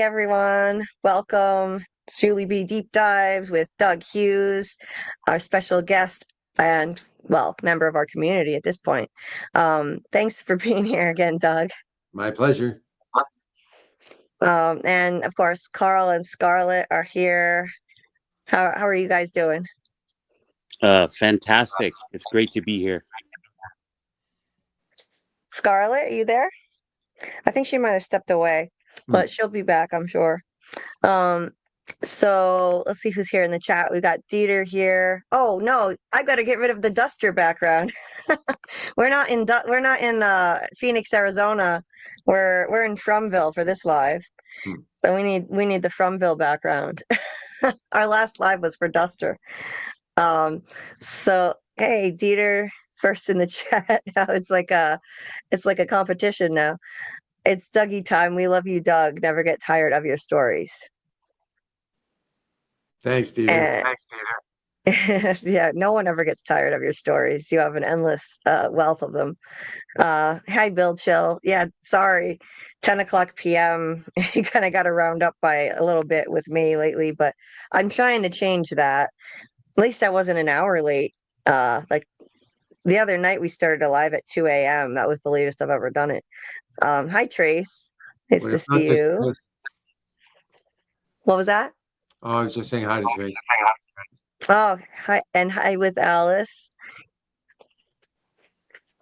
Hey everyone, welcome. It's Julie B Deep Dives with Doug Hughes, our special guest and, well, member of our community at this point. Thanks for being here again, Doug. My pleasure. And of course, Carl and Scarlett are here. How are you guys doing? Fantastic. It's great to be here. Scarlett, are you there? I think she might have stepped away, but she'll be back, I'm sure. Um, so let's see who's here in the chat. We got Dieter here. Oh no, I got to get rid of the duster background. We're not in Phoenix, Arizona. We're in Fromville for this live. So we need the Fromville background. Our last live was for duster. So hey, Dieter, first in the chat. Now it's like a competition now. It's Dougie time. We love you, Doug. Never get tired of your stories. Thanks, Steven. Yeah, no one ever gets tired of your stories. You have an endless wealth of them. Hi, Bill Chill. Yeah, sorry. 10 o'clock p.m. You kind of got to round up by a little bit with me lately, but I'm trying to change that. At least I wasn't an hour late. Like the other night, we started alive at 2 a.m. That was the latest I've ever done it. Hi, Trace. Nice to see you. What was that? Oh, I was just saying hi to Trace. Oh, hi, and hi with Alice.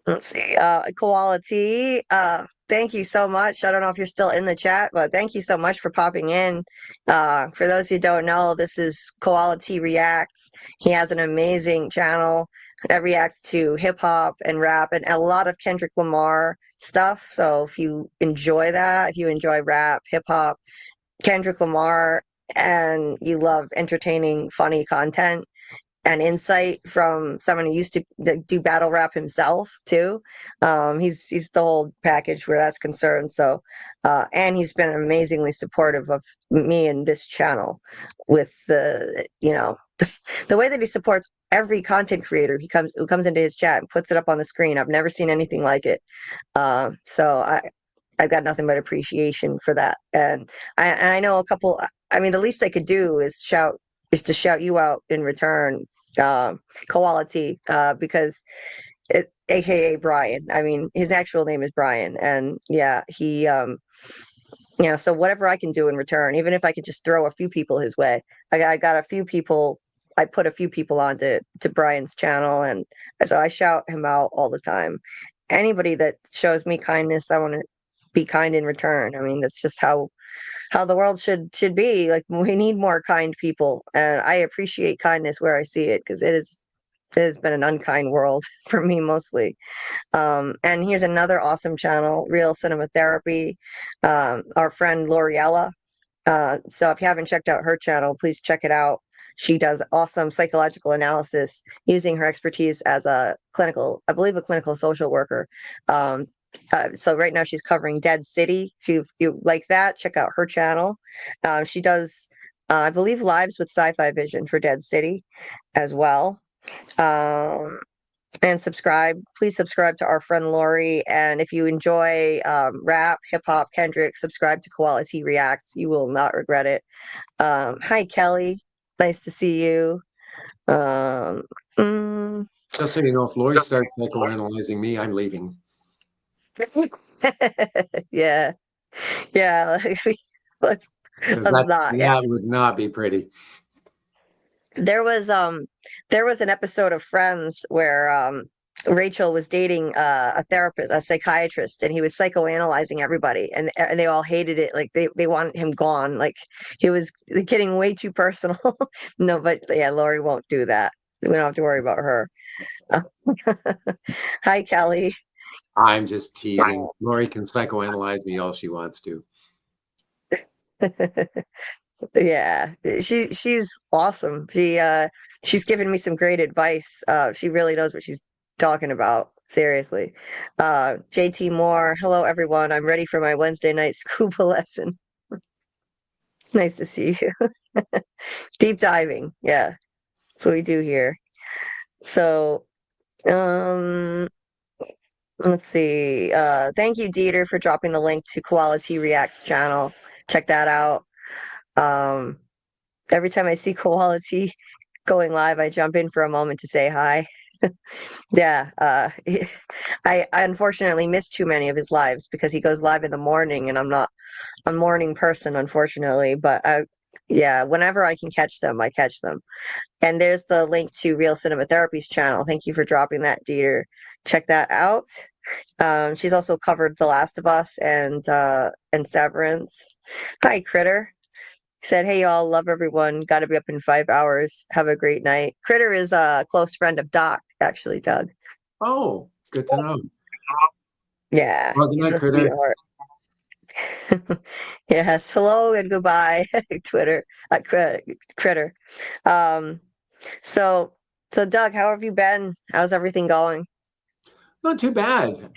Let's see. Quality. Thank you so much. I don't know if you're still in the chat, but thank you so much for popping in. For those who don't know, this is Quality Reacts. He has an amazing channel that reacts to hip hop and rap and a lot of Kendrick Lamar stuff. So if you enjoy that, if you enjoy rap, hip hop, Kendrick Lamar, and you love entertaining, funny content and insight from someone who used to do battle rap himself too. He's the whole package where that's concerned. So, and he's been amazingly supportive of me and this channel with the way that he supports every content creator who comes into his chat and puts it up on the screen. I've never seen anything like it. So I've got nothing but appreciation for that. And I know a couple. I mean, the least I could do is to shout you out in return, Quality, because AKA Brian. I mean, his actual name is Brian, and yeah, he, so whatever I can do in return, even if I could just throw a few people his way, I got a few people. I put a few people on to Brian's channel, and so I shout him out all the time. Anybody that shows me kindness, I want to be kind in return. I mean, that's just how the world should be. Like, we need more kind people, and I appreciate kindness where I see it, because it has been an unkind world for me mostly. And here's another awesome channel, Real Cinema Therapy. Our friend L'Oreella. So if you haven't checked out her channel, please check it out. She does awesome psychological analysis using her expertise as I believe a clinical social worker. So right now she's covering Dead City. If you like that, check out her channel. She does, I believe, lives with Sci-Fi Vision for Dead City as well. And please subscribe to our friend Lori. And if you enjoy rap, hip hop, Kendrick, subscribe to Quality Reacts. You will not regret it. Hi, Kelly. Nice to see you. Just so you know, if Lori starts psychoanalyzing me, I'm leaving. Yeah. Let's not. That would not be pretty. There was an episode of Friends where Rachel was dating a therapist, a psychiatrist, and he was psychoanalyzing everybody, and they all hated it. Like they wanted him gone. Like he was getting way too personal. No, but yeah, Lori won't do that. We don't have to worry about her. Hi, Kelly. I'm just teasing. Lori can psychoanalyze me all she wants to. Yeah, she's awesome. She's given me some great advice. She really knows what she's talking about. Seriously. JT Moore, hello everyone. I'm ready for my Wednesday night scuba lesson. Nice to see you. Deep diving. Yeah. That's what we do here. So, let's see. Thank you, Dieter, for dropping the link to Quality Reacts channel. check that out. Every time I see Koality going live, I jump in for a moment to say hi. Yeah, I unfortunately miss too many of his lives because he goes live in the morning, and I'm not a morning person, unfortunately. But yeah, whenever I can catch them, I catch them. And there's the link to Real Cinema Therapy's channel. Thank you for dropping that, Dieter. Check that out. She's also covered The Last of Us and Severance. Hi, Critter. Said, hey y'all, love everyone. Got to be up in 5 hours. Have a great night. Critter is a close friend of Doc, actually, Doug. Oh, it's good to know. Yeah, Well, good he's night, a Critter. sweetheart. Yes, hello and goodbye, Twitter, Critter. Um, so so Doug, how have you been? How's everything going? Not too bad.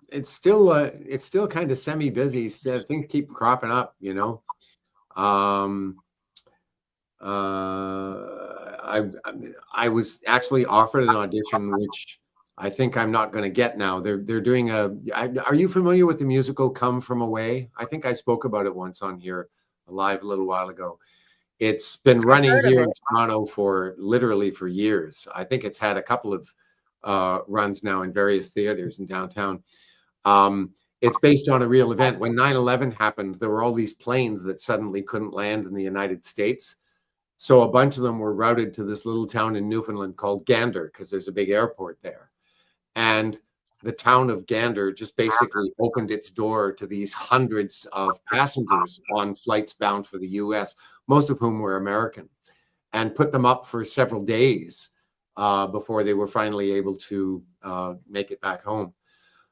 It's still kind of semi-busy. So things keep cropping up, you know. Um, I was actually offered an audition, which I think I'm not going to get now. They're doing are you familiar with the musical Come From Away? I think I spoke about it once on here live a little while ago. It's been I've running heard of here it. in Toronto for literally for years. I think it's had a couple of runs now in various theaters in downtown. It's based on a real event. When 9/11 happened, there were all these planes that suddenly couldn't land in the United States. So a bunch of them were routed to this little town in Newfoundland called Gander because there's a big airport there. And the town of Gander just basically opened its door to these hundreds of passengers on flights bound for the US, most of whom were American, and put them up for several days before they were finally able to make it back home.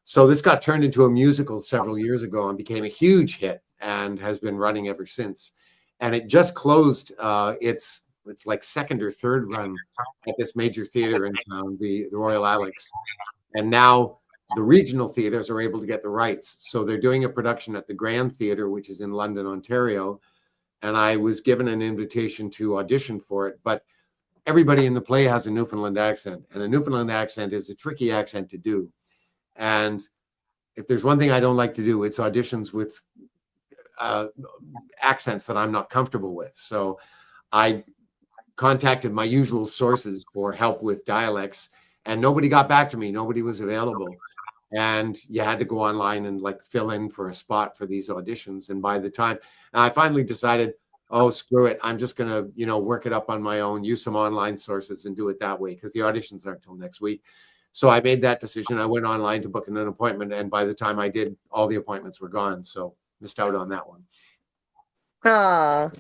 So this got turned into a musical several years ago and became a huge hit and has been running ever since. And it just closed it's like second or third run at this major theater in town, the Royal Alex. And now the regional theaters are able to get the rights. So they're doing a production at the Grand Theatre, which is in London, Ontario. And I was given an invitation to audition for it. But everybody in the play has a Newfoundland accent. And a Newfoundland accent is a tricky accent to do. And if there's one thing I don't like to do, it's auditions with accents that I'm not comfortable with. So I contacted my usual sources for help with dialects, and nobody got back to me. Nobody was available. And you had to go online and like fill in for a spot for these auditions. And by the time I finally decided, oh, screw it. I'm just going to, work it up on my own, use some online sources and do it that way because the auditions aren't until next week. So I made that decision. I went online to book an appointment. And by the time I did, all the appointments were gone. So missed out on that one. Oh,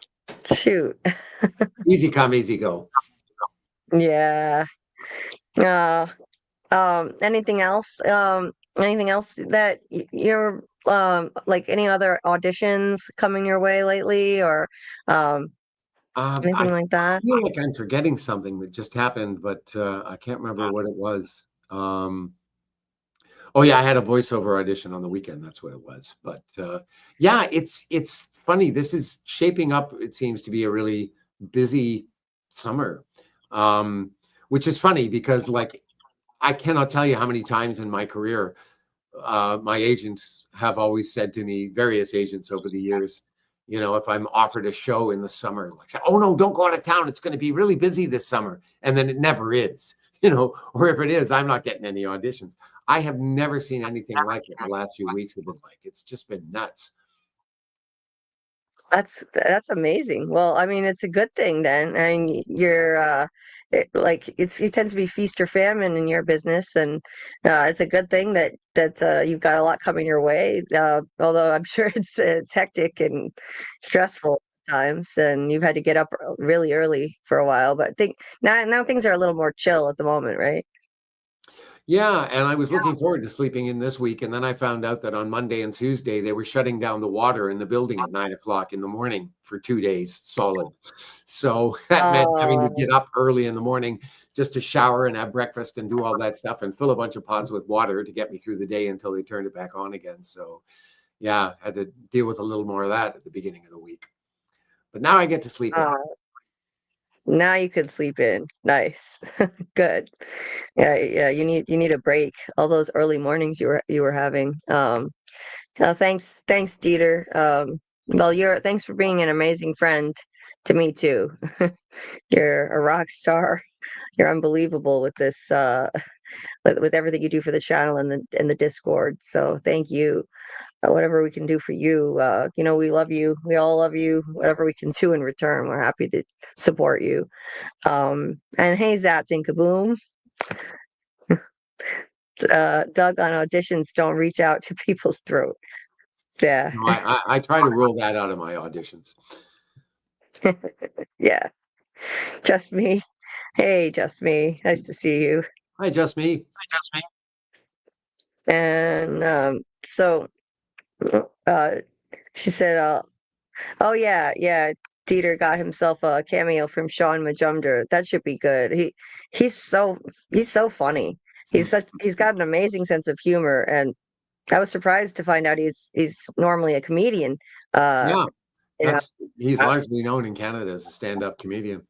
shoot. Easy come, easy go. Yeah. Uh, anything else? Anything else that you're like any other auditions coming your way lately or I anything like that? feel like I'm forgetting something that just happened, but I can't remember what it was. Oh yeah, I had a voiceover audition on the weekend. That's what it was. But yeah, it's funny. This is shaping up. It seems to be a really busy summer, which is funny because like I cannot tell you how many times in my career my agents have always said to me, various agents over the years, if I'm offered a show in the summer, like, oh no, don't go out of town. It's going to be really busy this summer. And then it never is, or if it is, I'm not getting any auditions. I have never seen anything like it. The last few weeks have been like, it's just been nuts. That's amazing. Well, I mean, it's a good thing then. I mean, you're it tends to be feast or famine in your business, and it's a good thing that you've got a lot coming your way. Although I'm sure it's hectic and stressful at times, and you've had to get up really early for a while. But think now things are a little more chill at the moment, right? Yeah, and I was looking forward to sleeping in this week, and then I found out that on Monday and Tuesday they were shutting down the water in the building at 9 o'clock in the morning for 2 days solid. So that meant having to Oh, get up early in the morning just to shower and have breakfast and do all that stuff and fill a bunch of pots with water to get me through the day until they turned it back on again. So yeah, had to deal with a little more of that at the beginning of the week. But now I get to sleep in. oh, now you can sleep in. Nice. Good. Yeah, yeah, you need a break. All those early mornings you were having. Thanks, Dieter. Well, thanks for being an amazing friend to me too. You're a rock star. You're unbelievable with this with everything you do for the channel and the Discord. So thank you. Whatever we can do for you, we love you. We all love you. Whatever we can do in return, we're happy to support you. And hey, Zapped and Kaboom. Doug, on auditions, don't reach out to people's throat. Yeah. No, I try to rule that out of my auditions. Yeah. Just me. Hey, just me. Nice to see you. Hi, just me. And so uh, she said, oh yeah, Dieter got himself a cameo from Shaun Majumder. That should be good. He's so he's so funny. He's got an amazing sense of humor, and I was surprised to find out he's normally a comedian. Uh, Yeah, you know, he's largely known in Canada as a stand-up comedian.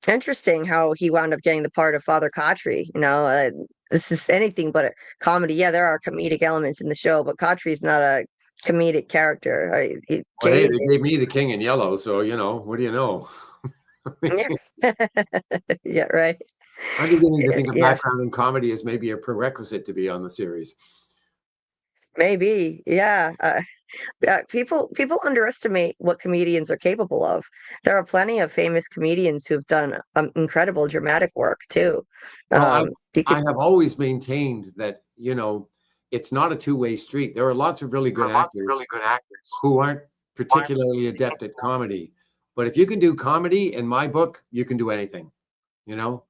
interesting how he wound up getting the part of Father Khatri. This is anything but a comedy. Yeah, there are comedic elements in the show, but Khatri's not a comedic character. Well, hey, Jade, they gave me the King in Yellow, so what do you know? yeah, yeah, right. I'm beginning to think a Yeah, background in comedy is maybe a prerequisite to be on the series. maybe. Yeah. People underestimate what comedians are capable of. There are plenty of famous comedians who've done incredible dramatic work too. Well, You I could, have always maintained that, it's not a two-way street. There are lots of really good actors who aren't particularly adept at comedy. But if you can do comedy, in my book, you can do anything. You know,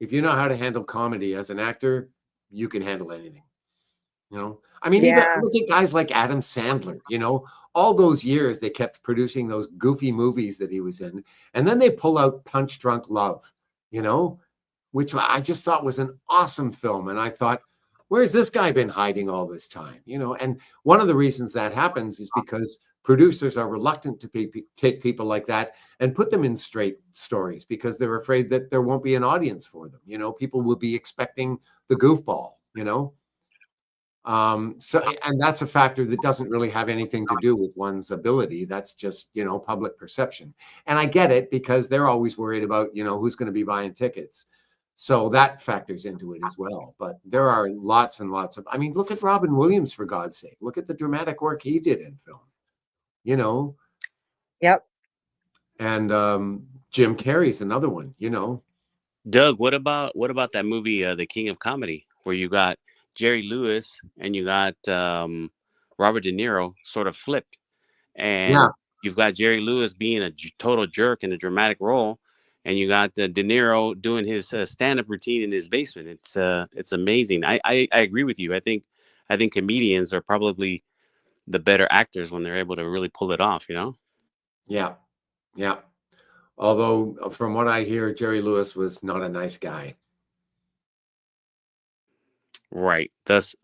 if you know how to handle comedy as an actor, you can handle anything. I mean, even yeah, look at guys like Adam Sandler, all those years they kept producing those goofy movies that he was in. And then they pull out Punch Drunk Love, you know, which I just thought was an awesome film. And I thought, where's this guy been hiding all this time? And one of the reasons that happens is because producers are reluctant to take people like that and put them in straight stories because they're afraid that there won't be an audience for them. People will be expecting the goofball. And that's a factor that doesn't really have anything to do with one's ability. That's just, public perception. And I get it because they're always worried about, who's going to be buying tickets. So that factors into it as well. But there are lots and lots of, I mean, look at Robin Williams, for God's sake. Look at the dramatic work he did in film, you know, yep. and Jim Carrey's another one, Doug, what about that movie, The King of Comedy, where you got Jerry Lewis and you got Robert De Niro sort of flipped, Yeah. and you've got Jerry Lewis being a total jerk in a dramatic role, and you got De Niro doing his stand-up routine in his basement. It's amazing. I agree with you. I think comedians are probably the better actors when they're able to really pull it off. Yeah. Yeah. Although from what I hear, Jerry Lewis was not a nice guy. Right. Thus,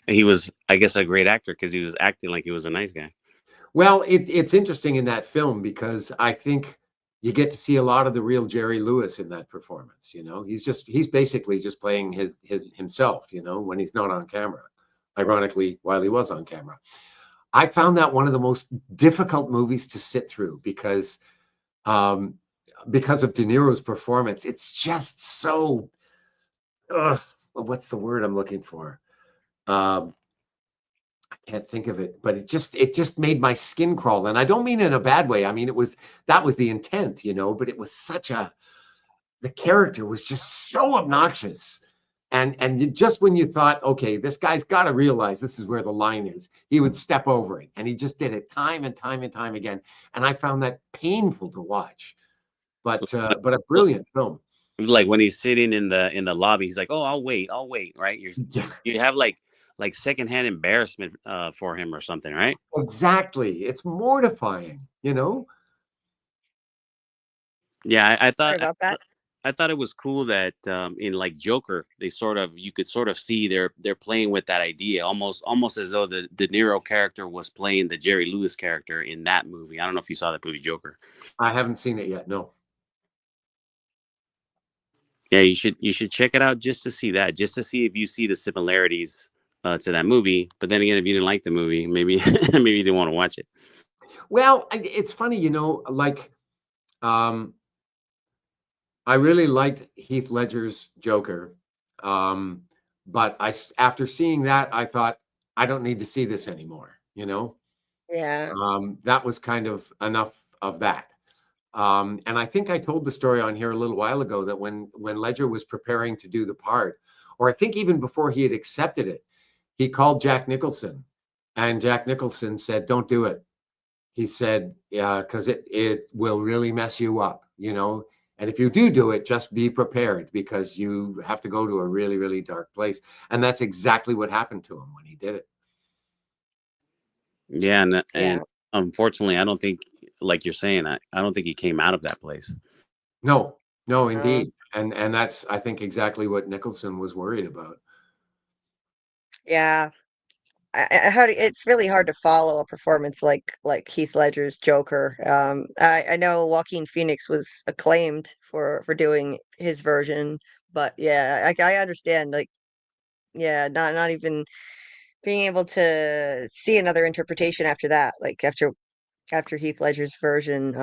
he was, I guess, a great actor because he was acting like he was a nice guy. Well, it's interesting in that film because I think you get to see a lot of the real Jerry Lewis in that performance. He's basically just playing himself, when he's not on camera. Ironically, while he was on camera, I found that one of the most difficult movies to sit through because of De Niro's performance. It's just so, what's the word I'm looking for? I can't think of it, but it just made my skin crawl. And I don't mean in a bad way. I mean, that was the intent, but it was the character was just so obnoxious. And just when you thought, okay, this guy's got to realize this is where the line is, he would step over it. And he just did it time and time and time again. And I found that painful to watch, but a brilliant film. Like when he's sitting in the lobby, he's like, "Oh, I'll wait, right?" You have like secondhand embarrassment for him or something, right? Exactly. It's mortifying, Yeah, I Sorry thought about that. I thought it was cool that in like Joker, you could sort of see they're playing with that idea, almost as though the De Niro character was playing the Jerry Lewis character in that movie. I don't know if you saw that movie Joker. I haven't seen it yet. No. Yeah, you should check it out just to see that, just to see if you see the similarities to that movie. But then again, if you didn't like the movie, maybe maybe you didn't want to watch it. Well, it's funny, you know, like, um, I really liked Heath Ledger's Joker, um, but after seeing that, I thought I don't need to see this anymore. You know, Yeah. that was kind of enough of that. And I think I told the story on here a little while ago that when Ledger was preparing to do the part, or I think even before he had accepted it, he called Jack Nicholson, and Jack Nicholson said, "Don't do it." He said, "Yeah, because it will really mess you up, you know. And if you do it, just be prepared because you have to go to a really, really dark place." And that's exactly what happened to him when he did it. Yeah, and Yeah. unfortunately, I don't think, like you're saying, I don't think he came out of that place. No, no, Uh, indeed. And that's, I think, exactly what Nicholson was worried about. yeah. It's really hard to follow a performance like Heath Ledger's Joker. I know Joaquin Phoenix was acclaimed for doing his version, but yeah, I understand. Like, yeah, not even being able to see another interpretation after that, like after Heath Ledger's version.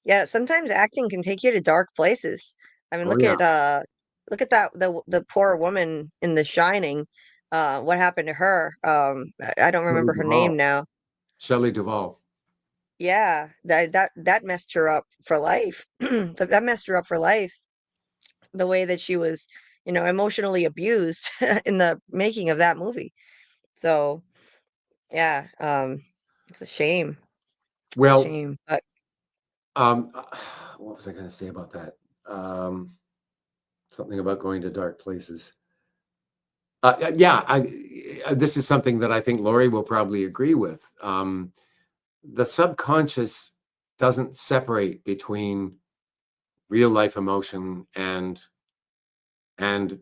Yeah, sometimes acting can take you to dark places. I mean, Oh yeah. look at that the poor woman in The Shining. What happened to her? I don't Shelley remember her name Duvall. now. Shelley Duvall. Yeah, that messed her up for life. That messed her up for life. The way that she was, emotionally abused in the making of that movie. So yeah, it's a shame. It's a Well, shame, but um, what was I going to say about that? Um, Something about going to dark places. Yeah, this is something that I think Lori will probably agree with. The subconscious doesn't separate between real life emotion and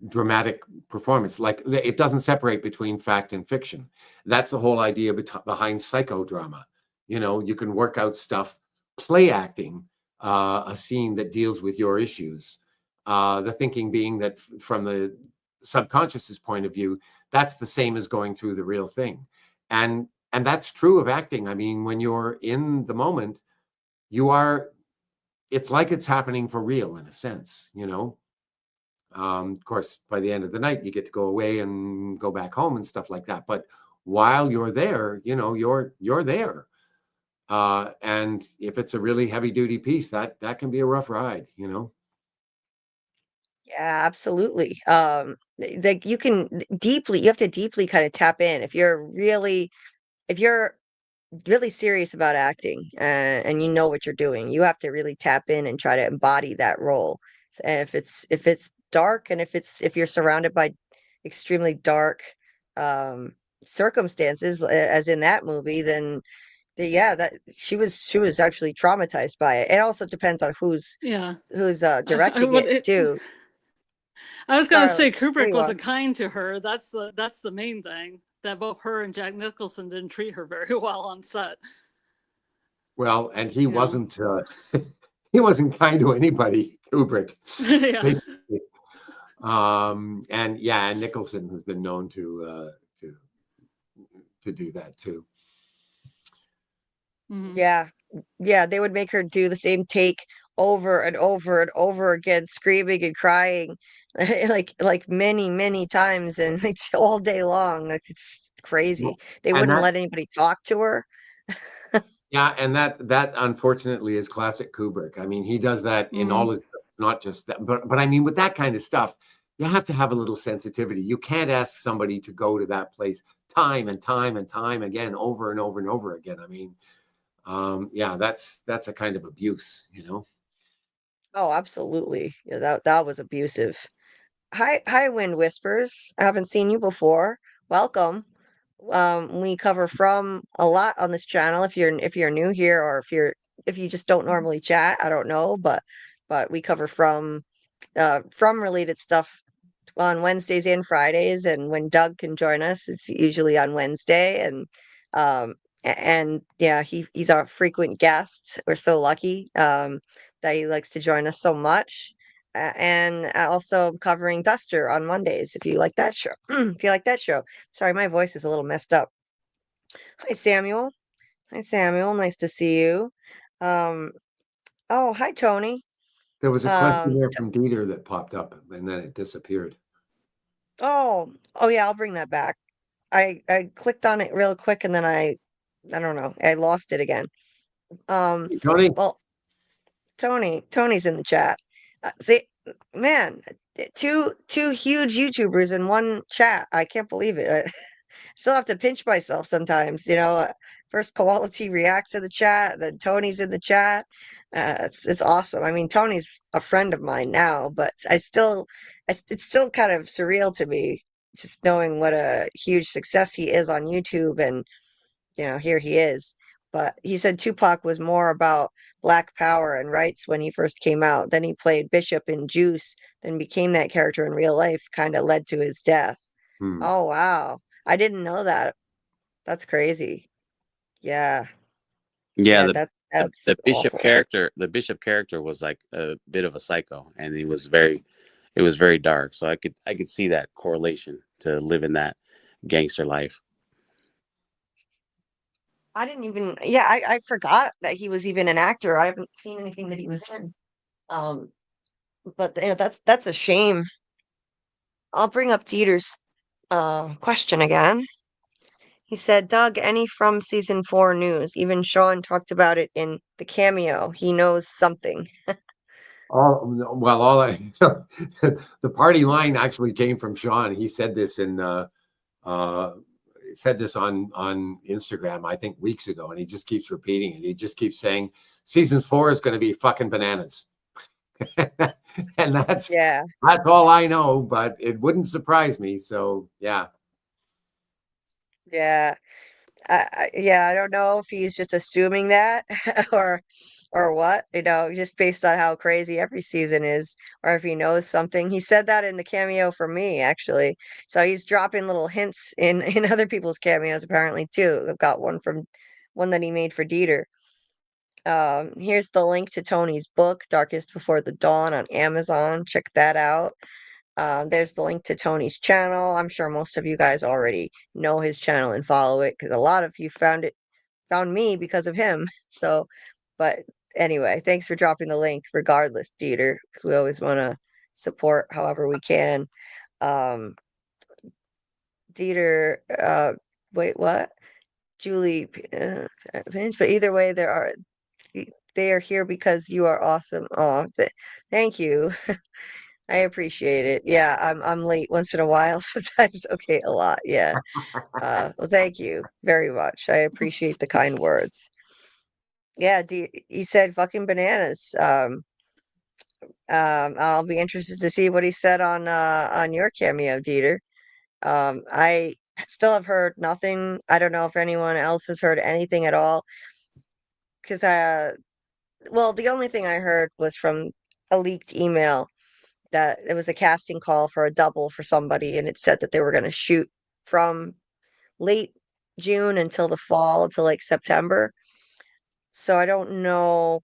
dramatic performance. Like it doesn't separate between fact and fiction. That's the whole idea behind psychodrama. You know, you can work out stuff, play acting, a scene that deals with your issues. The thinking being that from the subconscious's point of view, that's the same as going through the real thing. And that's true of acting. I mean, when you're in the moment, you are, it's like it's happening for real in a sense, you know. Of course, by the end of the night, you get to go away and go back home and stuff like that. But while you're there, you know, you're there. And if it's a really heavy duty piece, that can be a rough ride, you know. yeah, absolutely. Like you have to deeply kind of tap in if you're really serious about acting, and you know what you're doing, you have to really tap in and try to embody that role. And if it's dark, and if you're surrounded by extremely dark um circumstances, as in that movie, then yeah, that she was actually traumatized by it. It also depends on who's Yeah. I directing would it it, too. I was gonna Sorry, say Kubrick Rewa. wasn't kind to her. That's the main thing. That both her and Jack Nicholson didn't treat her very well on set. Well, and he You know. wasn't he wasn't kind to anybody, Kubrick. Yeah. Basically. And yeah, and Nicholson has been known to do that too. Hmm. Yeah. Yeah, they would make her do the same take over and over and over again, screaming and crying, like many, many times, and like all day long. Like, it's crazy. Well, They and wouldn't that let anybody talk to her. Yeah, and that unfortunately is classic Kubrick. I mean, he does that in all Hmm. his, not just that, but I mean, with that kind of stuff, you have to have a little sensitivity. You can't ask somebody to go to that place time and time and time again, over and over and over again. I mean, yeah, that's a kind of abuse, you know. Oh, absolutely. Yeah, that was abusive. Hi, Wind Whispers. I haven't seen you before. Welcome. We cover from a lot on this channel. If you're new here, or if you just don't normally chat, I don't know, but we cover from related stuff on Wednesdays and Fridays, and when Doug can join us, it's usually on Wednesday, um and yeah, he's our frequent guest. We're so lucky that he likes to join us so much. And also covering Duster on Mondays, if you like that show. If you like that show. Sorry, my voice is a little messed up. Hi, Samuel. Hi, Samuel. Nice to see you. Um, oh, hi, Tony. There was a question Um, there from Dieter that popped up and then it disappeared. oh yeah, I'll bring that back. I clicked on it real quick and then I don't know, I lost it again. Um, Hey, Tony, well, Tony's in the chat. See, man, two huge YouTubers in one chat. I can't believe it. I still have to pinch myself sometimes, you know. First Quality reacts to the chat, then Tony's in the chat. It's awesome. I mean, Tony's a friend of mine now, but it's still kind of surreal to me just knowing what a huge success he is on YouTube, and here he is. But he said Tupac was more about Black Power and rights when he first came out. Then he played Bishop in Juice, then became that character in real life, kind of led to his death. Hmm. Oh, wow. I didn't know that. That's crazy. Yeah. Yeah, Yeah, that's awful. the bishop character was like a bit of a psycho, and it was very dark. So I could see that correlation to living that gangster life. I didn't even, yeah, I forgot that he was even an actor. I haven't seen anything that he was in. Um, but yeah, that's a shame. I'll bring up Dieter's question again. He said, Doug, any from season 4 news? Even Shaun talked about it in the cameo. He knows something. All I the party line actually came from Shaun. He said this on Instagram, I think weeks ago, and he just keeps repeating it. He just keeps saying season 4 is going to be fucking bananas. And that's Yeah, all I know, but it wouldn't surprise me. So yeah. yeah. Yeah, I don't know if he's just assuming that or what, just based on how crazy every season is, or if he knows something. He said that in the cameo for me, actually. So he's dropping little hints in in other people's cameos apparently too. I've got one that he made for Dieter. Here's the link to Tony's book, Darkest Before the Dawn, on Amazon. Check that out. There's the link to Tony's channel. I'm sure most of you guys already know his channel and follow it because a lot of you found me because of him. So, but anyway, thanks for dropping the link regardless, Dieter, because we always want to support however we can. Um, Dieter, wait, what? Julie, Pinch, but either way, they are here because you are awesome. Oh, thank you. I appreciate it. Yeah, I'm late once in a while sometimes. Okay, a lot. Yeah. Well, thank you very much. I appreciate the kind words. Yeah, he said fucking bananas. I'll be interested to see what he said on your cameo, Dieter. I still have heard nothing. I don't know if anyone else has heard anything at all. Because well, the only thing I heard was from a leaked email that it was a casting call for a double for somebody, and it said that they were going to shoot from late June until the fall, until like September. So I don't know.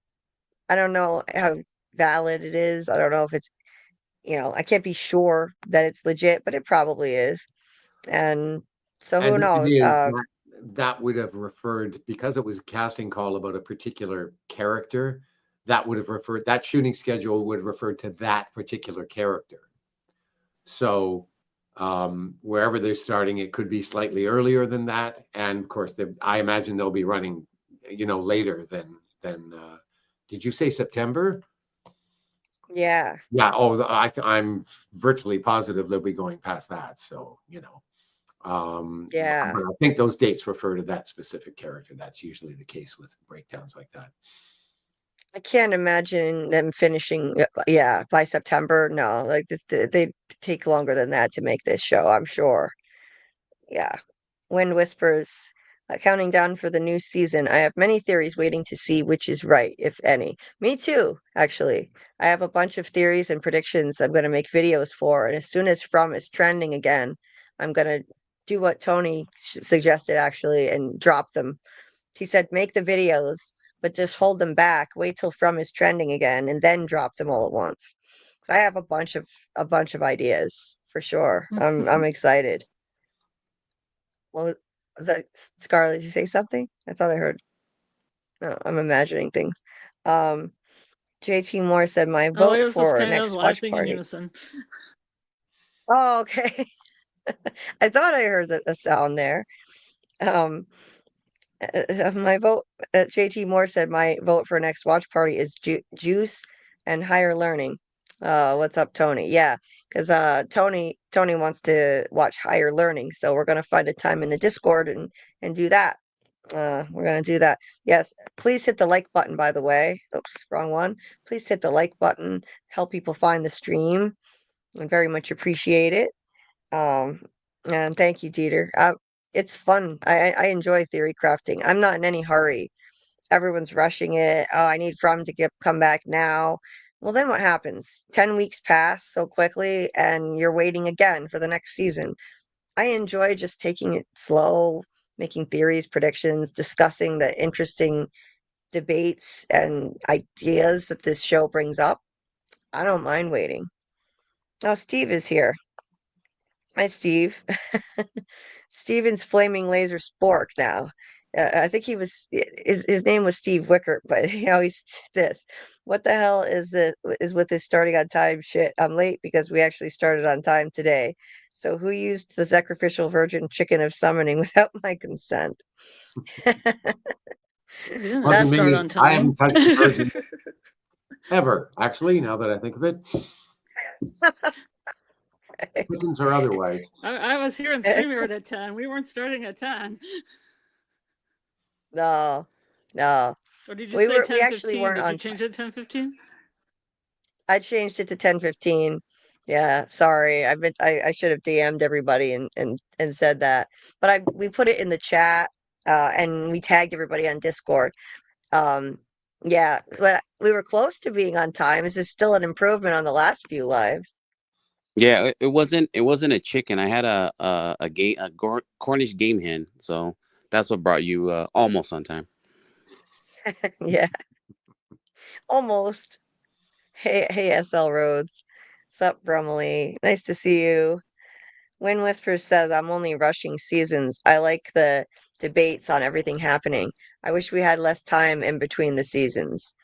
I don't know how valid it is. I don't know if it's, I can't be sure that it's legit, but it probably is. And so who And it knows? is that would have referred, because it was a casting call about a particular character, that shooting schedule would have referred to that particular character. So wherever they're starting, it could be slightly earlier than that. And of course, I imagine they'll be running, later than did you say September? Yeah. Yeah. Oh, I'm virtually positive they'll be going past that. So, Yeah. but I think those dates refer to that specific character. That's usually the case with breakdowns like that. I can't imagine them finishing, yeah, by September. No, like they take longer than that to make this show, I'm sure. Yeah. Wind Whispers, counting down for the new season. I have many theories waiting to see which is right, if any. Me too, actually. I have a bunch of theories and predictions I'm going to make videos for, and as soon as From is trending again, I'm going to do what Tony suggested, actually, and drop them. He said, make the videos, but just hold them back. Wait till From is trending again, and then drop them all at once. So I have a bunch of ideas for sure. I'm excited. What was that, Scarlett? Did you say something? I thought I heard. No, I'm imagining things. JT Moore said my Oh, vote it was just for kind of next watch laughing in party. unison. Oh, okay. I thought I heard a sound there. Um, my vote, JT Moore said my vote for next watch party is juice and higher learning. What's up, Tony? Yeah, because Tony wants to watch higher learning, so we're gonna find a time in the Discord and do that. We're gonna do that. Yes, please hit the like button, by the way. Oops, wrong one. Please hit the like button. Help people find the stream. I very much appreciate it. Um, and thank you, Dieter. It's fun. I enjoy theory crafting. I'm not in any hurry. Everyone's rushing it. Oh, I need From to come back now. Well, then what happens? 10 weeks pass so quickly, and you're waiting again for the next season. I enjoy just taking it slow, making theories, predictions, discussing the interesting debates and ideas that this show brings up. I don't mind waiting. Oh, Steve is here. Hi, Steve. Steven's Flaming Laser Spork now. I think his name was Steve Wickert, but he always this. What the hell is with this starting on time shit? I'm late because we actually started on time today. So who used the sacrificial virgin chicken of summoning without my consent? We didn't Wasn't start me. on I haven't time. touched the version ever, actually, now that I think of it. Chickens or otherwise. I was here in StreamYard at 10. We weren't starting at 10. No, no. Or did you say We actually 10:15? weren't Did you on change it to 10:15? I changed it to 10:15. Yeah, sorry. I should have DM'd everybody and said that. But we put it in the chat and we tagged everybody on Discord. Um yeah, but we were close to being on time. This is still an improvement on the last few lives. Yeah, it wasn't a chicken. I had a Cornish game hen, so that's what brought you almost on time. Yeah, almost. Hey SL Rhodes. Sup, Brumley. Nice to see you. Wind Whispers says, I'm only rushing seasons. I like the debates on everything happening. I wish we had less time in between the seasons.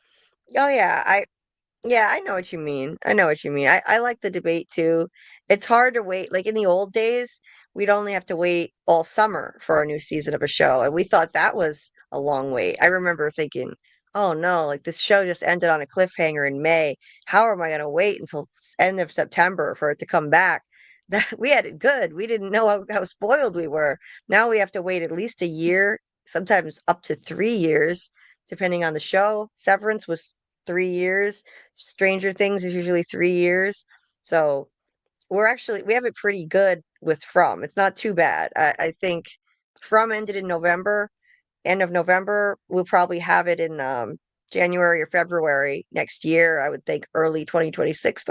Oh yeah, I know what you mean. I know what you mean. I like the debate too. It's hard to wait. Like in the old days, we'd only have to wait all summer for a new season of a show, and we thought that was a long wait. I remember thinking, "Oh no, like this show just ended on a cliffhanger in May. How am I going to wait until end of September for it to come back?" That we had it good. We didn't know how spoiled we were. Now we have to wait at least a year, sometimes up to 3 years, depending on the show. Severance was 3 years. Stranger Things is usually 3 years. So we have it pretty good with From. It's not too bad. I think From ended in November. End of November. We'll probably have it in January or February next year. I would think early 2026.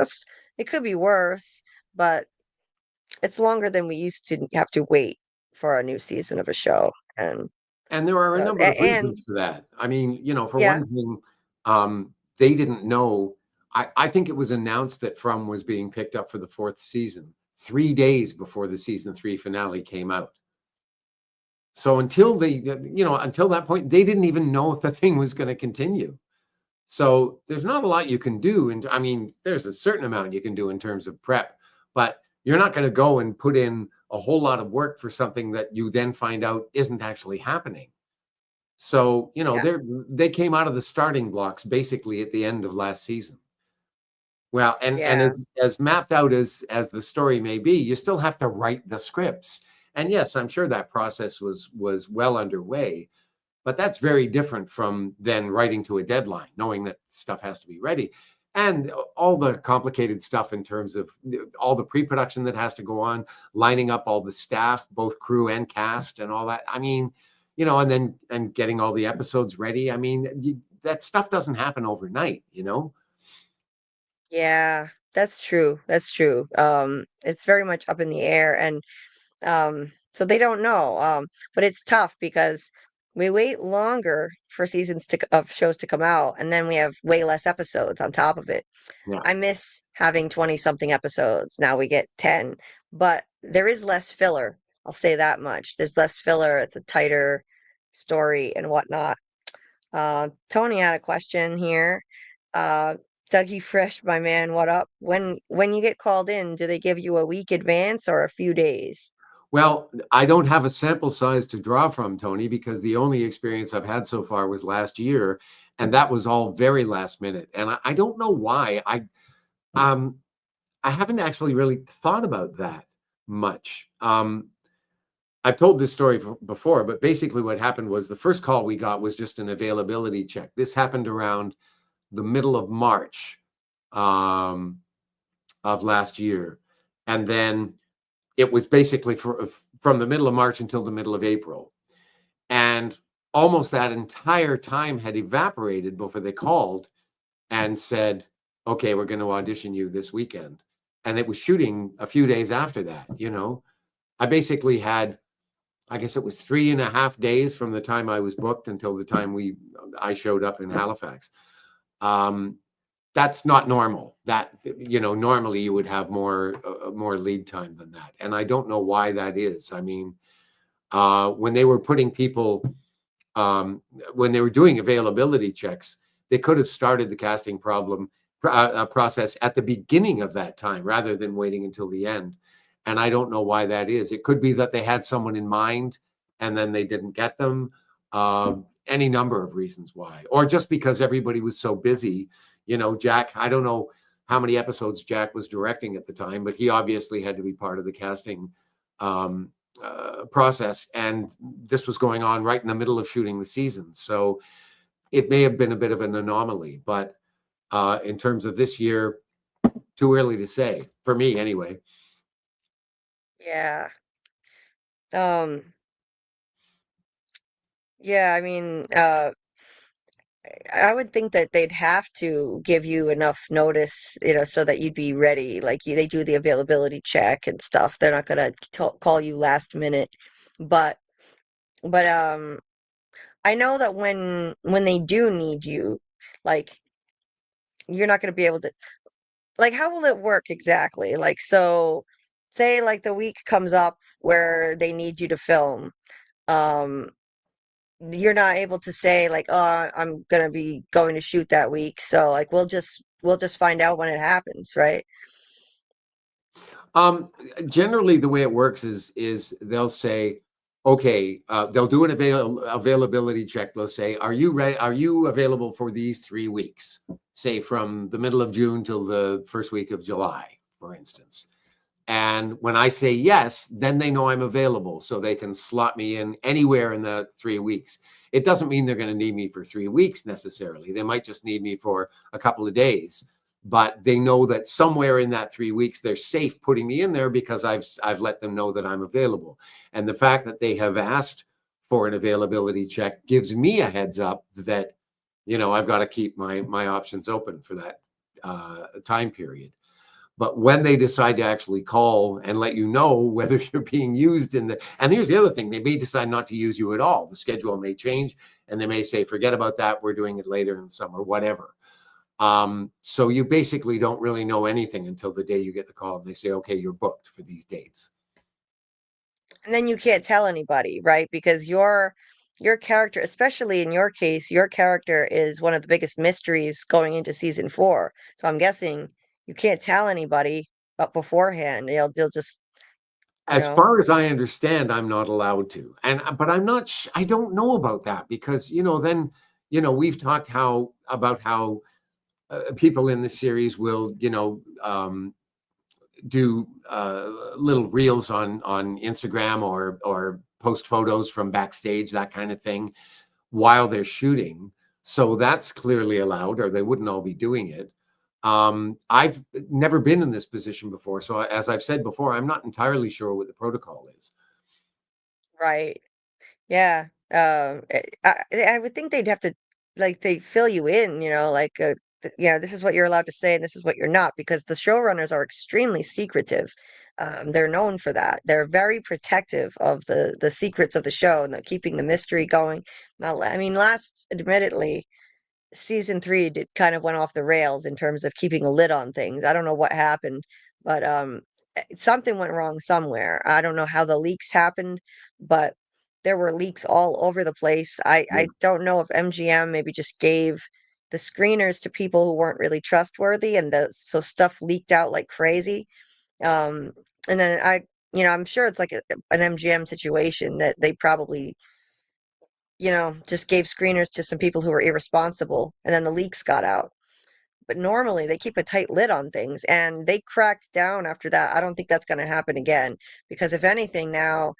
It could be worse, but it's longer than we used to have to wait for a new season of a show. And there are a So number of and reasons for that. I mean, for yeah, one thing, they didn't know. I think it was announced that From was being picked up for the fourth season 3 days before the season 3 finale came out. So until until that point, they didn't even know if the thing was going to continue. So there's not a lot you can do. And I mean, there's a certain amount you can do in terms of prep, but you're not going to go and put in a whole lot of work for something that you then find out isn't actually happening. So, yeah, they came out of the starting blocks basically at the end of last season. Well, and yeah, as mapped out as the story may be, you still have to write the scripts. And yes, I'm sure that process was well underway, but that's very different from then writing to a deadline, knowing that stuff has to be ready. And all the complicated stuff in terms of all the pre-production that has to go on, lining up all the staff, both crew and cast and all that. I mean, and getting all the episodes ready. I mean, that stuff doesn't happen overnight, yeah. That's true. That's true. It's very much up in the air, and so they don't know. But it's tough because we wait longer for seasons of shows to come out, and then we have way less episodes on top of it. Yeah. I miss having 20 something episodes. Now we get 10, but there is less filler. I'll say that much. There's less filler. It's a tighter story and whatnot. Tony had a question here. Dougie Fresh, my man, what up? When you get called in, do they give you a week advance or a few days? Well, I don't have a sample size to draw from, Tony, because the only experience I've had so far was last year, and that was all very last minute. And I don't know why. I haven't actually really thought about that much. I've told this story before, but basically what happened was the first call we got was just an availability check. This happened around the middle of March of last year. And then it was basically from the middle of March until the middle of April. And almost that entire time had evaporated before they called and said, okay, we're going to audition you this weekend. And it was shooting a few days after that. I basically had, I guess it was 3.5 days from the time I was booked until the time I showed up in Halifax. That's not normal. That, normally you would have more lead time than that. And I don't know why that is. I mean, when they were putting people, when they were doing availability checks, they could have started the casting process at the beginning of that time rather than waiting until the end. And I don't know why that is. It could be that they had someone in mind and then they didn't get them. Any number of reasons why, or just because everybody was so busy. Jack, I don't know how many episodes Jack was directing at the time, but he obviously had to be part of the casting process. And this was going on right in the middle of shooting the season. So it may have been a bit of an anomaly, but in terms of this year, too early to say, for me anyway. Yeah. Yeah, I mean, I would think that they'd have to give you enough notice, so that you'd be ready. Like they do the availability check and stuff. They're not gonna call you last minute. But but I know that when they do need you, like you're not gonna be able to. Like, how will it work exactly? Like, so say like the week comes up where they need you to film. Um, you're not able to say like, oh, I'm gonna be going to shoot that week, so like we'll just find out when it happens, right? Generally the way it works is they'll say, okay, they'll do an availability check. They'll say, are you ready? Are you available for these 3 weeks? Say from the middle of June till the first week of July, for instance. And when I say yes, then they know I'm available, so they can slot me in anywhere in the 3 weeks. It doesn't mean they're going to need me for 3 weeks necessarily. They might just need me for a couple of days, but they know that somewhere in that 3 weeks they're safe putting me in there because I've let them know that I'm available. And the fact that they have asked for an availability check gives me a heads up that I've got to keep my options open for that time period. But when they decide to actually call and let you know whether you're being used and here's the other thing, they may decide not to use you at all. The schedule may change and they may say, forget about that. We're doing it later in the summer, whatever. So you basically don't really know anything until the day you get the call and they say, okay, you're booked for these dates. And then you can't tell anybody, right? Because your character, especially in your case, your character is one of the biggest mysteries going into season 4. So I'm guessing you can't tell anybody but beforehand. They'll just, you As know. far as I understand, I'm not allowed to. But I'm not, I don't know about that because, then, we've talked about how people in the series will, do little reels on Instagram or post photos from backstage, that kind of thing, while they're shooting. So that's clearly allowed, or they wouldn't all be doing it. I've never been in this position before, so as I've said before, I'm not entirely sure what the protocol is. Right. Yeah. I would think they'd have to, like, they fill you in, like, this is what you're allowed to say and this is what you're not, because the showrunners are extremely secretive. They're known for that. They're very protective of the secrets of the show and keeping the mystery going. Now, I mean, admittedly, season 3 did kind of went off the rails in terms of keeping a lid on things. I don't know what happened, but something went wrong somewhere. I don't know how the leaks happened, but there were leaks all over the place. I don't know if MGM maybe just gave the screeners to people who weren't really trustworthy, and so stuff leaked out like crazy. Um, and then I'm sure it's like an MGM situation that they probably, just gave screeners to some people who were irresponsible, and then the leaks got out. But normally they keep a tight lid on things, and they cracked down after that. I don't think that's going to happen again, because if anything now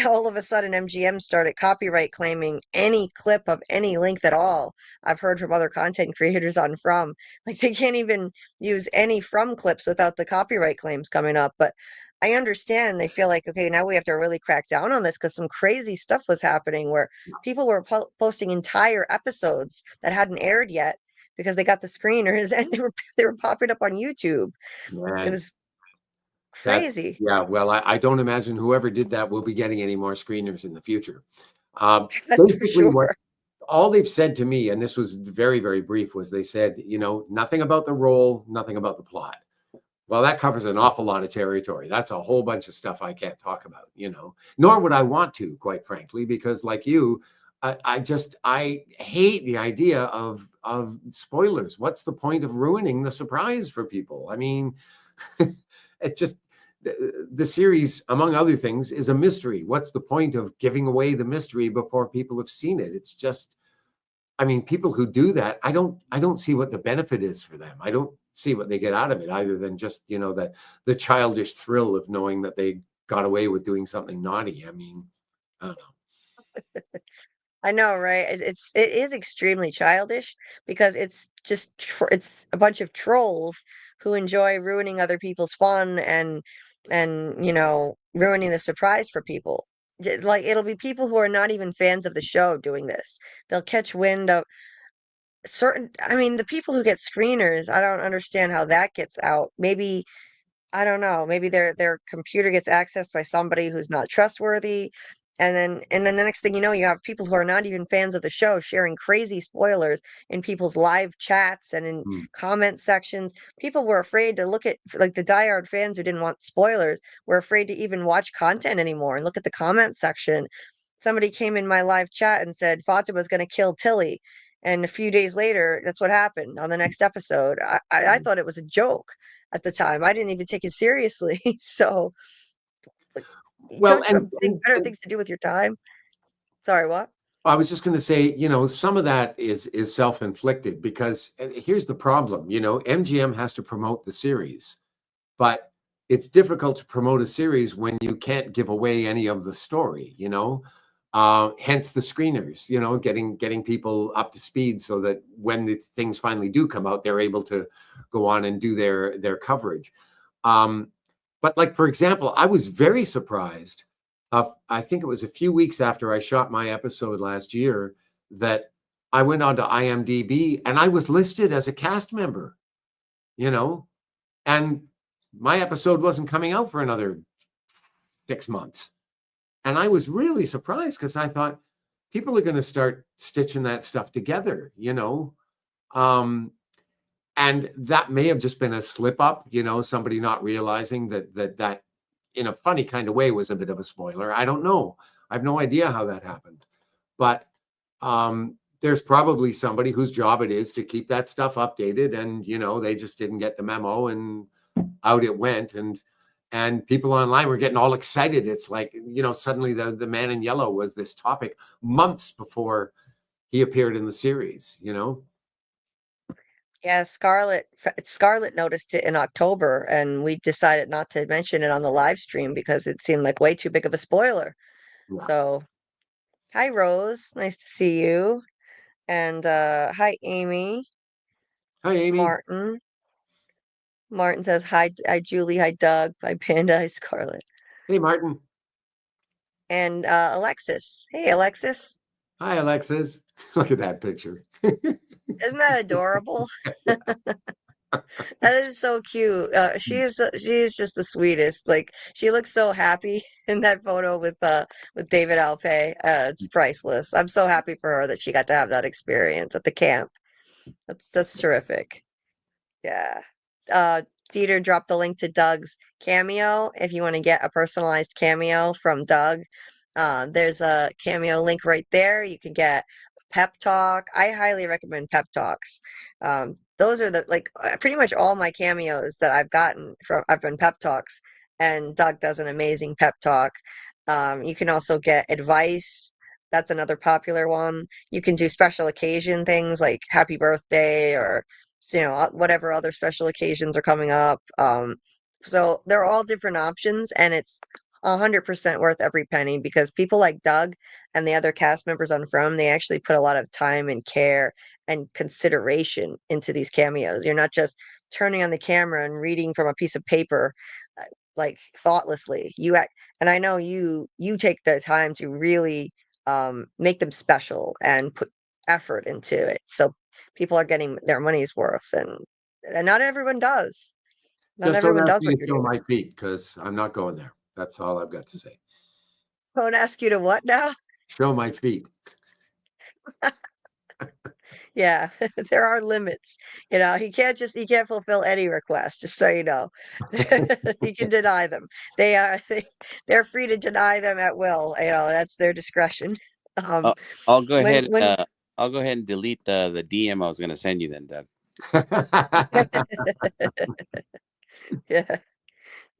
all of a sudden MGM started copyright claiming any clip of any length at all. I've heard from other content creators on From, like they can't even use any From clips without the copyright claims coming up. But I understand they feel like, okay, now we have to really crack down on this because some crazy stuff was happening where people were posting entire episodes that hadn't aired yet because they got the screeners and they were popping up on YouTube. It Man, was that crazy. yeah. Well, I don't imagine whoever did that will be getting any more screeners in the future. That's for Basically, what sure. all they've said to me, and this was very, very brief, was they said, nothing about the role, nothing about the plot. Well, that covers an awful lot of territory. That's a whole bunch of stuff I can't talk about, nor would I want to, quite frankly, because like you, I hate the idea of spoilers. What's the point of ruining the surprise for people? I mean, it just the series, among other things, is a mystery. What's the point of giving away the mystery before people have seen it? It's just, I mean, people who do that, I don't see what the benefit is for them. I don't see what they get out of it, other than just, the childish thrill of knowing that they got away with doing something naughty. I mean, I don't know. I know, right? It is extremely childish because it's just it's a bunch of trolls who enjoy ruining other people's fun and ruining the surprise for people. Like it'll be people who are not even fans of the show doing this. They'll catch wind of I mean, the people who get screeners, I don't understand how that gets out. Maybe I don't know. Maybe their computer gets accessed by somebody who's not trustworthy. And then the next thing you know, you have people who are not even fans of the show sharing crazy spoilers in people's live chats and in Hmm. comment sections. People were afraid to look at, like, the diehard fans who didn't want spoilers were afraid to even watch content anymore and look at the comment section. Somebody came in my live chat and said Fatima's going to kill Tilly. And a few days later, that's what happened on the next episode. I thought it was a joke at the time. I didn't even take it seriously. So, like, Well, don't you have better things to do with your time? Sorry, what? I was just going to say, some of that is self-inflicted, because here's the problem. MGM has to promote the series, but it's difficult to promote a series when you can't give away any of the story. Hence the screeners. Getting people up to speed so that when the things finally do come out, they're able to go on and do their coverage. But like, for example, I was very surprised. I think it was a few weeks after I shot my episode last year that I went on to IMDb and I was listed as a cast member, and my episode wasn't coming out for another 6 months. And I was really surprised because I thought people are going to start stitching that stuff together, and that may have just been a slip up, somebody not realizing that in a funny kind of way was a bit of a spoiler. I don't know. I have no idea how that happened. But there's probably somebody whose job it is to keep that stuff updated, and they just didn't get the memo, and out it went. And people online were getting all excited. It's like, suddenly the man in yellow was this topic months before he appeared in the series. Yeah, Scarlett noticed it in October, and we decided not to mention it on the live stream because it seemed like way too big of a spoiler. Yeah. So, hi Rose, nice to see you. And hi Amy. Hi, Amy. Martin says hi Julie, hi Doug, hi Panda, hi Scarlett. Hey, Martin. And Alexis. Hey Alexis. Hi, Alexis. Look at that picture. Isn't that adorable? That is so cute. She is just the sweetest. Like, she looks so happy in that photo with David Alpay. It's priceless. I'm so happy for her that she got to have that experience at the camp. That's terrific. Yeah. Dieter dropped the link to Doug's Cameo if you want to get a personalized cameo from Doug. There's a Cameo link right there. You can get pep talk. I highly recommend pep talks. Those are the pretty much all my cameos that I've gotten from I've been pep talks, and Doug does an amazing pep talk. You can also get advice. That's another popular one. You can do special occasion things like happy birthday or whatever other special occasions are coming up. So they're all different options, and it's 100% worth every penny because people like Doug and the other cast members on From, they actually put a lot of time and care and consideration into these cameos. You're not just turning on the camera and reading from a piece of paper like thoughtlessly. And I know you take the time to really make them special and put effort into it. So people are getting their money's worth, and not everyone does. Not Just don't everyone ask does me what to you're show doing. my feet because I'm not going there. That's all I've got to say. Don't ask you to what now? Show my feet. Yeah, there are limits. He can't fulfill any request, just so you know. He can deny them. They're free to deny them at will. That's their discretion. Um, I'll, I'll go when ahead. when I'll go ahead and delete the DM I was going to send you then, Doug. yeah,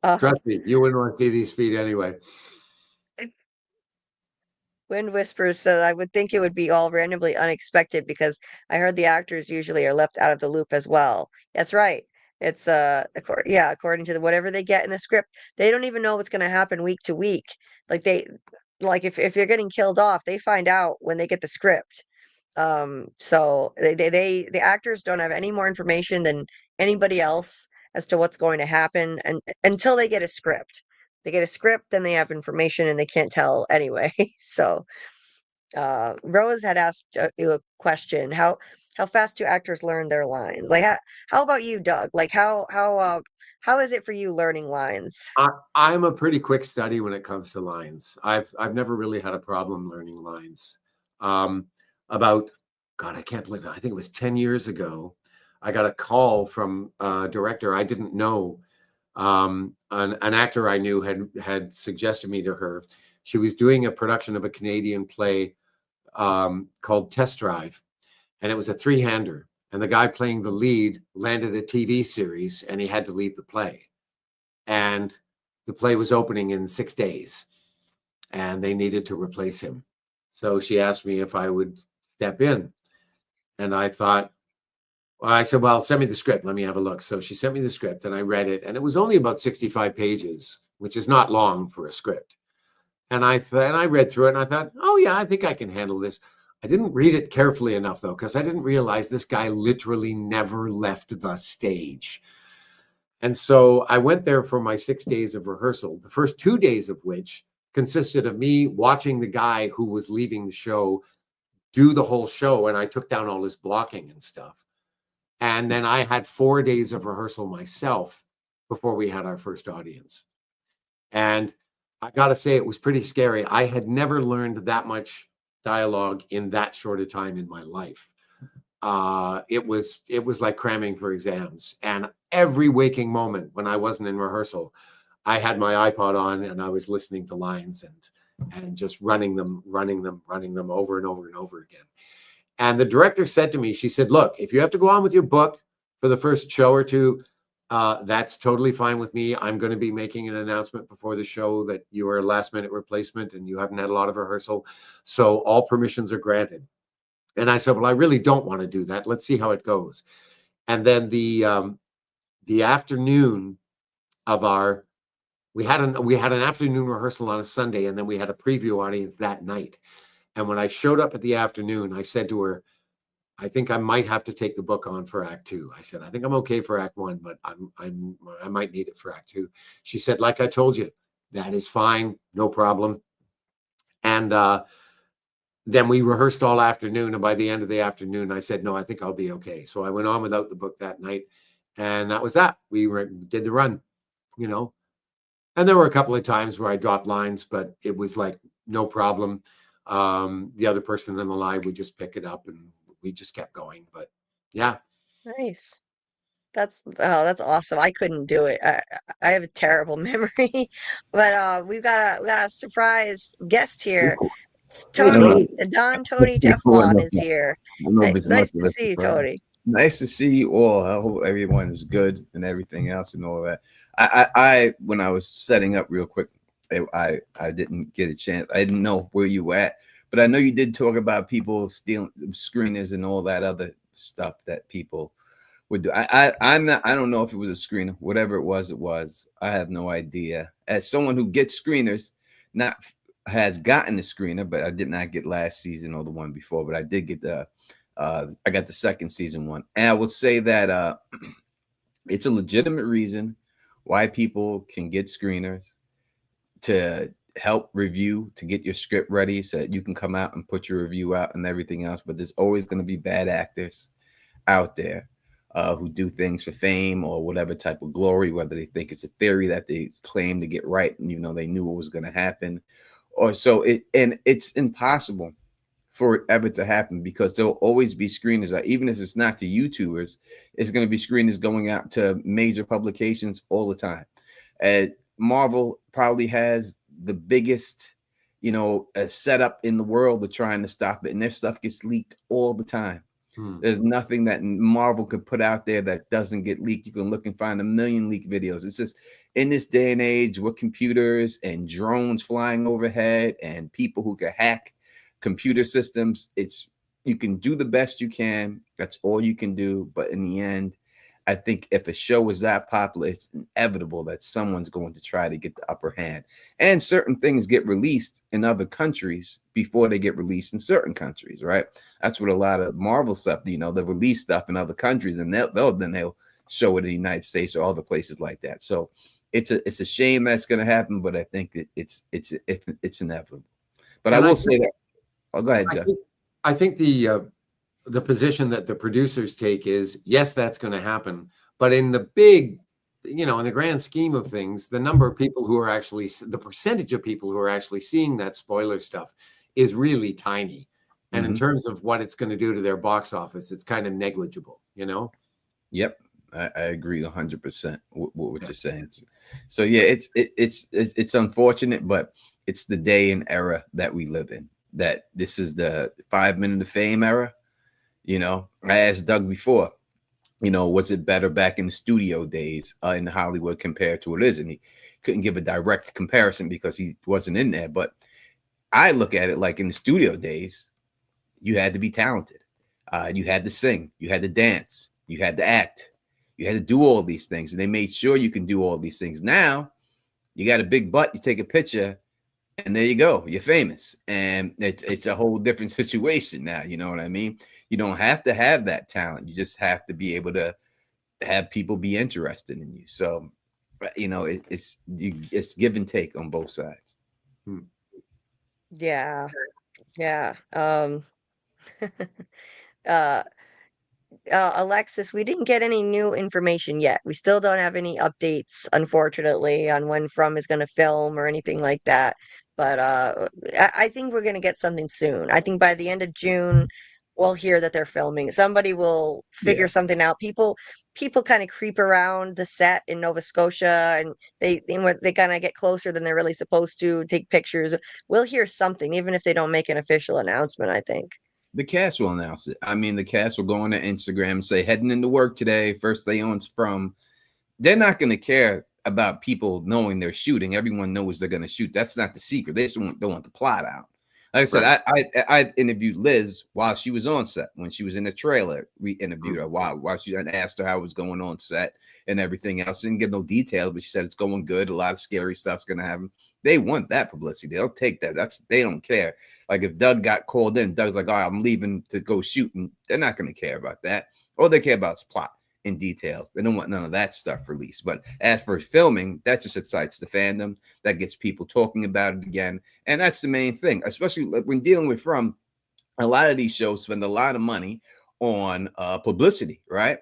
uh, Trust me, you wouldn't want to see these feet anyway. Wind Whispers says I would think it would be all randomly unexpected because I heard the actors usually are left out of the loop as well. That's right. It's according to whatever they get in the script, they don't even know what's going to happen week to week. If they're getting killed off, they find out when they get the script. So the actors don't have any more information than anybody else as to what's going to happen, and until they get a script. They get a script, then they have information, and they can't tell anyway. So, Rose had asked you a question: how fast do actors learn their lines? Like, how about you, Doug? Like, how is it for you learning lines? I'm a pretty quick study when it comes to lines. I've never really had a problem learning lines. About God, I can't believe it. I think it was 10 years ago. I got a call from a director I didn't know. An actor I knew had suggested me to her. She was doing a production of a Canadian play called Test Drive, and it was a three-hander. And the guy playing the lead landed a TV series, and he had to leave the play. And the play was opening in 6 days, and they needed to replace him. So she asked me if I would step in, and I thought, I said, well, send me the script. Let me have a look. So she sent me the script, and I read it, and it was only about 65 pages, which is not long for a script. And I read through it, and I thought, oh, yeah, I think I can handle this. I didn't read it carefully enough, though, because I didn't realize this guy literally never left the stage. And so I went there for my 6 days of rehearsal, the first 2 days of which consisted of me watching the guy who was leaving the show do the whole show, and I took down all his blocking and stuff. And then I had 4 days of rehearsal myself before we had our first audience. And I got to say, it was pretty scary. I had never learned that much dialogue in that short a time in my life. It was like cramming for exams. And every waking moment when I wasn't in rehearsal, I had my iPod on and I was listening to lines and just running them over and over and over again. And the director said to me, she said, look, if you have to go on with your book for the first show or two, that's totally fine with me. I'm going to be making an announcement before the show that you are a last minute replacement and you haven't had a lot of rehearsal. So all permissions are granted. And I said, well, I really don't want to do that. Let's see how it goes. And then the afternoon of we had an afternoon rehearsal on a Sunday, and then we had a preview audience that night. And when I showed up at the afternoon, I said to her, I think I might have to take the book on for Act 2. I said, I think I'm okay for Act 1, but I might need it for Act 2. She said, like I told you, that is fine, no problem. And then we rehearsed all afternoon, and by the end of the afternoon, I said, no, I think I'll be okay. So I went on without the book that night, and that was that. We did the run, And there were a couple of times where I dropped lines, but it was like no problem. The other person in the line would just pick it up, and we just kept going. But yeah. Nice. That's awesome. I couldn't do it. I have a terrible memory, but we got a surprise guest here. It's I don't know. Tony, Tony I Teflon is here. don't know if it's much Nice of to a see you, surprise. Tony. Nice to see you all. I hope everyone is good and everything else and all that. I when I was setting up real quick, I didn't get a chance. I didn't know where you were at, but I know you did talk about people stealing screeners and all that other stuff that people would do. I'm not. I don't know if it was a screener, whatever it was. It was. I have no idea. As someone who gets screeners, not has gotten a screener, but I did not get last season or the one before. But I did get the. I got the second season one, and I would say that it's a legitimate reason why people can get screeners to help review, to get your script ready so that you can come out and put your review out and everything else. But there's always going to be bad actors out there who do things for fame or whatever type of glory, whether they think it's a theory that they claim to get right, and they knew what was going to happen, or so it's impossible for it ever to happen, because there'll always be screeners out, even if it's not to YouTubers, it's going to be screeners going out to major publications all the time. Marvel probably has the biggest, setup in the world of trying to stop it, and their stuff gets leaked all the time. There's nothing that Marvel could put out there that doesn't get leaked. You can look and find a million leaked videos. It's just, in this day and age with computers and drones flying overhead and people who can hack computer systems, you can do the best you can. That's all you can do. But in the end, I think if a show is that popular, it's inevitable that someone's going to try to get the upper hand. And certain things get released in other countries before they get released in certain countries, right? That's what a lot of Marvel stuff, they release stuff in other countries, and they'll show it in the United States or other places like that. So it's a shame that's going to happen, but I think it's inevitable. But I will say that. Oh, go ahead, Jeff. I think the position that the producers take is, yes, that's going to happen, but in the big, in the grand scheme of things, the number of people who are actually, the percentage of people who are actually seeing that spoiler stuff is really tiny. And in terms of what it's going to do to their box office, it's kind of negligible, Yep. I agree 100% with what you're saying. So yeah, it's unfortunate, but it's the day and era that we live in, that this is the 5 minute of fame era. I asked Doug before, was it better back in the studio days in Hollywood compared to what it is? And he couldn't give a direct comparison because he wasn't in there. But I look at it like in the studio days, you had to be talented. You had to sing, you had to dance, you had to act, you had to do all these things. And they made sure you can do all these things. Now you got a big butt, you take a picture, and there you go, you're famous. And it's a whole different situation now. You know what I mean? You don't have to have that talent. You just have to be able to have people be interested in you. So, it's give and take on both sides. Yeah. uh Alexis, we didn't get any new information yet. We still don't have any updates, unfortunately, on when From is going to film or anything like that. But I think we're going to get something soon. I think by the end of June, we'll hear that they're filming. Somebody will figure something out. People kind of creep around the set in Nova Scotia, and they kind of get closer than they're really supposed to, take pictures. We'll hear something, even if they don't make an official announcement, I think. The cast will announce it. I mean, the cast will go on to Instagram and say, heading into work today, first day on From. They're not going to care about people knowing they're shooting. Everyone knows they're going to shoot. That's not the secret. They just don't want the plot out. Like I said, right. I interviewed Liz while she was on set. When she was in the trailer, we interviewed her while she asked her how it was going on set and everything else. Didn't give no details, but she said it's going good. A lot of scary stuff's going to happen. They want that publicity. They'll take that. They don't care. Like if Doug got called in, Doug's like, "Oh, I'm leaving to go shoot," and they're not going to care about that. All they care about is plot and details. They don't want none of that stuff released. But as for filming, that just excites the fandom. That gets people talking about it again, and that's the main thing. Especially when dealing with From, a lot of these shows spend a lot of money on publicity, right?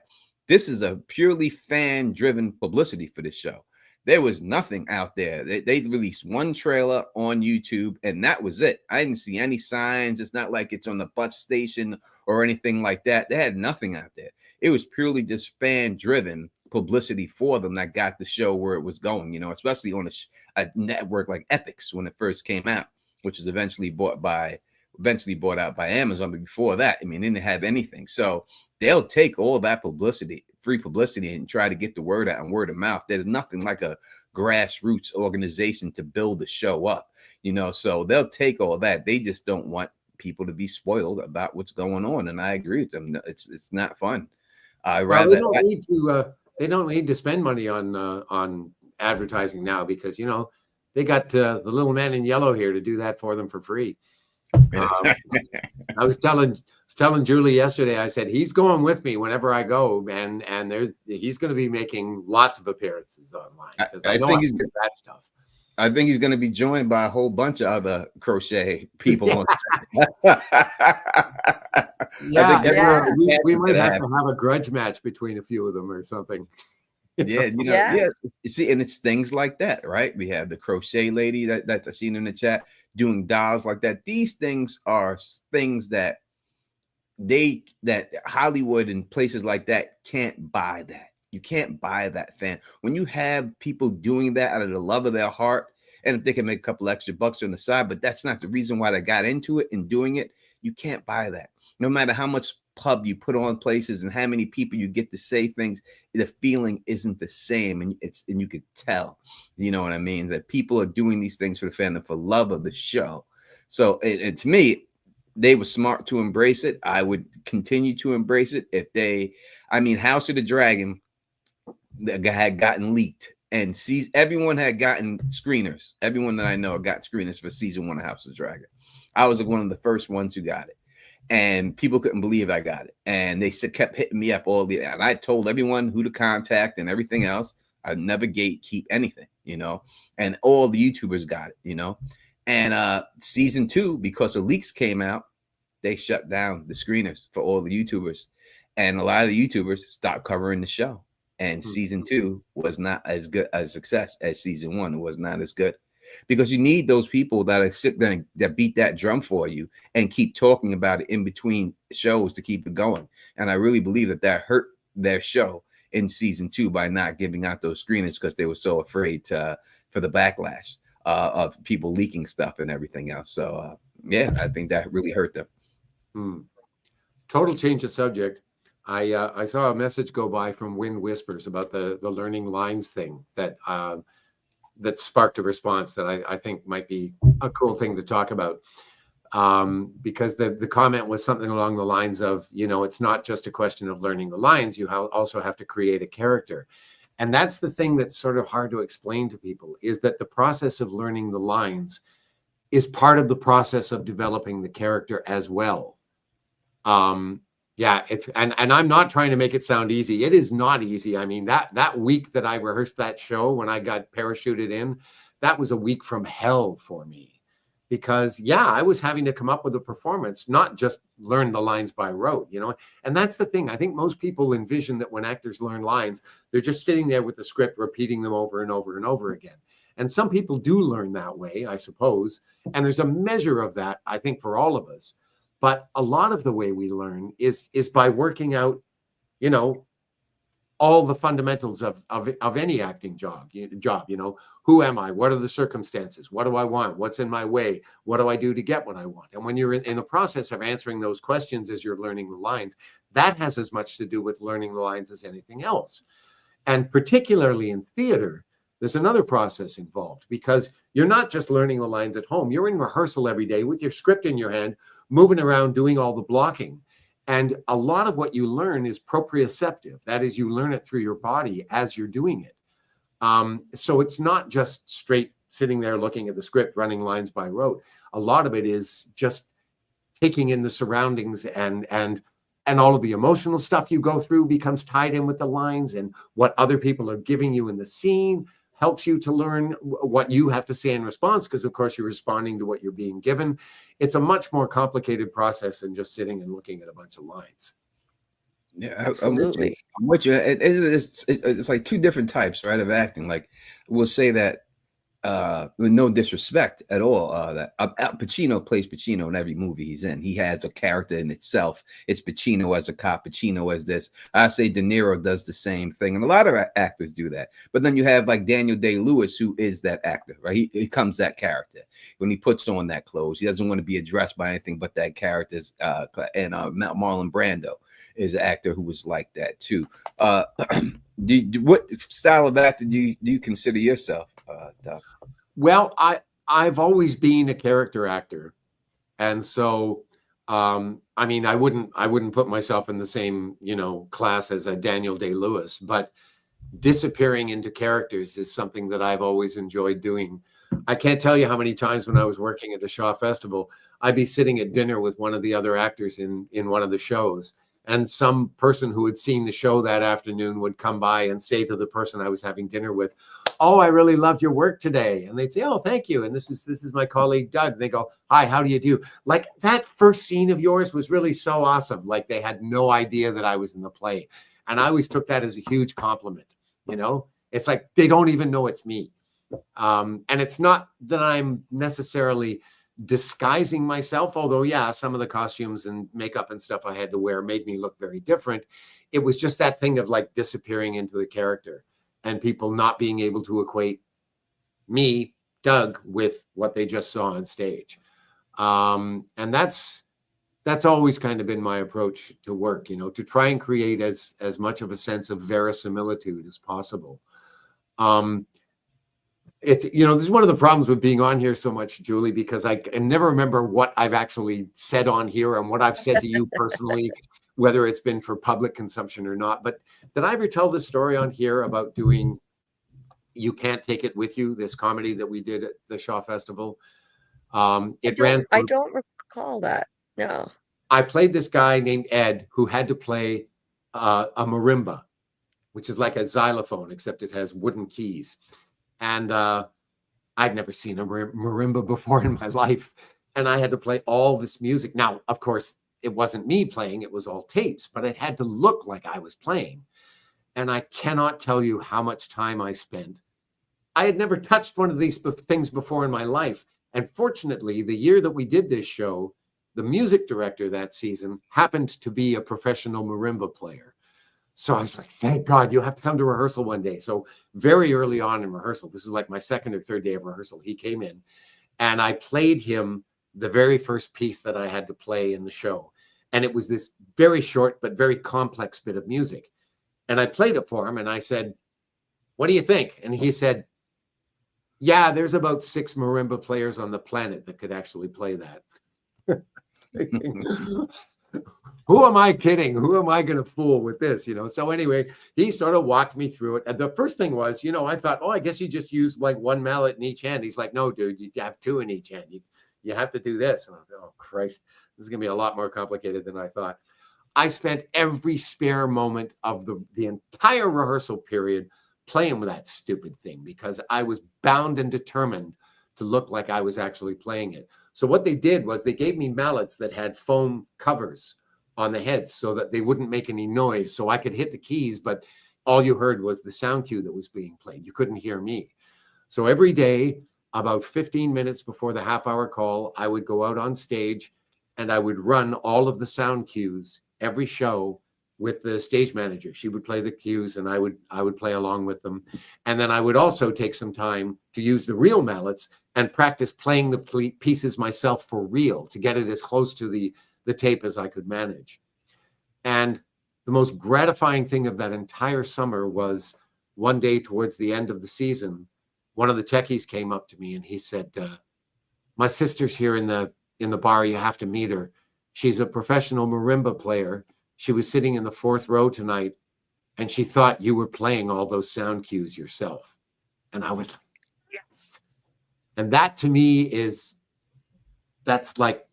This is a purely fan-driven publicity for this show. There was nothing out there. They released one trailer on YouTube, and that was it. I didn't see any signs. It's not like it's on the bus station or anything like that. They had nothing out there. It was purely just fan-driven publicity for them that got the show where it was going, you know, especially on a network like Epix when it first came out, which was eventually bought out by Amazon. But before that, I mean, they didn't have anything. So they'll take all that publicity, free publicity, and try to get the word out and word of mouth. There's nothing like a grassroots organization to build a show up, you know, so they'll take all that. They just don't want people to be spoiled about what's going on. And I agree with them. It's not fun. They don't need to spend money on advertising now, because, you know, they got the little man in yellow here to do that for them for free. I was telling Julie yesterday, I said, he's going with me whenever I go, man. And he's going to be making lots of appearances online. I think he's good that stuff. I think he's going to be joined by a whole bunch of other crochet people. We might have to have a grudge match between a few of them or something. Yeah, you know, yeah. You see, and it's things like that, right? We have the crochet lady that I seen in the chat doing dolls like that. These things are things that Hollywood and places like that can't buy that. You can't buy that fan. When you have people doing that out of the love of their heart, and if they can make a couple extra bucks on the side, but that's not the reason why they got into it and doing it, you can't buy that. No matter how much pub you put on places and how many people you get to say things, the feeling isn't the same. And you could tell, you know what I mean, that people are doing these things for the fandom, for love of the show. So and to me, they were smart to embrace it. I would continue to embrace it House of the Dragon had gotten leaked, and everyone had gotten screeners. Everyone that I know got screeners for season 1 of House of the Dragon. I was one of the first ones who got it, and people couldn't believe I got it. And they kept hitting me up and I told everyone who to contact and everything else. I never gatekeep anything, you know, and all the YouTubers got it, you know. And season 2, because the leaks came out, they shut down the screeners for all the YouTubers, and a lot of the YouTubers stopped covering the show. And season 2 was not as good a success as season 1. It was not as good, because you need those people that are sit there that beat that drum for you and keep talking about it in between shows to keep it going. And I really believe that hurt their show in season 2 by not giving out those screeners, because they were so afraid for the backlash of people leaking stuff and everything else. So I think that really hurt them. Total change of subject. I saw a message go by from Wind Whispers about the learning lines thing that sparked a response that I think might be a cool thing to talk about, because the comment was something along the lines of, you know, it's not just a question of learning the lines, you also have to create a character. And that's the thing that's sort of hard to explain to people, is that the process of learning the lines is part of the process of developing the character as well. It's and I'm not trying to make it sound easy. It is not easy. I mean, that week that I rehearsed that show, when I got parachuted in, that was a week from hell for me, because I was having to come up with a performance, not just learn the lines by rote, you know. And that's the thing. I think most people envision that when actors learn lines, they're just sitting there with the script, repeating them over and over and over again. And some people do learn that way, I suppose. And there's a measure of that, I think, for all of us. But a lot of the way we learn is by working out, you know, all the fundamentals of any acting job, you know. Who am I? What are the circumstances? What do I want? What's in my way? What do I do to get what I want? And when you're in the process of answering those questions as you're learning the lines, that has as much to do with learning the lines as anything else. And particularly in theater, there's another process involved, because you're not just learning the lines at home. You're in rehearsal every day with your script in your hand, moving around, doing all the blocking. And a lot of what you learn is proprioceptive. That is, you learn it through your body as you're doing it. So it's not just straight sitting there looking at the script, running lines by rote. A lot of it is just taking in the surroundings, and all of the emotional stuff you go through becomes tied in with the lines, and what other people are giving you in the scene helps you to learn what you have to say in response, because of course you're responding to what you're being given. It's a much more complicated process than just sitting and looking at a bunch of lines. Yeah, I'm with you. Absolutely. I'm with you. It's like two different types, right, of acting. Like we'll say that with no disrespect at all, that Al Pacino plays Pacino in every movie he's in. He has a character in itself. It's Pacino as a cop, Pacino as this. I say De Niro does the same thing, and a lot of actors do that. But then you have like Daniel Day-Lewis, who is that actor, right? He becomes that character when he puts on that clothes. He doesn't want to be addressed by anything but that character's. And Marlon Brando is an actor who was like that too. What style of actor do you consider yourself, Doug? Well, I've always been a character actor, and so I mean, I wouldn't put myself in the same class as a Daniel Day-Lewis, but disappearing into characters is something that I've always enjoyed doing. I can't tell you how many times when I was working at the Shaw Festival, I'd be sitting at dinner with one of the other actors in one of the shows, and some person who had seen the show that afternoon would come by and say to the person I was having dinner with, "Oh, I really loved your work today." And they'd say, "Oh, thank you. And this is my colleague, Doug." And they go, "Hi, how do you do?" Like, that first scene of yours was really so awesome. Like, they had no idea that I was in the play. And I always took that as a huge compliment. It's like they don't even know it's me. And it's not that I'm necessarily disguising myself, although yeah, some of the costumes and makeup and stuff I had to wear made me look very different. It was just that thing of like disappearing into the character and people not being able to equate me, Doug, with what they just saw on stage. And that's always kind of been my approach to work, to try and create as much of a sense of verisimilitude as possible. It's, this is one of the problems with being on here so much, Julie, because I never remember what I've actually said on here and what I've said to you personally, whether it's been for public consumption or not. But did I ever tell this story on here about doing You Can't Take It With You, this comedy that we did at the Shaw Festival? I don't recall that. No. I played this guy named Ed who had to play a marimba, which is like a xylophone, except it has wooden keys. And I'd never seen a marimba before in my life. And I had to play all this music. Now, of course, it wasn't me playing. It was all tapes, but it had to look like I was playing. And I cannot tell you how much time I spent. I had never touched one of these things before in my life. And fortunately, the year that we did this show, the music director that season happened to be a professional marimba player. So I was like, thank God, you'll have to come to rehearsal one day. So very early on in rehearsal, this is like my second or third day of rehearsal, he came in and I played him the very first piece that I had to play in the show. And it was this very short but very complex bit of music. And I played it for him and I said, "What do you think?" And he said, "Yeah, there's about 6 marimba players on the planet that could actually play that." Who am I kidding? Who am I going to fool with this? So anyway, he sort of walked me through it. And the first thing was, I thought, oh, I guess you just use like one mallet in each hand. He's like, "No, dude, you have 2 in each hand. You have to do this." And I thought, oh, Christ, this is going to be a lot more complicated than I thought. I spent every spare moment of the entire rehearsal period playing with that stupid thing because I was bound and determined to look like I was actually playing it. So what they did was they gave me mallets that had foam covers on the heads so that they wouldn't make any noise. So I could hit the keys, but all you heard was the sound cue that was being played. You couldn't hear me. So every day, about 15 minutes before the half-hour call, I would go out on stage and I would run all of the sound cues every show with the stage manager. She would play the cues and I would play along with them. And then I would also take some time to use the real mallets and practice playing the pieces myself for real to get it as close to the tape as I could manage. And the most gratifying thing of that entire summer was one day towards the end of the season, one of the techies came up to me and he said, "My sister's here in the bar. You have to meet her. She's a professional marimba player. She was sitting in the 4th row tonight and she thought you were playing all those sound cues yourself." And I was like, yes. And that to me that's like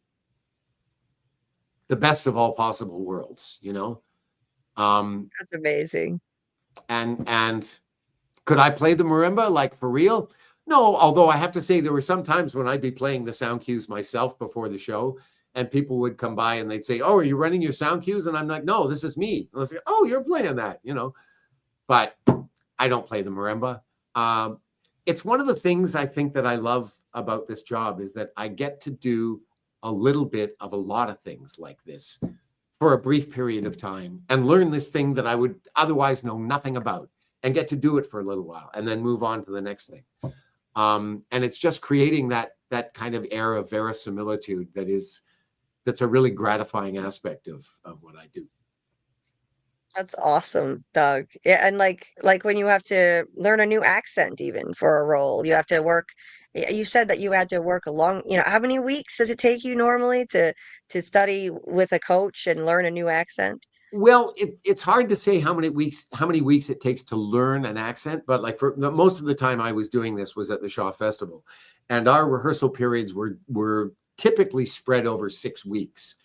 the best of all possible worlds, That's amazing. And could I play the marimba like for real? No, although I have to say there were some times when I'd be playing the sound cues myself before the show and people would come by and they'd say, "Oh, are you running your sound cues?" And I'm like, "No, this is me." And I was like, "Oh, you're playing that," you know. But I don't play the marimba. It's one of the things I think that I love about this job is that I get to do a little bit of a lot of things like this for a brief period of time and learn this thing that I would otherwise know nothing about and get to do it for a little while and then move on to the next thing. And it's just creating that kind of air of verisimilitude that's a really gratifying aspect of what I do. That's awesome, Doug. Yeah, and like when you have to learn a new accent even for a role, you have to work. You said that you had to work a long, how many weeks does it take you normally to study with a coach and learn a new accent? Well, it's hard to say how many weeks it takes to learn an accent, but like for most of the time I was doing this was at the Shaw Festival, and our rehearsal periods were typically spread over 6 weeks,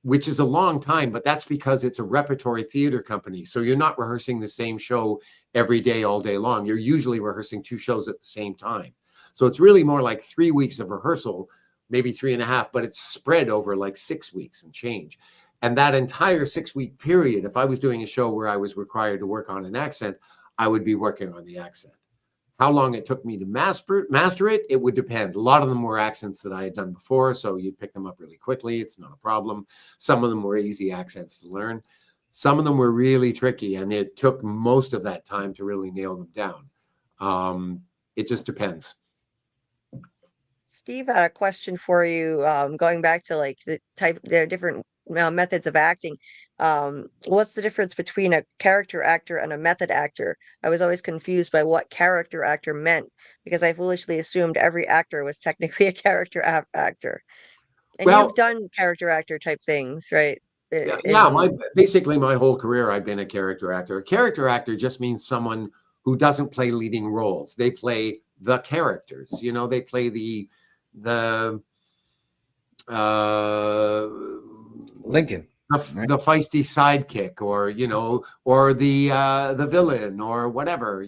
which is a long time, but that's because it's a repertory theater company. So you're not rehearsing the same show every day, all day long. You're usually rehearsing 2 shows at the same time. So it's really more like 3 weeks of rehearsal, maybe 3.5, but it's spread over like 6 weeks and change. And that entire 6-week period, if I was doing a show where I was required to work on an accent, I would be working on the accent. How long it took me to master it, it would depend. A lot of them were accents that I had done before, so you'd pick them up really quickly. It's not a problem. Some of them were easy accents to learn. Some of them were really tricky, and it took most of that time to really nail them down. It just depends. Steve had a question for you, going back to like the different methods of acting. What's the difference between a character actor and a method actor? I was always confused by what character actor meant because I foolishly assumed every actor was technically a character actor. And Well, you've done character actor type things, right? Yeah, basically my whole career I've been a character actor. A character actor just means someone who doesn't play leading roles. They play the characters. They play the Lincoln, the feisty sidekick, or the villain, or whatever.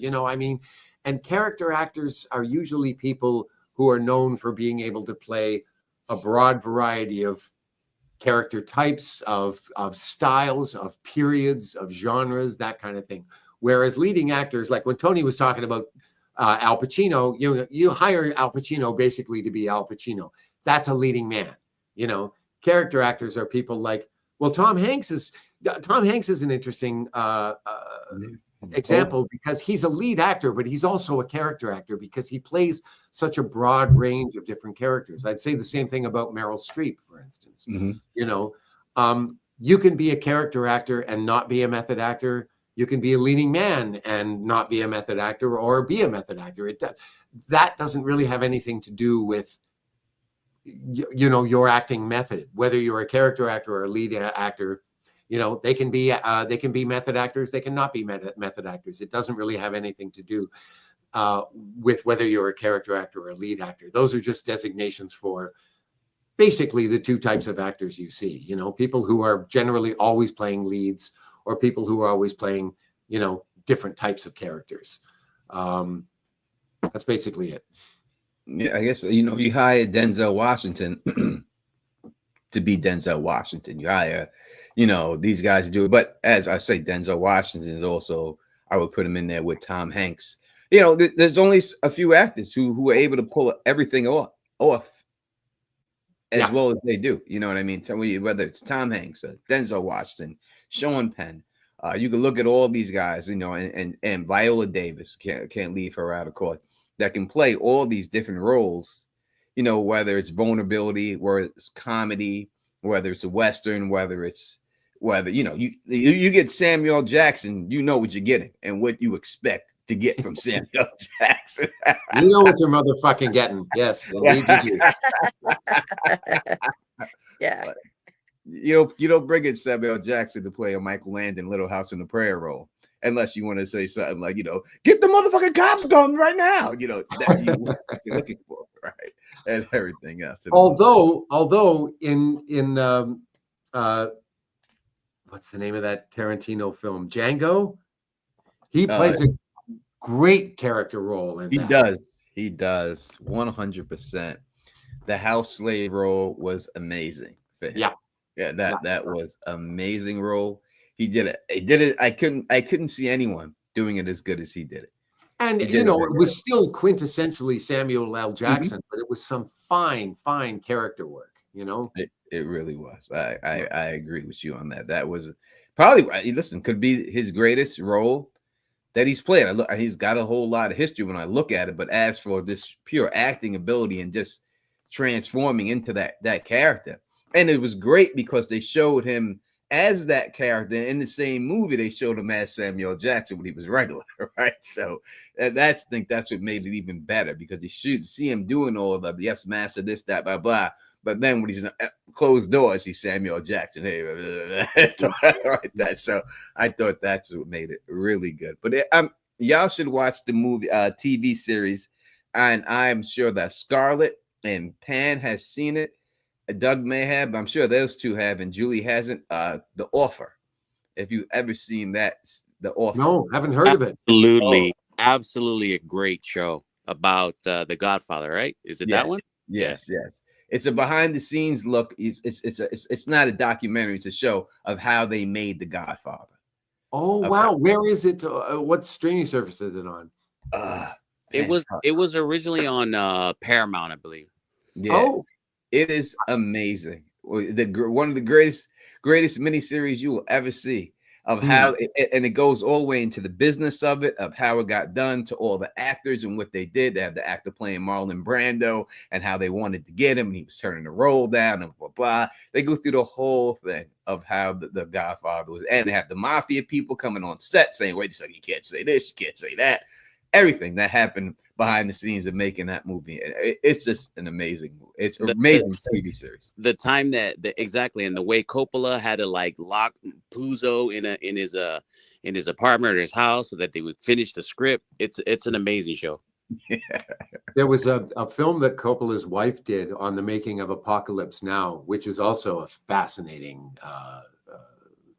And character actors are usually people who are known for being able to play a broad variety of character types, of styles, of periods, of genres, that kind of thing. Whereas leading actors, like when Tony was talking about Al Pacino, you hire Al Pacino basically to be Al Pacino. That's a leading man. Character actors are people like, well, Tom Hanks is an interesting example because he's a lead actor, but he's also a character actor because he plays such a broad range of different characters. I'd say the same thing about Meryl Streep, for instance. Mm-hmm. You can be a character actor and not be a method actor. You can be a leading man and not be a method actor, or be a method actor. That doesn't really have anything to do with your acting method. Whether you're a character actor or a lead actor, they can be method actors. They cannot be method actors. It doesn't really have anything to do with whether you're a character actor or a lead actor. Those are just designations for basically the 2 types of actors you see. People who are generally always playing leads, or people who are always playing, different types of characters. That's basically it. Yeah, I guess, you hire Denzel Washington to be Denzel Washington. You hire, these guys do it. But as I say, Denzel Washington is also, I would put him in there with Tom Hanks. There's only a few actors who are able to pull everything off as well as they do. You know what I mean? So whether it's Tom Hanks, Denzel Washington, Shaun Penn, you can look at all these guys, and Viola Davis, can't leave her out of court, that can play all these different roles, whether it's vulnerability, whether it's comedy, whether it's a Western, whether you get Samuel Jackson, you know what you're getting and what you expect to get from Samuel Jackson. You know what you're motherfucking getting. Yes, indeed you do. Yeah. But you don't bring in Samuel Jackson to play a Michael Landon Little House on the Prairie role, unless you want to say something like, get the motherfucking cops going right now. That you're looking for, right? And everything else. Although in what's the name of that Tarantino film, Django? He plays a great character role in that. He does 100%. The house slave role was amazing. for him. Yeah. Yeah, that was amazing role. He did it. He did it. I couldn't see anyone doing it as good as he did it. And He you did know, it. it was still quintessentially Samuel L. Mhm. Jackson, but it was some fine character work, you know. It really was. I agree with you on that. That was probably, listen, could be his greatest role that he's played. He's got a whole lot of history when I look at it, but as for this pure acting ability and just transforming into that character, and it was great because they showed him as that character in the same movie. They showed him as Samuel Jackson when he was regular, right? So I think that's what made it even better, because you should see him doing all of the yes, master, this, that, blah, blah. But then when he's in closed doors, he's Samuel Jackson. Hey, like that. So I thought that's what made it really good. But y'all should watch the movie, TV series, and I'm sure that Scarlett and Pan has seen it. Doug may have, but I'm sure those two have, and Julie hasn't. The Offer. If you've ever seen that, The Offer. No, haven't heard of it. Absolutely a great show about the Godfather, right? Is it that one? Yes. It's a behind the scenes look. It's not a documentary. It's a show of how they made The Godfather. Oh wow, where is it? What streaming service is it on? It was originally on Paramount, I believe. Yeah. Oh. It is amazing. One of the greatest miniseries you will ever see, of how it goes all the way into the business of it, of how it got done, to all the actors and what they did. They have the actor playing Marlon Brando and how they wanted to get him, and he was turning the role down and blah, blah. They go through the whole thing of how the Godfather was, and they have the mafia people coming on set saying, wait a second, you can't say this, you can't say that. Everything that happened behind the scenes of making that movie. It's just an amazing movie. It's an amazing TV series. The time exactly, and the way Coppola had to like lock Puzo in his apartment or his house so that they would finish the script. It's an amazing show. Yeah. There was a film that Coppola's wife did on the making of Apocalypse Now, which is also a fascinating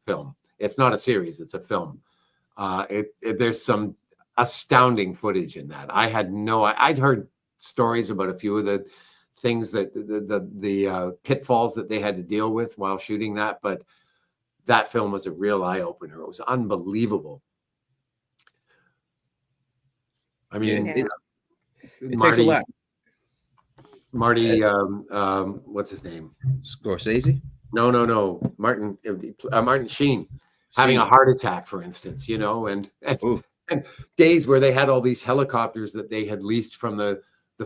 film. It's not a series, it's a film. There's some astounding footage in that. I'd heard stories about a few of the things that the pitfalls that they had to deal with while shooting that, but that film was a real eye-opener. It was unbelievable. I mean, it takes a lot. Marty, what's his name? Scorsese? No. Martin Sheen having a heart attack, for instance, you know, and days where they had all these helicopters that they had leased from the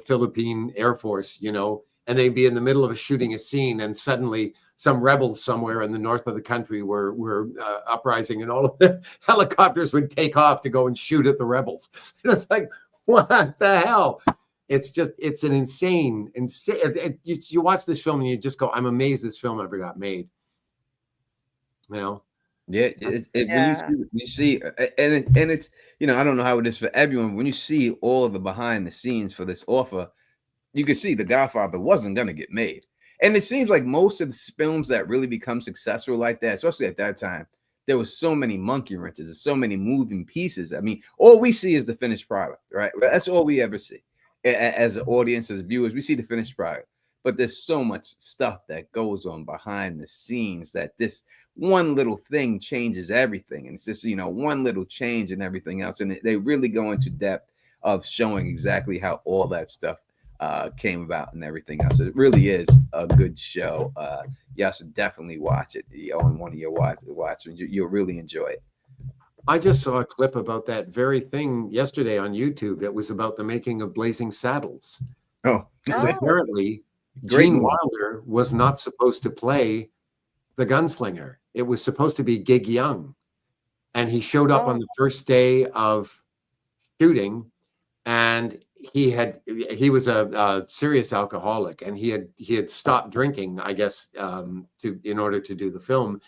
Philippine Air Force, you know, and they'd be in the middle of shooting a scene, and suddenly some rebels somewhere in the north of the country were uprising, and all of the helicopters would take off to go and shoot at the rebels. And it's like, what the hell? It's an insane. You watch this film and you just go, I'm amazed this film ever got made. You know? Yeah, when you see, and it's, you know, I don't know how it is for everyone. When you see all of the behind the scenes for this Offer, you can see The Godfather wasn't going to get made. And it seems like most of the films that really become successful like that, especially at that time, there was so many monkey wrenches and so many moving pieces. I mean, all we see is the finished product, right? That's all we ever see as an audience, as viewers. We see the finished product. But there's so much stuff that goes on behind the scenes that this one little thing changes everything. And it's just, you know, one little change and everything else. And they really go into depth of showing exactly how all that stuff came about and everything else. It really is a good show. Y'all should definitely watch it on one of your watches. You'll really enjoy it. I just saw a clip about that very thing yesterday on YouTube. It was about the making of Blazing Saddles. Apparently, Gene Wilder was not supposed to play the gunslinger. It was supposed to be Gig Young. And he showed up on the first day of shooting, and he was a serious alcoholic, and he had stopped drinking, I guess, in order to do the film.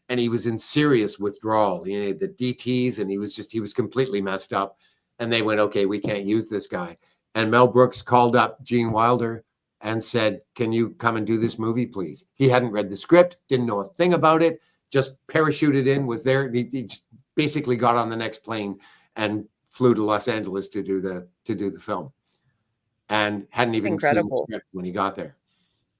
And he was in serious withdrawal. He had the DTs, and he was completely messed up. And they went, okay, we can't use this guy. And Mel Brooks called up Gene Wilder and said, can you come and do this movie, please? He hadn't read the script, didn't know a thing about it, just parachuted in, was there. He just basically got on the next plane and flew to Los Angeles to do the film, and hadn't even seen the script when he got there.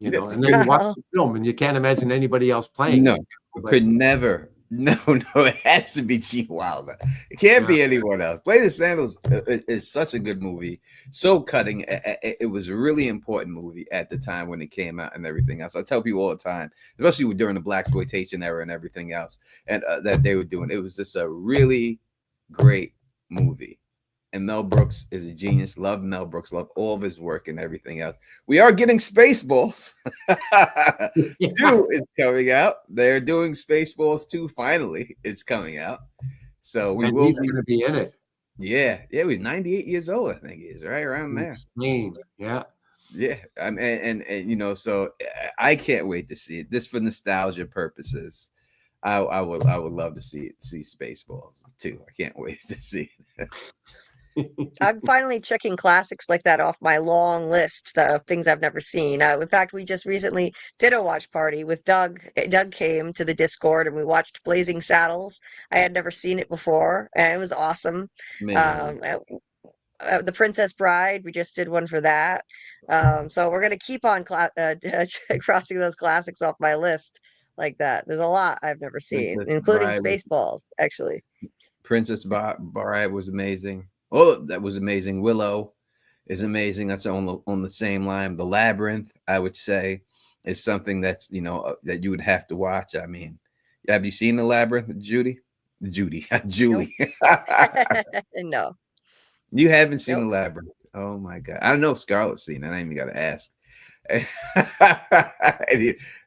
you know, and then you watch the film and you can't imagine anybody else playing. No, But, could never. No, it has to be Gene Wilder. It can't be anyone else. Play the Sandals is such a good movie. So cutting. It was a really important movie at the time when it came out and everything else. I tell people all the time, especially during the blaxploitation era and everything else, and that they were doing. It was just a really great movie. And Mel Brooks is a genius. Love Mel Brooks. Love all of his work and everything else. We are getting Spaceballs. 2 is coming out. They're doing Spaceballs 2. Finally, it's coming out. So we will. He's going to be in it. Yeah. He's 98 years old. I think he is right around there. Insane. Yeah. Yeah. I mean, and you know, so I can't wait to see it. Just for nostalgia purposes. I would love to see Spaceballs 2. I can't wait to see it. I'm finally checking classics like that off my long list of things I've never seen. In fact, we just recently did a watch party with Doug. Doug came to the Discord and we watched Blazing Saddles. I had never seen it before, and it was awesome. The Princess Bride, we just did one for that. So we're gonna keep on crossing those classics off my list like that. There's a lot I've never seen, Princess including Bride Spaceballs, actually. Princess Bride was amazing. Oh, that was amazing. Willow is amazing. That's on the same line. The Labyrinth, I would say, is something that's, you know, that you would have to watch. I mean, have you seen The Labyrinth, Julie? Julie. No. You haven't seen Nope. The Labyrinth. Oh my God. I don't know if Scarlett's seen it. I ain't even got to ask.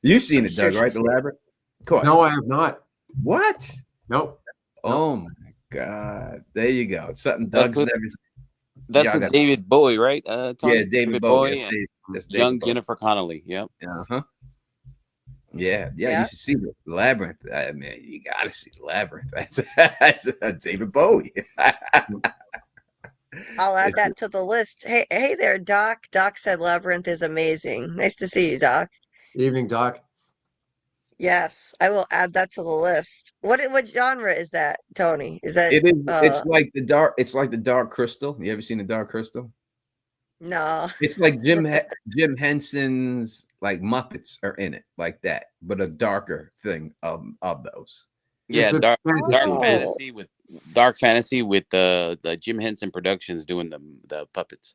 You've seen it, Doug, right? The Labyrinth? Of course. No, I have not. What? Nope. Oh my God. There you go. It's something Doug's never seen. That's with David Bowie, right? Tony? Yeah, David Bowie. And young Jennifer Connelly. Yep. Yeah. You should see the Labyrinth. I mean, you got to see the Labyrinth. That's David Bowie. I'll add that to the list. Hey there, Doc. Doc said Labyrinth is amazing. Nice to see you, Doc. Evening, Doc. Yes, I will add that to the list. What genre is that, Tony? Is that it is? It's like the dark. It's like the Dark Crystal. You ever seen the Dark Crystal? No. It's like Jim Henson's like Muppets are in it, like that, but a darker thing of those. Yeah, dark fantasy with the Jim Henson Productions doing the puppets.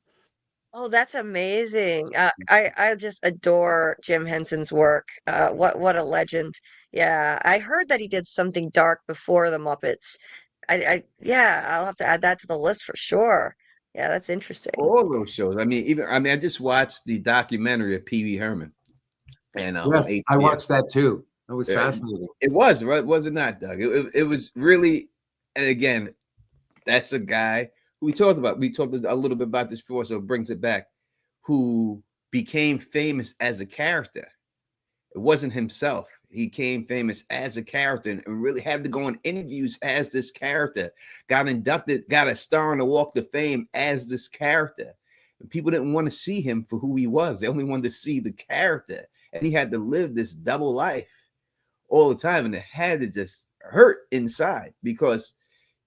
Oh, that's amazing. I just adore Jim Henson's work. What a legend. Yeah, I heard that he did something dark before the Muppets. I'll have to add that to the list for sure. Yeah, that's interesting. All those shows. I mean, I just watched the documentary of Pee Wee Herman. And yes, I watched that too. It was fascinating. It was, right? Was it not, Doug? It was really, and again, that's a guy who we talked a little bit about this before, so it brings it back, who became famous as a character. It wasn't himself. He became famous as a character and really had to go on interviews as this character, got inducted, got a star on the Walk of Fame as this character. And people didn't want to see him for who he was. They only wanted to see the character. And he had to live this double life all the time. And it had to just hurt inside because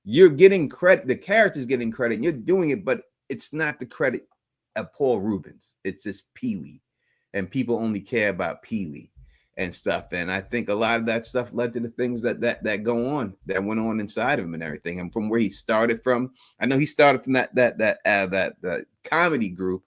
you're getting credit. The character's getting credit and you're doing it, but it's not the credit of Paul Rubens. It's just Pee Wee. And people only care about Pee Wee and stuff. And I think a lot of that stuff led to the things that go on, that went on inside of him and everything. And from where he started from, I know he started from that comedy group.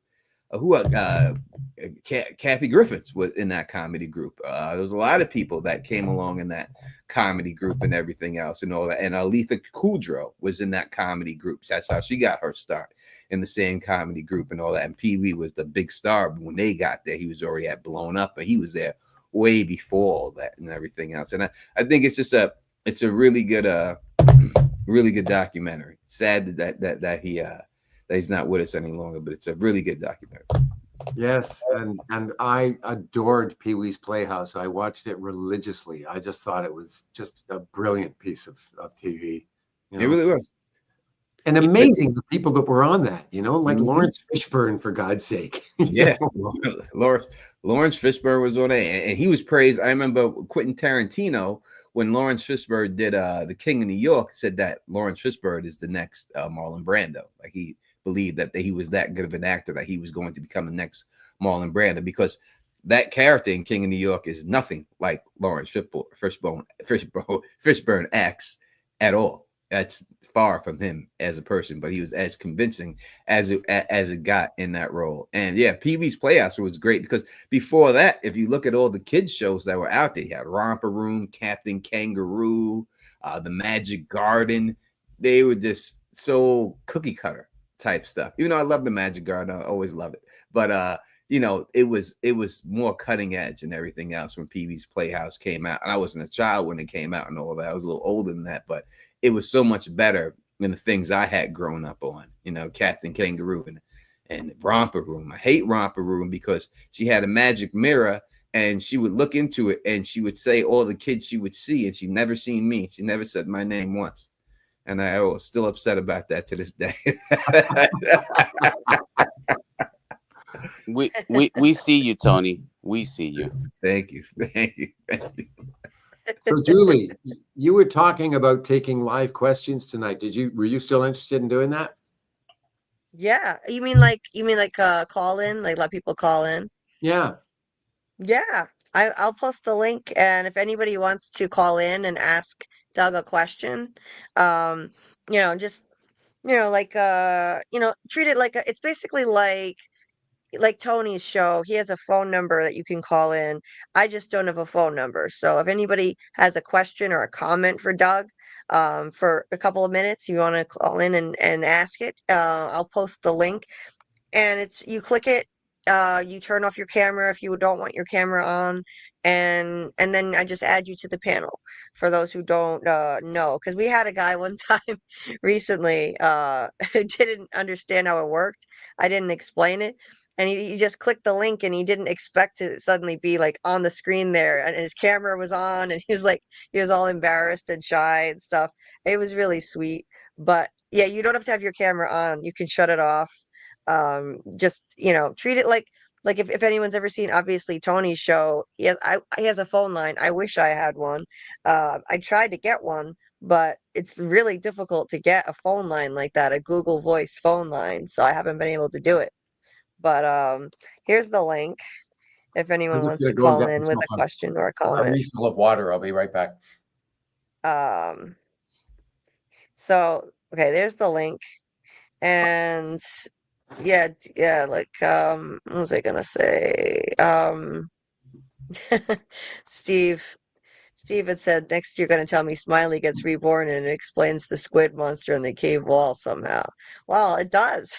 Kathy Griffiths was in that comedy group. There was a lot of people that came along in that comedy group and everything else and all that. And Aletha Kudrow was in that comedy group. That's how she got her start, in the same comedy group and all that. And Pee Wee was the big star. But when they got there, he was already blown up, but he was there way before all that and everything else. And I think it's just a really good documentary. Sad that he's not with us any longer, but it's a really good documentary. Yes, and I adored Pee Wee's Playhouse. I watched it religiously. I just thought it was just a brilliant piece of TV. You know? It really was. And amazing the people that were on that, like Lawrence Fishburne, for God's sake. Yeah, Lawrence Fishburne was on it, and he was praised. I remember Quentin Tarantino, when Lawrence Fishburne did The King of New York, said that Lawrence Fishburne is the next Marlon Brando. Like, he believed that he was that good of an actor that he was going to become the next Marlon Brando, because that character in King of New York is nothing like Lawrence Fishburne acts at all. That's far from him as a person, but he was as convincing as it got in that role. And yeah, Pee-wee's Playhouse was great because before that, if you look at all the kids shows that were out there, you had Romper Room, Captain Kangaroo, The Magic Garden. They were just so cookie cutter type stuff. Even though I love The Magic Garden, I always love it. But you know, it was more cutting edge and everything else when Pee-wee's Playhouse came out. And I wasn't a child when it came out and all that. I was a little older than that, but it was so much better than the things I had grown up on. You know, Captain Kangaroo and Romper Room. I hate Romper Room because she had a magic mirror and she would look into it and she would say all the kids she would see, and she never seen me. She never said my name once. And I was still upset about that to this day. We see you, Tony. We see you. Thank you. So Julie, you were talking about taking live questions tonight. Were you still interested in doing that? Yeah. You mean like call in, like let people call in? Yeah. Yeah. I'll post the link, and if anybody wants to call in and ask Doug a question, just treat it like it's basically like Tony's show. He has a phone number that you can call in. I just don't have a phone number. So if anybody has a question or a comment for Doug, for a couple of minutes, you want to call in and ask it, I'll post the link, and you click it, you turn off your camera if you don't want your camera on, and then I just add you to the panel for those who don't know, because we had a guy one time recently who didn't understand how it worked. I didn't explain it, and he just clicked the link, and he didn't expect to suddenly be like on the screen there, and his camera was on, and he was all embarrassed and shy and stuff. It was really sweet. But yeah, you don't have to have your camera on. You can shut it off. Just treat it like if anyone's ever seen, obviously, Tony's show, he has a phone line. I wish I had one. I tried to get one, but it's really difficult to get a phone line like that, a Google Voice phone line, so I haven't been able to do it. But here's the link if I'm anyone just wants gonna to go and call get in with myself a question or a a comment. refill of water. I'll be right back. So okay, there's the link. And yeah, like what was I gonna say? Steve Steve had said next you're gonna tell me Smiley gets reborn and it explains the squid monster in the cave wall somehow. Well, it does.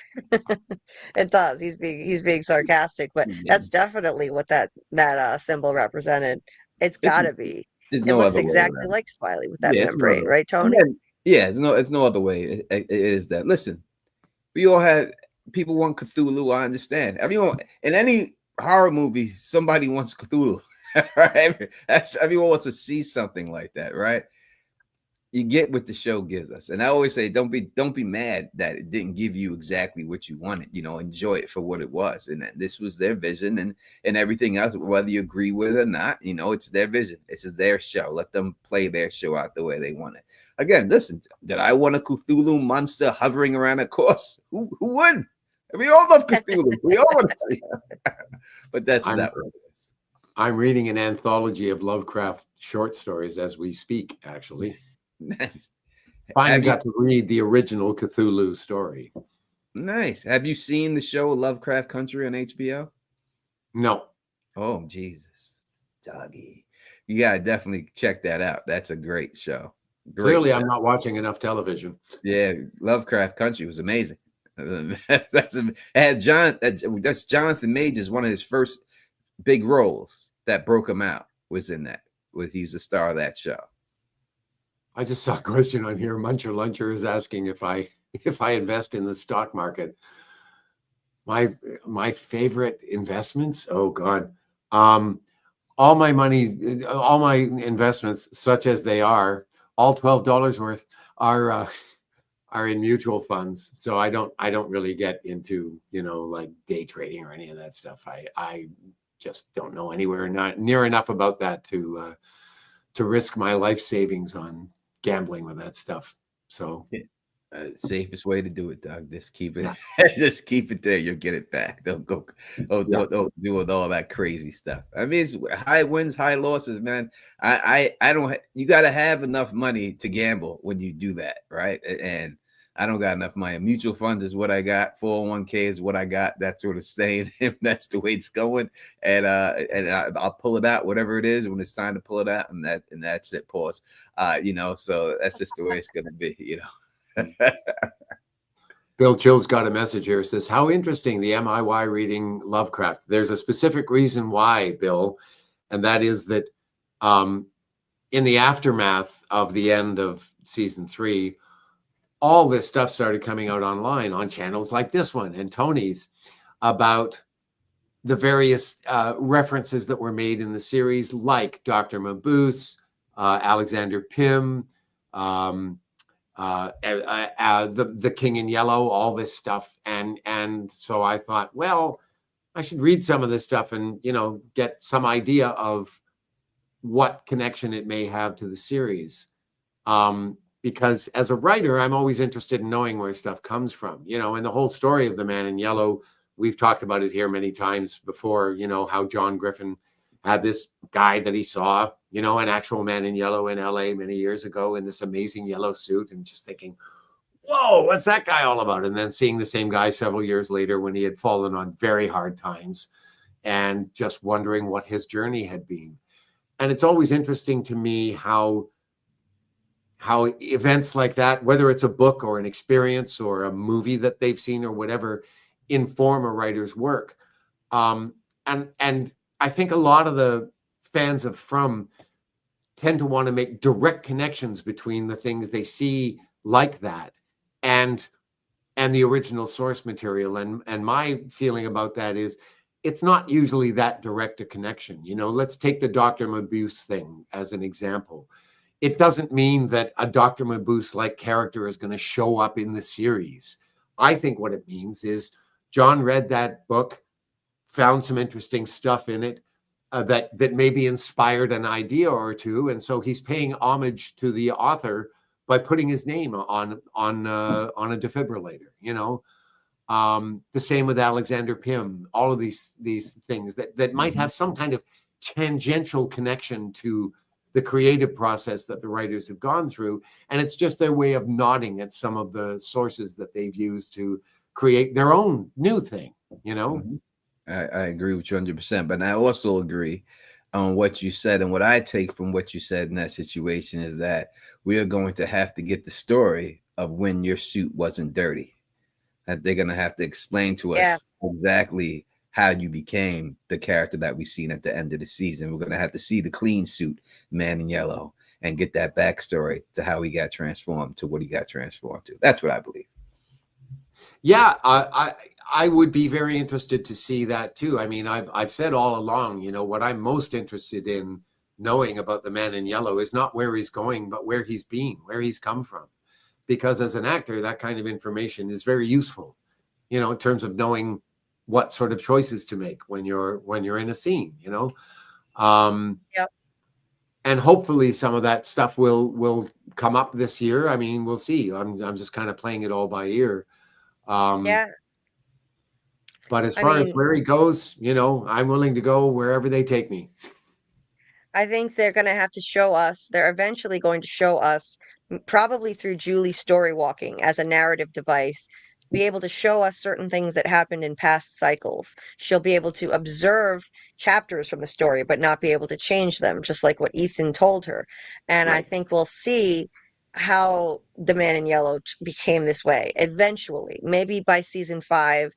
It does. He's being sarcastic, but that's definitely what that symbol represented. It's gotta be. There's It no looks other way exactly around. like Smiley with that Yeah, it's no membrane, other. right, Tony? Yeah, it's no other way. It is that. Listen, we all had people want Cthulhu. I understand. Everyone in any horror movie, somebody wants Cthulhu, right? Everyone wants to see something like that, right? You get what the show gives us, and I always say, don't be mad that it didn't give you exactly what you wanted. Enjoy it for what it was, and this was their vision, and everything else, whether you agree with it or not, it's their vision. It's their show. Let them play their show out the way they want it. Again, listen, did I want a Cthulhu monster hovering around a course? Who wouldn't? We all love Cthulhu. We all want to see him. But that's not what it is. I'm reading an anthology of Lovecraft short stories as we speak, actually. Nice. Finally got to read the original Cthulhu story. Nice. Have you seen the show Lovecraft Country on HBO? No. Oh, Jesus. Doggy. You got to definitely check that out. That's a great show. Clearly, I'm not watching enough television. Yeah, Lovecraft Country was amazing. That's Jonathan Majors, one of his first big roles that broke him out was in that. He's the star of that show. I just saw a question on here. Muncher Luncher is asking if I invest in the stock market. My favorite investments. Oh God, all my money, all my investments, such as they are, all $12 worth, are in mutual funds. So I don't really get into like day trading or any of that stuff. I just don't know anywhere not near enough about that to risk my life savings on gambling with that stuff. So Safest way to do it, Doug. Just keep it, just keep it there. You'll get it back. Don't go, don't do with all that crazy stuff. I mean, it's high wins, high losses, man. I don't. You got to have enough money to gamble when you do that, right? And I don't got enough money. Mutual funds is what I got. 401k is what I got. That's sort of staying. If that's the way it's going, and I'll pull it out, whatever it is, when it's time to pull it out, and that's it. Pause. So that's just the way it's gonna be. Bill Chill's got a message here. It says, how interesting the MIY reading Lovecraft. There's a specific reason why, Bill, and that is that in the aftermath of the end of season 3, all this stuff started coming out online on channels like this one and Tony's about the various references that were made in the series, like Dr. Mabuse, Alexander Pym, the King in Yellow, all this stuff. And so I thought, well, I should read some of this stuff and, get some idea of what connection it may have to the series. Because as a writer, I'm always interested in knowing where stuff comes from, and the whole story of the Man in Yellow, we've talked about it here many times before, how John Griffin had this guy that he saw, an actual Man in Yellow in LA many years ago in this amazing yellow suit, and just thinking, whoa, what's that guy all about? And then seeing the same guy several years later when he had fallen on very hard times and just wondering what his journey had been. And it's always interesting to me how events like that, whether it's a book or an experience or a movie that they've seen or whatever, inform a writer's work. And I think a lot of the fans of From tend to want to make direct connections between the things they see like that and the original source material. And my feeling about that is it's not usually that direct a connection. Let's take the Dr. Mabuse thing as an example. It doesn't mean that a Dr. Mabuse-like character is going to show up in the series. I think what it means is John read that book, found some interesting stuff in it that maybe inspired an idea or two, and so he's paying homage to the author by putting his name on a defibrillator. The same with Alexander Pym. All of these things that might have some kind of tangential connection to the creative process that the writers have gone through, and it's just their way of nodding at some of the sources that they've used to create their own new thing. I agree with you 100%, but I also agree on what you said. And what I take from what you said in that situation is that we are going to have to get the story of when your suit wasn't dirty. That they're going to have to explain to us exactly how you became the character that we've seen at the end of the season. We're going to have to see the clean suit Man in Yellow and get that backstory to how he got transformed to what he got transformed to. That's what I believe. Yeah, I would be very interested to see that too. I mean, I've said all along, what I'm most interested in knowing about the Man in Yellow is not where he's going, but where he's been, where he's come from. Because as an actor, that kind of information is very useful, in terms of knowing what sort of choices to make when you're in a scene, Yep. And hopefully some of that stuff will come up this year. I mean, we'll see. I'm just kind of playing it all by ear. Yeah. But as far as where he goes, I'm willing to go wherever they take me. I think they're going to have to show us, they're eventually going to show us, probably through Julie's story walking as a narrative device, be able to show us certain things that happened in past cycles. She'll be able to observe chapters from the story, but not be able to change them, just like what Ethan told her. And I think we'll see how the Man in Yellow became this way eventually, maybe by season 5,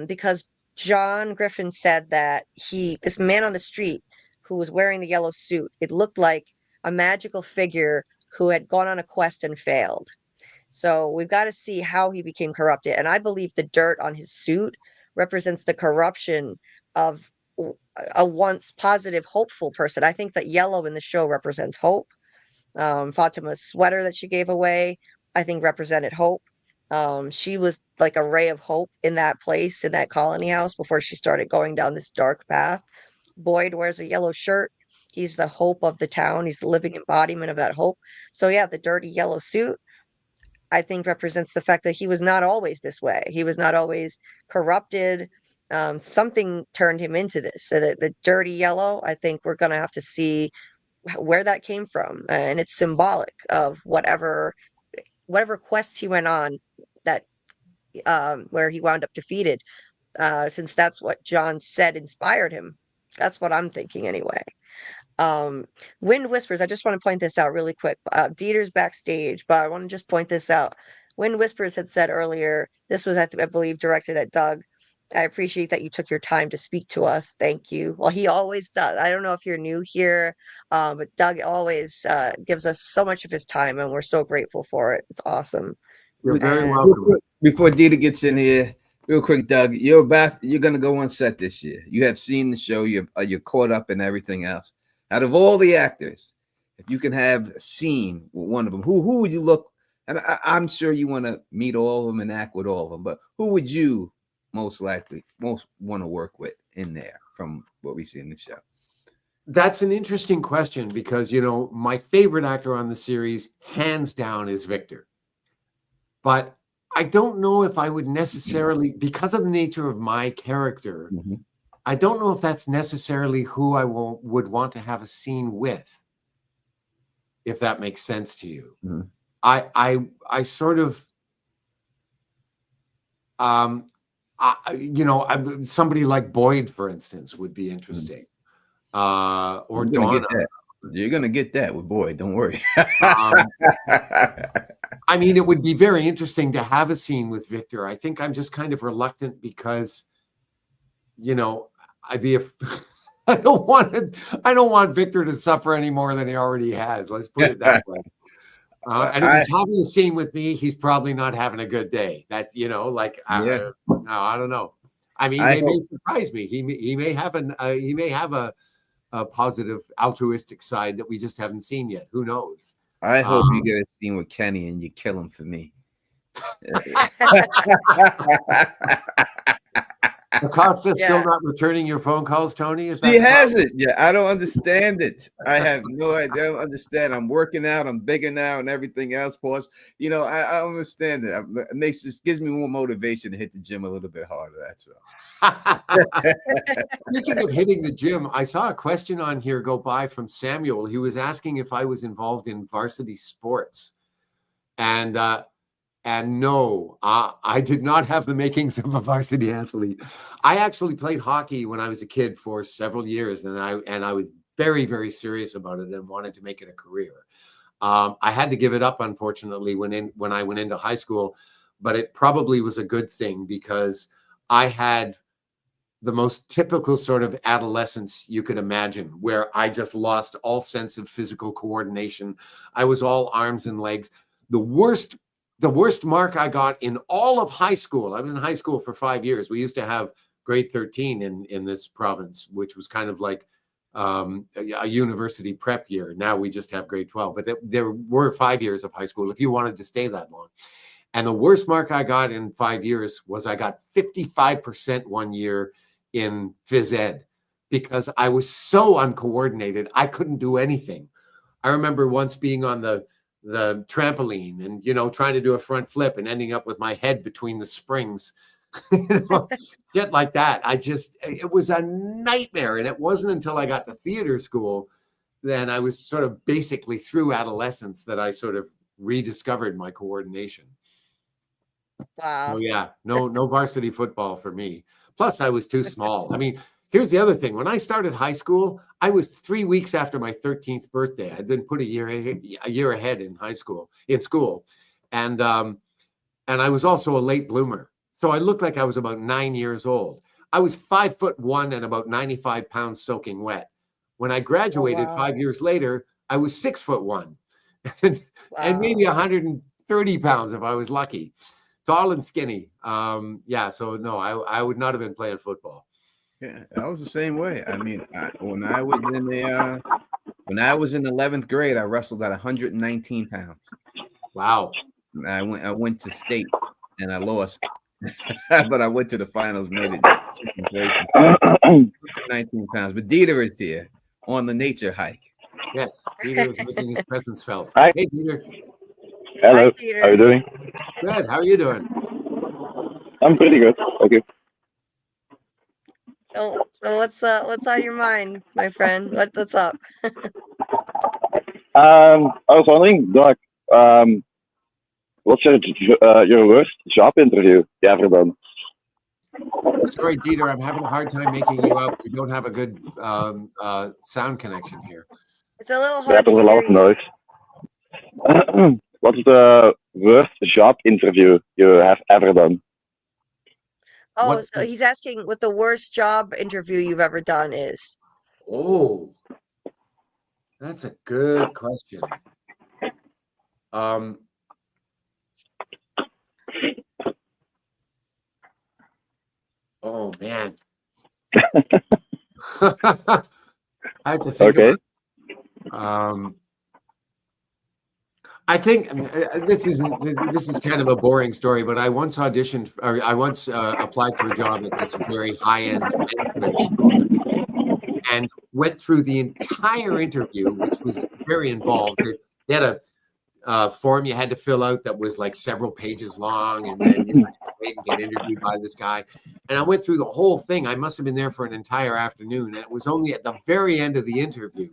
because John Griffin said that this man on the street who was wearing the yellow suit, it looked like a magical figure who had gone on a quest and failed. So we've got to see how he became corrupted. And I believe the dirt on his suit represents the corruption of a once positive, hopeful person. I think that yellow in the show represents hope. Fatima's sweater that she gave away, I think, represented hope. She was like a ray of hope in that place, in that colony house, before she started going down this dark path. Boyd wears a yellow shirt. He's the hope of the town. He's the living embodiment of that hope. So yeah, the dirty yellow suit. I think represents the fact that he was not always this way. He was not always corrupted. Something turned him into this. So the dirty yellow, I think we're going to have to see where that came from. And it's symbolic of whatever quest he went on that where he wound up defeated, since that's what John said inspired him. That's what I'm thinking anyway. Wind Whispers, I just want to point this out really quick. Dieter's backstage, but I want to just point this out. Wind Whispers had said earlier, this was, I believe, directed at Doug. I appreciate that you took your time to speak to us. Thank you. Well, he always does. I don't know if you're new here, but Doug always gives us so much of his time, and we're so grateful for it. It's awesome. You're very And- welcome. Before Dieter gets in here, real quick, Doug, you're gonna go on set this year. You have seen the show. You're caught up in everything else. Out of all the actors, if you can have a scene with one of them, who would you look? And I'm sure you want to meet all of them and act with all of them, but who would you most want to work with in there from what we see in the show? That's an interesting question because, my favorite actor on the series, hands down, is Victor. But I don't know if I would necessarily, because of the nature of my character, I don't know if that's necessarily who I would want to have a scene with, if that makes sense to you. I sort of, somebody like Boyd, for instance, would be interesting. Or Donna. You're gonna get that with Boyd. Don't worry. I mean, it would be very interesting to have a scene with Victor. I think I'm just kind of reluctant because, I don't want Victor to suffer any more than he already has. Let's put it that way. And if he's having a scene with me, he's probably not having a good day. That, I don't know. I mean, they may surprise me. He may have a positive altruistic side that we just haven't seen yet. Who knows? I hope you get a scene with Kenny and you kill him for me. Acosta still not returning your phone calls, Tony? Is that he hasn't. Yeah, I don't understand it. I have no idea. I don't understand. I'm working out. I'm bigger now, and everything else. Pause. I don't understand it. It gives me more motivation to hit the gym a little bit harder. That's all. Speaking of hitting the gym, I saw a question on here go by from Samuel. He was asking if I was involved in varsity sports, and no, I did not have the makings of a varsity athlete. I actually played hockey when I was a kid for several years, and I was very, very serious about it and wanted to make it a career. I had to give it up, unfortunately, when I went into high school, but it probably was a good thing because I had the most typical sort of adolescence you could imagine, where I just lost all sense of physical coordination. I was all arms and legs. The worst mark I got in all of high school, I was in high school for 5 years. We used to have grade 13 in this province, which was kind of like a university prep year. Now we just have grade 12, but there were 5 years of high school if you wanted to stay that long. And the worst mark I got in 5 years was I got 55% one year in phys ed because I was so uncoordinated. I couldn't do anything. I remember once being on the trampoline and, trying to do a front flip and ending up with my head between the springs, shit like that. It was a nightmare. And it wasn't until I got to theater school, then I was sort of basically through adolescence that I sort of rediscovered my coordination. Wow. So yeah, no varsity football for me. Plus I was too small. I mean, here's the other thing. When I started high school, I was 3 weeks after my 13th birthday. I'd been put a year ahead in school. And I was also a late bloomer. So I looked like I was about 9 years old. I was 5'1" and about 95 pounds soaking wet. When I graduated 5 years later, I was 6'1" and maybe 130 pounds if I was lucky. Tall and skinny. So no, I would not have been playing football. Yeah, I was the same way. I mean, when I was in 11th grade, I wrestled at 119 pounds. Wow. I went to state and I lost, but I went to the finals, made it 19 pounds. But Dieter is here on the nature hike. Yes, Dieter is making his presence felt. Hi. Hey, Dieter. Hello. How Peter. are you doing? Good. How are you doing? I'm pretty good. Thank you. So what's on your mind, my friend? What's up? I was wondering, Doug, what's your worst job interview you ever done? Sorry, Dieter, I'm having a hard time making you out. We don't have a good sound connection here. It's a little There hard to happens a lot hear of you. noise. What's the worst job interview you have ever done? Oh, What's so he's asking what the worst job interview you've ever done is. Oh, that's a good question. Oh man. I have to think Okay. about I think this is kind of a boring story, but I once auditioned, or I once applied for a job at this very high-end menswear store and went through the entire interview, which was very involved. They had a form you had to fill out that was like several pages long, and then you had to wait and get interviewed by this guy. And I went through the whole thing. I must have been there for an entire afternoon, and it was only at the very end of the interview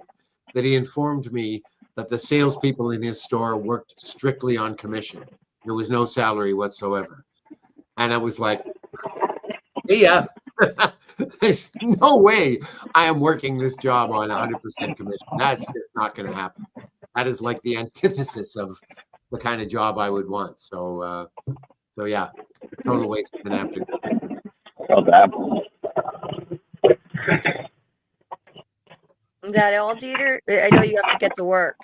that he informed me that the salespeople in his store worked strictly on commission. There was no salary whatsoever. And I was like, yeah, there's no way I am working this job on 100% commission. That's just not going to happen. That is like the antithesis of the kind of job I would want. So yeah, total waste of an afternoon. Oh, damn. Is that all, Dieter? I know you have to get to work.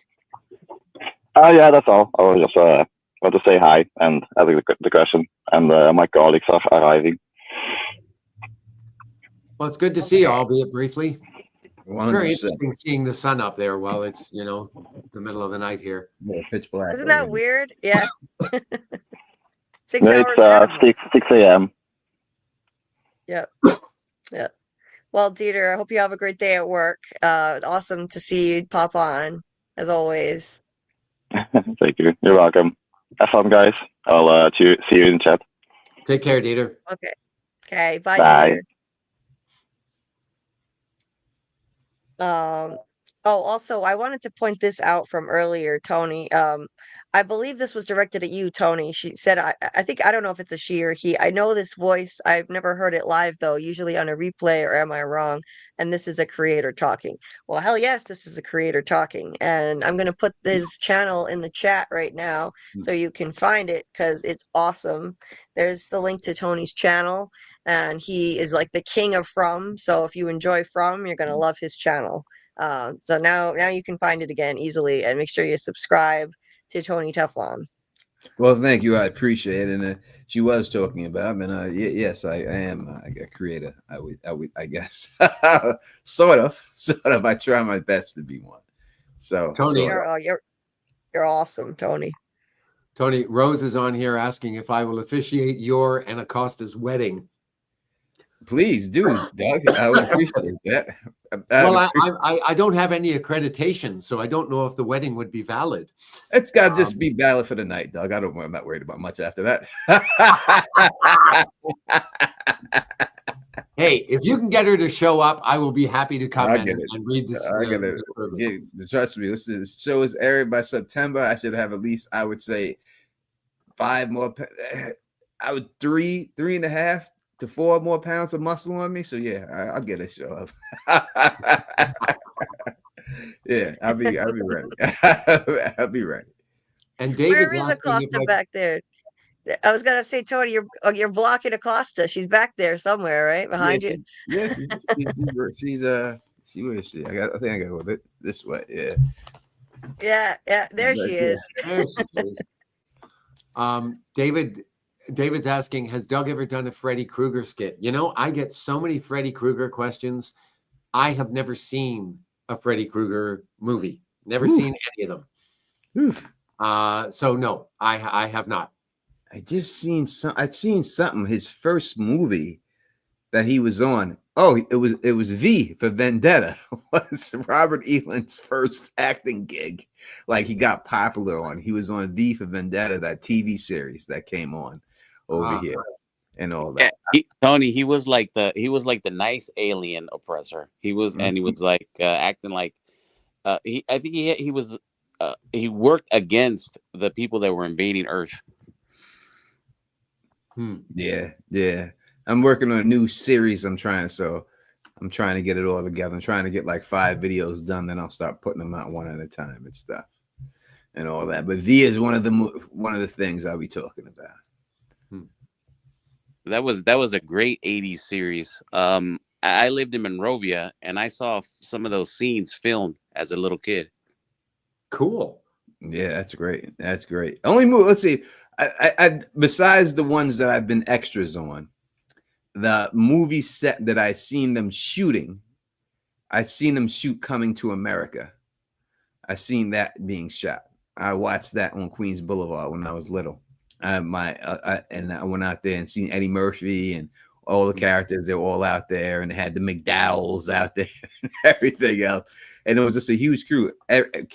Yeah, that's all. I was just want to say hi and ask the question, and my colleagues are arriving. Well, it's good to see you, albeit briefly. 100%. Very interesting seeing the sun up there while it's, the middle of the night here. Yeah, pitch black. Isn't that weird? Yeah. 6 No, hours ahead of it's us. 6 a.m. Yep. Yeah. Well, Dieter, I hope you have a great day at work. Awesome to see you pop on, as always. Thank you. You're welcome. Have fun, guys. I'll see you in chat. Take care, Dieter. Okay. Okay. Bye, Bye. Dieter. Oh, also, I wanted to point this out from earlier, Tony. I believe this was directed at you, Tony. She said, I think, I don't know if it's a she or he. I know this voice. I've never heard it live, though, usually on a replay, or am I wrong? And this is a creator talking. Well, hell yes, this is a creator talking. And I'm going to put his channel in the chat right now so you can find it, because it's awesome. There's the link to Tony's channel, and he is like the king of From. So if you enjoy From, you're going to love his channel. So now you can find it again easily, and make sure you subscribe to Tony Teflon. Well, thank you. I appreciate it. And she was talking about, and yes, I am a creator. I guess sort of. I try my best to be one. So, Tony, you're awesome, Tony. Tony, Rose is on here asking if I will officiate your and Acosta's wedding. Please do, Doug. I would appreciate that. Well, I don't have any accreditation, so I don't know if the wedding would be valid. It's got to just be valid for the night, Doug. I'm not worried about much after that. Hey, if you can get her to show up, I will be happy to come and read this. Trust me, this show is aired by September. I should have at least, I would say, 5 more. I would 3.5 to 4 more pounds of muscle on me. So yeah, I'll get a show up. Yeah, I'll be ready. I'll be ready. And David's where is Acosta back there? I was gonna say, Tony, you're blocking Acosta. She's back there somewhere, right behind you. Yeah, she's where is she? I think I gotta go this way. Yeah. Yeah, there she is. There she is. David's asking, has Doug ever done a Freddy Krueger skit? I get so many Freddy Krueger questions. I have never seen a Freddy Krueger movie. Never seen any of them. So no, I have not. I'd seen something, his first movie that he was on. Oh, it was V for Vendetta. Was Robert Eland's first acting gig. Like he got popular on. He was on V for Vendetta, that TV series that came on over here and all that. Yeah, Tony, he was like the nice alien oppressor. He was, and he was like acting like I think he worked against the people that were invading Earth. Yeah. I'm working on a new series. I'm trying to get it all together. I'm trying to get like 5 videos done, then I'll start putting them out one at a time and stuff and all that. But V is one of the things I'll be talking about. That was a great 80s series. I lived in Monrovia and I saw some of those scenes filmed as a little kid. Cool. Yeah, that's great. That's great. Only movie. Let's see. I besides the ones that I've been extras on, the movie set that I've seen them shooting, I've seen them shoot Coming to America. I've seen that being shot. I watched that on Queens Boulevard when I was little. And I went out there and seen Eddie Murphy and all the characters. They're all out there, and they had the McDowells out there and everything else. And it was just a huge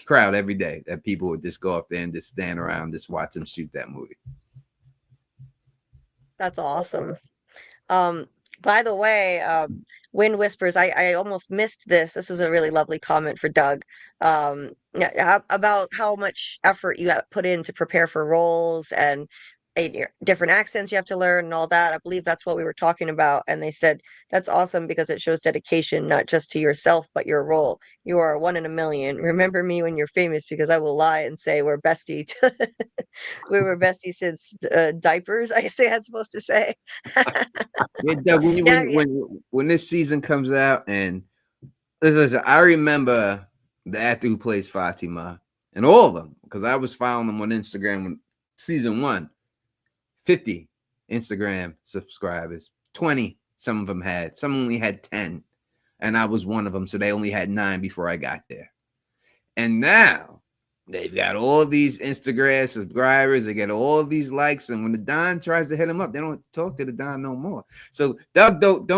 crowd every day that people would just go up there and just stand around, just watch them shoot that movie. That's awesome. By the way, Wind Whispers, I almost missed this. This was a really lovely comment for Doug. About how much effort you have put in to prepare for roles and different accents you have to learn and all that. I believe that's what we were talking about. And they said, that's awesome because it shows dedication, not just to yourself, but your role. You are one in a million. Remember me when you're famous, because I will lie and say we're bestie. We were besties since diapers, I guess they had supposed to say. Yeah, Doug, when this season comes out, and listen, I remember the actor who plays Fatima and all of them, because I was following them on Instagram when season 1. 50 Instagram subscribers, 20 some of them had, some only had 10, and I was one of them, so they only had 9 before I got there. And now they've got all these Instagram subscribers, they get all these likes, and when the Don tries to hit them up, they don't talk to the Don no more. So Doug, don't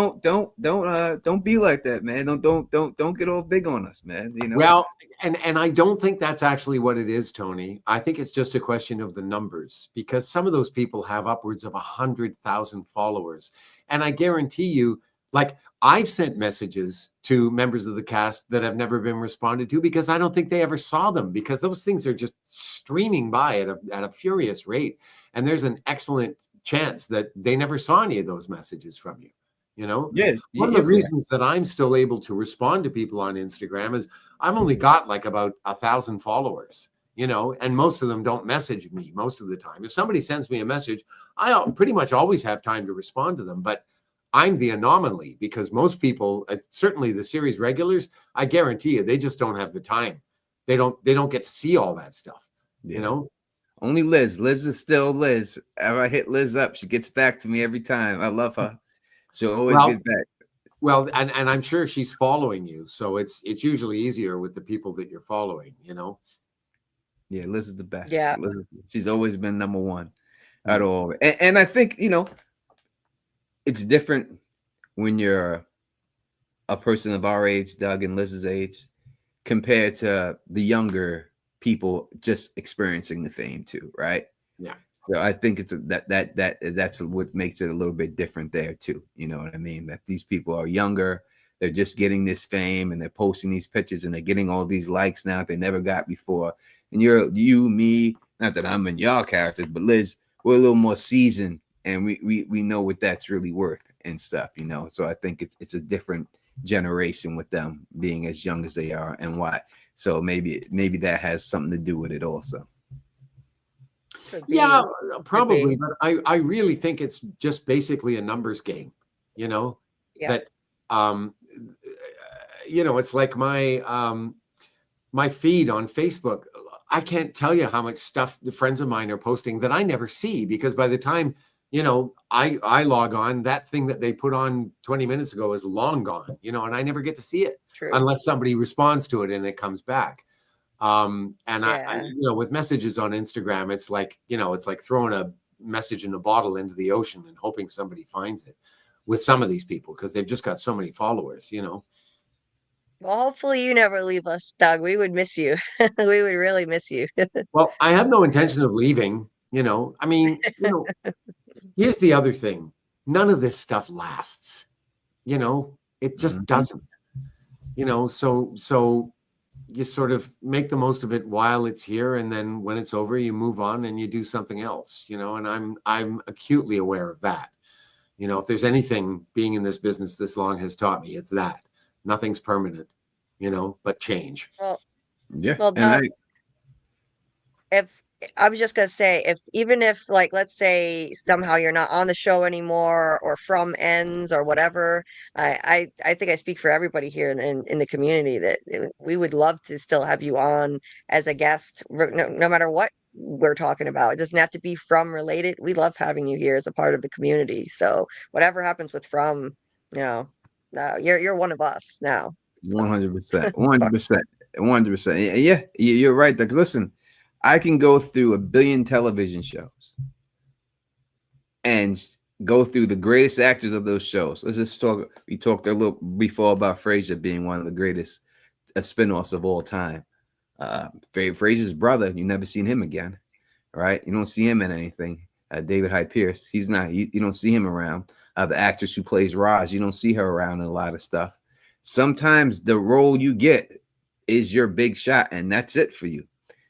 be like that, man. Don't get all big on us, man. You know. Well, and I don't think that's actually what it is, Tony. I think it's just a question of the numbers, because some of those people have upwards of 100,000 followers, and I guarantee you, like, I've sent messages to members of the cast that have never been responded to because I don't think they ever saw them, because those things are just streaming by at a furious rate, and there's an excellent chance that they never saw any of those messages from you. You know, one of the reasons that I'm still able to respond to people on Instagram is I've only got like about 1,000 followers, you know, and most of them don't message me most of the time. If somebody sends me a message, I pretty much always have time to respond to them, but I'm the anomaly, because most people, certainly the series regulars, I guarantee you, they just don't have the time. They don't get to see all that stuff, you know. Only Liz is still Liz. If I hit Liz up, she gets back to me every time. I love her. She'll always get back. Well, and I'm sure she's following you, so it's usually easier with the people that you're following, you know. Yeah, Liz is the best. Yeah, she's always been number one at all. And I think, you know, it's different when you're a person of our age, Doug and Liz's age, compared to the younger people just experiencing the fame too, right? Yeah. So I think it's that's what makes it a little bit different there too. You know what I mean? That these people are younger, they're just getting this fame, and they're posting these pictures, and they're getting all these likes now they never got before. And you, me, not that I'm in y'all characters, but Liz, we're a little more seasoned, and we know what that's really worth and stuff. You know, so I think it's a different generation with them being as young as they are, and why. So maybe that has something to do with it also. Yeah, probably, but I really think it's just basically a numbers game, you know. Yeah. That you know, it's like my my feed on Facebook. I can't tell you how much stuff the friends of mine are posting that I never see, because by the time, you know, I log on, that thing that they put on 20 minutes ago is long gone, you know, and I never get to see it. True. Unless somebody responds to it and it comes back. And Yeah. I, you know, with messages on Instagram, it's like, you know, it's like throwing a message in a bottle into the ocean and hoping somebody finds it. with some of these people because they've just got so many followers, you know. Well, hopefully you never leave us, Doug. We would miss you. We would really miss you. Well, I have no intention of leaving, you know. I mean, you know, here's the other thing. None of this stuff lasts, you know. It just doesn't, you know. So you sort of make the most of it while it's here, and then when it's over, you move on and you do something else, you know. And I'm acutely aware of that. You know, if there's anything being in this business this long has taught me, it's that nothing's permanent, you know, but change. Well, Yeah. well, And Doug, if I was just gonna say, if even if like let's say somehow you're not on the show anymore or from ends or whatever, I think I speak for everybody here in the community that we would love to still have you on as a guest, no matter what we're talking about. It doesn't have to be from related. We love having you here as a part of the community. So whatever happens with from, you know, you're one of us now. 100%, 100%, 100%. Yeah, you're right. Like, listen, I can go through 1 billion television shows and go through the greatest actors of those shows. Let's just talk. We talked a little before about Frasier being one of the greatest spinoffs of all time. Frasier's brother, you never seen him again, right? You don't see him in anything. David Hyde Pierce, he's not. You don't see him around. The actress who plays Roz, you don't see her around in a lot of stuff. Sometimes the role you get is your big shot, and that's it for you,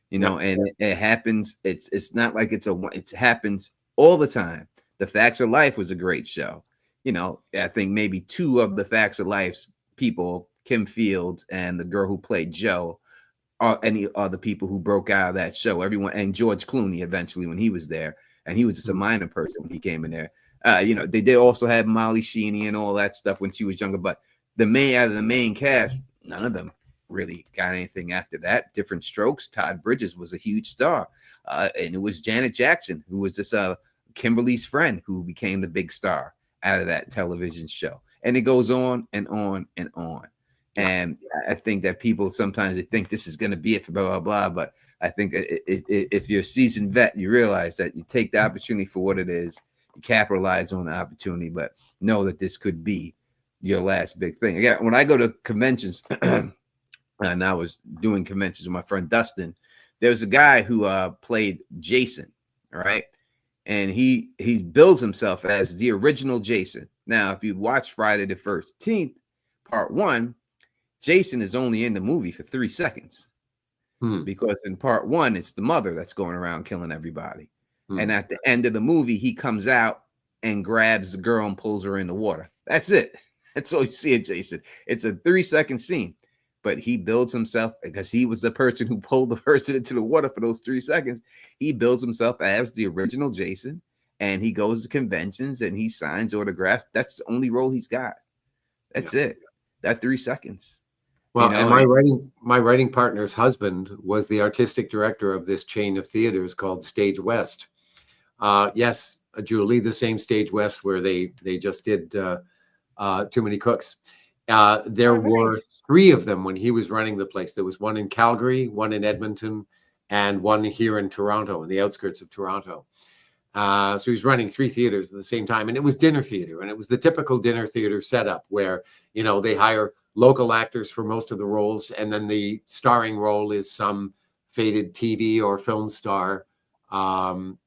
you know. And it happens. It's not like it happens all the time. The Facts of Life was a great show, you know. I think maybe 2 of the Facts of Life's people, Kim Fields and the girl who played Joe, are any other people who broke out of that show. Everyone, and George Clooney eventually when he was there, and he was just a minor person when he came in there. You know, they did also have Molly Sheeny and all that stuff when she was younger, but out of the main cast, none of them really got anything after that. Different strokes. Todd Bridges was a huge star, and it was Janet Jackson who was just Kimberly's friend who became the big star out of that television show. And it goes on and on and on. And I think that people sometimes they think this is going to be it for blah blah blah, but I think if you're a seasoned vet, you realize that you take the opportunity for what it is, you capitalize on the opportunity, but know that this could be your last big thing. Again, when I go to conventions, and I was doing conventions with my friend Dustin, there was a guy who played Jason, right? And he builds himself as the original Jason. Now, if you watch Friday the 13th, part 1, Jason is only in the movie for 3 seconds. Because in part 1, it's the mother that's going around killing everybody. And at the end of the movie, he comes out and grabs the girl and pulls her in the water. That's it. That's all you see of Jason. It's a 3-second scene, but he builds himself because he was the person who pulled the person into the water for those 3 seconds. He builds himself as the original Jason, and he goes to conventions and he signs autographs. That's the only role he's got. That's it. That 3 seconds. Well, you know, and my writing partner's husband was the artistic director of this chain of theaters called Stage West. Yes, Julie, the same Stage West where they just did Too Many Cooks. There were 3 of them when he was running the place. There was one in Calgary, one in Edmonton, and one here in Toronto, in the outskirts of Toronto. So he was running 3 theaters at the same time, and it was dinner theater, and it was the typical dinner theater setup where, you know, they hire local actors for most of the roles, and then the starring role is some faded TV or film star,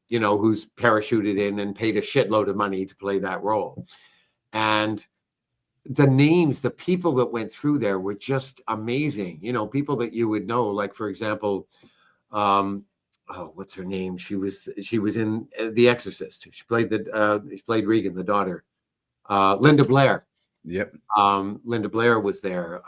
you know, who's parachuted in and paid a shitload of money to play that role. And the names, the people that went through there were just amazing. You know, people that you would know, like, for example, what's her name? She was in The Exorcist. She played Regan, the daughter. Linda Blair. Yep. Linda Blair was there.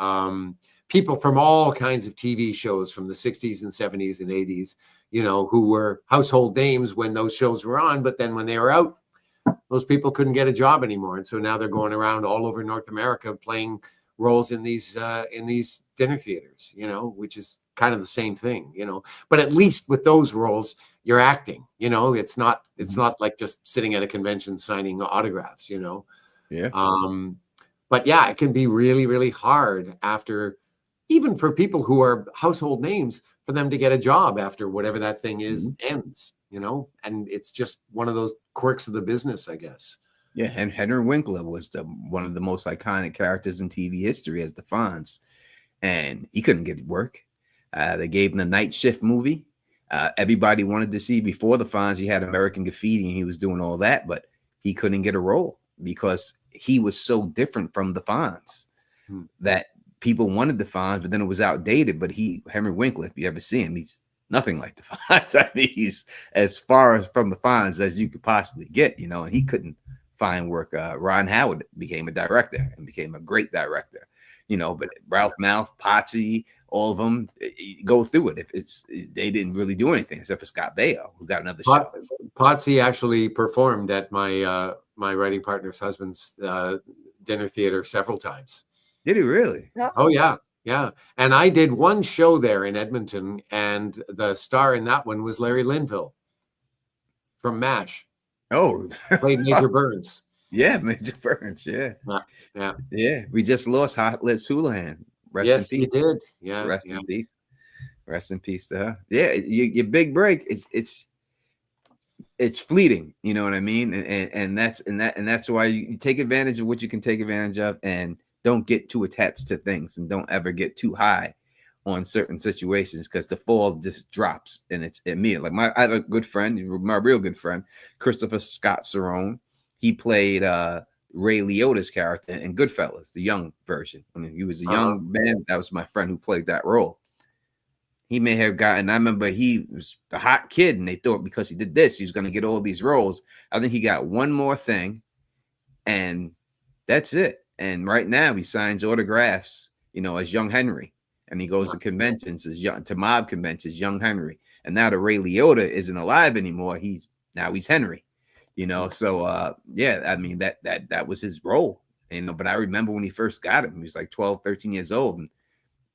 People from all kinds of TV shows from the 60s and 70s and 80s, you know, who were household names when those shows were on, but then when they were out, those people couldn't get a job anymore. And so now they're going around all over North America playing roles in these dinner theaters, you know, which is kind of the same thing, you know. But at least with those roles, you're acting, you know. It's not like just sitting at a convention signing autographs, you know. Yeah. But yeah, it can be really, really hard after, even for people who are household names, for them to get a job after whatever that thing is ends, you know. And it's just one of those quirks of the business, I guess. Yeah, and Henry Winkler was one of the most iconic characters in TV history as the Fonz, and he couldn't get work. They gave him the Night Shift movie. Everybody wanted to see before the Fonz. He had American Graffiti, and he was doing all that, but he couldn't get a role because he was so different from the Fonz that people wanted the Fonz, but then it was outdated. But Henry Winkler, if you ever see him, he's nothing like the Fonz. I mean, he's as far as from the Fonz as you could possibly get, you know, and he couldn't find work. Ron Howard became a director and became a great director, you know, but Ralph Malph, Potsy, all of them go through it. They didn't really do anything except for Scott Baio, who got another show. Potsy actually performed at my my writing partner's husband's dinner theater several times. Did he really? Oh yeah, yeah. And I did one show there in Edmonton, and the star in that one was Larry Linville from MASH. Oh, played Major Burns. Yeah, Major Burns. Yeah, yeah. We just lost Hot Lips Houlihan. Rest yes, in peace. You did. Yeah, rest in peace. Rest in peace to her. Yeah, your big break. It's fleeting. You know what I mean? And that's why you take advantage of what you can take advantage of, and don't get too attached to things, and don't ever get too high on certain situations, because the fall just drops and it's immediate. Like I have a good friend, my real good friend, Christopher Scott Cerrone. He played Ray Liotta's character in Goodfellas, the young version. I mean, he was a young man. That was my friend who played that role. He may have gotten, I remember he was the hot kid, and they thought because he did this, he was going to get all these roles. I think he got one more thing, and that's it. And right now he signs autographs, you know, as Young Henry. And he goes to conventions to mob conventions, Young Henry. And now that Ray Liotta isn't alive anymore, he's Henry, you know. So yeah, I mean that was his role, you know. But I remember when he first got him, he was like 12, 13 years old, and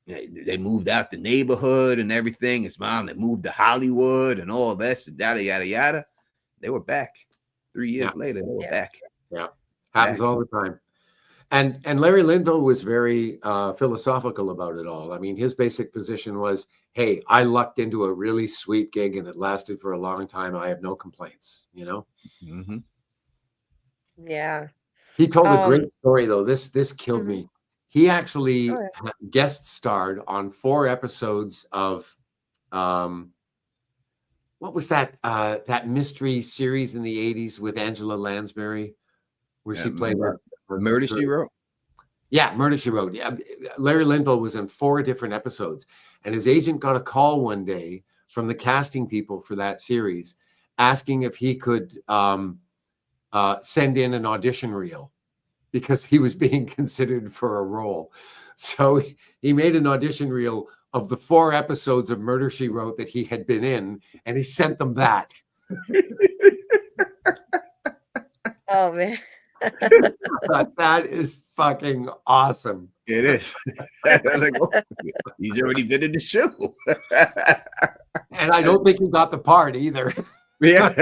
they moved out the neighborhood and everything. His mom, they moved to Hollywood and all this, yada yada yada. They were back 3 years later. They were back. Yeah, happens all the time. And Larry Linville was very philosophical about it all. I mean, his basic position was, hey, I lucked into a really sweet gig and it lasted for a long time. I have no complaints, you know? Mm-hmm. Yeah. He told a great story, though. This killed me. He actually guest starred on 4 episodes of, what was that mystery series in the 80s with Angela Lansbury, where she played Murder, She Wrote. Yeah, Murder, She Wrote. Yeah. Larry Linville was in 4 different episodes, and his agent got a call one day from the casting people for that series asking if he could send in an audition reel because he was being considered for a role. So he made an audition reel of the 4 episodes of Murder, She Wrote that he had been in, and he sent them that. Oh, man. That is fucking awesome. It is. He's already been in the show. And I don't think he got the part either. Yeah,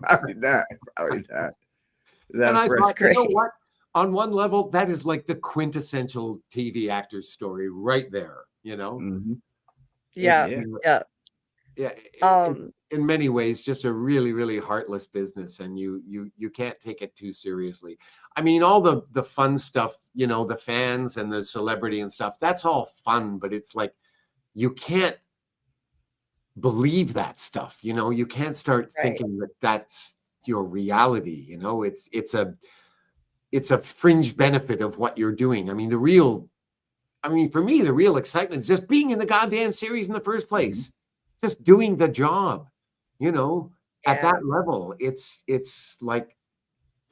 probably not. Probably not. And I thought, you know what? On one level, that is like the quintessential TV actor's story right there, you know? Mm-hmm. Yeah. In many ways, just a really, really heartless business, and you can't take it too seriously. I mean, all the fun stuff, you know, the fans and the celebrity and stuff, that's all fun, but it's like you can't believe that stuff, you know. You can't start thinking that that's your reality, you know. It's a fringe benefit of what you're doing. I mean, for me, the real excitement is just being in the goddamn series in the first place. Just doing the job, you know, at that level. It's like,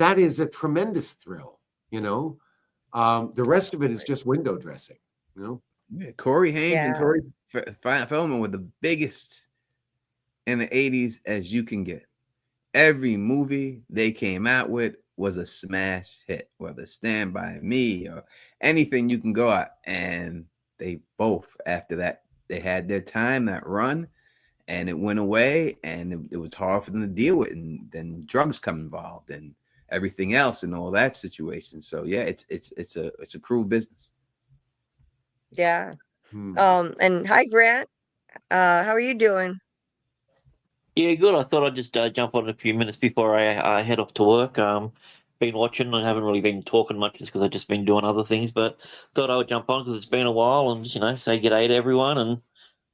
that is a tremendous thrill, you know. The rest of it is just window dressing, you know. Yeah, Corey Haim and Corey Feldman were the biggest in the 80s as you can get. Every movie they came out with was a smash hit, whether Stand By Me or anything you can go out. And they both, after that, they had their time, that run, and it went away, and it was hard for them to deal with. And then drugs come involved and everything else and all that situation. So yeah, it's a cruel business. Yeah. And hi, Grant. How are you doing? Yeah, good. I thought I'd just jump on in a few minutes before I head off to work. been watching. I haven't really been talking much just because I've just been doing other things, but thought I would jump on because it's been a while and, say g'day to everyone. And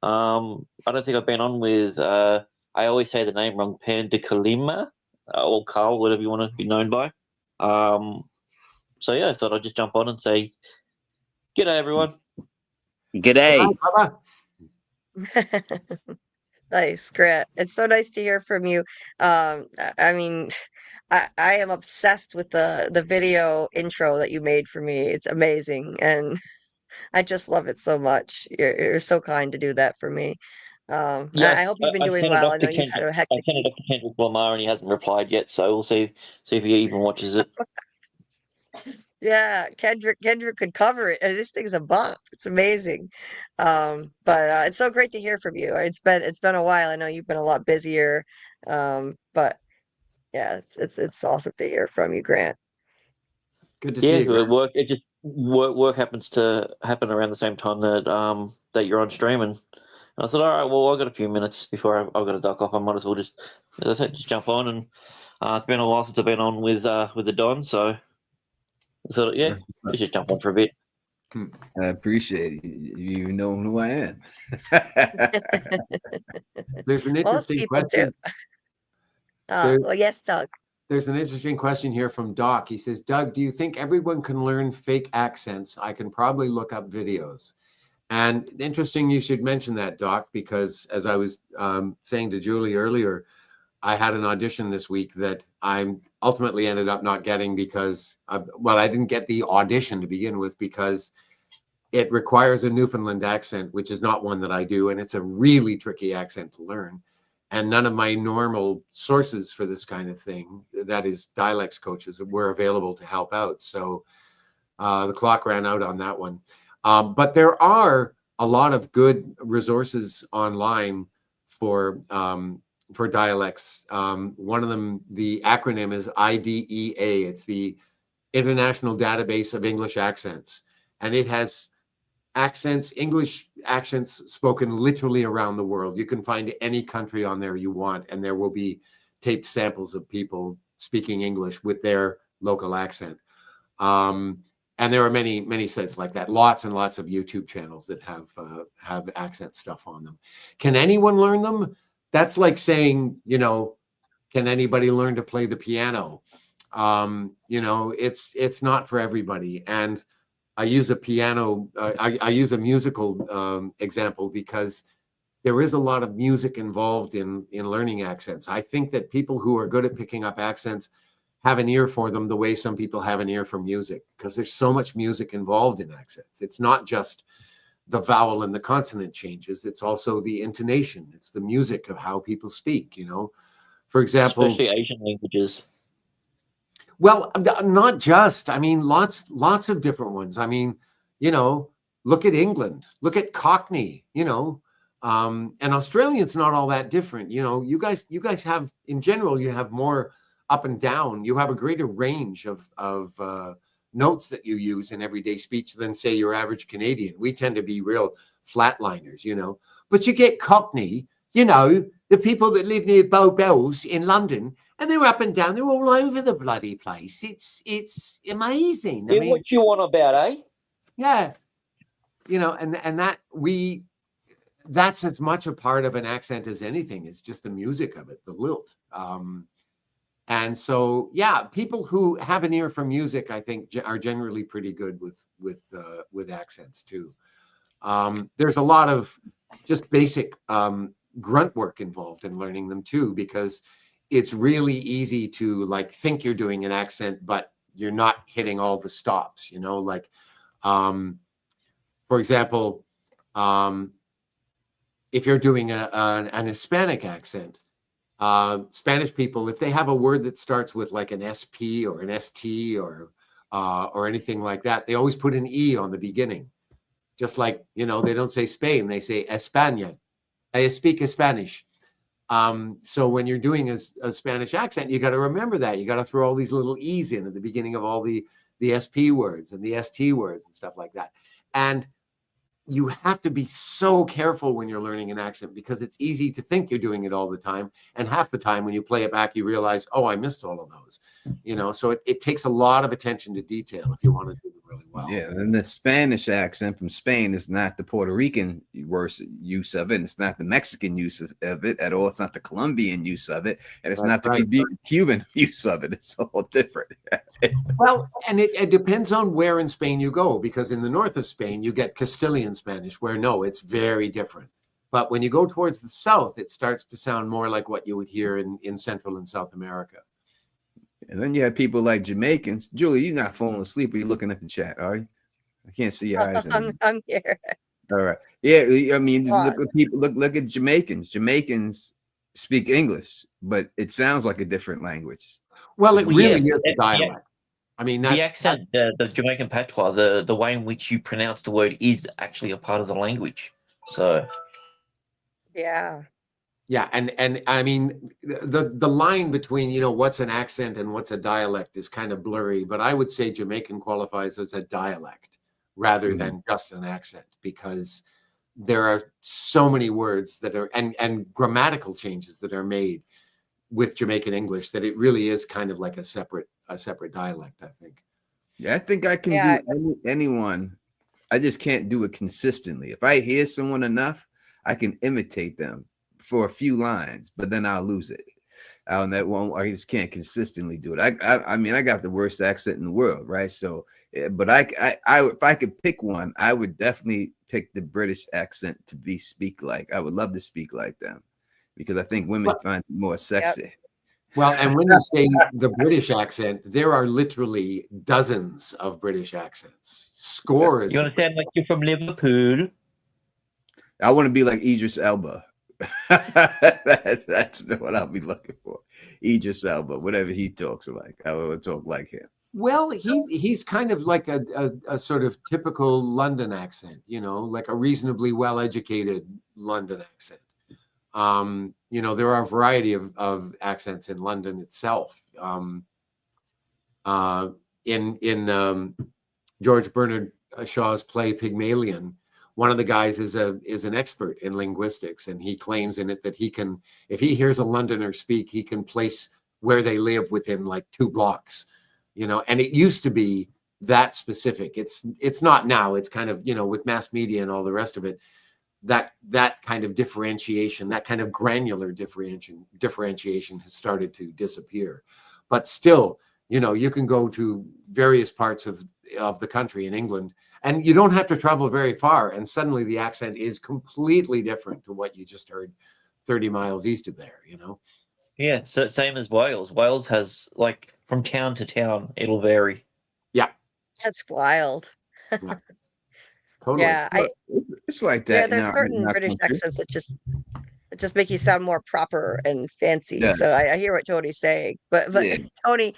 I don't think I've been on with, I always say the name wrong, Pan de Kalima, or Carl, whatever you want to be known by. So, yeah, I thought I'd just jump on and say g'day, everyone. G'day. Bye, Nice, Grant. It's so nice to hear from you. I mean, I am obsessed with the video intro that you made for me. It's amazing, and I just love it so much. You're so kind to do that for me. And I Yes, hope you've been I doing sent it well. I off know to you've had Kendrick. a I hectic sent it week. off to Kendrick Lamar, and he hasn't replied yet. So we'll see if he even watches it. Yeah, Kendrick could cover it. And this thing's a bop. It's amazing. But it's so great to hear from you. It's been a while. I know you've been a lot busier. But yeah, it's awesome to hear from you, Grant. Good to see you. Grant. Work. It just work happens to happen around the same time that you're on stream, and I thought, all right, well, I've got a few minutes before I've got to duck off. I might as well just, as I said, just jump on. And it's been a while since I've been on with the Don, so I thought, yeah, let's just jump on for a bit. I appreciate it. You know who I am. There's an Most interesting people do. question. Well, yes, Doug. There's an interesting question here from Doc. He says, Doug, do you think everyone can learn fake accents? I can probably look up videos. And interesting you should mention that, Doc, because as I was saying to Julie earlier, I had an audition this week that I ultimately ended up not getting because, I didn't get the audition to begin with because it requires a Newfoundland accent, which is not one that I do. And it's a really tricky accent to learn. And none of my normal sources for this kind of thing, that is dialects coaches, were available to help out. So the clock ran out on that one. But there are a lot of good resources online for dialects. One of them, the acronym is IDEA. It's the International Database of English Accents. And it has English accents spoken literally around the world. You can find any country on there you want, and there will be taped samples of people speaking English with their local accent. And there are many, many sites like that. Lots and lots of YouTube channels that have accent stuff on them. Can anyone learn them? That's like saying, can anybody learn to play the piano? It's not for everybody. And I use a piano, I use a musical example because there is a lot of music involved in learning accents. I think that people who are good at picking up accents have an ear for them the way some people have an ear for music, because there's so much music involved in accents. It's not just the vowel and the consonant changes. It's also the intonation. It's the music of how people speak, For example, especially Asian languages. Well, not just. I mean, lots of different ones. I mean, look at England. Look at Cockney. And Australian's not all that different. You guys have, in general, you have more up and down. You have a greater range of notes that you use in everyday speech than, say, your average Canadian. We tend to be real flatliners, But you get Cockney. The people that live near Bow Bells in London. And they're up and down. They're all over the bloody place. It's amazing. I mean, what you want about, eh? Yeah. And that's as much a part of an accent as anything. It's just the music of it, the lilt. And so, yeah, people who have an ear for music, I think, are generally pretty good with accents too. There's a lot of just basic grunt work involved in learning them too, because it's really easy to think you're doing an accent, but you're not hitting all the stops, for example, if you're doing an Hispanic accent, Spanish people, if they have a word that starts with like an SP or an ST or anything like that, they always put an E on the beginning. Just like, they don't say Spain, they say España. I speak Spanish. So when you're doing a Spanish accent, you got to remember that. You got to throw all these little E's in at the beginning of all the SP words and the ST words and stuff like that. And you have to be so careful when you're learning an accent because it's easy to think you're doing it all the time. And half the time when you play it back, you realize, oh, I missed all of those, so it takes a lot of attention to detail if you want to do it really well. Yeah, and the Spanish accent from Spain is not the Puerto Rican worse use of it. And it's not the Mexican use of it at all. It's not the Colombian use of it, and it's That's not the Cuban use of it. It's all different. Well, and it depends on where in Spain you go, because in the north of Spain, you get Castilian Spanish, where no, it's very different. But when you go towards the south, it starts to sound more like what you would hear in Central and South America. And then you have people like Jamaicans. Julie, you're not falling asleep. Are you looking at the chat? Are you? I can't see your eyes. I'm here. All right. Yeah, I mean, What? look at people. Look at Jamaicans. Jamaicans speak English, but it sounds like a different language. Well, it really Yeah, is a dialect. I mean, that's the accent, the Jamaican patois, the way in which you pronounce the word is actually a part of the language. So Yeah. yeah, and I mean the line between what's an accent and what's a dialect is kind of blurry, but I would say Jamaican qualifies as a dialect rather than just an accent, because there are so many words that are and grammatical changes that are made with Jamaican English that it really is kind of like a separate dialect, I think. Yeah, I think I can do anyone. I just can't do it consistently. If I hear someone enough, I can imitate them for a few lines, but then I'll lose it. I just can't consistently do it. I mean, I got the worst accent in the world, right? So, but I if I could pick one, I would definitely pick the British accent to speak like. I would love to speak like them, because I think women find it more sexy. Yep. Well, and when you say the British accent, there are literally dozens of British accents, scores. you want to sound like you're from Liverpool? I want to be like Idris Elba. That's what I'll be looking for. Idris Elba, whatever he talks like, I will talk like him. Well, he's kind of like a sort of typical London accent, like a reasonably well-educated London accent. There are a variety of accents in London itself. In George Bernard Shaw's play Pygmalion, one of the guys is an expert in linguistics, and he claims in it that he can, if he hears a Londoner speak, he can place where they live within like 2 blocks, and it used to be that specific. It's not now. It's kind of, with mass media and all the rest of it, that kind of differentiation, that kind of granular differentiation has started to disappear. But still, you can go to various parts of the country in England, and you don't have to travel very far, and suddenly the accent is completely different to what you just heard 30 miles east of there, Yeah, so same as Wales. Wales has, like, from town to town, it'll vary. Yeah. That's wild. Yeah. Totally. Yeah, It's like that. there's certain British accents that just make you sound more proper and fancy. Yeah. So I hear what Tony's saying, but Yeah. Tony,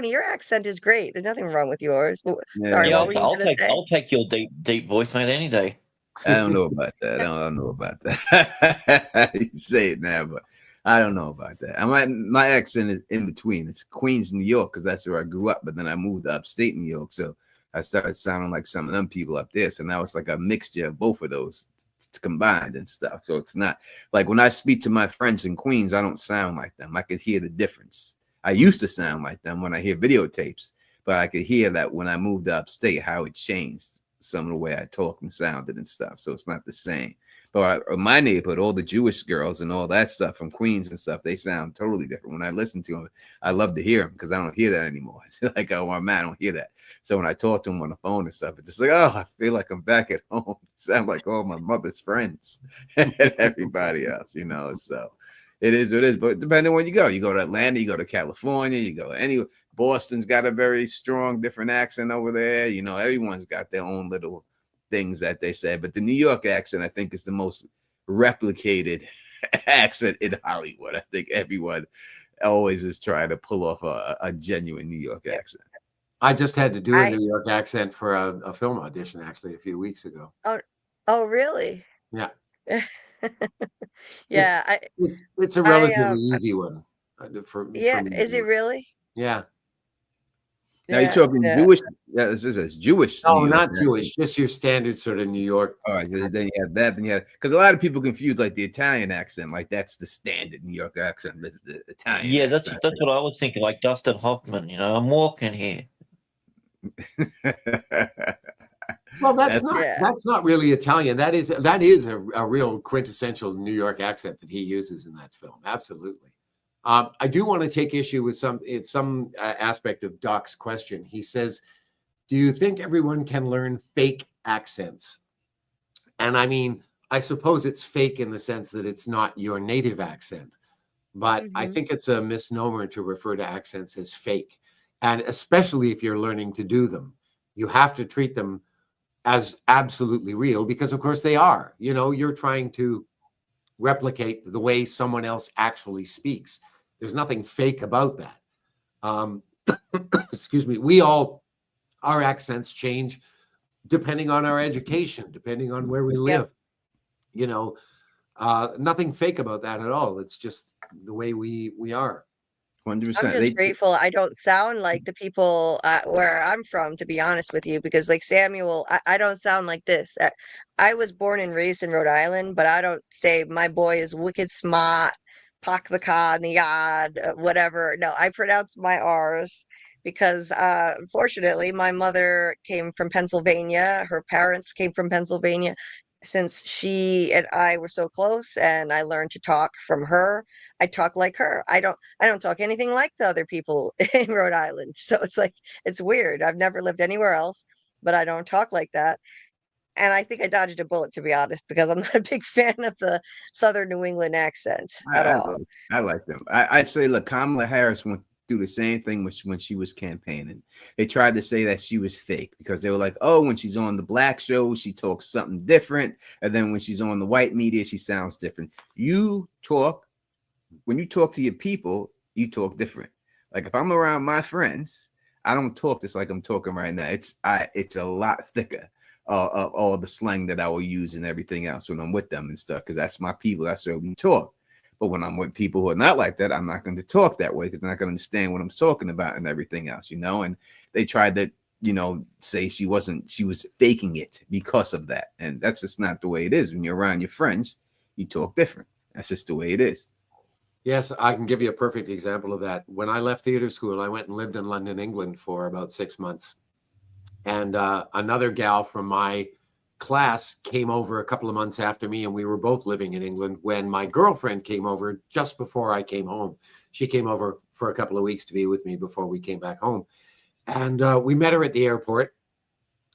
your accent is great. There's nothing wrong with yours. Yeah. Sorry, Yeah, what were you I'll gonna say? take your deep voice, mate, any day. I don't know about that. I don't know about that. You say it now, but I don't know about that. My accent is in between. It's Queens, New York, because that's where I grew up. But then I moved to upstate New York, so I started sounding like some of them people up there. So now it's like a mixture of both of those combined and stuff. So it's not like when I speak to my friends in Queens, I don't sound like them. I could hear the difference. I used to sound like them when I hear videotapes, but I could hear that when I moved to upstate, how it changed some of the way I talked and sounded and stuff. So it's not the same. But in my neighborhood, all the Jewish girls and all that stuff from Queens and stuff, they sound totally different. When I listen to them, I love to hear them because I don't hear that anymore. It's like, oh, man, I don't hear that. So when I talk to them on the phone and stuff, it's just like, oh, I feel like I'm back at home. Sound like all my mother's friends and everybody else, So it is what it is. But depending on where you go to Atlanta, you go to California, you go anywhere. Boston's got a very strong, different accent over there. Everyone's got their own little things that they say. But the New York accent, I think, is the most replicated accent in Hollywood. I think everyone always is trying to pull off a genuine New York accent. I just had to do a New York accent for a film audition, actually, a few weeks ago. Oh, really? Yeah. Yeah. It's a relatively easy one. For Yeah. me Is to it do. really? Yeah. Now you're Yeah, talking yeah. Jewish. Yeah, this is Jewish. No, New York not accent. Jewish, just your standard sort of New York. All right, then you have that. Then you have, because a lot of people confuse like the Italian accent, like that's the standard New York accent, the Italian Yeah, that's accent. what I was thinking. Like Dustin Hoffman, I'm walking here. Well, Yeah. that's not really Italian. That is a real quintessential New York accent that he uses in that film. Absolutely. I do want to take issue with some aspect of Doc's question. He says, "Do you think everyone can learn fake accents?" And I mean, I suppose it's fake in the sense that it's not your native accent, but I think it's a misnomer to refer to accents as fake. And especially if you're learning to do them, you have to treat them as absolutely real, because of course they are. You're trying to replicate the way someone else actually speaks. There's nothing fake about that. Excuse me. Our accents change depending on our education, depending on where we live. Nothing fake about that at all. It's just the way we are. 100%. I'm just grateful I don't sound like the people where I'm from, to be honest with you, because like Samuel, I don't sound like this. I was born and raised in Rhode Island, but I don't say my boy is wicked smart, pak the car, the yard, whatever. No, I pronounce my R's because unfortunately my mother came from Pennsylvania. Her parents came from Pennsylvania. Since she and I were so close and I learned to talk from her, I talk like her. I don't talk anything like the other people in Rhode Island. So it's like it's weird. I've never lived anywhere else, but I don't talk like that. And I think I dodged a bullet, to be honest, because I'm not a big fan of the Southern New England accent at all. I like them. I'd say, look, Kamala Harris went through the same thing when she was campaigning. They tried to say that she was fake because they were like, oh, when she's on the black show, she talks something different. And then when she's on the white media, she sounds different. When you talk to your people, you talk different. Like if I'm around my friends, I don't talk just like I'm talking right now. It's a lot thicker of all the slang that I will use and everything else when I'm with them and stuff, because that's my people. That's where we talk. But when I'm with people who are not like that, I'm not going to talk that way because they're not going to understand what I'm talking about and everything else, And they tried to, say she was faking it because of that. And that's just not the way it is. When you're around your friends, you talk different. That's just the way it is. Yes, I can give you a perfect example of that. When I left theater school, I went and lived in London, England for about 6 months. And another gal from my class came over a couple of months after me, and we were both living in England when my girlfriend came over just before I came home. She came over for a couple of weeks to be with me before we came back home. And we met her at the airport,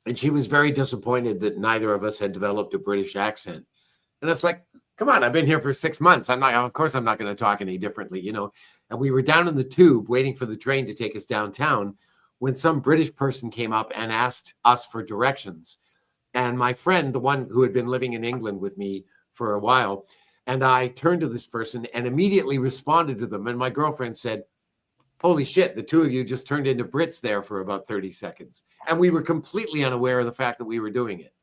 and she was very disappointed that neither of us had developed a British accent. And it's like, come on, I've been here for 6 months. Of course I'm not going to talk any differently, And we were down in the tube waiting for the train to take us downtown when some British person came up and asked us for directions. And my friend, the one who had been living in England with me for a while, and I turned to this person and immediately responded to them. And my girlfriend said, holy shit, the two of you just turned into Brits there for about 30 seconds. And we were completely unaware of the fact that we were doing it,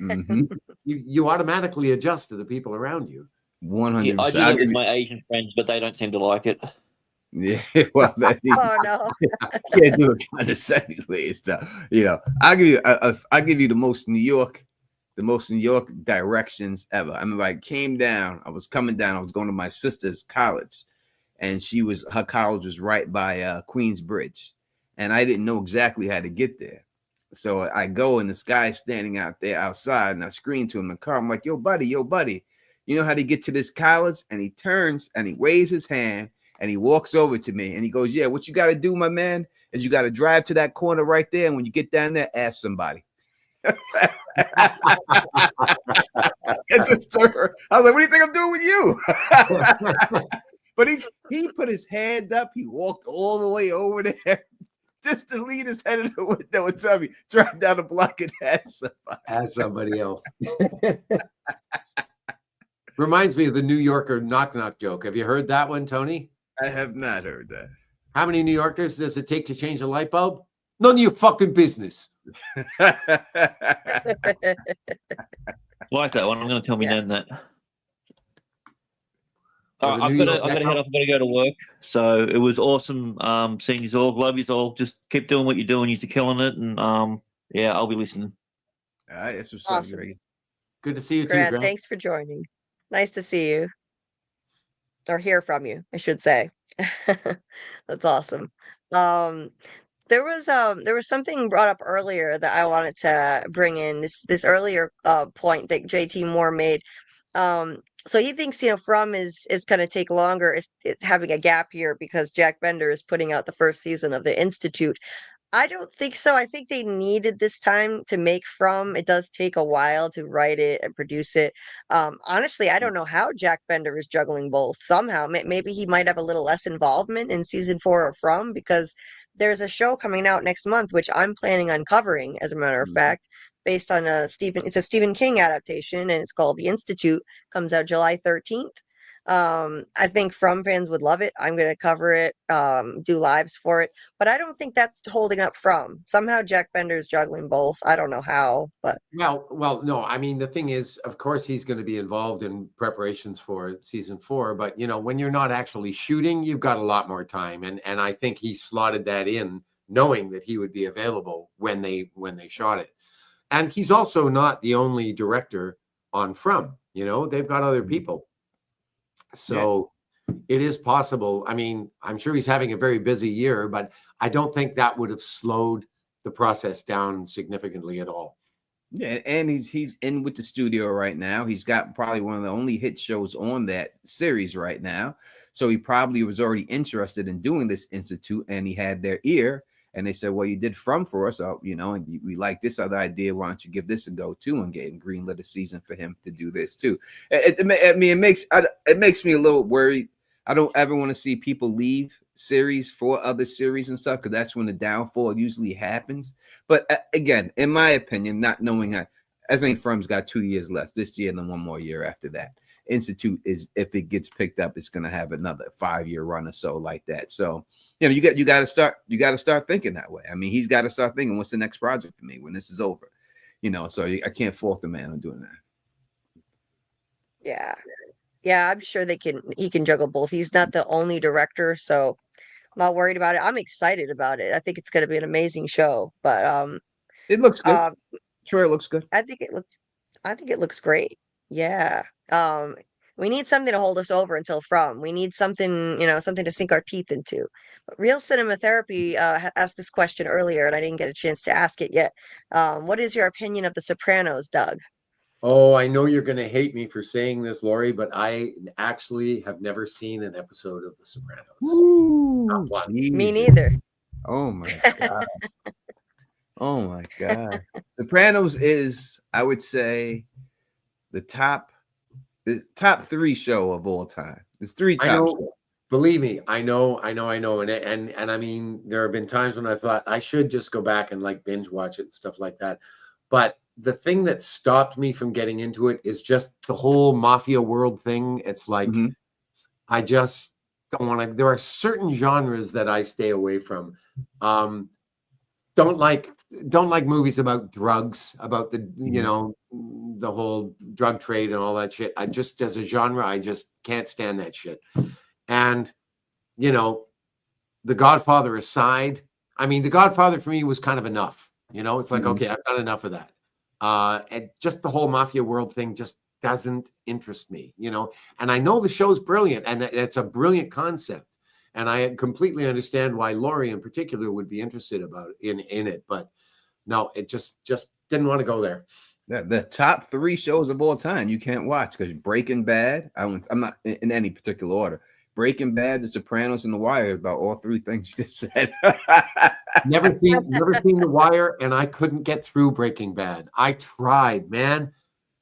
Mm-hmm. You automatically adjust to the people around you. 100%. Yeah, I do that with my Asian friends, but they don't seem to like it. Yeah, well, Oh no. can't do it condescendingly stuff. I'll give you the most New York directions ever. I remember I came down, I was coming down, I was going to my sister's college, and her college was right by Queensbridge, and I didn't know exactly how to get there. So I go, and this guy's standing out there outside, and I scream to him in the car. I'm like, yo, buddy, you know how to get to this college? And he turns and he waves his hand and he walks over to me and he goes, yeah, what you got to do, my man, is you got to drive to that corner right there. And when you get down there, ask somebody. I was like, what do you think I'm doing with you? But he put his hand up. He walked all the way over there just to lean his head in the window and tell me, drive down the block and ask somebody else. Reminds me of the New Yorker knock-knock joke. Have you heard that one, Tony? I have not heard that. How many New Yorkers does it take to change a light bulb? None of your fucking business. Like that one. I'm going to tell me none that. All or right, the New York I've got to head Echo. off. I've got to go to work. So it was awesome seeing you all. Love you all. Just keep doing what you're doing. You're killing it, and yeah, I'll be listening. All right, that's what's up, Awesome. Greg. Good to see you too, Grant, Grant. thanks for joining. Nice to see you. Or hear from you, I should say. That's awesome. Um, there was something brought up earlier that I wanted to bring in, this earlier point that JT Moore made. So he thinks, From is going to take longer, is having a gap year because Jack Bender is putting out the first season of The Institute. I don't think so. I think they needed this time to make From. It does take a while to write it and produce it. Honestly, I don't know how Jack Bender is juggling both. Somehow, maybe he might have a little less involvement in season 4 of From, because there's a show coming out next month, which I'm planning on covering, as a matter of fact, based on it's a Stephen King adaptation, and it's called The Institute. Comes out July 13th. I think From fans would love it. I'm going to cover it, do lives for it, but I don't think that's holding up From. Somehow Jack Bender's juggling both. I don't know how, but Well, no. I mean, the thing is, of course, he's going to be involved in preparations for season 4. But when you're not actually shooting, you've got a lot more time, and I think he slotted that in, knowing that he would be available when they shot it. And he's also not the only director on From. They've got other people. So it is possible. I mean, I'm sure he's having a very busy year, but I don't think that would have slowed the process down significantly at all. Yeah, and he's in with the studio right now. He's got probably one of the only hit shows on that series right now. So he probably was already interested in doing this Institute, and he had their ear. And they said, well, you did From for us, and we like this other idea. Why don't you give this a go too, and get greenlit a season for him to do this too? It makes me a little worried. I don't ever want to see people leave series for other series and stuff, because that's when the downfall usually happens. But again, in my opinion, not knowing, I think From's got 2 years left this year and then one more year after that. Institute is, if it gets picked up, it's going to have another 5-year run or so like that. So you got to start thinking that way. I mean, he's got to start thinking, what's the next project for me when this is over? So I can't fault the man on doing that. Yeah, I'm sure he can juggle both. He's not the only director, so I'm not worried about it. I'm excited about it. I think it's going to be an amazing show. But it looks good. Sure, it looks good. I think it looks great. Yeah. We need something to hold us over until From. We need something, something to sink our teeth into. But Real Cinema Therapy asked this question earlier, and I didn't get a chance to ask it yet. What is your opinion of The Sopranos, Doug? Oh, I know you're going to hate me for saying this, Lori, but I actually have never seen an episode of The Sopranos. Ooh, me neither. Oh my God. Oh my God. Sopranos is, I would say, the top 3 show of all time. It's 3 top shows. Believe me, I know. And I mean, there have been times when I thought I should just go back and like binge watch it and stuff like that. But the thing that stopped me from getting into it is just the whole mafia world thing. It's like, I just don't want to. There are certain genres that I stay away from. Don't like movies about drugs, about the the whole drug trade and all that shit. I just, as a genre, I just can't stand that shit. And The Godfather aside, I mean, The Godfather for me was kind of enough. It's like, okay, I've got enough of that. And just the whole mafia world thing just doesn't interest me, and I know the show's brilliant and it's a brilliant concept. And I completely understand why Lori in particular would be interested in it. But no, it just didn't want to go there. The top 3 shows of all time you can't watch, because Breaking Bad, I'm not in any particular order. Breaking Bad, The Sopranos, and The Wire, about all 3 things you just said. Never seen The Wire, and I couldn't get through Breaking Bad. I tried, man.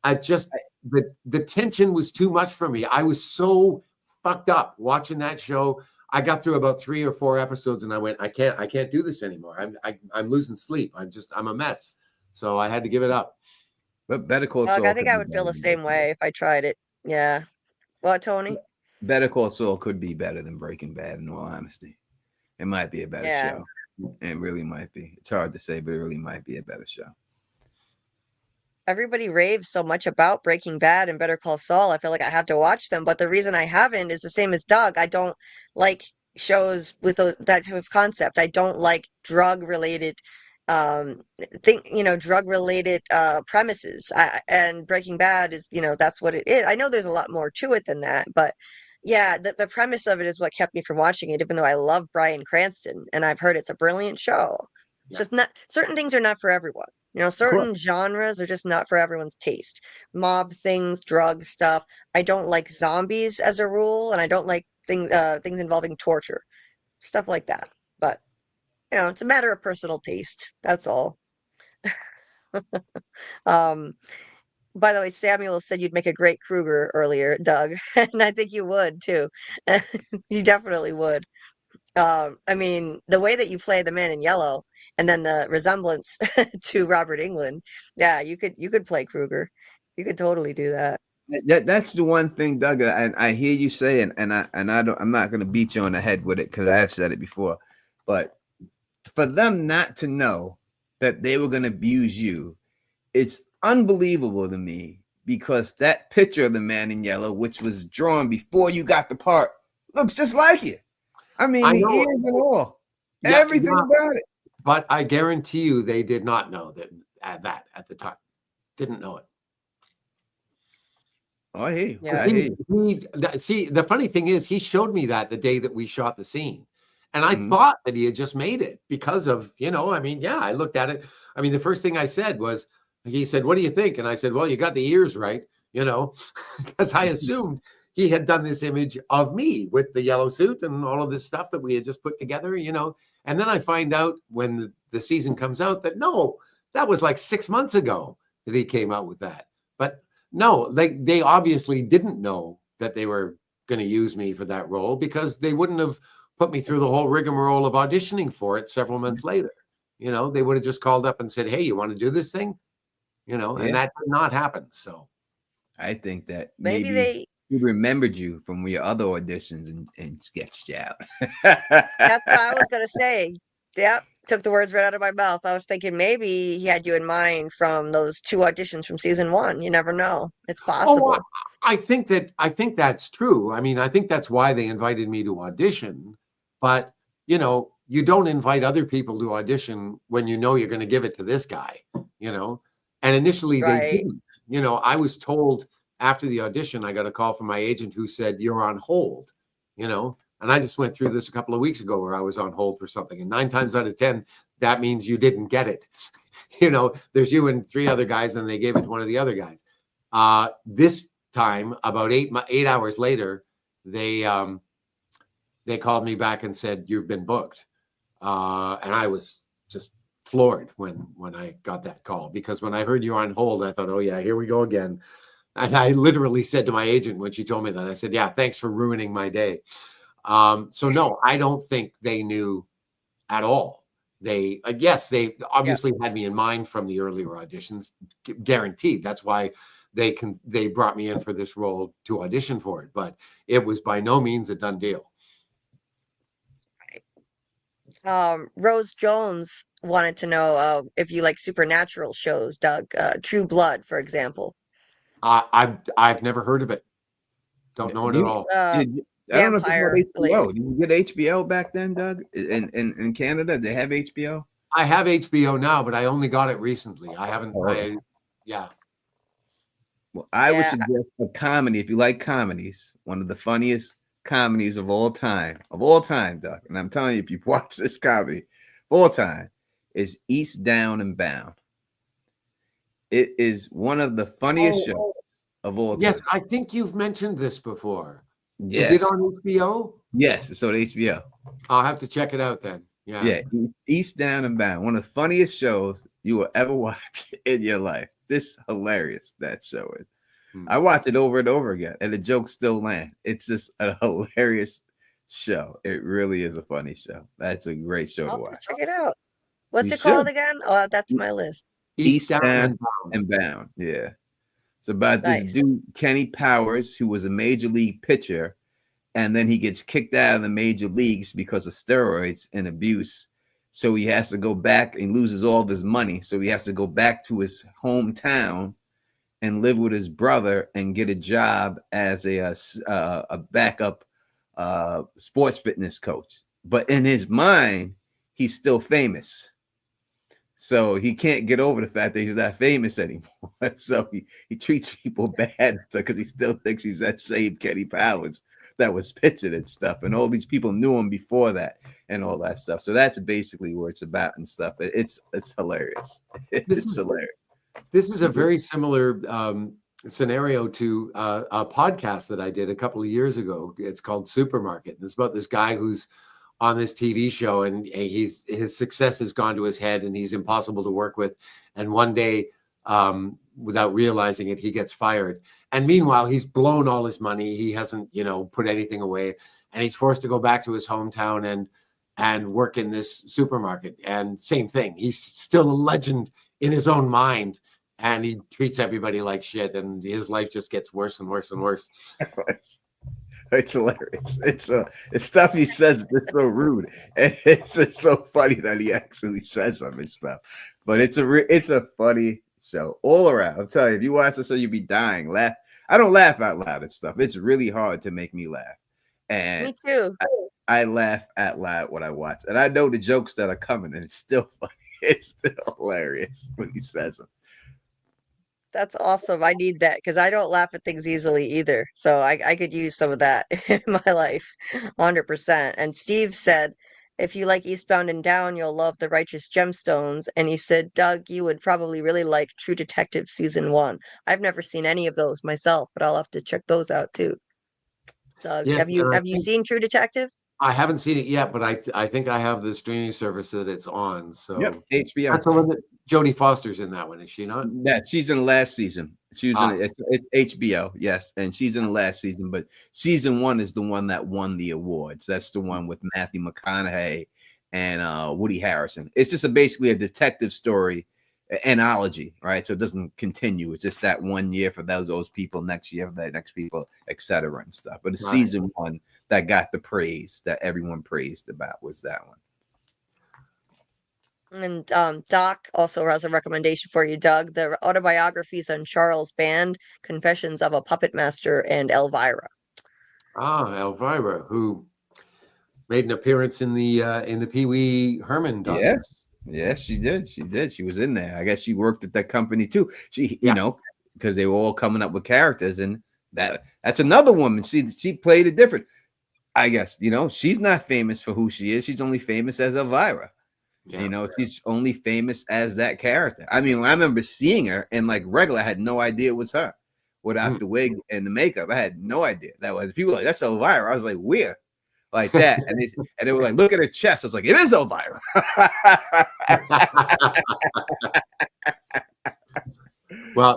The tension was too much for me. I was so fucked up watching that show. I got through about 3 or 4 episodes, and I went, I can't do this anymore. I'm losing sleep. I'm a mess. So I had to give it up. But Better Call Saul. I think I would feel the same way if I tried it. Yeah. What, Tony? Better Call Saul could be better than Breaking Bad, in all honesty. It might be a better show. It really might be. It's hard to say, but it really might be a better show. everybody raves so much about Breaking Bad and Better Call Saul. I feel like I have to watch them, but the reason I haven't is the same as Doug. I don't like shows with that type of concept. I don't like drug related drug related premises. And Breaking Bad is, that's what it is. I know there's a lot more to it than that, but yeah, the premise of it is what kept me from watching it, even though I love Bryan Cranston and I've heard it's a brilliant show. It's Yeah. just not, certain things are not for everyone. Certain genres are just not for everyone's taste. Mob things, drug stuff. I don't like zombies as a rule, and I don't like things involving torture, stuff like that. But it's a matter of personal taste. That's all. Um, by the way, Samuel said you'd make a great Kruger earlier, Doug, and I think you would too. You definitely would. I mean, the way that you play the Man in Yellow, and then the resemblance to Robert Englund, yeah, you could play Kruger. You could totally do that. That's the one thing, Doug. I hear you say, and I'm not going to beat you on the head with it because I have said it before, but for them not to know that they were going to abuse you, it's unbelievable to me, because that picture of the Man in Yellow, which was drawn before you got the part, looks just like you. I mean, the ears and all, everything about it. But I guarantee you, they did not know that at the time. Didn't know it. Oh, I hear you. Yeah. I hear you. See, the funny thing is, he showed me that the day that we shot the scene. And I Mhm. thought that he had just made it because of, I mean, yeah, I looked at it. I mean, the first thing I said was, he said, "What do you think?" And I said, "Well, you got the ears right," because I assumed he had done this image of me with the yellow suit and all of this stuff that we had just put together, And then I find out when the season comes out that no, that was like 6 months ago that he came out with that. But no, they obviously didn't know that they were going to use me for that role, because they wouldn't have put me through the whole rigmarole of auditioning for it several months later. They would have just called up and said, "Hey, you want to do this thing?" And that did not happen. So I think that Maybe maybe he remembered you from your other auditions and sketched you out. that's what I was gonna say. Yep, took the words right out of my mouth. I was thinking maybe he had you in mind from those 2 auditions from season 1. You never know. It's possible. I think that's true. I mean, I think that's why they invited me to audition. But you don't invite other people to audition when you're going to give it to this guy. And initially they Right. didn't. I was told after the audition, I got a call from my agent who said, "You're on hold." And I just went through this a couple of weeks ago where I was on hold for something. And 9 times out of 10, that means you didn't get it. There's you and 3 other guys, and they gave it to one of the other guys. This time, about 8 hours later, they called me back and said, "You've been booked." And I was just floored when I got that call, because when I heard you were on hold, I thought, "Oh yeah, here we go again." And I literally said to my agent when she told me that, I said, "Yeah, thanks for ruining my day." So no, I don't think they knew at all. They obviously had me in mind from the earlier auditions, guaranteed. That's why they brought me in for this role to audition for it, but it was by no means a done deal. Rose Jones wanted to know if you like supernatural shows, Doug. True Blood, for example. I've never heard of it. Don't know it at all. I don't know if Vampire it's HBO. related. Did you get HBO back then, Doug? In Canada, they have HBO? I have HBO now, but I only got it recently. I haven't. Yeah. Well, I would Yeah. suggest a comedy, if you like comedies, one of the funniest comedies of all time, Doug. And I'm telling you, if you watch this comedy of all time, is East Down and Bound. It is one of the funniest shows of all time. Yes, I think you've mentioned this before. Yes. Is it on HBO? Yes, it's on HBO. I'll have to check it out then. Yeah. East Down and Bound, one of the funniest shows you will ever watch in your life. This hilarious, that show is. I watch it over and over again, and the jokes still land. It's just a hilarious show. It really is a funny show. That's a great show to watch. Check it out. What's You it called should. again? Oh, that's my list. East Down and Bound. Yeah. It's about Nice. this dude, Kenny Powers, who was a major league pitcher, and then he gets kicked out of the major leagues because of steroids and abuse. So he has to go back and loses all of his money. So he has to go back to his hometown and live with his brother and get a job as a backup sports fitness coach. But in his mind, he's still famous. So he can't get over the fact that he's not famous anymore. So he treats people bad because he still thinks he's that same Kenny Powers that was pitching and stuff. And all these people knew him before that and all that stuff. So that's basically what it's about and stuff. It's hilarious. It's hilarious. This is a very similar scenario to a podcast that I did a couple of years ago. It's called Supermarket. It's about this guy who's on this TV show, and his success has gone to his head, and he's impossible to work with. And one day, without realizing it, he gets fired. And meanwhile, he's blown all his money. He hasn't, put anything away, and he's forced to go back to his hometown and work in this supermarket. And same thing, he's still a legend in his own mind, and he treats everybody like shit, and his life just gets worse and worse and worse. It's hilarious. It's stuff he says that's so rude, and it's so funny that he actually says some and stuff. But it's a funny show all around. I'm telling you, if you watch the show, you'll be dying. Laugh. I don't laugh out loud at stuff. It's really hard to make me laugh, and Me too. I laugh out loud when I watch, and I know the jokes that are coming, and it's still funny. It's still hilarious when he says them. That's awesome. I need that because I don't laugh at things easily either. So I could use some of that in my life, 100%. And Steve said, if you like Eastbound and Down, you'll love The Righteous Gemstones. And he said, Doug, you would probably really like True Detective Season 1. I've never seen any of those myself, but I'll have to check those out too. Doug, Yeah, have you seen True Detective? I haven't seen it yet, but I think I have the streaming service that it's on. So Yep, HBO. That's the one that Jodie Foster's in, that one, is she not? Yeah, she's in the last season. She was in it's HBO, yes, and she's in the last season. But season 1 is the one that won the awards. That's the one with Matthew McConaughey and Woody Harrelson. It's just basically a detective story, analogy, right? So it doesn't continue. It's just that 1 year for those people, next year for that next people, etc. and stuff. But the season 1 that got the praise that everyone praised about was that one. And Doc also has a recommendation for you, Doug. The autobiographies on Charles Band, Confessions of a Puppet Master, and Elvira. Elvira, who made an appearance in the Pee Wee Herman documentary. Yes, she did. She was in there. I guess she worked at that company too. She, because they were all coming up with characters, and that's another woman. She played it different. I guess, she's not famous for who she is. She's only famous as Elvira. Yeah. She's only famous as that character. I mean, when I remember seeing her and like regular, I had no idea it was her without the wig and the makeup. I had no idea that was. People were like, that's Elvira. I was like, where? Like that. And they were like, look at her chest. I was like, it is Elvira. Well,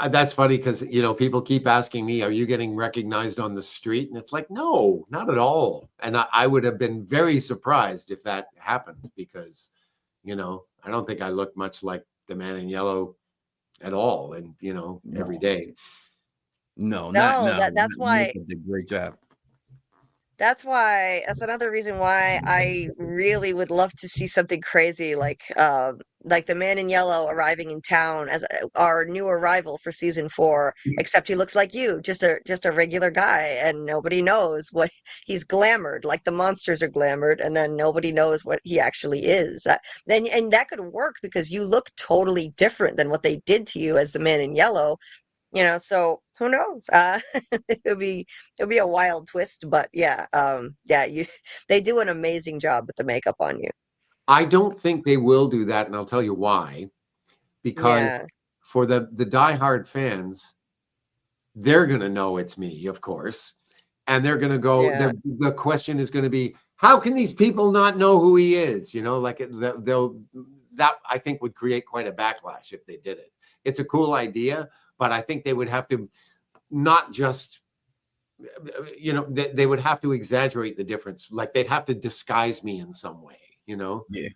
that's funny because people keep asking me, are you getting recognized on the street? And it's like, no, not at all. And I would have been very surprised if that happened because I don't think I look much like the man in yellow at all, and every day. No, that's why. You did a great job. That's another reason why I really would love to see something crazy like the Man in Yellow arriving in town as our new arrival for season 4, except he looks like you, just a regular guy, and nobody knows what he's glamored, like the monsters are glamored, and then nobody knows what he actually is. And that could work because you look totally different than what they did to you as the Man in Yellow. So who knows? It'll be a wild twist, but they do an amazing job with the makeup on you. I don't think they will do that, and I'll tell you why. Because for the diehard fans, they're gonna know it's me, of course, and they're gonna go. Yeah. The question is going to be, how can these people not know who he is? That I think would create quite a backlash if they did it. It's a cool idea. But I think they would have to not just, they would have to exaggerate the difference. Like they'd have to disguise me in some way, Yeah.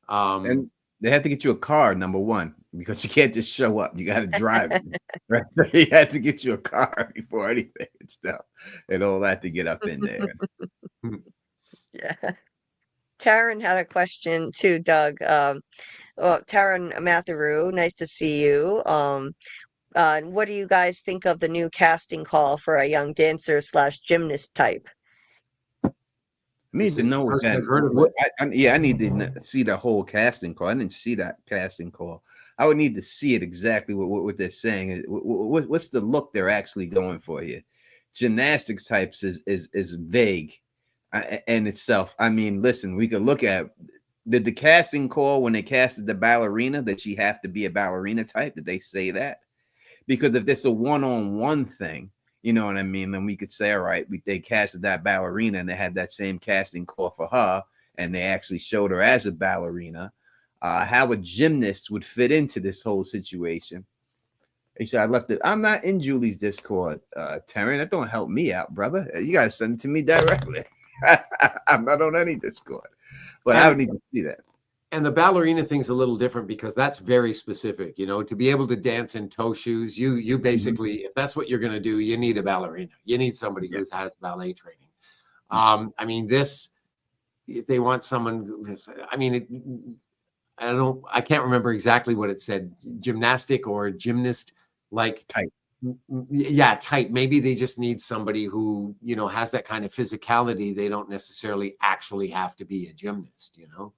And they had to get you a car, number one, because you can't just show up. You got to drive it, right? So you had to get you a car before anything and stuff and all that to get up in there. Yeah. Taryn had a question too, Doug. Taryn Matheru, nice to see you. What do you guys think of the new casting call for a young dancer slash gymnast type? I need This to is the know first again. I've heard of it. Yeah, I need to see the whole casting call. I didn't see that casting call. I would need to see it exactly what they're saying. What's the look they're actually going for here? Gymnastics types is vague in itself. I mean, listen, we could look at did the casting call when they casted the ballerina that she have to be a ballerina type? Did they say that? Because if it's a one-on-one thing, you know what I mean, then we could say, all right, they casted that ballerina and they had that same casting call for her, and they actually showed her as a ballerina. How a gymnast would fit into this whole situation. He said, I left it. I'm not in Julie's Discord, Taryn. That don't help me out, brother. You got to send it to me directly. I'm not on any Discord, but I would need to see that. And the ballerina thing's a little different because that's very specific, you know, to be able to dance in toe shoes. You basically, if that's what you're going to do, you need a ballerina. You need somebody who has ballet training. I mean, if they want someone, I mean, I can't remember exactly what it said, gymnastic or gymnast, like type. Yeah, type. Maybe they just need somebody who, you know, has that kind of physicality. They don't necessarily actually have to be a gymnast, you know.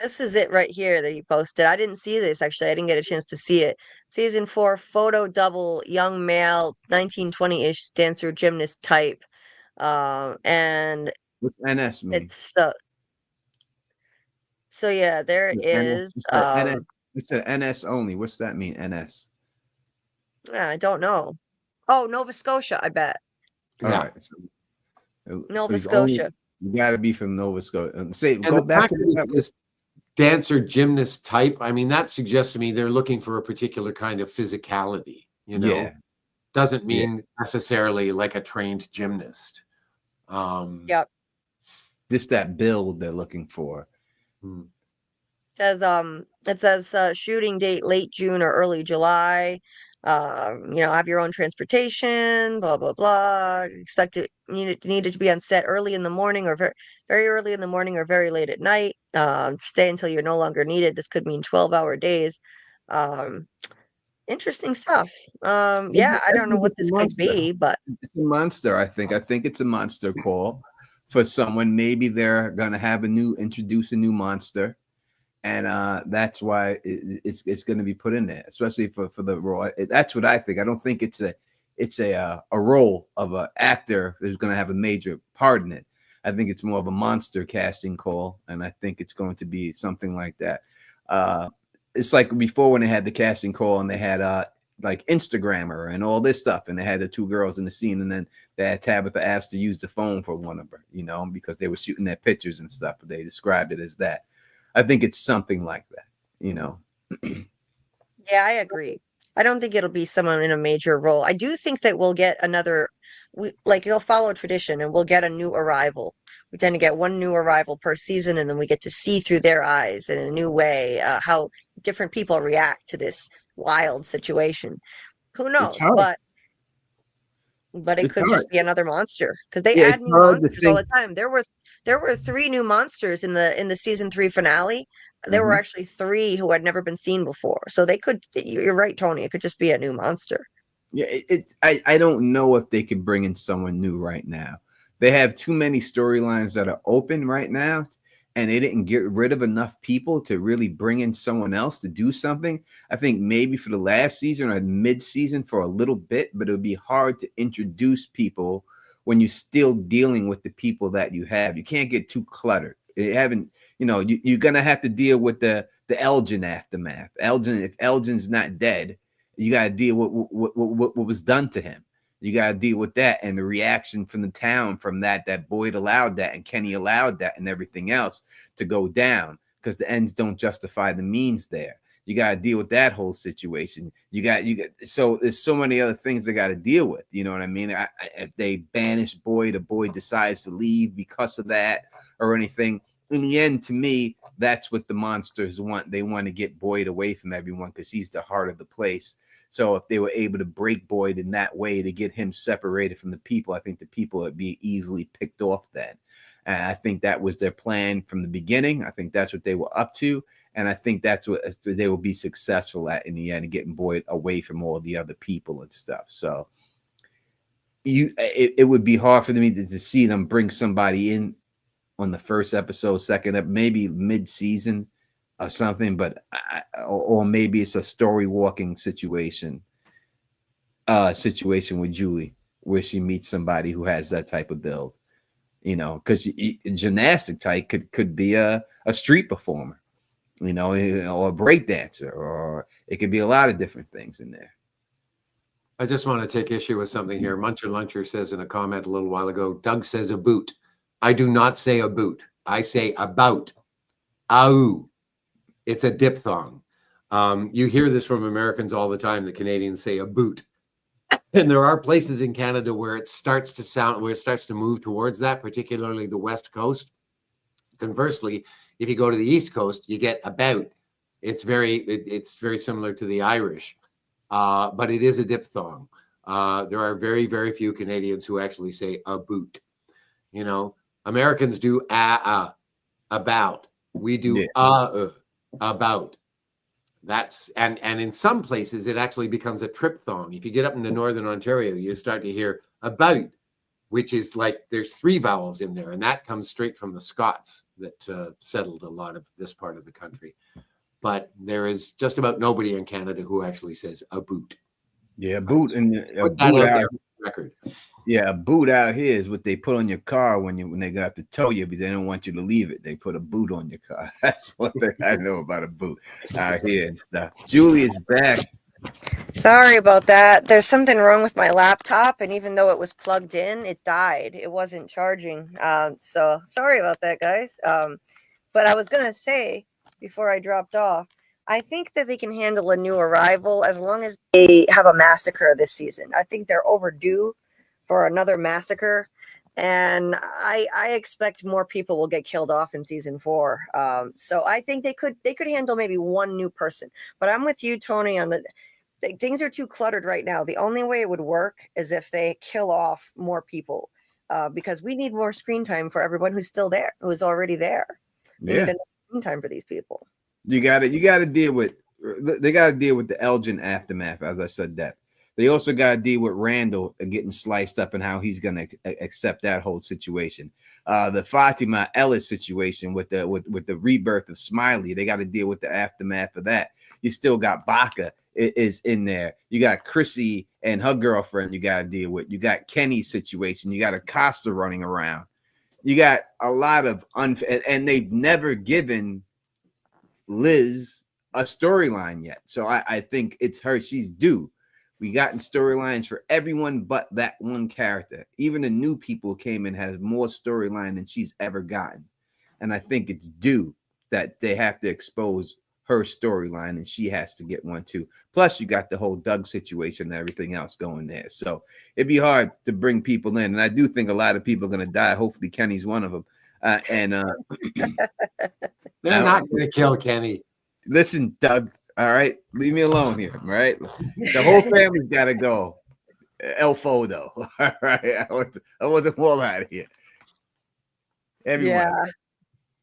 This is it right here that he posted. I didn't see this actually. I didn't get a chance to see it. Season 4 photo double young male 1920-ish dancer gymnast type. And what's NS mean? It's so yeah, there it is. It's an NS only. What's that mean? NS. I don't know. Oh, Nova Scotia, I bet. All Yeah. right. Nova Scotia. You got to be from Nova Scotia. And go back to this dancer gymnast type. I mean, that suggests to me they're looking for a particular kind of physicality, you know. Yeah. Doesn't mean necessarily like a trained gymnast. Yep. Just that build they're looking for. It says shooting date late June or early July. You know, have your own transportation, blah blah blah. Expect it needed to be on set early in the morning or very early in the morning or very late at night. Stay until you're no longer needed. This could mean 12-hour days. Interesting stuff. Yeah, I don't know what this could be, but it's a monster. I think it's a monster call for someone. Maybe they're gonna have introduce a new monster, and that's why it's going to be put in there, especially for the role. That's what I think. I don't think it's a role of an actor who's going to have a major part in it. I think it's more of a monster casting call, and I think it's going to be something like that. It's like before when they had the casting call and they had like Instagrammer and all this stuff, and they had the two girls in the scene, and then they had Tabitha asked to use the phone for one of her, you know, because they were shooting their pictures and stuff, but they described it as that. I think it's something like that, you know. yeah, I agree. I don't think it'll be someone in a major role. I do think that we'll get it'll follow tradition and we'll get a new arrival. We tend to get one new arrival per season, and then we get to see through their eyes in a new way how different people react to this wild situation. Who knows? But it could just be another monster because they add new monsters all the time. There were 3 new monsters in the season 3 finale. There were actually 3 who had never been seen before. So they could. You're right, Tony. It could just be a new monster. Yeah, I don't know if they could bring in someone new right now. They have too many storylines that are open right now, and they didn't get rid of enough people to really bring in someone else to do something. I think maybe for the last season or mid-season for a little bit, but it would be hard to introduce people when you're still dealing with the people that you have. You can't get too cluttered. You're gonna have to deal with the Elgin aftermath. If Elgin's not dead, you gotta deal with what was done to him. You got to deal with that and the reaction from the town from that Boyd allowed that and Kenny allowed that and everything else to go down because the ends don't justify the means there. You got to deal with that whole situation. So there's so many other things they got to deal with. You know what I mean? If they banish Boyd or Boyd decides to leave because of that or anything, in the end, to me, that's what the monsters want. They want to get Boyd away from everyone because he's the heart of the place. So if they were able to break Boyd in that way to get him separated from the people, I think the people would be easily picked off then. And I think that was their plan from the beginning. I think that's what they were up to. And I think that's what they will be successful at in the end, getting Boyd away from all the other people and stuff. So it would be hard for me to see them bring somebody in on the first episode, second up, maybe mid-season or something, but or maybe it's a story walking situation with Julie, where she meets somebody who has that type of build. You know, because gymnastic type could be a street performer, you know, or a break dancer, or it could be a lot of different things in there. I just want to take issue with something here. Muncher Luncher says in a comment a little while ago, Doug says a boot. I do not say a boot. I say about. Au. It's a diphthong. You hear this from Americans all the time. The Canadians say a boot. And there are places in Canada where it starts to move towards that, particularly the West Coast. Conversely, if you go to the East Coast, you get about. It's very similar to the Irish, but it is a diphthong. There are very, very few Canadians who actually say a boot. You know, Americans do about. We do about. That's and in some places it actually becomes a triphthong. If you get up into Northern Ontario, you start to hear about, which is like there's 3 vowels in there, and that comes straight from the Scots that settled a lot of this part of the country. But there is just about nobody in Canada who actually says a boot. Yeah, boot and a Put that boot out out. there for the record. Yeah, a boot out here is what they put on your car when they got to tow you, but they don't want you to leave it. They put a boot on your car. That's one thing I know about a boot out here and stuff. Julie is back. Sorry about that. There's something wrong with my laptop, and even though it was plugged in, it died. It wasn't charging. So sorry about that, guys. But I was gonna say before I dropped off, I think that they can handle a new arrival as long as they have a massacre this season. I think they're overdue for another massacre, and I expect more people will get killed off in season 4. So I think they could handle maybe one new person. But I'm with you, Tony, on things are too cluttered right now. The only way it would work is if they kill off more people, because we need more screen time for everyone who's still there, who's already there. We need enough screen time for these people. They got to deal with the Elgin aftermath, as I said that. They also got to deal with Randall getting sliced up and how he's going to accept that whole situation. The Fatima Ellis situation with the rebirth of Smiley, they got to deal with the aftermath of that. You still got Baca is in there. You got Chrissy and her girlfriend you got to deal with. You got Kenny's situation. You got Acosta running around. You got a lot of and they've never given Liz a storyline yet. So I think it's her. She's due. We gotten storylines for everyone but that one character. Even the new people came in has more storyline than she's ever gotten. And I think it's due that they have to expose her storyline, and she has to get one too. Plus, you got the whole Doug situation and everything else going there. So it'd be hard to bring people in. And I do think a lot of people are going to die. Hopefully, Kenny's one of them. They're not going to kill Kenny. Listen, Doug. All right, leave me alone here. All right, the whole family's got to go. El Fodo. All right, I want them all out of here. Everyone.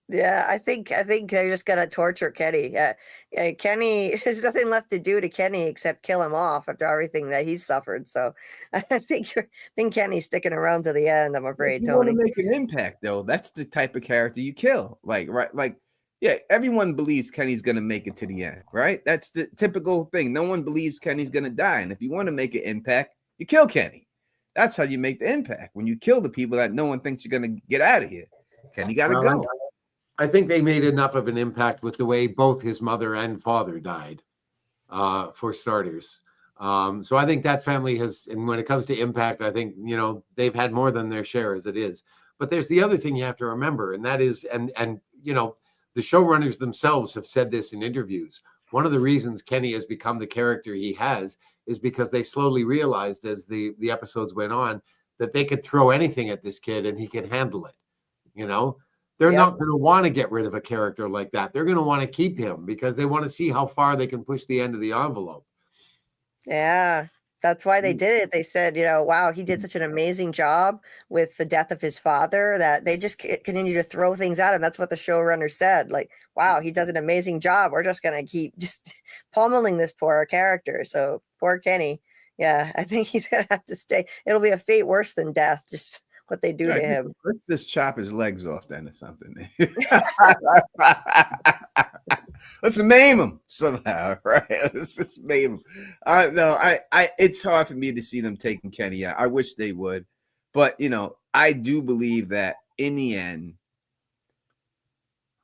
Yeah. I think they're just gonna torture Kenny. Kenny, there's nothing left to do to Kenny except kill him off after everything that he's suffered. So I think Kenny's sticking around to the end. I'm afraid, if you Tony. want to make an impact, though, that's the type of character you kill. Yeah, everyone believes Kenny's going to make it to the end, right? That's the typical thing. No one believes Kenny's going to die. And if you want to make an impact, you kill Kenny. That's how you make the impact. When you kill the people that no one thinks you're going to get out of here. Kenny got to go. I think they made enough of an impact with the way both his mother and father died, for starters. So I think that family has, and when it comes to impact, I think, they've had more than their share as it is. But there's the other thing you have to remember, and that is, the showrunners themselves have said this in interviews. One of the reasons Kenny has become the character he has is because they slowly realized as the episodes went on that they could throw anything at this kid and he could handle it. They're not going to want to get rid of a character like that. They're going to want to keep him because they want to see how far they can push the end of the envelope. Yeah. That's why they did it. They said, wow, he did such an amazing job with the death of his father that they just continue to throw things at him. That's what the showrunner said. Like, wow, he does an amazing job. We're just going to keep just pummeling this poor character. So poor Kenny. Yeah, I think he's going to have to stay. It'll be a fate worse than death, just what they do to him. Let's just chop his legs off then or something. Let's maim him somehow, right? Let's just maim him. No, it's hard for me to see them taking Kenny out. I wish they would, but I do believe that in the end,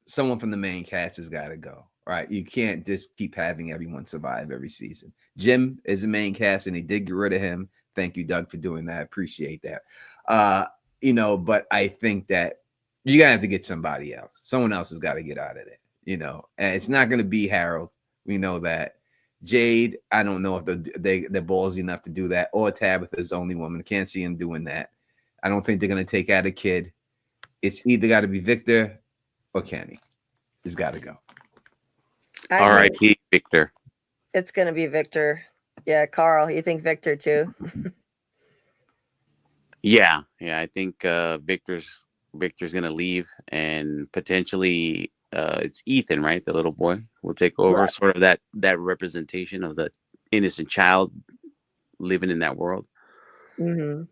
someone from the main cast has got to go. Right? You can't just keep having everyone survive every season. Jim is the main cast, and they did get rid of him. Thank you, Doug, for doing that. I appreciate that. But I think that you're gonna have to get somebody else. Someone else has got to get out of there. And it's not going to be Harold. We know that. Jade, I don't know if they're ballsy enough to do that, or Tabitha's the only woman. Can't see him doing that. I don't think they're going to take out a kid. It's either got to be Victor or Kenny. It's got to go. R.I.P. Victor. It's going to be Victor. Yeah, Carl, you think Victor too? Yeah. I think Victor's going to leave, and potentially it's Ethan, right? The little boy will take over, right. Sort of that representation of the innocent child living in that world. Mm-hmm.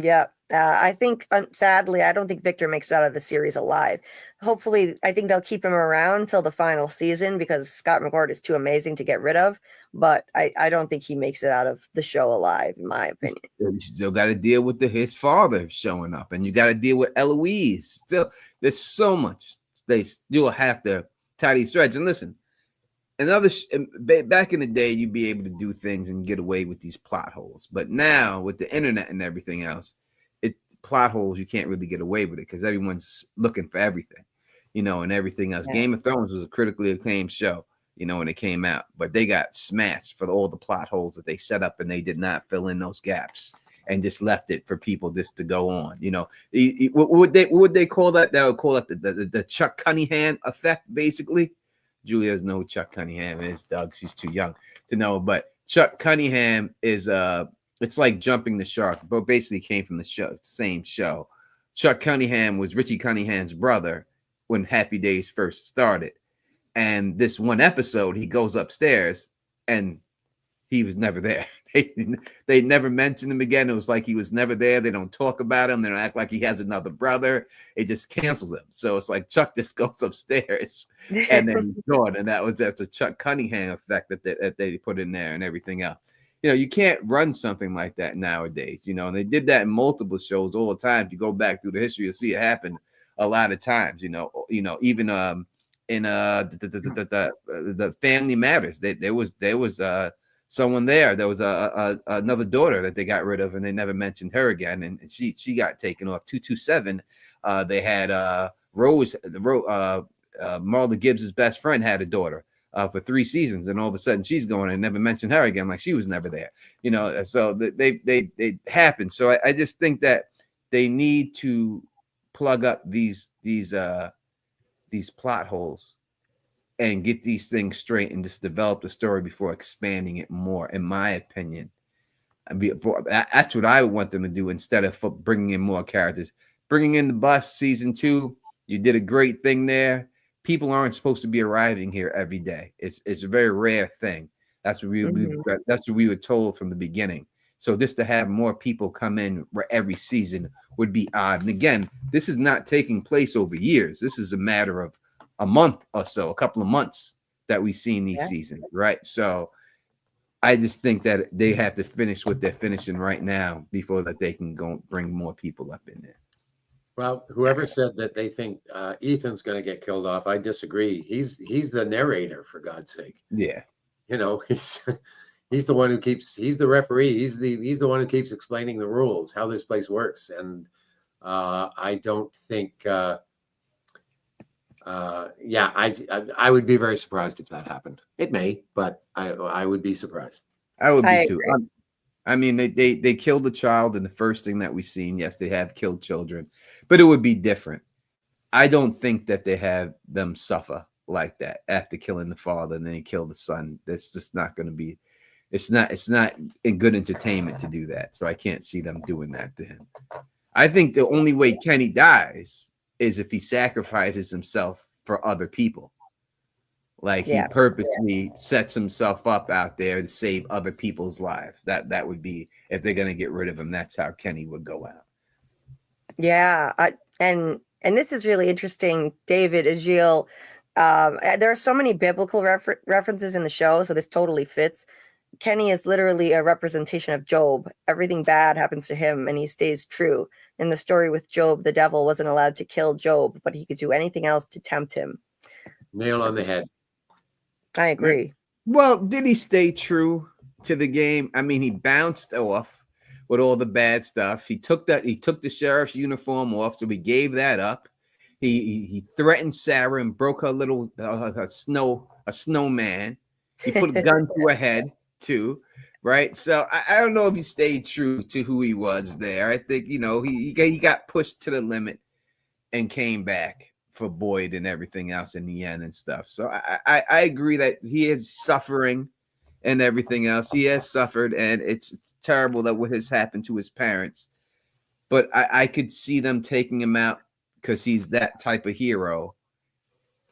Yeah. I think, sadly, I don't think Victor makes it out of the series alive. Hopefully, I think they'll keep him around till the final season because Scott McCord is too amazing to get rid of. But I don't think he makes it out of the show alive, in my opinion. You still got to deal with his father showing up, and you got to deal with Eloise. Still, there's so much. You'll have to tie these threads. And listen, back in the day, you'd be able to do things and get away with these plot holes. But now, with the internet and everything else, plot holes, you can't really get away with it because everyone's looking for everything, and everything else. Yeah. Game of Thrones was a critically acclaimed show, when it came out, but they got smashed for all the plot holes that they set up, and they did not fill in those gaps and just left it for people just to go on. What would they call that? They would call it the Chuck Cunningham effect, basically. Julie doesn't know who Chuck Cunningham is. Doug, she's too young to know, but Chuck Cunningham is it's like jumping the shark, but basically came from the same show. Chuck Cunningham was Richie Cunningham's brother when Happy Days first started. And this one episode, he goes upstairs and he was never there. They never mentioned him again. It was like he was never there. They don't talk about him. They don't act like he has another brother. It just cancels him. So it's like Chuck just goes upstairs and then he's gone. And that's a Chuck Cunningham effect that they put in there and everything else. You can't run something like that nowadays, and they did that in multiple shows all the time. If you go back through the history, you'll see it happen a lot of times, even in the Family Matters, there was someone there. There was another daughter that they got rid of, and they never mentioned her again, and she got taken off. 227. They had Rose, Marla Gibbs's best friend, had a daughter. For 3 seasons, and all of a sudden she's going and never mentioned her again, like she was never there. So they happen. So I just think that they need to plug up these plot holes and get these things straight and just develop the story before expanding it more, in my opinion. That's what I want them to do instead of bringing in more characters. Bringing in the bus season 2, you did a great thing there. People aren't supposed to be arriving here every day. It's a very rare thing. That's what we were told from the beginning. So just to have more people come in every season would be odd. And again, this is not taking place over years. This is a matter of a month or so, a couple of months that we've seen these seasons, right? So I just think that they have to finish what they're finishing right now before that they can go bring more people up in there. Well, whoever said that they think Ethan's going to get killed off, I disagree. He's the narrator, for God's sake. Yeah, he's the one who he's the referee. He's the one who keeps explaining the rules, how this place works. And I don't think, I would be very surprised if that happened. It may, but I would be surprised. I would be too. I mean, they killed a child in the first thing that we seen. Yes, they have killed children, but it would be different. I don't think that they have them suffer like that after killing the father and then they kill the son. That's just not going to be. It's not in good entertainment to do that. So I can't see them doing that to him. I think the only way Kenny dies is if he sacrifices himself for other people. Like he purposely sets himself up out there to save other people's lives. That would be, if they're gonna get rid of him, that's how Kenny would go out. Yeah, and this is really interesting, David Agil. There are so many biblical references in the show, so this totally fits. Kenny is literally a representation of Job. Everything bad happens to him, and he stays true. In the story with Job, the devil wasn't allowed to kill Job, but he could do anything else to tempt him. Nail on the head. I agree. Well, did he stay true to the game? I mean, he bounced off with all the bad stuff. He took the sheriff's uniform off, so he gave that up. He threatened Sarah and broke her little snowman. He put a gun to her head too, right? So I don't know if he stayed true to who he was there. I think, you know, he got pushed to the limit and came back for Boyd and everything else in the end and stuff. So I agree that he is suffering and everything else. He has suffered, and it's terrible that what has happened to his parents. But I could see them taking him out because he's that type of hero.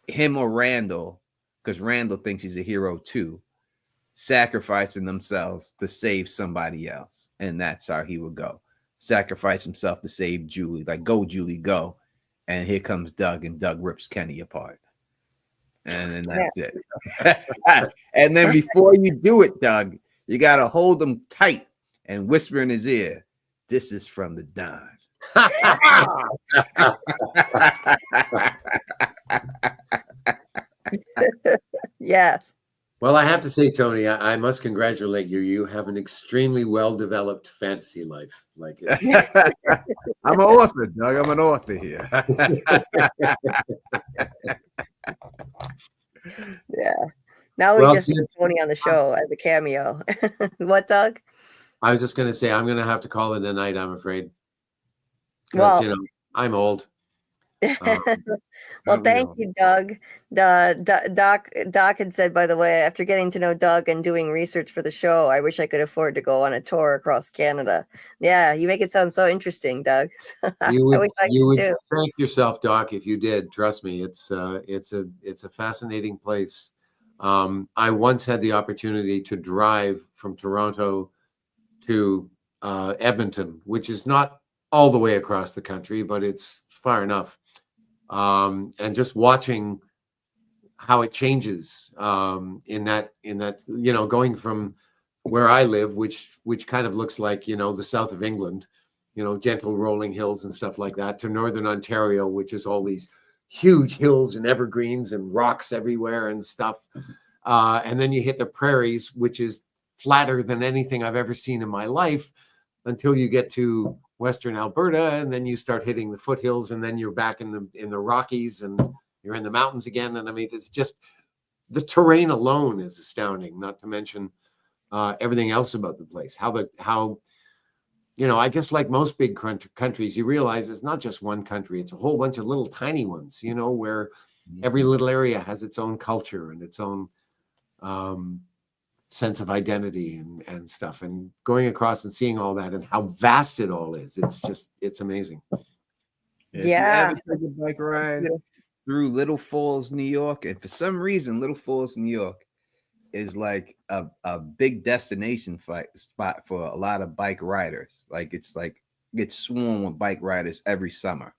Him or Randall, because Randall thinks he's a hero too, sacrificing themselves to save somebody else. And that's how he would go. Sacrifice himself to save Julie. Like, go, Julie, go. And here comes Doug, and Doug rips Kenny apart. And then that's it. And then before you do it, Doug, you got to hold him tight and whisper in his ear, "This is from the Don." Yes. Well, I have to say, Tony, I must congratulate you. You have an extremely well-developed fantasy life. Like, I'm an author, Doug. I'm an author here. Yeah. Now we just need Tony on the show as a cameo. What, Doug? I was just going to say, I'm going to have to call it a night, I'm afraid. Well, you know, I'm old. Well, thank you, Doug. Doc had said, by the way, after getting to know Doug and doing research for the show, I wish I could afford to go on a tour across Canada. Yeah, you make it sound so interesting, Doug. You would, I wish I you would could too. thank yourself, Doc, if you did. Trust me, it's a fascinating place. I once had the opportunity to drive from Toronto to Edmonton, which is not all the way across the country, but it's far enough. And just watching how it changes in that, you know, going from where I live, which kind of looks like, you know, the south of England, you know, gentle rolling hills and stuff like that, to northern Ontario, which is all these huge hills and evergreens and rocks everywhere and stuff. And then you hit the prairies, which is flatter than anything I've ever seen in my life, until you get to Western Alberta, and then you start hitting the foothills, and then you're back in the Rockies, and you're in the mountains again. And I mean, it's just, the terrain alone is astounding, not to mention everything else about the place. How you know, I guess like most big countries, you realize it's not just one country, it's a whole bunch of little tiny ones, you know, where every little area has its own culture and its own sense of identity and stuff, and going across and seeing all that and how vast it all is, it's amazing. Yeah. If you ever take a bike ride through Little Falls, New York, and for some reason Little Falls, New York is like a big destination spot for a lot of bike riders. Like it's swarmed with bike riders every summer.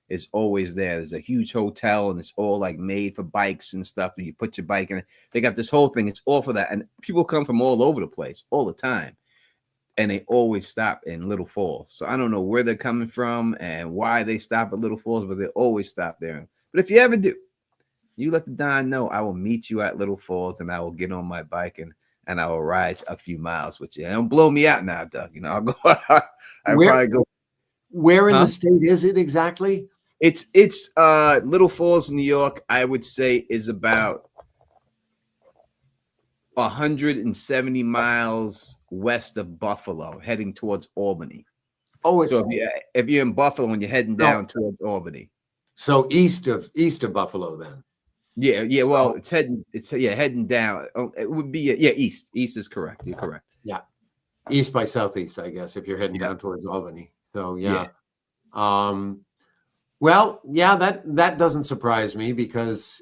It's always there. There's a huge hotel, and it's all like made for bikes and stuff. And you put your bike in it. They got this whole thing. It's all for that. And people come from all over the place all the time. And they always stop in Little Falls. So I don't know where they're coming from and why they stop at Little Falls, but they always stop there. But if you ever do, you let the Don know. I will meet you at Little Falls, and I will get on my bike and I will ride a few miles with you. And don't blow me out now, Doug. You know, I'll go. Probably go. Where in the state is it exactly? It's Little Falls, New York, I would say is about 170 miles west of Buffalo, heading towards Albany. Oh, so if you're in Buffalo and you're heading down towards Albany. So east of Buffalo then. Yeah. So- Well, it's heading down. Oh, it would be east. East is correct. You're correct. Yeah, east by southeast, I guess, if you're heading Yeah. down towards Albany. So Yeah. Well, yeah, that doesn't surprise me because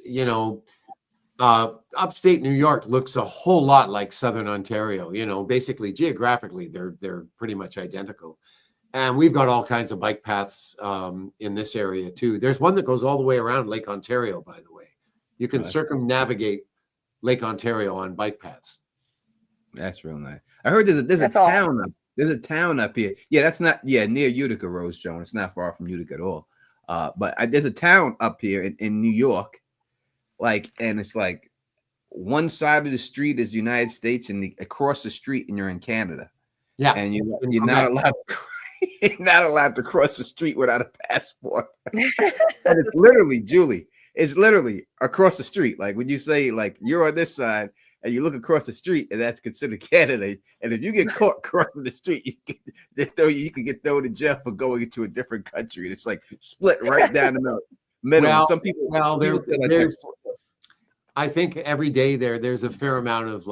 upstate New York looks a whole lot like Southern Ontario. Basically geographically, they're pretty much identical. And we've got all kinds of bike paths in this area too. There's one that goes all the way around Lake Ontario, by the way. You can circumnavigate Lake Ontario on bike paths. That's real nice. I heard there's a town up. There's a town up here. Yeah, that's not near Utica, Rose Joan. It's not far from Utica at all. But there's a town up here in New York, and it's like one side of the street is the United States, and across the street, and you're in Canada. Yeah, and you're not allowed. You're not allowed to cross the street without a passport. And it's literally, Julie, it's literally across the street. Like when you say you're on this side and you look across the street, and that's considered Canada. And if you get caught crossing the street, you can get thrown in jail for going into a different country. And it's like split right down the middle. Well, some people. There's I think every day there's a fair amount of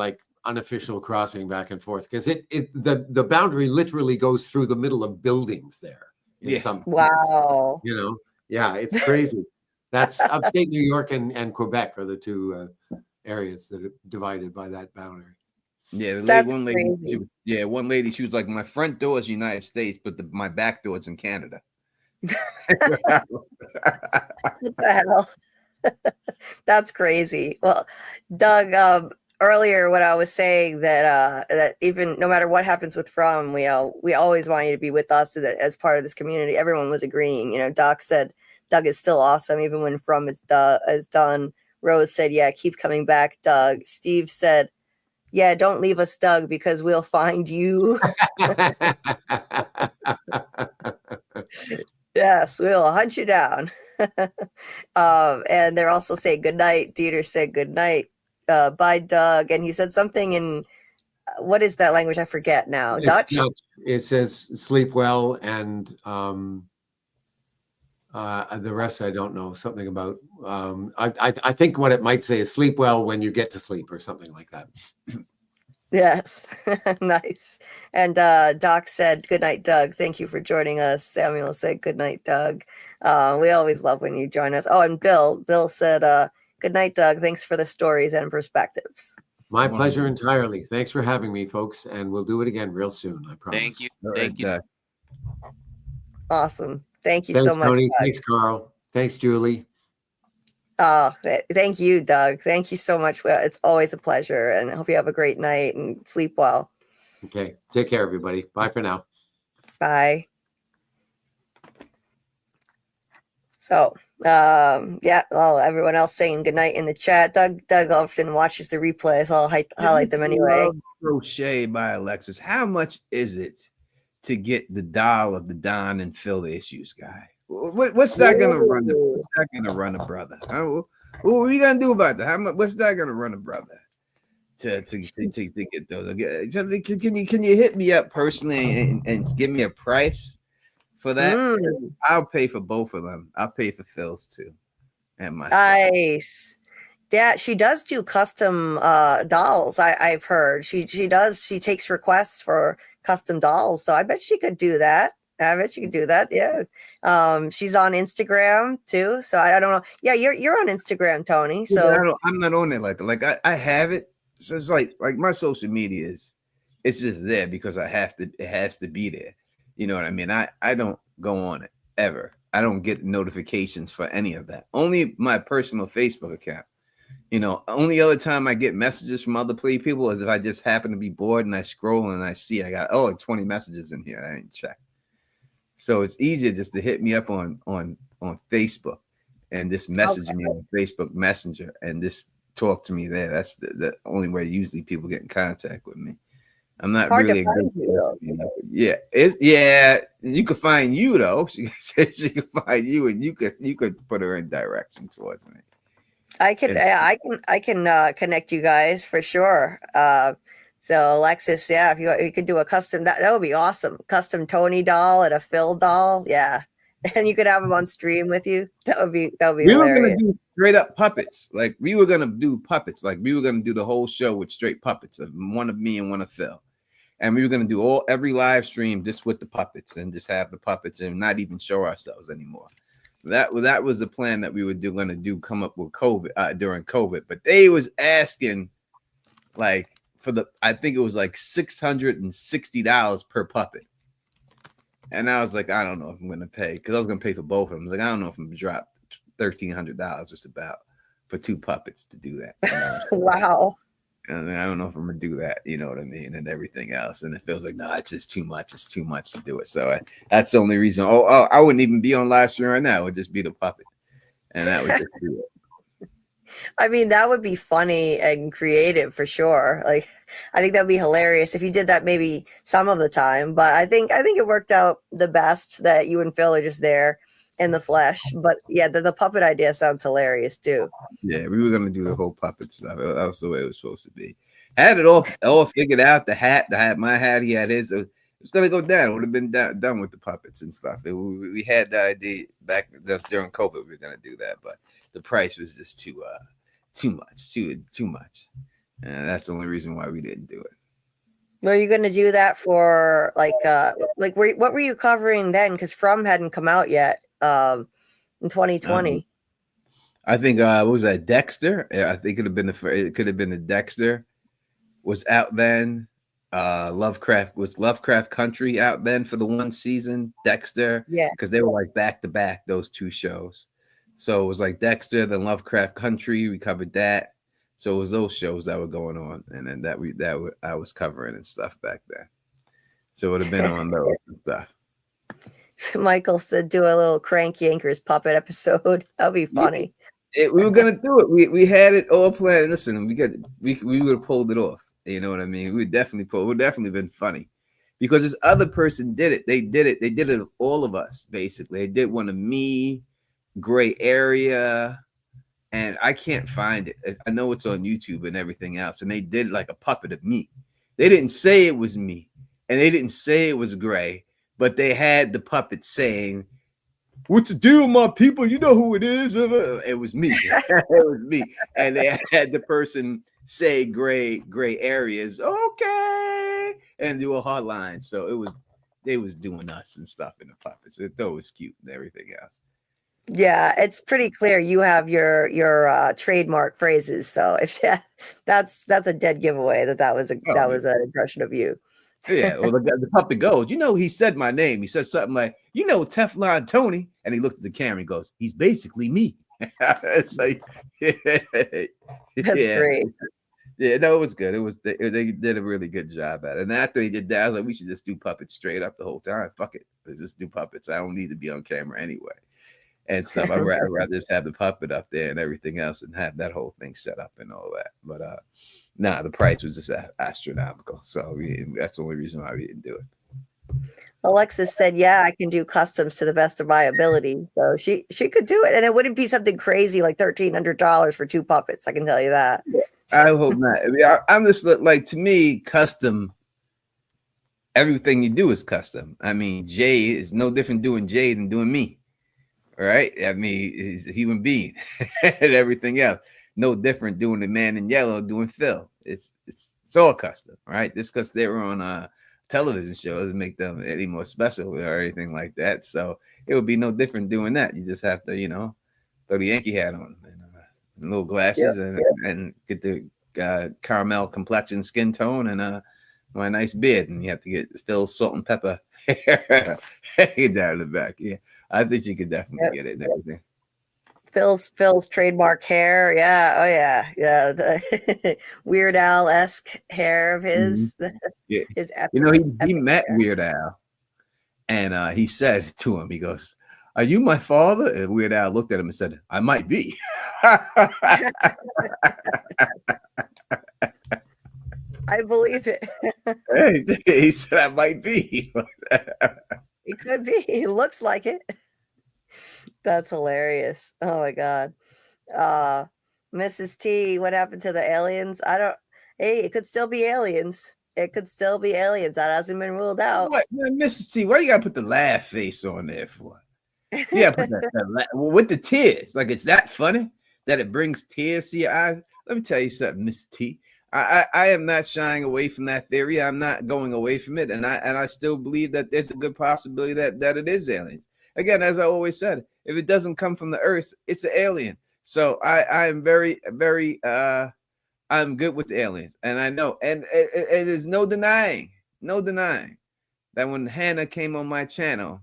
unofficial crossing back and forth because the boundary literally goes through the middle of buildings there. Wow. Yeah, it's crazy. That's upstate New York and Quebec are the two areas that are divided by that boundary. Yeah, one lady, she was like, my front door is United States, but my back door is in Canada. What the hell? That's crazy. Well, Doug, earlier when I was saying that even no matter what happens with From, we always want you to be with us as part of this community. Everyone was agreeing. Doc said Doug is still awesome even when From is done. Rose said, yeah, keep coming back, Doug. Steve said, yeah, don't leave us, Doug, because we'll find you. Yes, we'll hunt you down. And they're also saying good night. Dieter said good night. Bye, Doug. And he said something in what is that language? I forget now. It's Dutch? It says sleep well, and the rest I don't know. Something about I think what it might say is sleep well when you get to sleep or something like that. Yes. Nice. And Doc said good night, Doug. Thank you for joining us. Samuel said good night, Doug. We always love when you join us. Oh, and Bill said good night, Doug. Thanks for the stories and perspectives. My pleasure entirely. Thanks for having me, folks, and we'll do it again real soon. I promise. Thank you. Thank you. Awesome. Thank you Thanks, so much. Tony. Doug. Thanks, Carl. Thanks, Julie. Oh, thank you, Doug. Thank you so much. It's always a pleasure, and I hope you have a great night and sleep well. Okay. Take care, everybody. Bye for now. Bye. So, everyone else saying goodnight in the chat. Doug often watches the replays. So I'll highlight them anyway. Love Crochet by Alexis. How much is it to get the doll of the Don and Phil Issues guy? What's that gonna run? What's that gonna run a brother? What are you gonna do about that? How much? What's that gonna run a brother to get those? Can you hit me up personally and give me a price for that? I'll pay for both of them. I'll pay for Phil's too. And my nice. Yeah, she does do custom dolls. I've heard she does. She takes requests for custom dolls. So I bet she could do that. Yeah. She's on Instagram too. So I don't know. Yeah, you're on Instagram, Tony. So I'm not on it like I have it. So it's like my social media it's just there because it has to be there. You know what I mean? I don't go on it ever. I don't get notifications for any of that. Only my personal Facebook account. Only other time I get messages from other people is if I just happen to be bored and I scroll and I see I got 20 messages in here. I didn't check. So it's easier just to hit me up on Facebook and just message me on Facebook Messenger and just talk to me there. That's the only way usually people get in contact with me. I'm not hard really to find you. You could find you though. She could find you and you could put her in direction towards me. I can connect you guys for sure. So Alexis, yeah, if you could do a custom, that would be awesome. Custom Tony doll and a Phil doll. Yeah, and you could have them on stream with you. That would be We were gonna hilarious. do straight up puppets. Like we were gonna do puppets. Like we were gonna do the whole show with straight puppets. One of me and one of Phil. And we were gonna do every live stream just with the puppets and just have the puppets and not even show ourselves anymore. That was the plan that we were gonna do. Come up with COVID during COVID, but they was asking like I think it was like $660 per puppet, and I was like, I don't know if I'm gonna pay because I was gonna pay for both of them. I was like, I don't know if I'm gonna drop $1,300 just about for 2 puppets to do that. You know? Wow. And I don't know if I'm gonna do that, you know what I mean, and everything else. And it feels like no, it's just too much. It's too much to do it. So that's the only reason. Oh, I wouldn't even be on live stream right now. It would just be the puppet, and that would just do it. I mean, that would be funny and creative for sure. Like, I think that would be hilarious if you did that maybe some of the time. But I think it worked out the best that you and Phil are just there in the flesh. But yeah, the puppet idea sounds hilarious too. Yeah, we were gonna do the whole puppet stuff. That was the way it was supposed to be. Had it all figured out. The hat, my hat, he had his. It was gonna go down. It would have been done with the puppets and stuff. We had the idea back during COVID. We were gonna do that, but the price was just too much. And that's the only reason why we didn't do it. Were you going to do that for like what were you covering then? Because From hadn't come out yet in 2020. I think what was that, Dexter? Yeah, I think it could have been the Dexter was out then. Lovecraft Country out then for the one season. Dexter, Yeah, because they were like back to back, those 2 shows. So it was like Dexter, then Lovecraft Country. We covered that. So it was those shows that were going on, and then I was covering and stuff back then. So it would have been on those and stuff. Michael said do a little Crank Yankers puppet episode. That'd be funny. We were gonna do it. We had it all planned. Listen, we would have pulled it off. You know what I mean? We would definitely been funny because this other person did it. They did it. All of us basically. They did one of me, Gray Area, and I can't find it. I know it's on YouTube and everything else. And they did like a puppet of me. They didn't say it was me, and they didn't say it was Gray, but they had the puppet saying, "What's the deal, my people? You know who it is." It was me. It was me. And they had the person say gray areas, okay, and do a hard line. So they was doing us and stuff in the puppets. I thought it was cute and everything else. Yeah, it's pretty clear you have your trademark phrases. So if that's a dead giveaway that was an impression of you. Yeah, well, the puppet goes, he said my name. He said something like, Teflon Tony. And he looked at the camera and goes, he's basically me. It's like, That's great. Yeah, no, it was good. They did a really good job at it. And after he did that, I was like, we should just do puppets straight up the whole time. Fuck it. Let's just do puppets. I don't need to be on camera anyway. And stuff. I'd rather just have the puppet up there and everything else and have that whole thing set up and all that. But the price was just astronomical. So that's the only reason why we didn't do it. Alexis said, yeah, I can do customs to the best of my ability. So she could do it. And it wouldn't be something crazy like $1,300 for 2 puppets. I can tell you that. I hope not. I mean, I'm just like, to me, custom, everything you do is custom. I mean, Jay is no different doing Jay than doing me. Right? I mean, he's a human being and everything else. No different doing the man in yellow doing Phil. It's all custom, right? Just because they were on a television show doesn't make them any more special or anything like that. So it would be no different doing that. You just have to, throw the Yankee hat on and little glasses and get the caramel complexion skin tone and my nice beard. And you have to get Phil's salt and pepper hair down in the back. Yeah. I think you could definitely get it and everything. Phil's trademark hair. Yeah. Oh yeah. Yeah. The Weird Al-esque hair of his. Mm-hmm. Yeah. His epic he met hair. Weird Al and he said to him, he goes, "Are you my father?" And Weird Al looked at him and said, "I might be." I believe it. Hey, he said, "I might be." It could be. He looks like it. That's hilarious. Oh my God. Mrs. T, what happened to the aliens? Hey, it could still be aliens. It could still be aliens. That hasn't been ruled out. What, man, Mrs. T, why you gotta put the laugh face on there for? Yeah, put with the tears. Like, it's that funny that it brings tears to your eyes. Let me tell you something, Miss T. I am not shying away from that theory. I'm not going away from it, and I still believe that there's a good possibility that it is aliens. Again, as I always said, if it doesn't come from the Earth, it's an alien. So I am very I'm good with the aliens, and I know, and it is no denying that when Hannah came on my channel,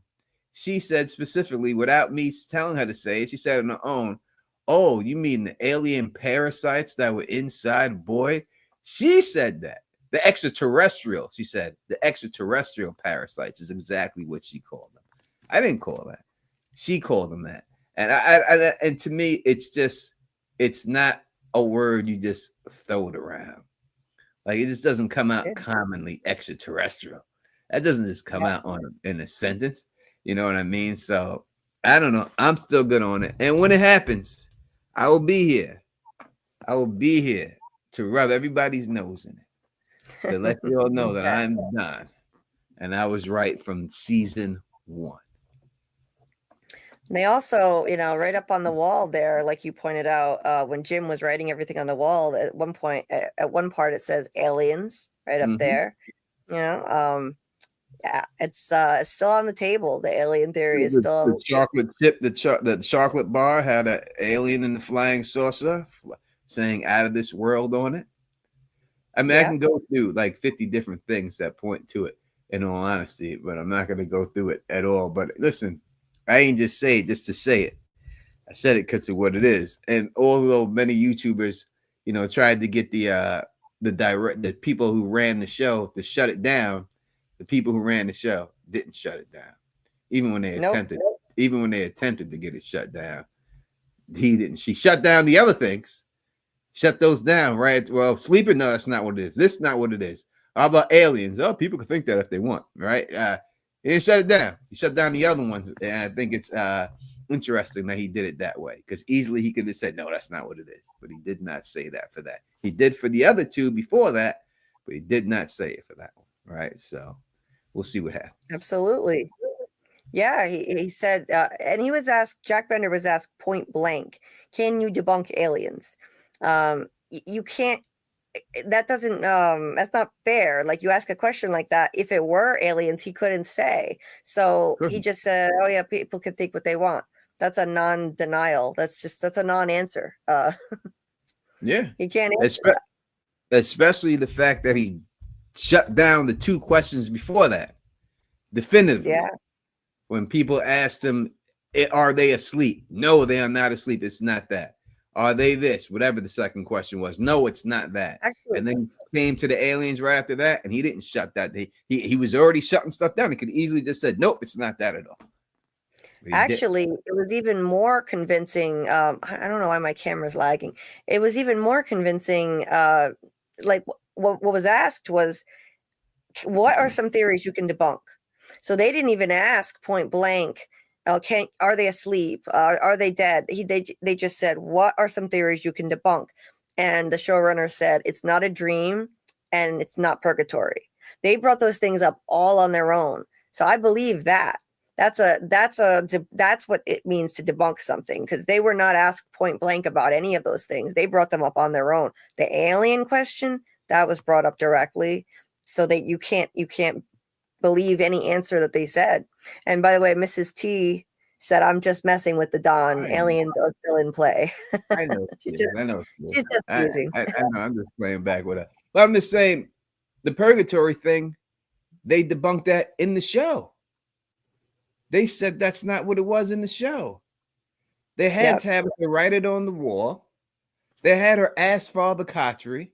she said specifically, without me telling her to say it, she said on her own, "Oh, you mean the alien parasites that were inside Boyd?" She said that. The extraterrestrial, she said, the extraterrestrial parasites is exactly what she called them. I didn't call that. She called them that. And and to me, it's not a word you just throw it around. Like, it just doesn't come out commonly, extraterrestrial. That doesn't just come out in a sentence. You know what I mean? So I don't know. I'm still good on it. And when it happens, I will be here. I will be here to rub everybody's nose in it, to let you all know that I'm done. And I was right from season 1. They also, right up on the wall there, like you pointed out, when Jim was writing everything on the wall, at one point, at one part, it says aliens right up there. Yeah, it's still on the table. The alien theory is still the chocolate chip. The chocolate bar had an alien in the flying saucer saying "out of this world" on it. I mean, I can go through like 50 different things that point to it, in all honesty, but I'm not going to go through it at all. But listen, I ain't just say it just to say it. I said it because of what it is. And although many YouTubers, tried to get the people who ran the show to shut it down, the people who ran the show didn't shut it down. Even when they attempted to get it shut down, he didn't. She shut down the other things. Shut those down, right? Well, sleeping, no, that's not what it is. This is not what it is. How about aliens? Oh, people can think that if they want, right? He didn't shut it down. He shut down the other ones. And I think it's interesting that he did it that way, because easily he could have said, no, that's not what it is. But he did not say that for that. He did for the other two before that, but he did not say it for that one, right? So we'll see what happens. Absolutely. Yeah, he said, and he was asked, Jack Bender was asked point blank, can you debunk aliens? You can't, that's not fair. Like, you ask a question like that, if it were aliens, he couldn't say. So he just said, oh yeah, people can think what they want. That's a non-denial. That's a non-answer. Yeah. He can't answer that. Especially the fact that he shut down the 2 questions before that. Definitively. Yeah. When people asked him, are they asleep? No, they are not asleep. It's not that. Are they this? Whatever the second question was. No, it's not that. Actually, and then came to the aliens right after that, and he didn't shut that. He was already shutting stuff down. He could easily just said, nope, it's not that at all. Actually, it was even more convincing. I don't know why my camera's lagging. It was even more convincing. Like what was asked was, what are some theories you can debunk? So they didn't even ask point blank, okay, are they asleep? Are they dead? They just said, what are some theories you can debunk? And the showrunner said, it's not a dream and it's not purgatory. They brought those things up all on their own. So I believe that. That's what it means to debunk something, because they were not asked point blank about any of those things. They brought them up on their own. The alien question, that was brought up directly, so that you can't believe any answer that they said. And by the way, Mrs. T said, I'm just messing with the Don. Aliens are still in play. I know. She's just teasing. I know. I'm just playing back with her. But I'm just saying, the purgatory thing, they debunked that in the show. They said that's not what it was in the show. They had Tabitha write it on the wall. They had her ask Father Khatri.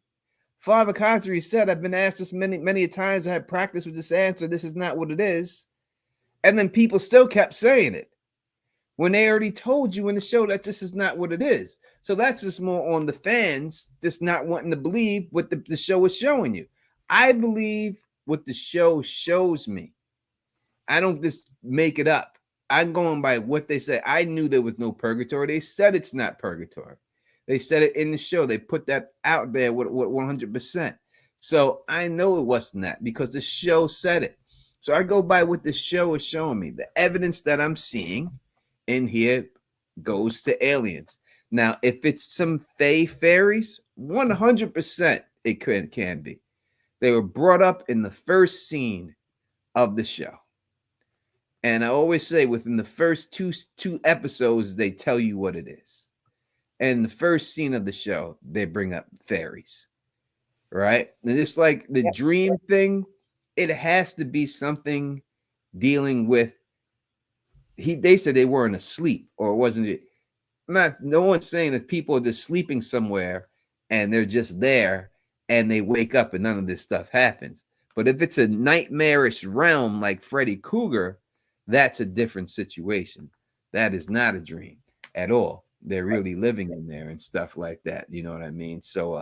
Father Khatri said, I've been asked this many times. I had practice with this answer. This is not what it is. And then people still kept saying it when they already told you in the show that this is not what it is. So that's just more on the fans just not wanting to believe what the show is showing you. I believe what the show shows me. I don't just make it up. I'm going by what they say. I knew there was no purgatory. They said it's not purgatory. They said it in the show. They put that out there with 100%. So I know it wasn't that, because the show said it. So I go by what the show is showing me. The evidence that I'm seeing in here goes to aliens. Now, if it's some fae fairies, 100% it can be. They were brought up in the first scene of the show. And I always say within the first two episodes, they tell you what it is. And the first scene of the show, they bring up fairies, right? And it's like the dream thing, it has to be something dealing with, they said they weren't asleep, or wasn't it? No one's saying that people are just sleeping somewhere and they're just there and they wake up and none of this stuff happens. But if it's a nightmarish realm like Freddy Krueger, that's a different situation. That is not a dream at all. They're really living in there and stuff like that. You know what I mean? So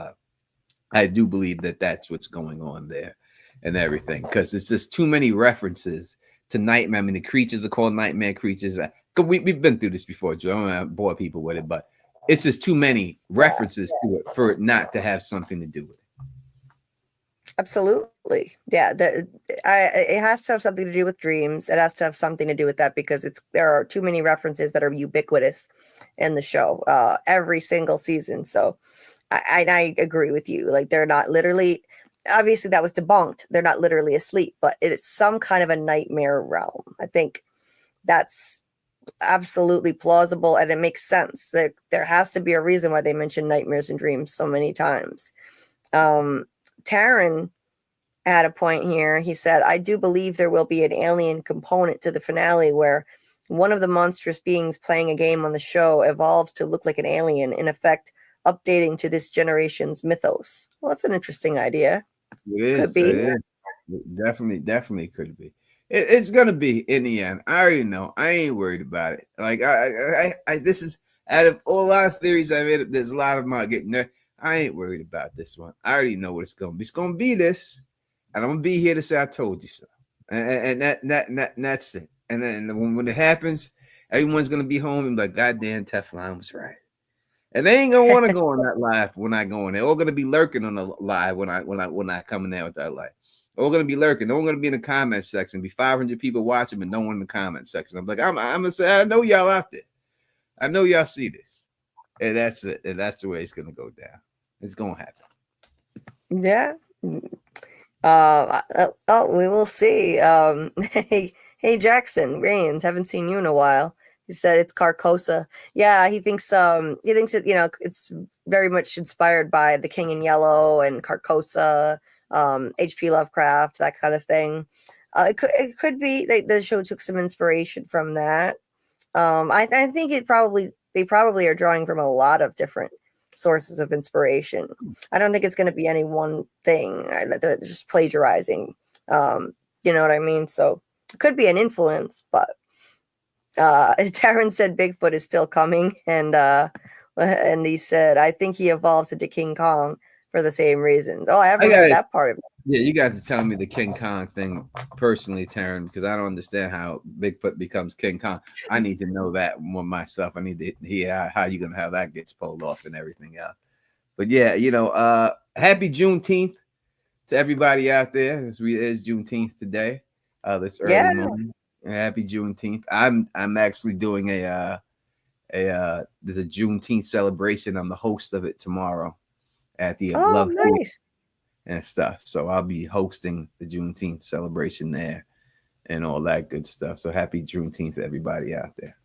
I do believe that that's what's going on there and everything, because it's just too many references to nightmare. I mean, the creatures are called nightmare creatures. We've been through this before, Joe. I don't want to bore people with it, but it's just too many references to it for it not to have something to do with it. Absolutely. Yeah. It has to have something to do with dreams. It has to have something to do with that, because there are too many references that are ubiquitous in the show, every single season. So I agree with you. Like, they're not literally, obviously that was debunked. They're not literally asleep, but it is some kind of a nightmare realm. I think that's absolutely plausible, and it makes sense. There has to be a reason why they mention nightmares and dreams so many times. Taryn had a point here. He said, I do believe there will be an alien component to the finale where one of the monstrous beings playing a game on the show evolves to look like an alien, in effect updating to this generation's mythos. Well, that's an interesting idea. It is. Could be. It is. It definitely could be. It's gonna be in the end. I already know. I ain't worried about it. Like I this is out of a lot of theories I made. There's a lot of them out getting there. I ain't worried about this one. I already know what it's gonna be. It's gonna be this, and I'm gonna be here to say I told you so. And that's it. And then when it happens, everyone's gonna be home and be like, God damn, Teflon was right. And they ain't gonna want to go on that live when I go in. They're all gonna be lurking on the live when I come in there with that live. They're all gonna be lurking. They're all gonna be in the comment section. Be 500 people watching, but no one in the comment section. I'm like, I'm gonna say, I know y'all out there. I know y'all see this, and that's it. And that's the way it's gonna go down. It's gonna happen. Yeah. We will see. Hey, Jackson Rains, haven't seen you in a while. He said it's Carcosa. Yeah, he thinks that, it's very much inspired by The King in Yellow and Carcosa, H.P. Lovecraft, that kind of thing. It could be the show took some inspiration from that. I think they probably are drawing from a lot of different sources of inspiration. I don't think it's going to be any one thing that they're just plagiarizing. You know what I mean? So it could be an influence, but Taryn said Bigfoot is still coming, and he said, I think he evolves into King Kong for the same reasons. Oh, I haven't heard that part of it. Yeah, you got to tell me the King Kong thing personally, Taryn, because I don't understand how Bigfoot becomes King Kong. I need to know that more myself. I need to hear how you're gonna have that gets pulled off and everything else. But yeah, happy Juneteenth to everybody out there. It's Juneteenth today. This early morning. Happy Juneteenth. I'm actually doing there's a Juneteenth celebration. I'm the host of it tomorrow at the Love nice. And stuff. So I'll be hosting the Juneteenth celebration there and all that good stuff. So happy Juneteenth to everybody out there.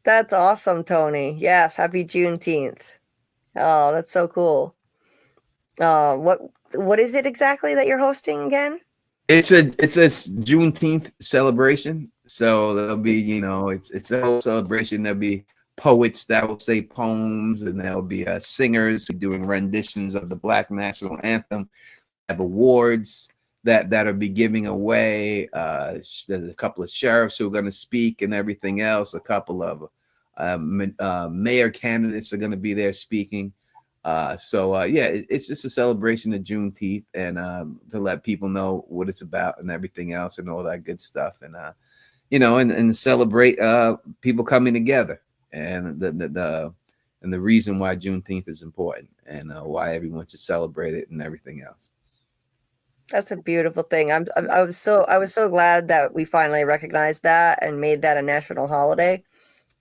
That's awesome, Tony. Yes, happy Juneteenth. Oh, that's so cool. What is it exactly that you're hosting again? It's a Juneteenth celebration. So there'll be, it's a whole celebration. There'll be poets that will say poems, and there'll be singers doing renditions of the Black National Anthem. Have awards that are be giving away. There's a couple of sheriffs who are going to speak and everything else. A couple of mayor candidates are going to be there speaking. It's just a celebration of Juneteenth, and to let people know what it's about and everything else and all that good stuff, and and celebrate people coming together. And the reason why Juneteenth is important, and why everyone should celebrate it and everything else. That's a beautiful thing. I was so glad that we finally recognized that and made that a national holiday.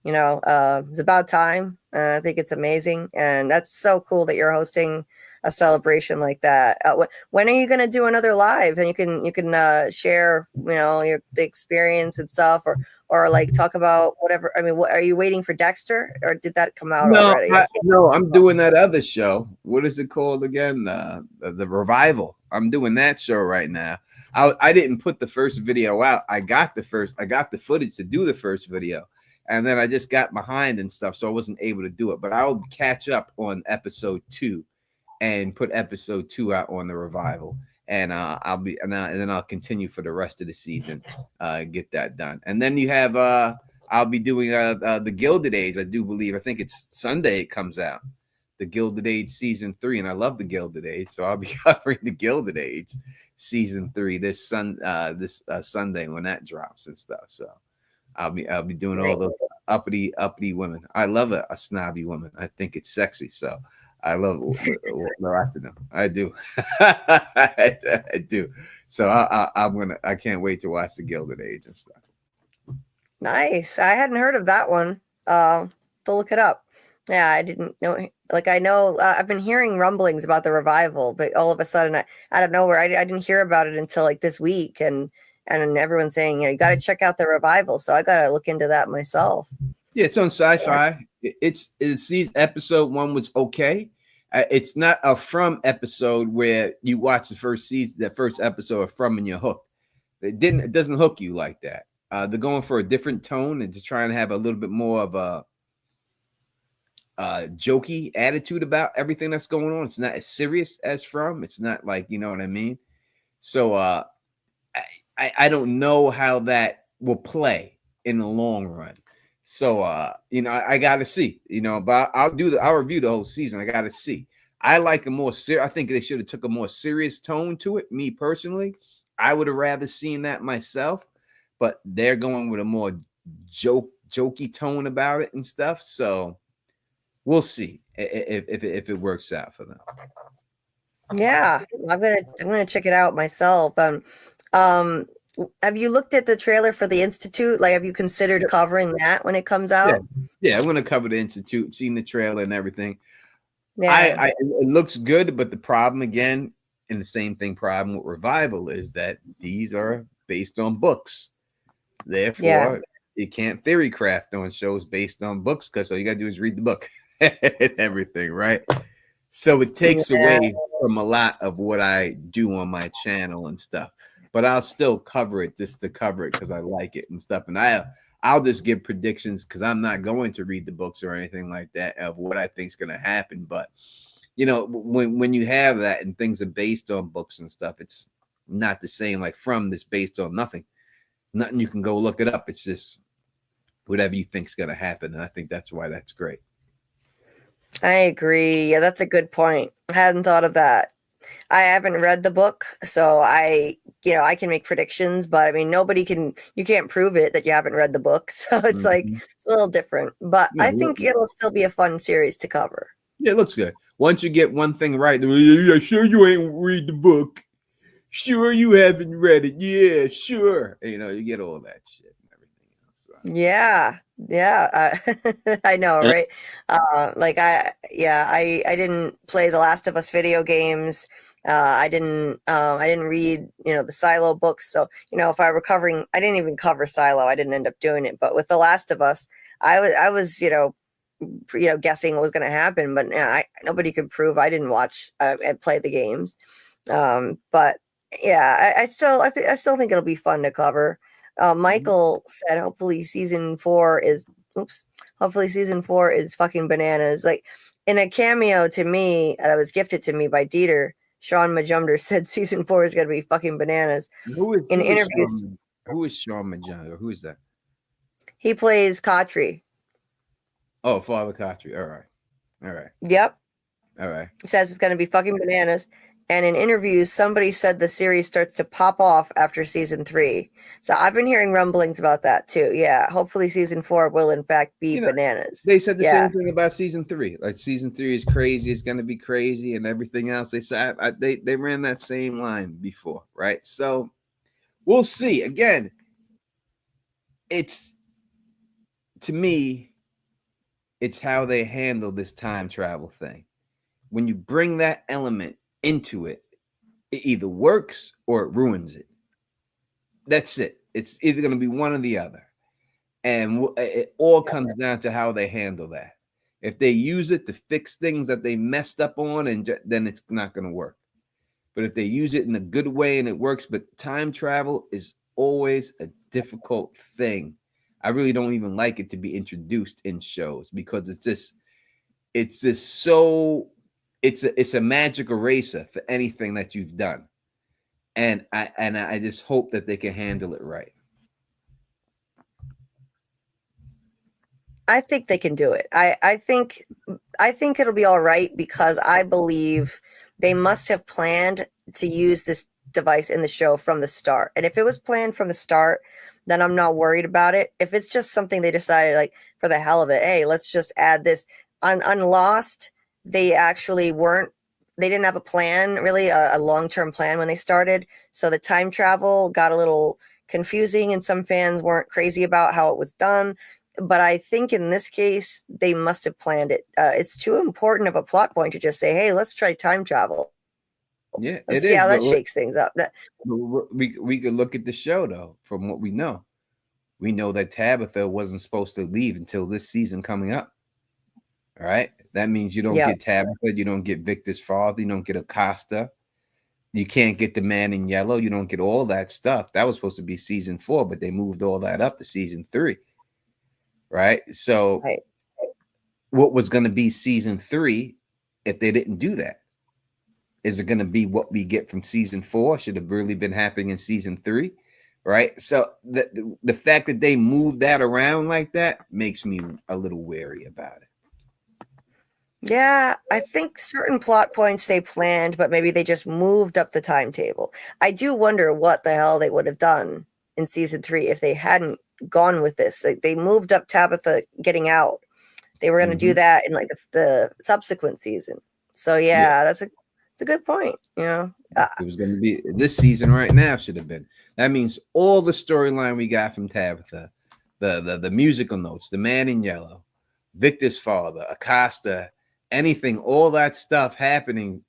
It's about time. I think it's amazing, and that's so cool that you're hosting a celebration like that. When are you going to do another live? And you can share, the experience and stuff, or like talk about whatever. I mean, what are you waiting for Dexter, or did that come out already? No, I'm doing that other show. What is it called again? The Revival. I'm doing that show right now. I didn't put the first video out. I got the footage to do the first video, and then I just got behind and stuff, so I wasn't able to do it. But I'll catch up on episode 2 and put episode 2 out on the Revival, and then I'll continue for the rest of the season, get that done. And then you have I'll be doing the Gilded Age. I think it's Sunday it comes out, the Gilded Age season 3, and I love the Gilded Age, so I'll be covering the Gilded Age season 3 this Sunday when that drops and stuff. So I'll be doing all those uppity women. I love a snobby woman. I think it's sexy, so I love what after them. I do. I do. So I can't wait to watch the Gilded Age and stuff. Nice. I hadn't heard of that one. To look it up. Yeah, I didn't know. Like, I know I've been hearing rumblings about the Revival, but all of a sudden, out of nowhere, I didn't hear about it until like this week, and everyone's saying, you got to check out the Revival. So I got to look into that myself. Yeah, it's on Sci-Fi. It's episode 1 was okay. It's not a From episode where you watch the first episode of From and you're hooked. It doesn't hook you like that. They're going for a different tone and just trying to have a little bit more of a jokey attitude about everything that's going on. It's not as serious as From. It's not like, you know what I mean? So I don't know how that will play in the long run. So I gotta see, but I'll review the whole season. I gotta see. I like a more serious. I think they should have took a more serious tone to it. Me personally, I would have rather seen that myself, but they're going with a more jokey tone about it and stuff. So we'll see if it works out for them. Yeah, I'm gonna check it out myself. Have you looked at the trailer for the Institute? Like, have you considered covering that when it comes out? Yeah, I'm gonna cover the Institute, seen the trailer and everything. Yeah, it looks good, but the problem again, and the same problem with Revival is that these are based on books. Therefore, you can't theory craft on shows based on books because all you gotta do is read the book and everything, right? So it takes away from a lot of what I do on my channel and stuff. But I'll still cover it just to cover it because I like it and stuff. And I'll just give predictions because I'm not going to read the books or anything like that of what I think is going to happen. But when you have that and things are based on books and stuff, it's not the same like From this based on nothing you can go look it up. It's just whatever you think is going to happen. And I think that's why that's great. I agree. Yeah, that's a good point. I hadn't thought of that. I haven't read the book, so I can make predictions, but I mean, you can't prove it that you haven't read the book. So it's like, it's a little different, but I think it'll still be a fun series to cover. Yeah, it looks good. Once you get one thing right, yeah, sure you ain't read the book. Sure you haven't read it. Yeah, sure. You get all that shit and everything else. So. Yeah. I know, right? I didn't play the Last of Us video games. I didn't read, the Silo books. So, if I were covering, I didn't even cover Silo. I didn't end up doing it. But with The Last of Us, I was guessing what was going to happen. But nobody could prove. I didn't watch and play the games. But yeah, I still think it'll be fun to cover. Michael said, hopefully season 4 is fucking bananas. Like, in a cameo to me that was gifted to me by Dieter, Shaun Majumder said season 4 is going to be fucking bananas. Who is Shaun Majumder? Who is that? He plays Khatri. Oh, Father Khatri. All right. Yep. All right. He says it's going to be fucking bananas. And in interviews, somebody said the series starts to pop off after season 3. So I've been hearing rumblings about that too. Yeah. Hopefully season 4 will in fact be bananas. They said the same thing about season 3. Like, season 3 is crazy. It's going to be crazy and everything else. They said they ran that same line before, right? So we'll see. Again, it's, to me, It's how they handle this time travel thing. When you bring that element into it, it either works or it ruins it. That's it. It's either going to be one or the other. And it all comes down to how they handle that. If they use it to fix things that they messed up on, then it's not going to work. But if they use it in a good way and it works, but time travel is always a difficult thing. I really don't even like it to be introduced in shows because it's a magic eraser for anything that you've done. And I just hope that they can handle it right. I think they can do it. I think it'll be all right because I believe they must have planned to use this device in the show from the start. And if it was planned from the start, then I'm not worried about it. If it's just something they decided, like, for the hell of it, hey, let's just add this. On Lost, they actually they didn't have a plan, really, a long-term plan when they started. So the time travel got a little confusing and some fans weren't crazy about how it was done. But I think in this case, they must have planned it. It's too important of a plot point to just say, hey, let's try time travel. Yeah, let's see how that shakes things up. We could look at the show, though, from what we know. We know that Tabitha wasn't supposed to leave until this season coming up. All right. That means you don't get Tabitha. You don't get Victor's father. You don't get Acosta. You can't get the man in yellow. You don't get all that stuff. That was supposed to be season 4, but they moved all that up to season 3. Right. So what was going to be season 3 if they didn't do that? Is it going to be what we get from season 4? Should have really been happening in season 3. Right. So the fact that they moved that around like that makes me a little wary about it. Yeah, I think certain plot points they planned, but maybe they just moved up the timetable. I do wonder what the hell they would have done in season 3 if they hadn't gone with this. Like, they moved up Tabitha getting out. They were going to do that in like the subsequent season. So that's a good point. You know, it was going to be this season right now. Should have been. That means all the storyline we got from Tabitha, the musical notes, the man in yellow, Victor's father, Acosta, anything, all that stuff happening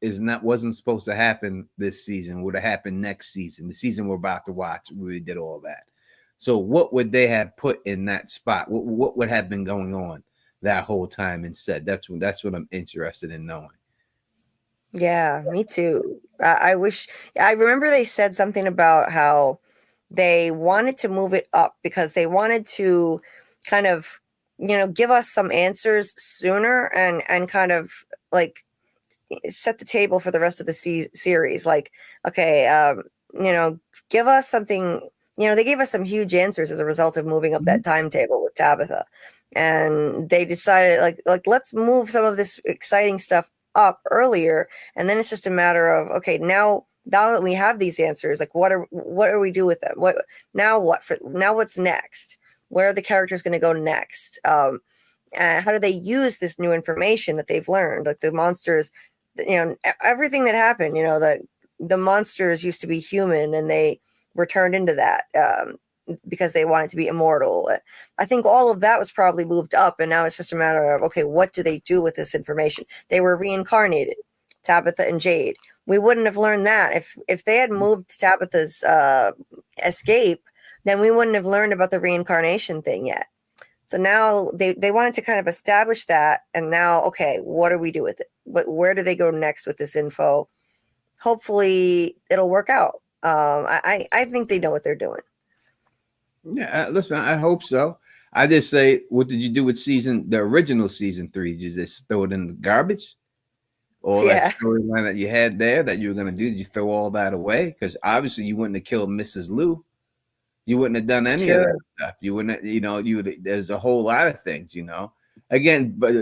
wasn't supposed to happen this season. Would have happened next season. The season we're about to watch, we did all that. So what would they have put in that spot? What would have been going on that whole time instead? That's what I'm interested in knowing. Yeah, me too. I remember they said something about how they wanted to move it up because they wanted to kind of, give us some answers sooner and kind of like set the table for the rest of the series. Like, okay, give us something. They gave us some huge answers as a result of moving up that timetable with Tabitha, and they decided like let's move some of this exciting stuff up earlier, and then it's just a matter of, okay, now that we have these answers, like what do we do with them? What's next? Where are the characters going to go next? How do they use this new information that they've learned? Like the monsters, everything that happened, the monsters used to be human and they were turned into that because they wanted to be immortal. I think all of that was probably moved up, and now it's just a matter of, okay, what do they do with this information? They were reincarnated, Tabitha and Jade. We wouldn't have learned that if they had moved Tabitha's escape, then we wouldn't have learned about the reincarnation thing yet. So now they wanted to kind of establish that, and now, okay, what do we do with it? Where do they go next with this info? Hopefully it'll work out. I think they know what they're doing. Yeah, listen, I hope so. I just say, what did you do with the original season 3? Did you just throw it in the garbage? All that storyline that you had there that you were going to do, did you throw all that away? Because obviously you wouldn't have killed Mrs. Lou. You wouldn't have done any of that stuff. You wouldn't, there's a whole lot of things, Again, but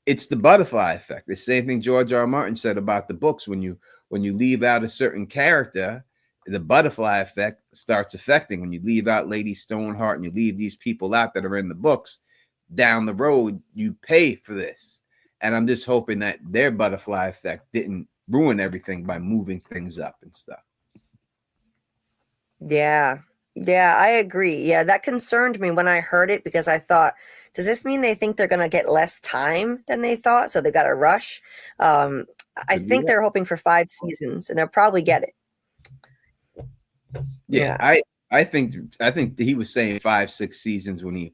it's the butterfly effect. The same thing George R. R. Martin said about the books. When you leave out a certain character, the butterfly effect starts affecting. When you leave out Lady Stoneheart and you leave these people out that are in the books, down the road, you pay for this. And I'm just hoping that their butterfly effect didn't ruin everything by moving things up and stuff. Yeah, I agree. Yeah, that concerned me when I heard it because I thought, Does this mean they think they're going to get less time than they thought? So they got to rush. I Could be think that. they're hoping for 5 seasons, and they'll probably get it. Yeah, I think he was saying 5-6 seasons when he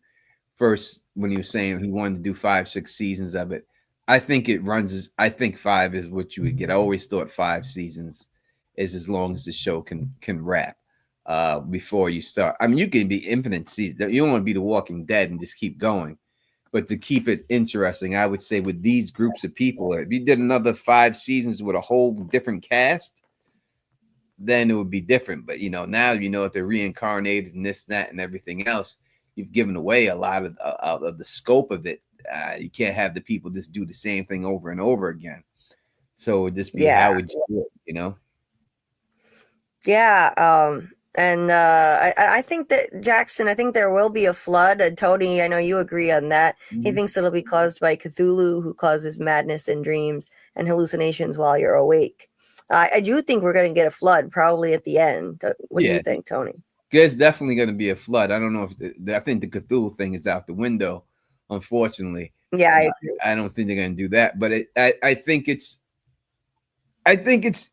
was saying he wanted to do 5-6 seasons of it. I think it runs. I think 5 is what you would get. I always thought 5 seasons is as long as the show can wrap before you start. I mean, you can be infinite seasons. You don't want to be The Walking Dead and just keep going, but to keep it interesting, I would say with these groups of people, if you did another 5 seasons with a whole different cast, then it would be different. But now if they're reincarnated and this, that, and everything else, you've given away a lot of the scope of it. You can't have the people just do the same thing over and over again. So it would just be how would you do it, Yeah. And I think that Jackson, I think there will be a flood. Tony, I know you agree on that. He thinks it'll be caused by Cthulhu, who causes madness in dreams and hallucinations while you're awake. I do think we're going to get a flood probably at the end. What do you think, Tony? There's definitely going to be a flood. I don't know if I think the Cthulhu thing is out the window, unfortunately. Yeah, I don't think they're going to do that. But I think it's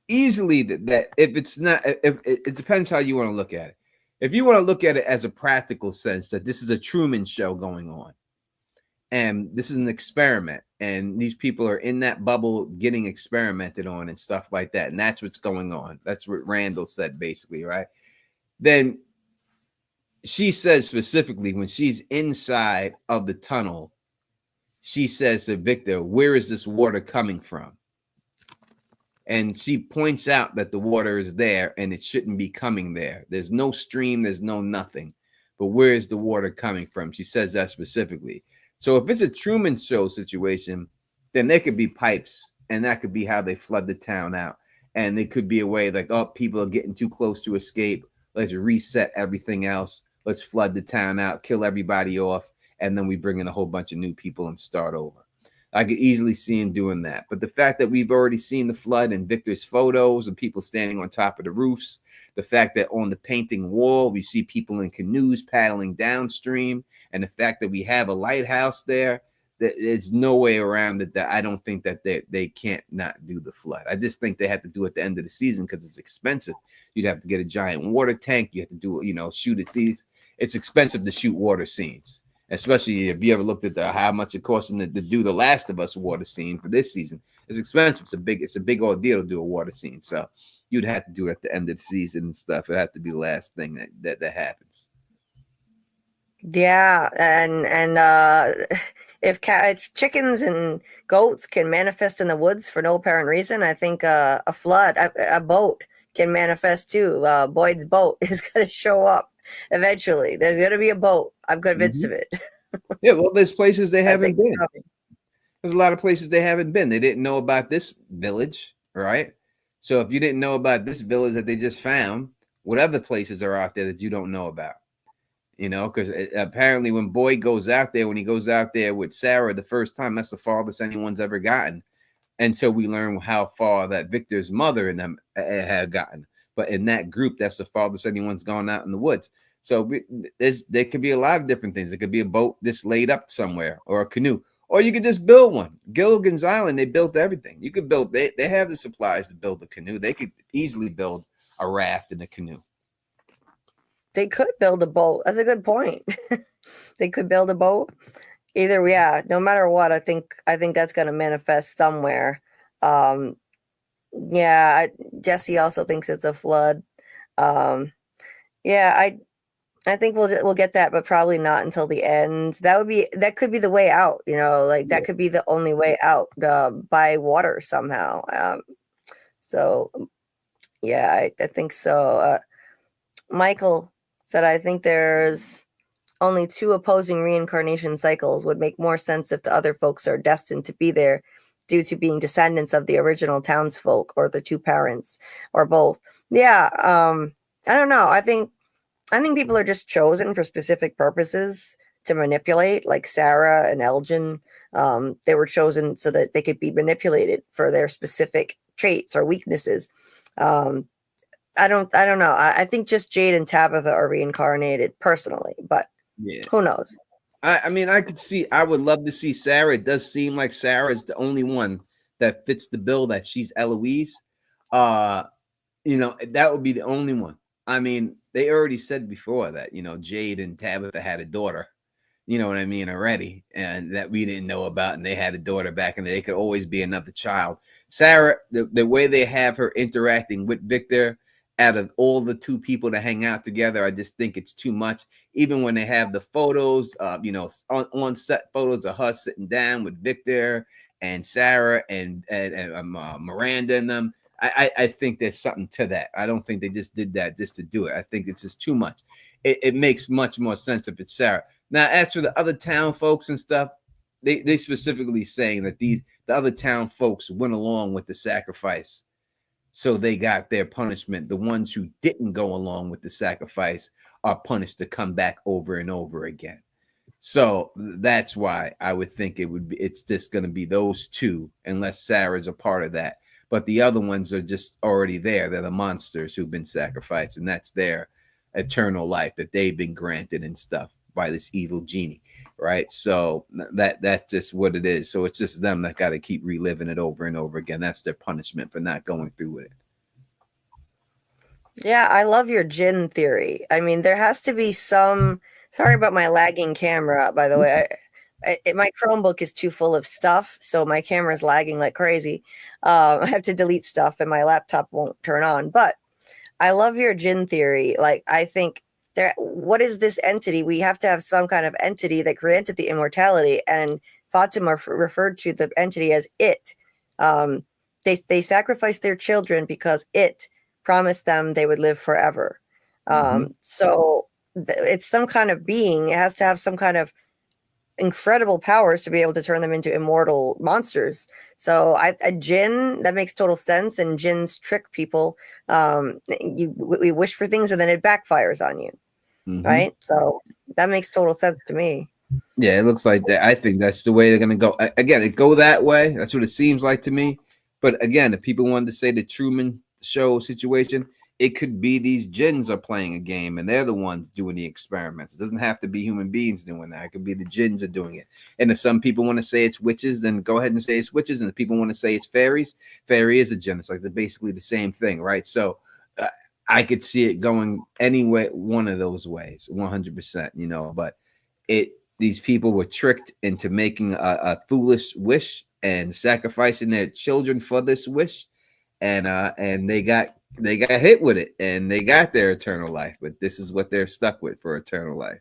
easily that if it's not, if it depends how you want to look at it. If you want to look at it as a practical sense, that this is a Truman Show going on, and this is an experiment, and these people are in that bubble getting experimented on and stuff like that, and that's what's going on. That's what Randall said, basically, right? Then she says specifically when she's inside of the tunnel, she says to Victor, "Where is this water coming from?" And she points out that the water is there and it shouldn't be coming there. There's no stream, there's no nothing. But where is the water coming from? She says that specifically. So if it's a Truman Show situation, then there could be pipes, and that could be how they flood the town out. And it could be a way like, oh, people are getting too close to escape. Let's reset everything else. Let's flood the town out, kill everybody off, and then we bring in a whole bunch of new people and start over. I could easily see him doing that. But the fact that we've already seen the flood in Victor's photos and people standing on top of the roofs, the fact that on the painting wall, we see people in canoes paddling downstream, and the fact that we have a lighthouse there, that there's no way around it that I don't think that they can't not do the flood. I just think they have to do it at the end of the season because it's expensive. You'd have to get a giant water tank. You have to do, shoot at these. It's expensive to shoot water scenes, especially if you ever looked at how much it costs them to do the Last of Us water scene for this season. It's expensive. It's a big ordeal to do a water scene. So you'd have to do it at the end of the season and stuff. It'd have to be the last thing that happens. Yeah, and if chickens and goats can manifest in the woods for no apparent reason, I think a flood, a boat can manifest too. Boyd's boat is going to show up eventually. There's going to be a boat. I'm convinced of it. Yeah, well, there's places they haven't been. There's a lot of places they haven't been. They didn't know about this village, right? So if you didn't know about this village that they just found, what other places are out there that you don't know about? Because apparently when Boyd goes out there, when he goes out there with Sarah the first time, that's the farthest anyone's ever gotten, until we learn how far that Victor's mother and them had gotten. But in that group, that's the farthest anyone's gone out in the woods. So there could be a lot of different things. It could be a boat just laid up somewhere, or a canoe, or you could just build one. Gilligan's Island, they built everything. You could build, they have the supplies to build a canoe. They could easily build a raft and a canoe. They could build a boat. That's a good point. They could build a boat. Either, yeah, no matter what, I think that's going to manifest somewhere. Yeah, Jesse also thinks it's a flood. Yeah, I think we'll get that, but probably not until the end. That could be the way out. That could be the only way out, by water somehow. So yeah, I think so. Michael said, I think there's only 2 opposing reincarnation cycles. Would make more sense if the other folks are destined to be there due to being descendants of the original townsfolk, or the 2 parents, or both. Yeah, I don't know. I think people are just chosen for specific purposes to manipulate, like Sarah and Elgin. They were chosen so that they could be manipulated for their specific traits or weaknesses. I don't know. I think just Jade and Tabitha are reincarnated personally, but who knows? I mean, I would love to see Sarah. It does seem like Sarah is the only one that fits the bill that she's Eloise. That would be the only one. I mean, they already said before that, Jade and Tabitha had a daughter, you know what I mean, already, and that we didn't know about, and they had a daughter back, and they could always be another child. Sarah, the way they have her interacting with Victor, out of all the two people to hang out together, I just think it's too much. Even when they have the photos, on set photos of her sitting down with Victor and Sarah and Miranda and them, I think there's something to that. I don't think they just did that just to do it. I think it's just too much. It makes much more sense if it's Sarah. Now, as for the other town folks and stuff, they specifically saying that the other town folks went along with the sacrifice, so they got their punishment. The ones who didn't go along with the sacrifice are punished to come back over and over again. So that's why I would think it's just going to be those two, unless Sarah's a part of that. But the other ones are just already there. They're the monsters who've been sacrificed, and that's their eternal life that they've been granted and stuff by this evil genie, right? So that's just what it is. So it's just them that got to keep reliving it over and over again. That's their punishment for not going through with it. Yeah, I love your Jinn theory. I mean, there has to be some. Sorry about my lagging camera, by the way. My Chromebook is too full of stuff, so my camera is lagging like crazy. I have to delete stuff, and my laptop won't turn on. But I love your Jinn theory. Like, I think what is this entity? We have to have some kind of entity that granted the immortality, and Fatima referred to the entity as it. They sacrificed their children because it promised them they would live forever. So it's some kind of being. It has to have some kind of incredible powers to be able to turn them into immortal monsters. So a Jinn, that makes total sense. And Jinns trick people. We wish for things and then it backfires on you. Right? So that makes total sense to me. Yeah, it looks like that. I think that's the way they're going to go. Again, it go that way. That's what it seems like to me. But again, if people wanted to say the Truman Show situation, it could be these jinns are playing a game and they're the ones doing the experiments. It doesn't have to be human beings doing that. It could be the jinns are doing it. And if some people want to say it's witches, then go ahead and say it's witches. And if people want to say it's fairies, fairy is a jinn. It's like they're basically the same thing, right? So I could see it going any way, one of those ways, 100%, but these people were tricked into making a foolish wish and sacrificing their children for this wish. And they got hit with it and they got their eternal life, but this is what they're stuck with for eternal life.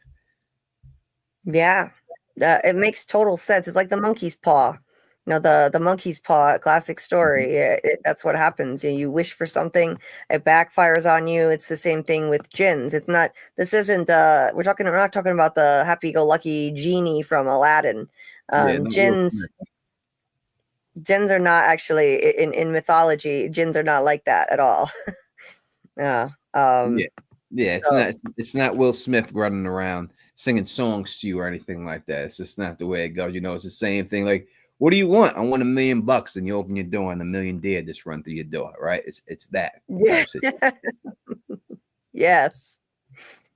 Yeah, it makes total sense. It's like the monkey's paw, the monkey's paw classic story. That's what happens. You wish for something, it backfires on you. It's the same thing with jinns. It's not. This isn't. We're not talking about the happy-go-lucky genie from Aladdin. Jinns are not actually in mythology. Jinns are not like that at all. It's not Will Smith running around singing songs to you or anything like that. It's just not the way it goes. It's the same thing. Like, what do you want? I want $1 million, and you open your door and $1 million deer just run through your door, right? It's that. Yeah. Yes.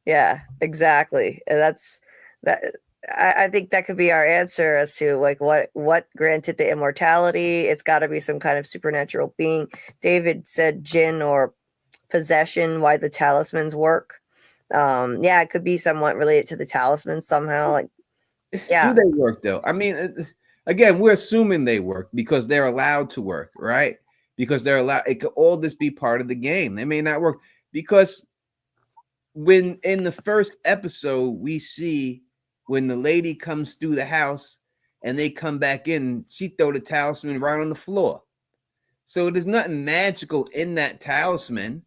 Yeah, exactly. And that's that. I think that could be our answer as to like what granted the immortality. It's got to be some kind of supernatural being. David said jinn or possession. Why the talismans work? It could be somewhat related to the talismans somehow. Like, yeah, do they work though? I mean, again, we're assuming they work because they're allowed to work, right? Because they're allowed. It could all just be part of the game. They may not work because when in the first episode we see. When the lady comes through the house and they come back in, she throw the talisman right on the floor. So there's nothing magical in that talisman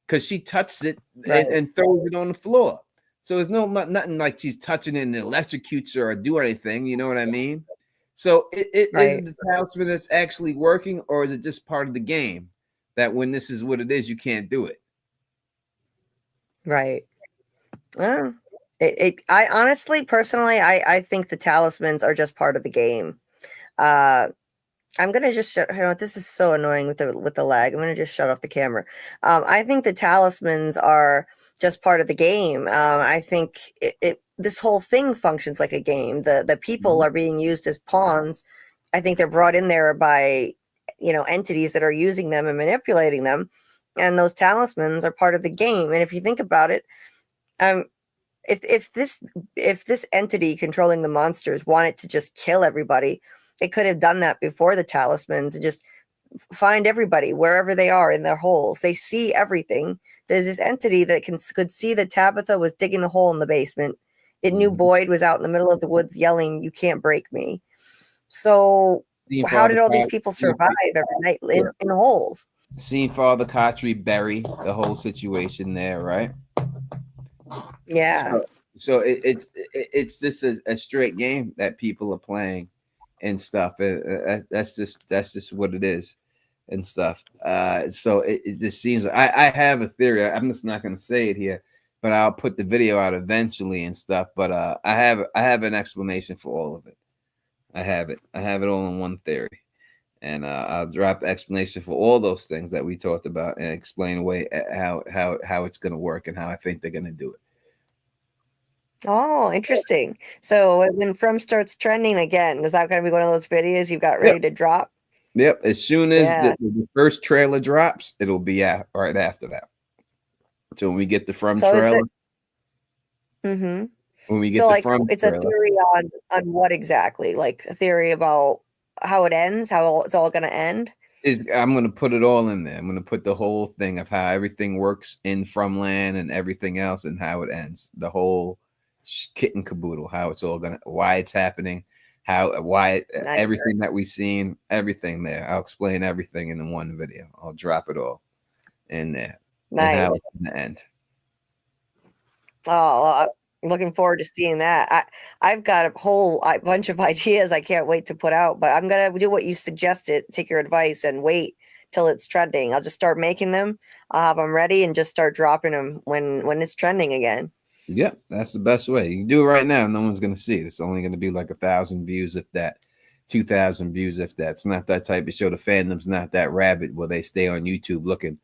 because she touches it and throws it on the floor. So there's nothing like she's touching it and it electrocutes her or do anything. You know what I mean? So is the talisman that's actually working, or is it just part of the game that when this is what it is, you can't do it? Right. I honestly, personally, I think the talismans are just part of the game. I'm gonna just shut. This is so annoying with the lag. I'm gonna just shut off the camera. I think the talismans are just part of the game. I think this whole thing functions like a game. The people are being used as pawns. I think they're brought in there by, entities that are using them and manipulating them. And those talismans are part of the game. And if you think about it, if this entity controlling the monsters wanted to just kill everybody, it could have done that before the talismans and just find everybody wherever they are in their holes. They see everything. There's this entity that could see that Tabitha was digging the hole in the basement. It knew Boyd was out in the middle of the woods yelling, "You can't break me." So how did all these people survive every night in holes? Seen Father Khatri bury the whole situation there, right? Yeah. So it's just a straight game that people are playing and stuff. That's just what it is and stuff. So it just seems I have a theory. I'm just not going to say it here, but I'll put the video out eventually and stuff. But I have an explanation for all of it. I have it all in one theory. And I'll drop explanation for all those things that we talked about and explain away how it's going to work and how I think they're going to do it. Oh, interesting. So when From starts trending again, is that going to be one of those videos you got ready to drop? Yep. As soon as the first trailer drops, it'll be out right after that. So when we get the From trailer. When we get the From it's trailer, a theory on what exactly? Like a theory about how it ends, how it's all going to end? I'm going to put it all in there. I'm going to put the whole thing of how everything works in FROMLAND and everything else and how it ends. The whole kit and caboodle, how it's all going to, why it's happening, everything that we've seen, everything there. I'll explain everything in one video. I'll drop it all in there. Nice. And how it's going to end. Oh, I'm looking forward to seeing that. I've got a whole bunch of ideas I can't wait to put out, but I'm going to do what you suggested, take your advice and wait till it's trending. I'll just start making them. I'll have them ready and just start dropping them when it's trending again. Yep, that's the best way. You can do it right now. No one's going to see it. It's only going to be like 1,000 views, if that, 2,000 views, if that. It's not that type of show. The fandom's not that rabid where they stay on YouTube looking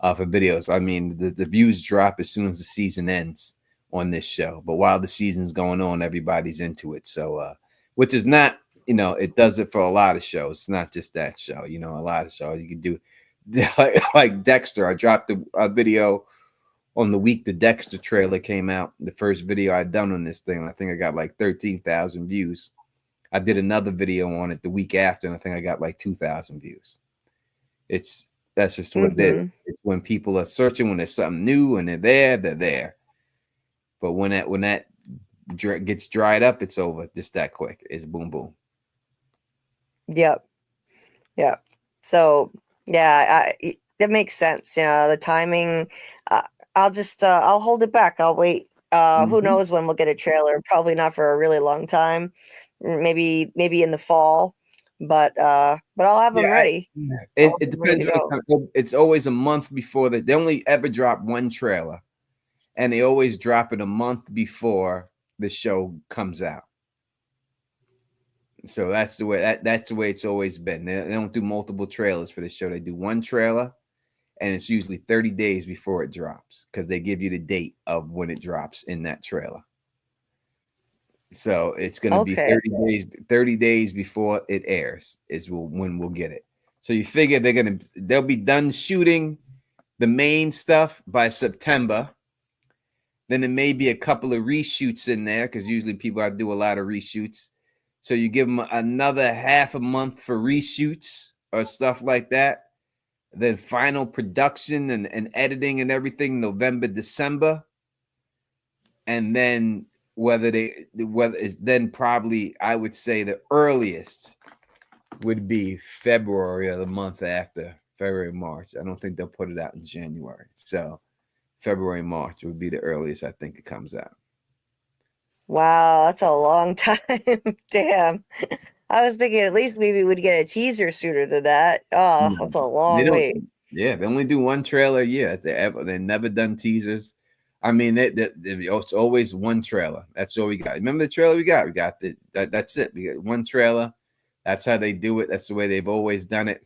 for videos. I mean, the views drop as soon as the season ends on this show, but while the season's going on, everybody's into it. So which is not, it does it for a lot of shows. It's not just that show. A lot of shows you can do like Dexter. I dropped a video on the week the Dexter trailer came out, the first video I'd done on this thing. I think I got like 13,000 views. I did another video on it the week after, and I think I got like 2,000 views. That's just what it is. It's when people are searching, when there's something new and they're there. But when that gets dried up, it's over just that quick. It's boom, boom. Yep. So yeah, that makes sense. The timing. I'll hold it back. I'll wait. Who knows when we'll get a trailer? Probably not for a really long time. Maybe in the fall. But I'll have them ready. It depends. It's always a month before they only ever drop one trailer. And they always drop it a month before the show comes out. So that's the way it's always been. They don't do multiple trailers for the show. They do one trailer, and it's usually 30 days before it drops because they give you the date of when it drops in that trailer. So it's going to be 30 days before it airs is when we'll get it. So you figure they'll be done shooting the main stuff by September. Then there may be a couple of reshoots in there because usually people do a lot of reshoots. So you give them another half a month for reshoots or stuff like that. Then final production and editing and everything, November, December. And then probably I would say the earliest would be February or the month after, February, March. I don't think they'll put it out in January. So February, March would be the earliest I think it comes out. Wow, that's a long time. Damn. I was thinking at least maybe we'd get a teaser sooner than that. Oh, that's a long wait. Yeah, they only do one trailer a year. They've never done teasers. I mean, it's always one trailer. That's all we got. Remember the trailer we got? We got that's it. We got one trailer. That's how they do it. That's the way they've always done it.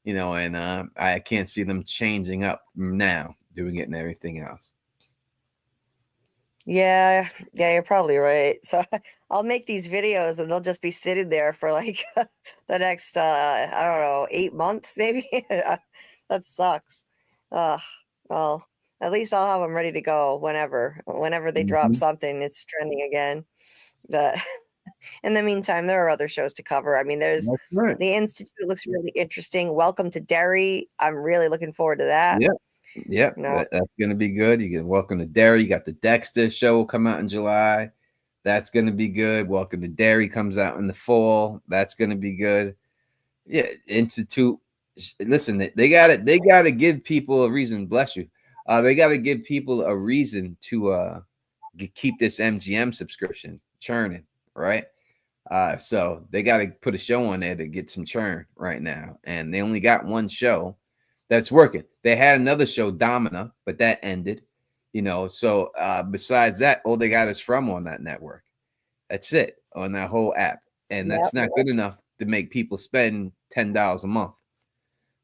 And I can't see them changing up now, doing it and everything else. Yeah, yeah, you're probably right. So I'll make these videos and they'll just be sitting there for like the next I don't know, 8 months maybe. That sucks. Uh, well, at least I'll have them ready to go whenever they drop Mhm. something, it's trending again. But in the meantime, there are other shows to cover. I mean, there's That's right. the Institute looks really interesting. Welcome to Derry. I'm really looking forward to that. Yeah. Yeah, You know, that's going to be good. You get Welcome to Derry. You got the Dexter show will come out in July. That's going to be good. Welcome to Derry comes out in the fall. That's going to be good. Yeah, Institute. Listen, they got it. They got to give people a reason. Bless you. They got to give people a reason to keep this MGM subscription churning, right? So they got to put a show on there to get some churn right now, and they only got one show that's working. They had another show, Domina, but that ended. So besides that, all they got is From on that network. That's it on that whole app, and yep. that's not good enough to make people spend $10 a month.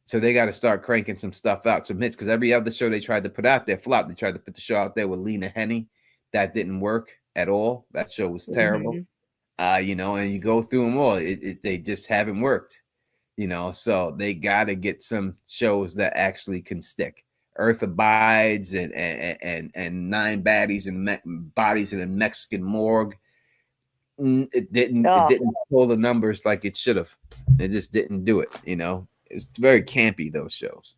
So they got to start cranking some stuff out, some hits, because every other show they tried to put out there flopped. They tried to put the show out there with Lena Headey. That didn't work at all. That show was terrible. Mhm. And you go through them all. They just haven't worked. So they got to get some shows that actually can stick. Earth Abides and Nine Baddies and Bodies in a Mexican Morgue. It didn't pull the numbers like it should have. It just didn't do it. It's very campy, those shows.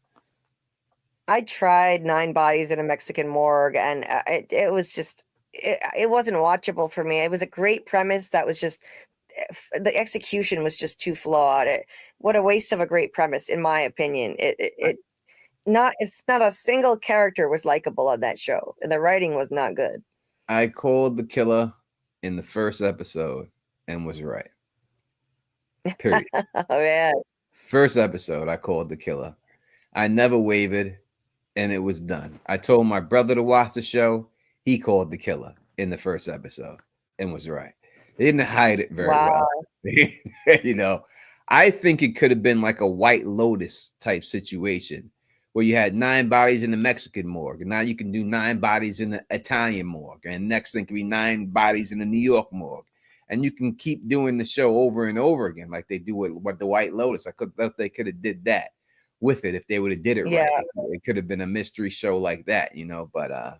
I tried Nine Bodies in a Mexican Morgue, and it was just it wasn't watchable for me. It was a great premise that was just the execution was just too flawed. What a waste of a great premise, in my opinion. It's not a single character was likable on that show, and the writing was not good. I called the killer in the first episode and was right. Period. Oh man. First episode, I called the killer. I never wavered, and it was done. I told my brother to watch the show. He called the killer in the first episode and was right. They didn't hide it very well. I think it could have been like a White Lotus type situation where you had 9 bodies in the Mexican morgue, and now you can do 9 bodies in the Italian morgue, and next thing can be 9 bodies in the New York morgue. And you can keep doing the show over and over again, like they do with the White Lotus. They could have did that with it if they would have did it right. It could have been a mystery show like that, But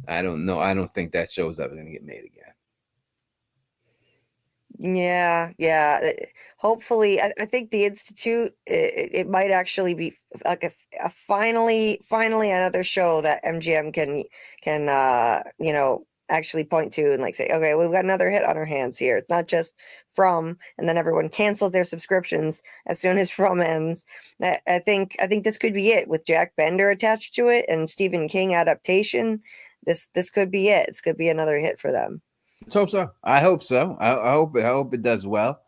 I don't know. I don't think that show's ever going to get made again. Yeah. Hopefully, I think the Institute it might actually be like a finally another show that MGM can actually point to and like say, okay, we've got another hit on our hands here. It's not just From, and then everyone canceled their subscriptions as soon as From ends. I think this could be it with Jack Bender attached to it and Stephen King adaptation. This could be it. This could be another hit for them. Let's hope so. I hope so. I hope it does well.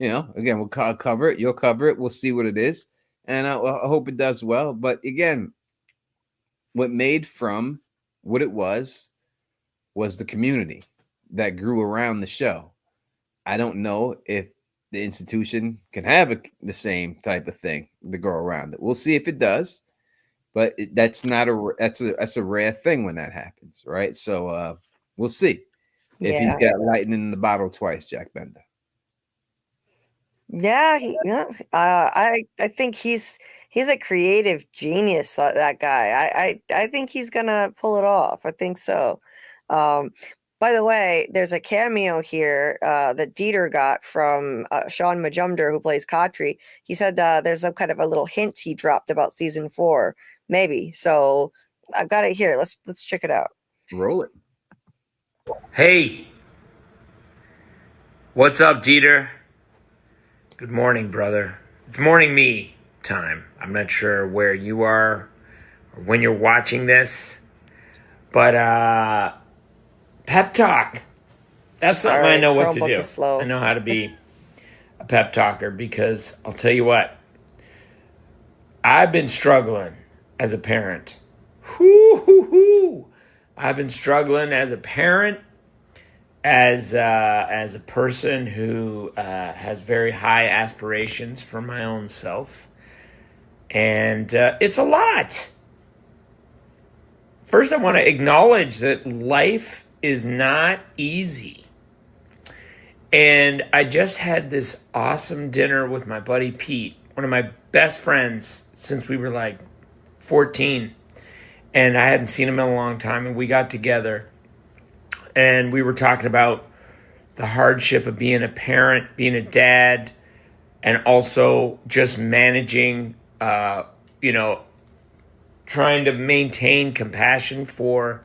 Again, we'll cover it. You'll cover it. We'll see what it is, and I hope it does well. But again, what made From what it was the community that grew around the show. I don't know if the institution can have the same type of thing to go around it. We'll see if it does, but that's a rare thing when that happens, right? So we'll see if he's got lightning in the bottle twice, Jack Bender. Yeah, I think he's a creative genius. That guy. I think he's gonna pull it off. I think so. By the way, there's a cameo here that Dieter got from Shaun Majumder, who plays Khatri. He said there's some kind of a little hint he dropped about season 4, maybe. So I've got it here. Let's check it out. Roll it. Hey, what's up, Dieter? Good morning, brother. It's morning me time. I'm not sure where you are or when you're watching this, but pep talk. That's something I know what to do. I know how to be a pep talker because I'll tell you what, I've been struggling as a parent. I've been struggling as a parent, as a person who has very high aspirations for my own self, and it's a lot. first I want to acknowledge that life is not easy. And I just had this awesome dinner with my buddy Pete, one of my best friends since we were like 14. And I hadn't seen him in a long time. And we got together and we were talking about the hardship of being a parent, being a dad, and also just managing, trying to maintain compassion for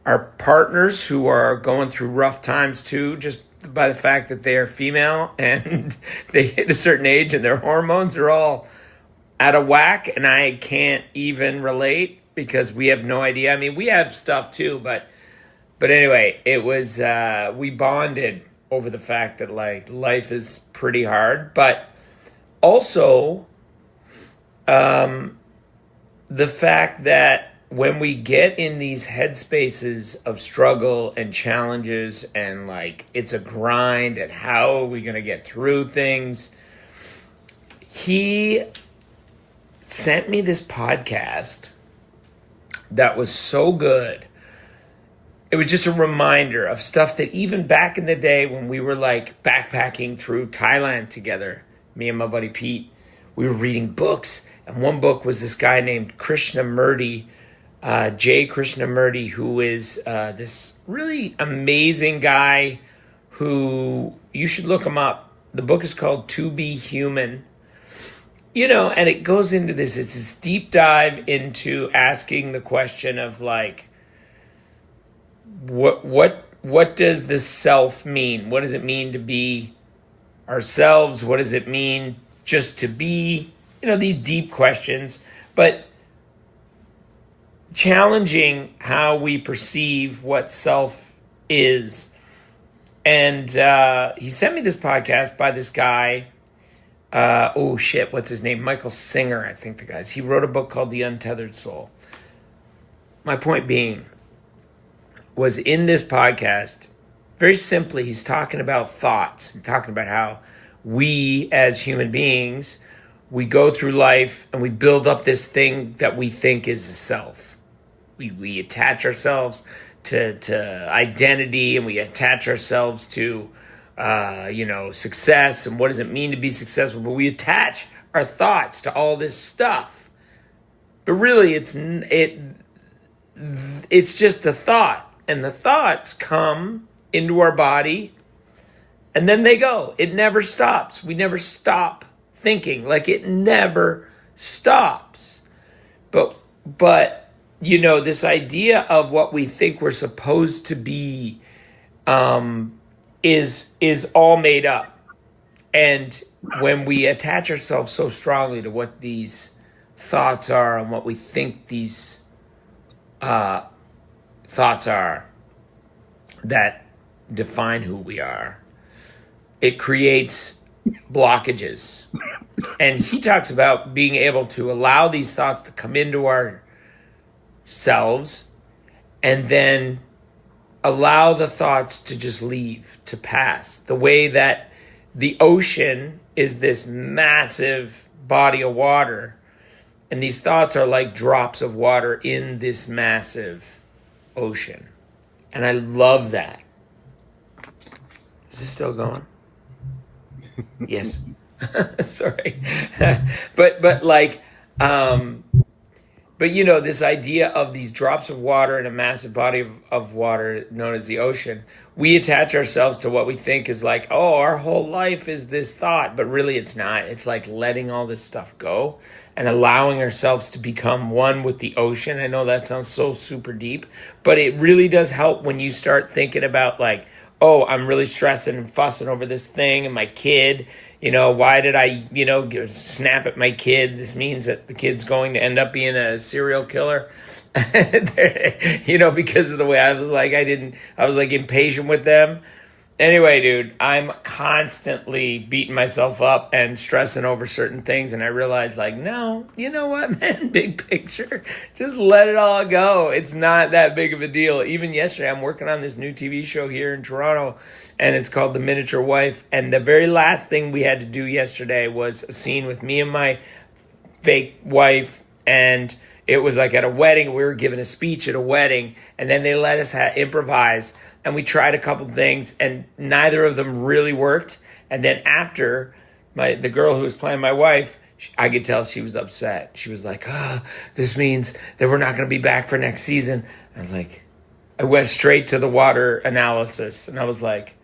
our partners who are going through rough times too, just by the fact that they are female and they hit a certain age and their hormones are all out of whack. And I can't even relate because we have no idea. I mean, we have stuff too, but anyway, it was, we bonded over the fact that like life is pretty hard, but also, the fact that when we get in these headspaces of struggle and challenges and like it's a grind and how are we going to get through things, he sent me this podcast that was so good. It was just a reminder of stuff that even back in the day when we were like backpacking through Thailand together, me and my buddy Pete, we were reading books. And one book was this guy named Krishnamurti, J. Krishnamurti, who is this really amazing guy who you should look him up. The book is called To Be Human. And it goes into this. It's this deep dive into asking the question of like, what does the self mean? What does it mean to be ourselves? What does it mean just to be? These deep questions, but challenging how we perceive what self is. And he sent me this podcast by this guy. What's his name? Michael Singer, I think the guy's. He wrote a book called The Untethered Soul. My point being was in this podcast, very simply, he's talking about thoughts and talking about how we as human beings, we go through life and we build up this thing that we think is a self. We attach ourselves to identity and we attach ourselves to, success and what does it mean to be successful. But we attach our thoughts to all this stuff. But really, it's just a thought. And the thoughts come into our body and then they go. It never stops. We never stop thinking. Like it never stops. But this idea of what we think we're supposed to be is all made up. And when we attach ourselves so strongly to what these thoughts are and what we think these thoughts are that define who we are, it creates blockages. And he talks about being able to allow these thoughts to come into ourselves and then allow the thoughts to just leave, to pass. The way that the ocean is this massive body of water, and these thoughts are like drops of water in this massive ocean. And I love that. Is this still going? Yes. Sorry. but this idea of these drops of water in a massive body of water known as the ocean, we attach ourselves to what we think is like, oh, our whole life is this thought, but really it's not. It's like letting all this stuff go and allowing ourselves to become one with the ocean. I know that sounds so super deep, but it really does help when you start thinking about like, oh, I'm really stressing and fussing over this thing and my kid, why did I, snap at my kid? This means that the kid's going to end up being a serial killer, because of the way I was like impatient with them. Anyway, dude, I'm constantly beating myself up and stressing over certain things. And I realized like, no, you know what, man, big picture, just let it all go. It's not that big of a deal. Even yesterday, I'm working on this new TV show here in Toronto and it's called The Miniature Wife. And the very last thing we had to do yesterday was a scene with me and my fake wife. And It was like at a wedding. We were giving a speech at a wedding, and then they let us improvise. And we tried a couple things, and neither of them really worked. And then after, the girl who was playing my wife, I could tell she was upset. She was like, this means that we're not going to be back for next season. I was like, I went straight to the water analysis, and I was like,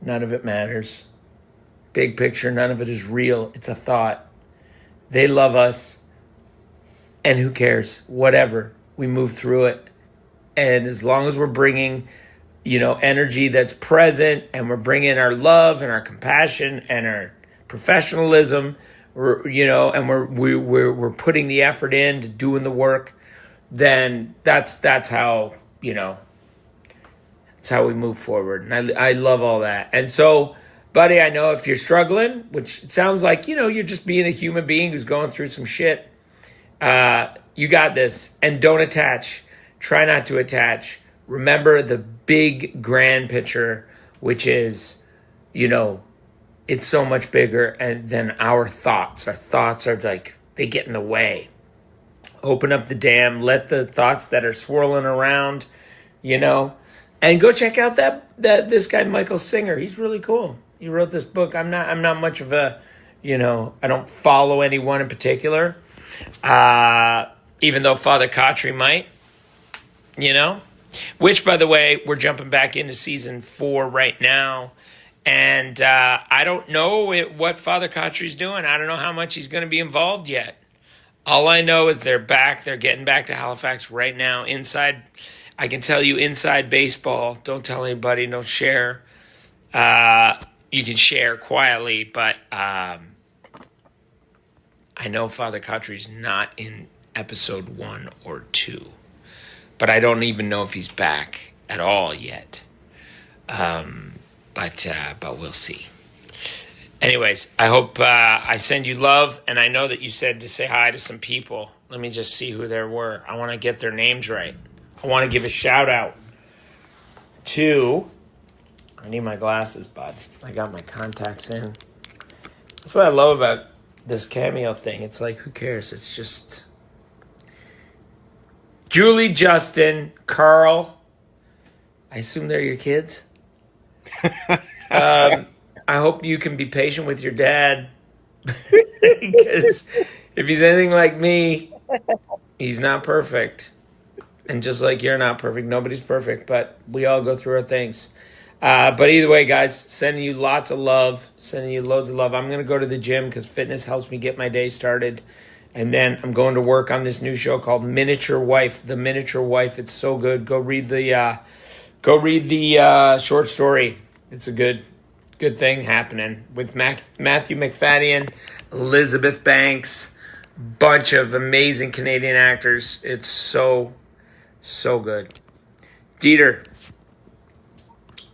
none of it matters. Big picture, none of it is real. It's a thought. They love us, and who cares? Whatever. We move through it. And as long as we're bringing, energy that's present, and we're bringing our love and our compassion and our professionalism, and we're putting the effort into doing the work, then that's how, that's how we move forward. And I love all that. And so, buddy, I know if you're struggling, which it sounds like, you're just being a human being who's going through some shit, you got this. And don't attach. Try not to attach. Remember the big grand picture, which is, it's so much bigger than our thoughts. Our thoughts are like, they get in the way. Open up the dam. Let the thoughts that are swirling around, and go check out this guy, Michael Singer. He's really cool. He wrote this book. I'm not much of a, I don't follow anyone in particular. Even though Father Khatri might, which, by the way, we're jumping back into season 4 right now. And I don't know what Father Khatri's doing. I don't know how much he's going to be involved yet. All I know is they're back. They're getting back to Halifax right now. Inside, I can tell you, inside baseball. Don't tell anybody. Don't share. You can share quietly, but I know Father Khatri's not in episode 1 or 2. But I don't even know if he's back at all yet. But we'll see. Anyways, I hope I send you love, and I know that you said to say hi to some people. Let me just see who there were. I want to get their names right. I want to give a shout out to, I need my glasses, bud. I got my contacts in. That's what I love about this Cameo thing. It's like, who cares? It's just Julie, Justin, Carl. I assume they're your kids. I hope you can be patient with your dad. Because if he's anything like me, he's not perfect. And just like you're not perfect, nobody's perfect, but we all go through our things. But either way, guys, sending you lots of love, sending you loads of love. I'm going to go to the gym because fitness helps me get my day started. And then I'm going to work on this new show called Miniature Wife. The Miniature Wife. It's so good. Go read the short story. It's a good thing happening with Matthew McFadden, Elizabeth Banks, bunch of amazing Canadian actors. It's so good. Dieter,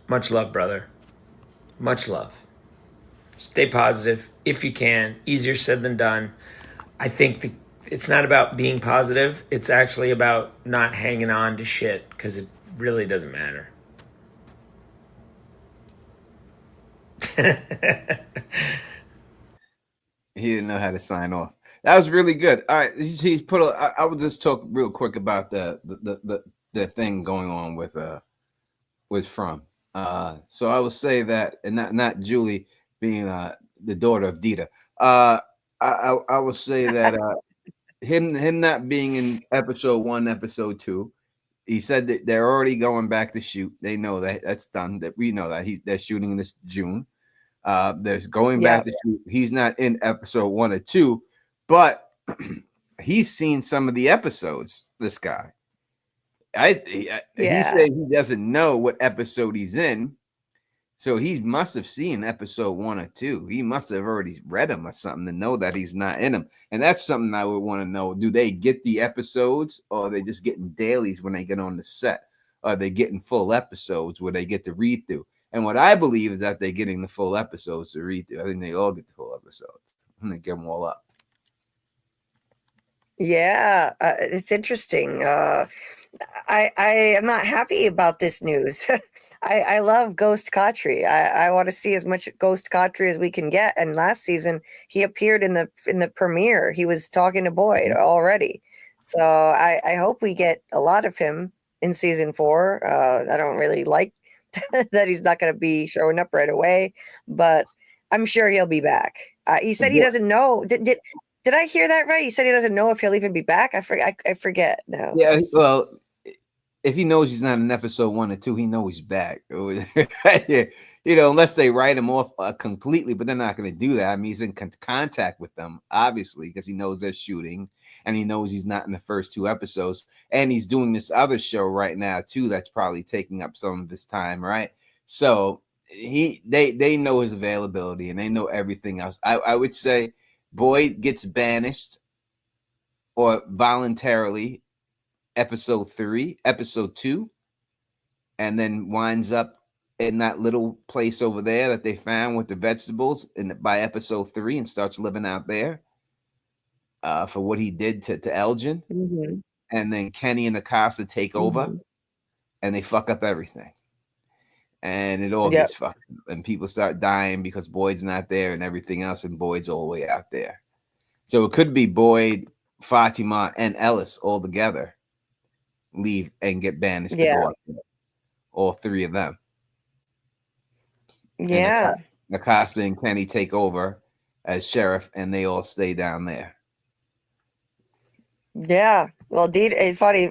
much love, brother. Much love. Stay positive if you can. Easier said than done. I think it's not about being positive. It's actually about not hanging on to shit because it really doesn't matter. He didn't know how to sign off. That was really good. All right, he put. I will just talk real quick about the thing going on with From. So I will say that, and not Julie being the daughter of Dita. I will say that him not being in episode 1, episode 2, he said that they're already going back to shoot. They know that that's done. That we know that they're shooting this June. There's going back to shoot. He's not in episode 1 or 2, but he's seen some of the episodes. This guy, he said he doesn't know what episode he's in. So he must have seen episode 1 or 2. He must have already read them or something to know that he's not in them. And that's something I would want to know. Do they get the episodes, or are they just getting dailies when they get on the set? Are they getting full episodes where they get to read through? And what I believe is that they're getting the full episodes to read through. I think they all get the full episodes. I'm going to give them all up. Yeah, it's interesting. I am not happy about this news. I love Ghost Khatri. I want to see as much Ghost Khatri as we can get. And last season he appeared in the premiere. He was talking to Boyd already. So I hope we get a lot of him in season 4. I don't really like that he's not going to be showing up right away, but I'm sure he'll be back. He said he doesn't know. Did I hear that right? He said he doesn't know if he'll even be back. I forget now. Yeah, well, if he knows he's not in episode 1 or 2, he knows he's back. You know, unless they write him off completely, but they're not going to do that. I mean, he's in contact with them, obviously, because he knows they're shooting, and he knows he's not in the first 2 episodes, and he's doing this other show right now too. That's probably taking up some of his time, right? So they know his availability, and they know everything else. I would say Boyd gets banished or voluntarily episode 3, episode 2, and then winds up in that little place over there that they found with the vegetables by episode 3 and starts living out there for what he did to Elgin. Mm-hmm. And then Kenny and Acosta take over and they fuck up everything. And it all gets fucked up, and people start dying because Boyd's not there and everything else, and Boyd's all the way out there. So it could be Boyd, Fatima, and Ellis all together leave and get banished to go up there. All 3 of them. Yeah. And Acosta and Kenny take over as sheriff, and they all stay down there. Yeah. Well, it's funny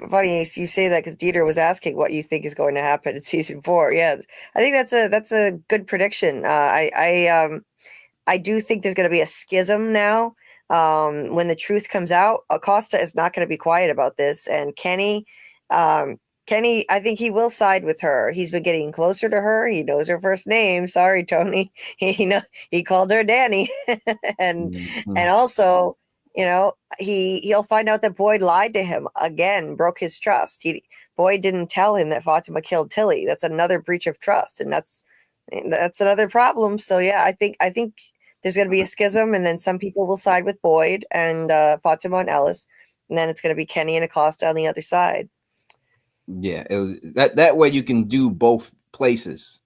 you say that, because Dieter was asking what you think is going to happen in season 4. Yeah, I think that's a good prediction. I do think there's going to be a schism now. When the truth comes out, Acosta is not going to be quiet about this, and Kenny, I think he will side with her. He's been getting closer to her. He knows her first name. Sorry, Tony. He called her Danny, and also, you know, he'll find out that Boyd lied to him again, broke his trust. Boyd didn't tell him that Fatima killed Tilly. That's another breach of trust, and that's another problem. So yeah, I think there's going to be a schism, and then some people will side with Boyd and Fatima and Ellis, and then it's going to be Kenny and Acosta on the other side. Yeah, that way you can do both places.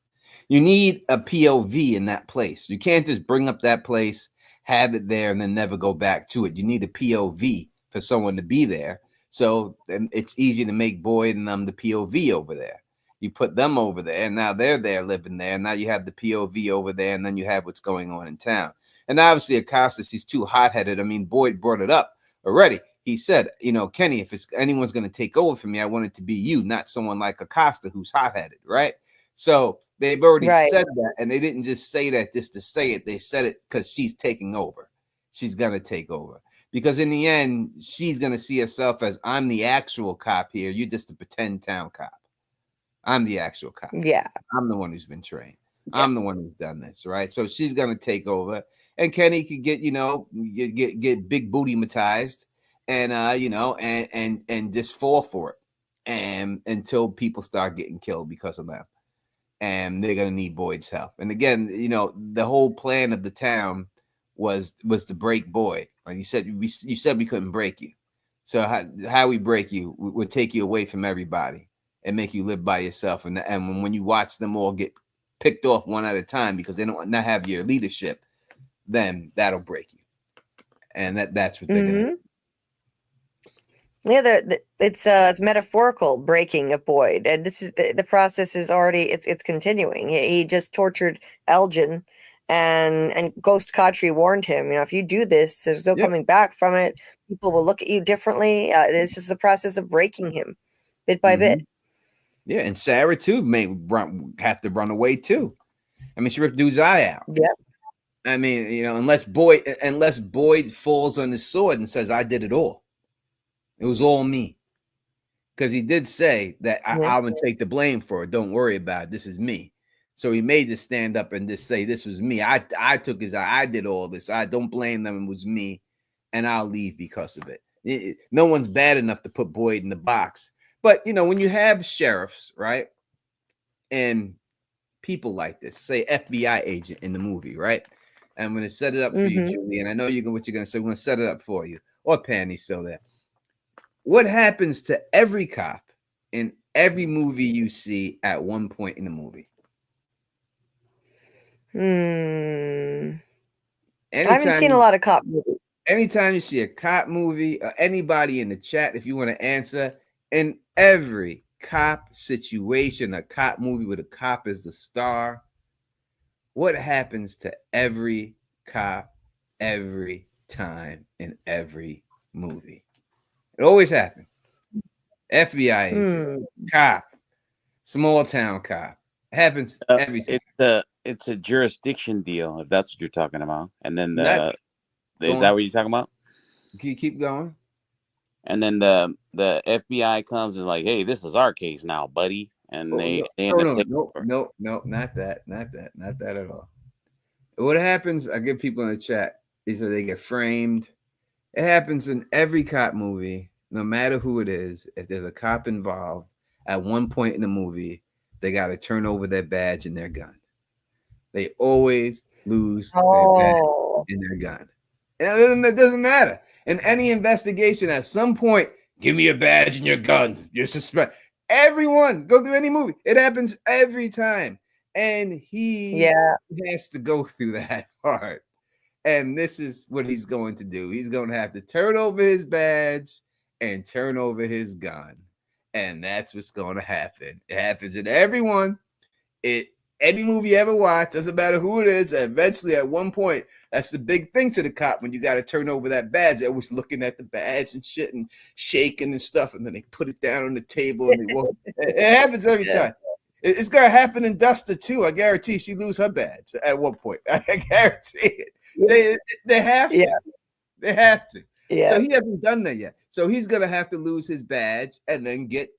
You need a POV in that place. You can't just bring up that place, have it there, and then never go back to it. You need a POV for someone to be there. So then it's easy to make Boyd and them the POV over there. You put them over there, and now they're there living there. And now you have the POV over there, and then you have what's going on in town. And obviously, Acosta, she's too hot-headed. I mean, Boyd brought it up already. He said, you know, Kenny, if anyone's going to take over for me, I want it to be you, not someone like Acosta who's hot-headed, right? So they've already said that, and they didn't just say that just to say it. They said it because she's taking over. She's going to take over. Because in the end, she's going to see herself as, I'm the actual cop here. You're just a pretend town cop. I'm the actual cop. Yeah. I'm the one who's been trained. I'm the one who's done this, right? So she's going to take over. And Kenny could get, you know, get big booty matized. And you know, and just fall for it, and until people start getting killed because of them, and they're gonna need Boyd's help. And again, you know, the whole plan of the town was to break Boyd. Like you said, you said we couldn't break you. So how we break you? We'll take you away from everybody and make you live by yourself. And when you watch them all get picked off one at a time because they don't not have your leadership, then that'll break you. And that's what they're gonna do. Yeah, it's metaphorical breaking of Boyd, and this is the process is already it's continuing. He just tortured Elgin, and Ghost Khatri warned him. You know, if you do this, there's no coming back from it. People will look at you differently. This is the process of breaking him, bit by bit. Yeah, and Sarah too may have to run away too. I mean, she ripped dude's eye out. Yeah. I mean, you know, unless Boyd falls on his sword and says, "I did it all. It was all me," because he did say that I'm gonna take the blame for it. Don't worry about it. This is me. So he made to stand up and just say, "This was me. I took his eye. I did all this. I don't blame them. It was me, and I'll leave because of it." No one's bad enough to put Boyd in the box. But you know, when you have sheriffs, right, and people like this, say FBI agent in the movie, right? I'm gonna set it up for you, Julie, and I know what you're gonna say. We're gonna set it up for you. Or Penny's still there. What happens to every cop in every movie you see at one point in the movie? I haven't seen a lot of cop movies. Anytime you see a cop movie, or anybody in the chat, if you want to answer, in every cop situation, a cop movie where the cop is the star, what happens to every cop every time in every movie? It always happens. FBI agent, cop, small town cop. It happens every time. It's a jurisdiction deal, if that's what you're talking about. And then is on. that what you're talking about? Can you keep going? And then the FBI comes and like, hey, this is our case now, buddy. And they end up taking over. No, not that at all. What happens? I give people in the chat is that they get framed. It happens in every cop movie, no matter who it is. If there's a cop involved, at one point in the movie, they got to turn over their badge and their gun. They always lose their badge and their gun. And it doesn't matter. In any investigation, at some point, give me your badge and your gun. You're suspect. Everyone, go through any movie. It happens every time. And he has to go through that part. And this is what he's going to do. He's going to have to turn over his badge and turn over his gun. And that's what's going to happen. It happens in everyone. Any movie you ever watch, doesn't matter who it is, eventually at one point, that's the big thing to the cop when you got to turn over that badge. They're always looking at the badge and shit and shaking and stuff, and then they put it down on the table and they walk. It happens every time. It's going to happen in Duster too. I guarantee she lose her badge at one point. I guarantee it. They have to. They have to. So he hasn't done that yet. So he's going to have to lose his badge and then get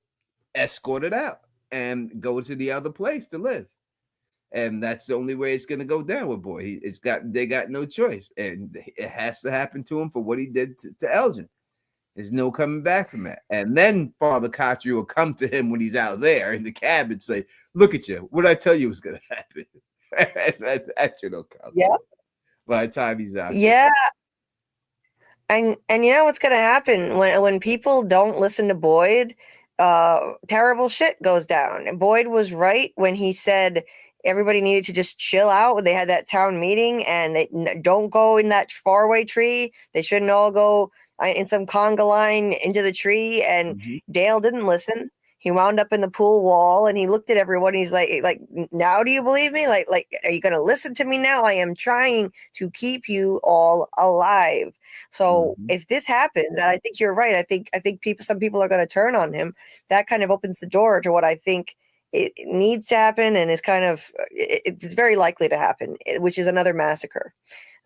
escorted out and go to the other place to live. And that's the only way it's going to go down with boy. They got no choice. And it has to happen to him for what he did to Elgin. There's no coming back from that. And then Father Khatri will come to him when he's out there in the cab and say, look at you. What did I tell you was going to happen? that should have come. Yeah. By the time he's out. Yeah. And you know what's going to happen when people don't listen to Boyd, terrible shit goes down. And Boyd was right when he said everybody needed to just chill out when they had that town meeting and they don't go in that faraway tree. They shouldn't all go in some conga line into the tree. And Dale didn't listen. He wound up in the pool wall and he looked at everyone. He's like, now do you believe me? Like, are you going to listen to me now? I am trying to keep you all alive. So if this happens, and I think you're right. I think some people are going to turn on him. That kind of opens the door to what I think it needs to happen. And it's very likely to happen, which is another massacre.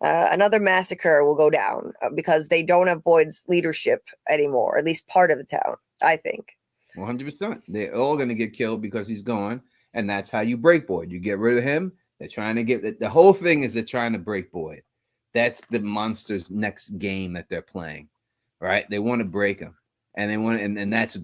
Another massacre will go down because they don't have Boyd's leadership anymore, at least part of the town, I think. 100%. They're all going to get killed because he's gone. And that's how you break Boyd. You get rid of him. They're trying to get the whole thing is they're trying to break Boyd. That's the monster's next game that they're playing. Right? They want to break him. And they want and that's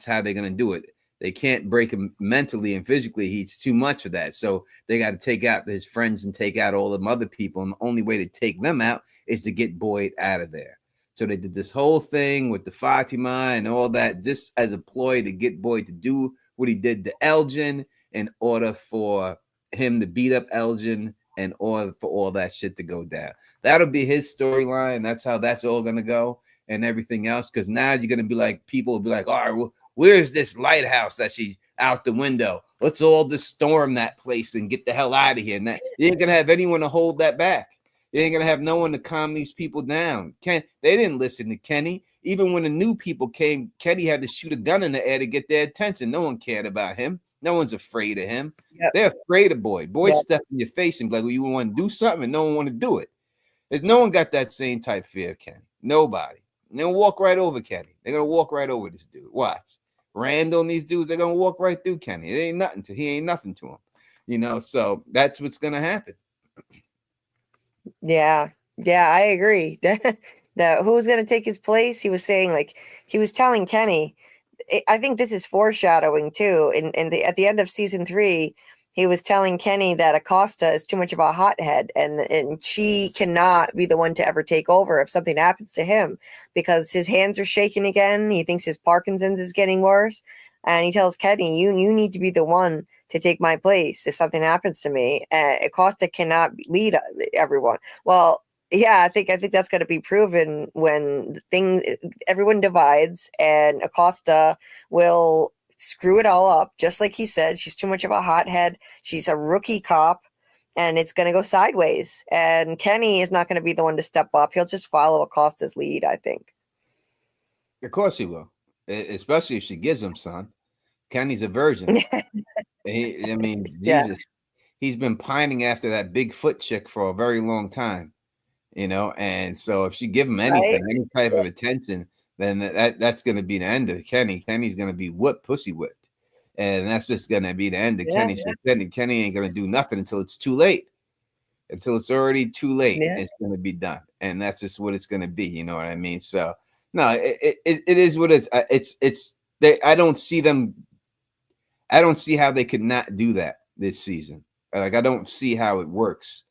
how they're going to do it. They can't break him mentally and physically. He's too much for that. So they got to take out his friends and take out all them other people. And the only way to take them out is to get Boyd out of there. So they did this whole thing with the Fatima and all that just as a ploy to get Boyd to do what he did to Elgin in order for him to beat up Elgin in order for all that shit to go down. That'll be his storyline. That's how that's all going to go and everything else. Because now you're going to be like, people will be like, all right, well, where's this lighthouse that she's out the window? Let's all just storm that place and get the hell out of here. And that, you ain't going to have anyone to hold that back. You ain't going to have no one to calm these people down. They didn't listen to Kenny. Even when the new people came, Kenny had to shoot a gun in the air to get their attention. No one cared about him. No one's afraid of him. Yep. They're afraid of Boyd. Boyd step in your face and be like, well, you want to do something? And no one want to do it. There's no one got that same type of fear of Kenny. Nobody. And they'll walk right over Kenny. They're going to walk right over this dude. Watch. Randall and these dudes, they're going to walk right through Kenny. He ain't nothing to him. You know, so that's what's going to happen. Yeah, I agree. Who's going to take his place? He was saying, he was telling Kenny, I think this is foreshadowing too. At the end of season 3, he was telling Kenny that Acosta is too much of a hothead and she cannot be the one to ever take over if something happens to him because his hands are shaking again. He thinks his Parkinson's is getting worse. And he tells Kenny, you need to be the one to take my place if something happens to me. Acosta cannot lead everyone. Well, yeah, I think that's going to be proven when everyone divides, and Acosta will screw it all up, just like he said. She's too much of a hothead. She's a rookie cop, and it's going to go sideways. And Kenny is not going to be the one to step up. He'll just follow Acosta's lead, I think. Of course he will, especially if she gives him son. Kenny's a virgin. I mean, Yeah. Jesus, he's been pining after that Bigfoot chick for a very long time, you know. And so if she give him anything, any type of attention, then that's going to be the end of Kenny. Kenny's going to be pussy whipped, and that's just going to be the end of Kenny. So Kenny ain't going to do nothing until it's too late. Until it's already too late, it's going to be done, and that's just what it's going to be. You know what I mean? So no, it is what it is. It's I don't see them. I don't see how they could not do that this season. Like, I don't see how it works.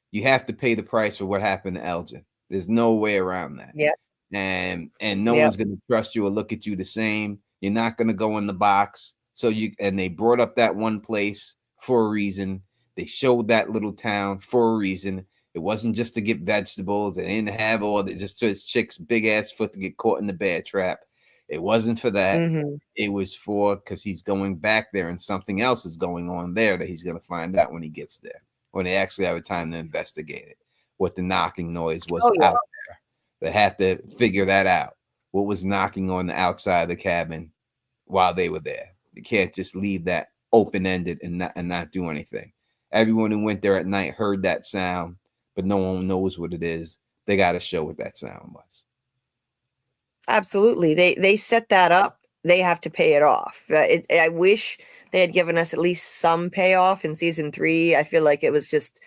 You have to pay the price for what happened to Elgin. There's no way around that. Yeah. And no one's going to trust you or look at you the same. You're not going to go in the box. And they brought up that one place for a reason. They showed that little town for a reason. It wasn't just to get vegetables. They didn't have all the just his chick's big ass foot to get caught in the bear trap. It wasn't for that. It was for because he's going back there and something else is going on there that he's going to find out when he gets there, when they actually have a time to investigate it. What the knocking noise was out there. They have to figure that out. What was knocking on the outside of the cabin while they were there? You can't just leave that open-ended and not do anything. Everyone who went there at night heard that sound, but no one knows what it is. They got to show what that sound was. Absolutely. They set that up. They have to pay it off. I wish they had given us at least some payoff in season 3. I feel like it was just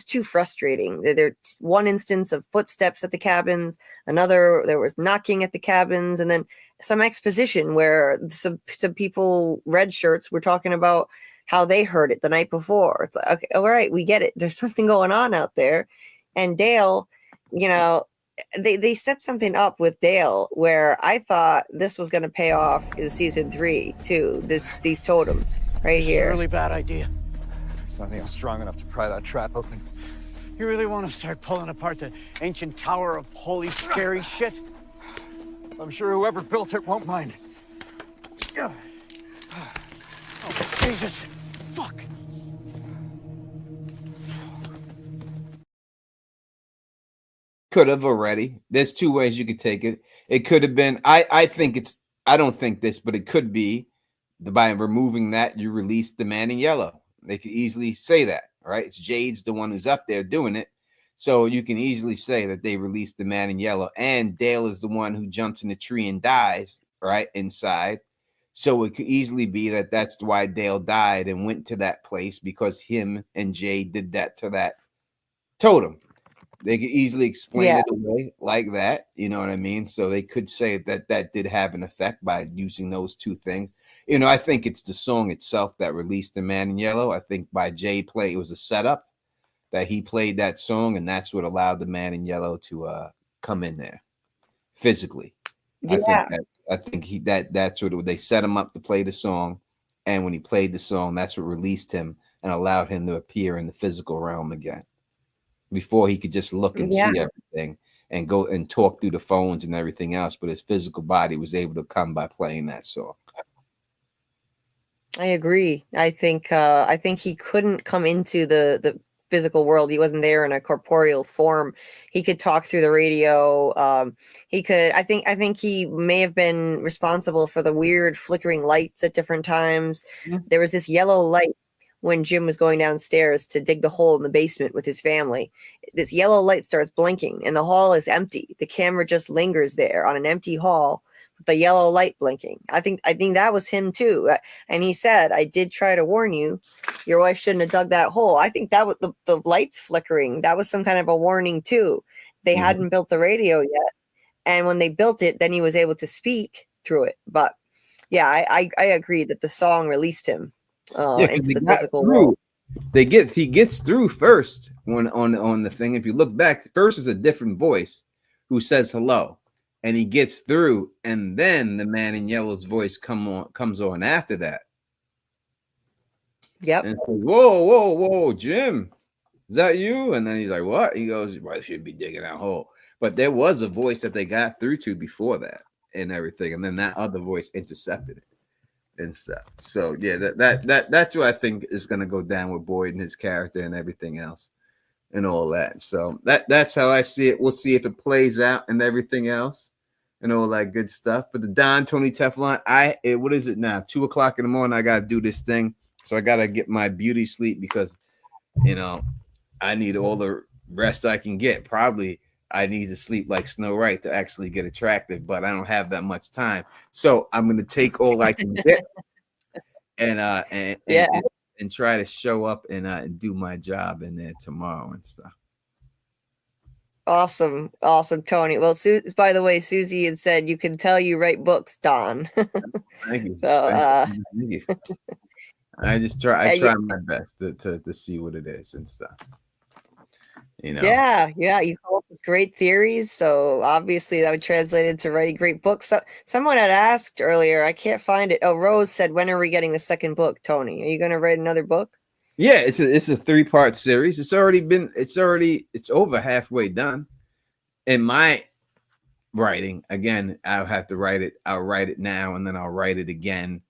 too frustrating. There one instance of footsteps at the cabins, another there was knocking at the cabins, and then some exposition where some people, red shirts, were talking about how they heard it the night before. It's like, okay, all right, we get it. There's something going on out there. And Dale, you know, they set something up with Dale where I thought this was going to pay off in season 3 too. These totems right here. Really bad idea. There's nothing else strong enough to pry that trap open. You really want to start pulling apart the ancient tower of holy scary shit? I'm sure whoever built it won't mind. Oh, Jesus. Fuck. Could have already. There's 2 ways you could take it. It could have been, I think it's, I don't think this, but it could be by removing that, you release the man in yellow. They could easily say that, right? It's Jade's the one who's up there doing it. So you can easily say that they released the man in yellow, and Dale is the one who jumps in the tree and dies, right, inside. So it could easily be that that's why Dale died and went to that place, because him and Jade did that to that totem. They could easily explain it away like that. You know what I mean? So they could say that did have an effect by using those 2 things. You know, I think it's the song itself that released the man in yellow. I think by Jay play, it was a setup that he played that song, and that's what allowed the man in yellow to come in there physically. Yeah. I think that's what they set him up to play the song, and when he played the song, that's what released him and allowed him to appear in the physical realm again. Before he could just look and see everything and go and talk through the phones and everything else, but his physical body was able to come by playing that song. I agree. I think he couldn't come into the physical world. He wasn't there in a corporeal form. He could talk through the radio. He could. I think he may have been responsible for the weird flickering lights at different times. There was this yellow light when Jim was going downstairs to dig the hole in the basement with his family. This yellow light starts blinking and the hall is empty. The camera just lingers there on an empty hall with the yellow light blinking. I think that was him too. And he said, I did try to warn you. Your wife shouldn't have dug that hole. I think that was the lights flickering. That was some kind of a warning too. They hadn't built the radio yet. And when they built it, then he was able to speak through it. But yeah, I agree that the song released him. Into the physical world. He gets through first on the thing. If you look back, first is a different voice who says hello, and he gets through, and then the man in yellow's voice comes on after that. Yep. And says, whoa, Jim, is that you? And then he's like, what? He goes, well, I should be digging that hole. But there was a voice that they got through to before that and everything, and then that other voice intercepted it and stuff. So yeah, that's what I think is going to go down with Boyd and his character and everything else and all that. So that's how I see it. We'll see if it plays out and everything else and all that good stuff. But the Don Tony Teflon, what is it now? 2 o'clock in the morning. I got to do this thing. So I got to get my beauty sleep because, I need all the rest I can get. Probably I need to sleep like Snow White to actually get attractive, but I don't have that much time. So I'm going to take all I can get and try to show up and do my job in there tomorrow and stuff. Awesome, Tony. Well, by the way, Susie had said you can tell you write books, Don. Thank you. So, Thank you. I try my best to see what it is and stuff. Yeah, you come up with great theories. So obviously that would translate into writing great books. So someone had asked earlier, I can't find it. Oh, Rose said, when are we getting the second book, Tony? Are you going to write another book? Yeah, it's a 3-part series. It's over halfway done. In my writing, again, I'll have to write it. I'll write it now and then I'll write it again.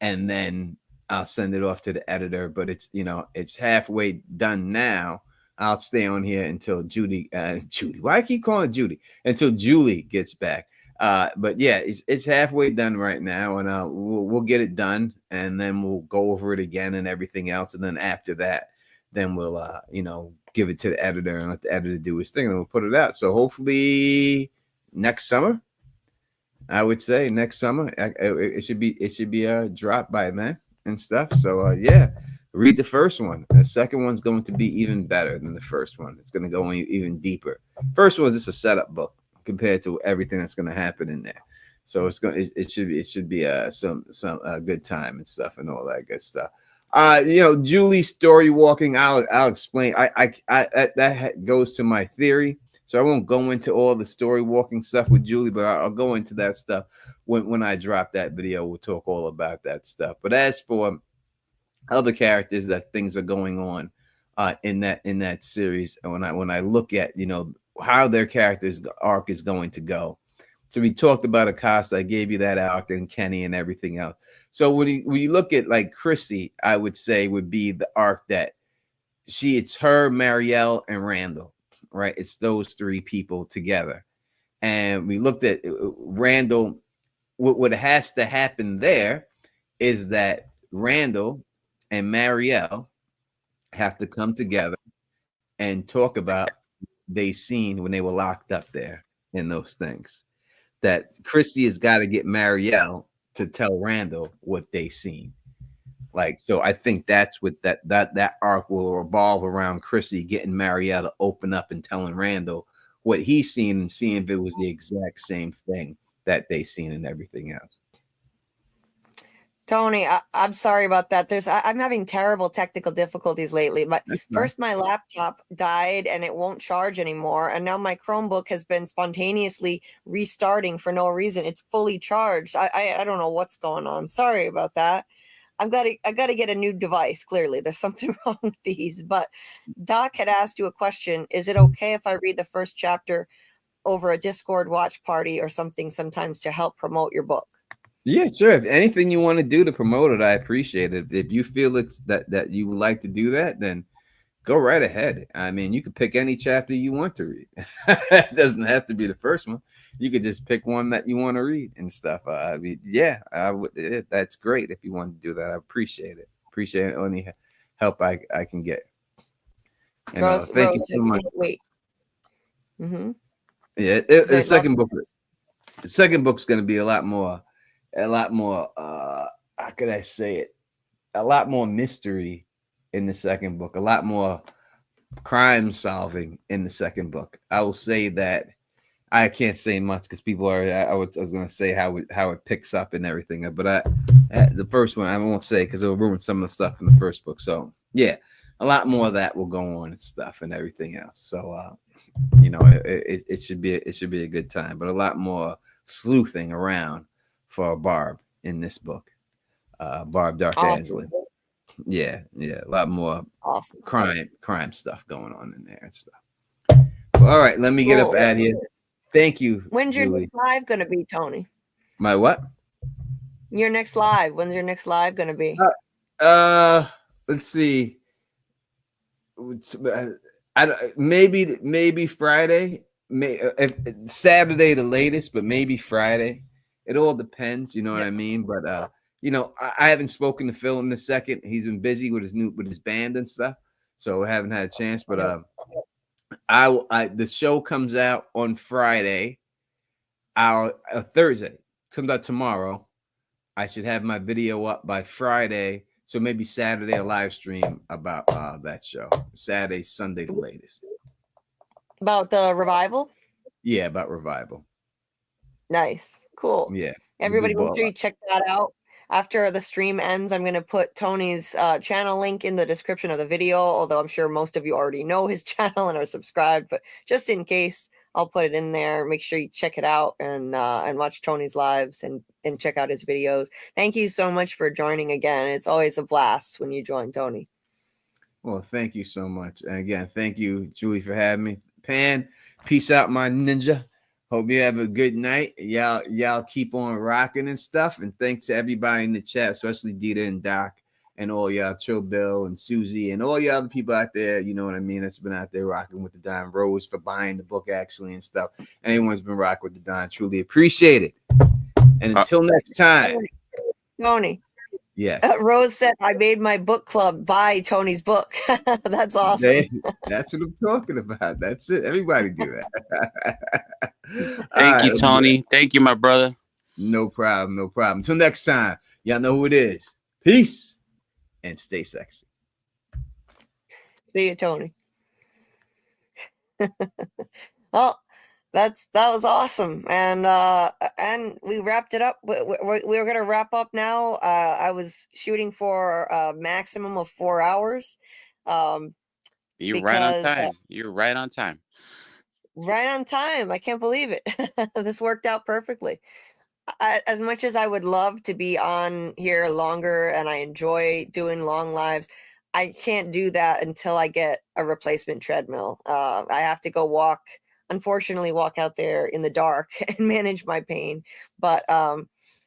And then I'll send it off to the editor. But it's halfway done now. I'll stay on here until Judy. Why I keep calling Judy? Until Julie gets back. But yeah, it's halfway done right now, and we'll get it done, and then we'll go over it again and everything else, and then after that, then we'll give it to the editor and let the editor do his thing, and we'll put it out. So hopefully next summer, I would say next summer, it should be dropped by then and stuff. So yeah. Read the first one. The second one's going to be even better than the first one. It's going to go even deeper. First one's just a setup book compared to everything that's going to happen in there. So it should be some good time and stuff and all that good stuff. Julie's story walking. I'll explain. That goes to my theory. So I won't go into all the story walking stuff with Julie, but I'll go into that stuff when I drop that video. We'll talk all about that stuff. But as for other characters that things are going on in that series, and when I look at how their characters arc is going to go. So we talked about Acosta. I gave you that arc and Kenny and everything else. So when you look at like Chrissy, I would say would be the arc that it's her, Marielle, and Randall, right? It's those 3 people together. And we looked at Randall. What has to happen there is that Randall and Marielle have to come together and talk about they seen when they were locked up there in those things. That Christy has got to get Marielle to tell Randall what they seen. So I think that's what that arc will revolve around Christy getting Marielle to open up and telling Randall what he's seen and seeing if it was the exact same thing that they seen and everything else. Tony, I'm sorry about that. I'm having terrible technical difficulties lately. First, my laptop died and it won't charge anymore. And now my Chromebook has been spontaneously restarting for no reason. It's fully charged. I don't know what's going on. Sorry about that. I got to get a new device. Clearly, there's something wrong with these. But Doc had asked you a question. Is it okay if I read the first chapter over a Discord watch party or something sometimes to help promote your book? Yeah, sure. If anything you want to do to promote it, I appreciate it. If you feel it's that you would like to do that, then go right ahead. I mean, you could pick any chapter you want to read. It doesn't have to be the first one. You could just pick one that you want to read and stuff. I mean, yeah, that's great if you want to do that. I appreciate it. Appreciate any help I can get. And, thank you so much. Wait. Mm-hmm. Yeah, the second book's going to be a lot more how could I say it, a lot more mystery in the second book, a lot more crime solving in the second book. I will say that I can't say much because people are I was going to say how it picks up and everything, but the first one I won't say because it'll ruin some of the stuff in the first book. So yeah, a lot more of that will go on and stuff and everything else. So You know, it should be a good time, but a lot more sleuthing around for Barb in this book. Barb Dark Angela. Yeah, a lot more Awesome. crime stuff going on in there and stuff. Well, all right, let me get up out of here. Thank you. When's your Julie. next live gonna be, Tony? My what? Your next live. When's your next live gonna be? Let's see. Maybe Friday, if Saturday the latest, but maybe Friday. It all depends, you know what I mean? But you know, I haven't spoken to Phil in a second. He's been busy with his band and stuff, so I haven't had a chance. But the show comes out on Friday. Thursday comes out tomorrow. I should have my video up by Friday. So maybe Saturday a live stream about that show. Saturday, Sunday, the latest. About the revival? Yeah, about revival. Nice. Cool. Yeah. Everybody make sure you check that out. After the stream ends, I'm going to put Tony's channel link in the description of the video, although I'm sure most of you already know his channel and are subscribed. But just in case, I'll put it in there. Make sure you check it out and watch Tony's lives and check out his videos. Thank you so much for joining again. It's always a blast when you join, Tony. Well, thank you so much. And again, thank you, Julie, for having me. Pan, peace out, my ninja. Hope you have a good night. Y'all keep on rocking and stuff. And thanks to everybody in the chat, especially Dita and Doc and all y'all, Chill Bill and Susie and all y'all other people out there, you know what I mean, that's been out there rocking with the Don. Rose for buying the book actually and stuff. Anyone's been rocking with the Don. Truly appreciate it. And until next time. Tony. Yes. Rose said, I made my book club buy Tony's book. That's awesome. That's what I'm talking about. That's it. Everybody do that. Thank you, Tony. Thank you, my brother. No problem. No problem. Until next time, y'all know who it is. Peace and stay sexy. See you, Tony. Well, that was awesome, and we wrapped it up. We're gonna wrap up now. I was shooting for a maximum of 4 hours. You're right on time. You're right on time. Right on time. I can't believe it. This worked out perfectly. As much as I would love to be on here longer, and I enjoy doing long lives, I can't do that until I get a replacement treadmill. I have to go unfortunately walk out there in the dark and manage my pain. But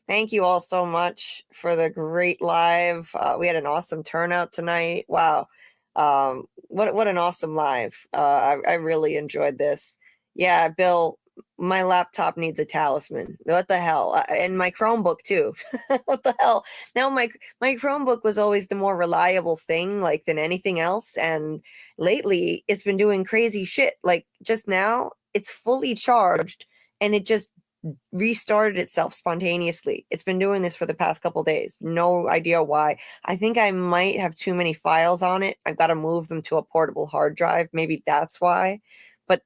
thank you all so much for the great live. We had an awesome turnout tonight. Wow. What an awesome live. I really enjoyed this. Yeah, Bill, my laptop needs a talisman. What the hell? And my Chromebook too. What the hell? Now my Chromebook was always the more reliable thing, like, than anything else. And lately it's been doing crazy shit. Like just now it's fully charged and it just restarted itself spontaneously. It's been doing this for the past couple days. No idea why. I think I might have too many files on it. I've got to move them to a portable hard drive. Maybe that's why. But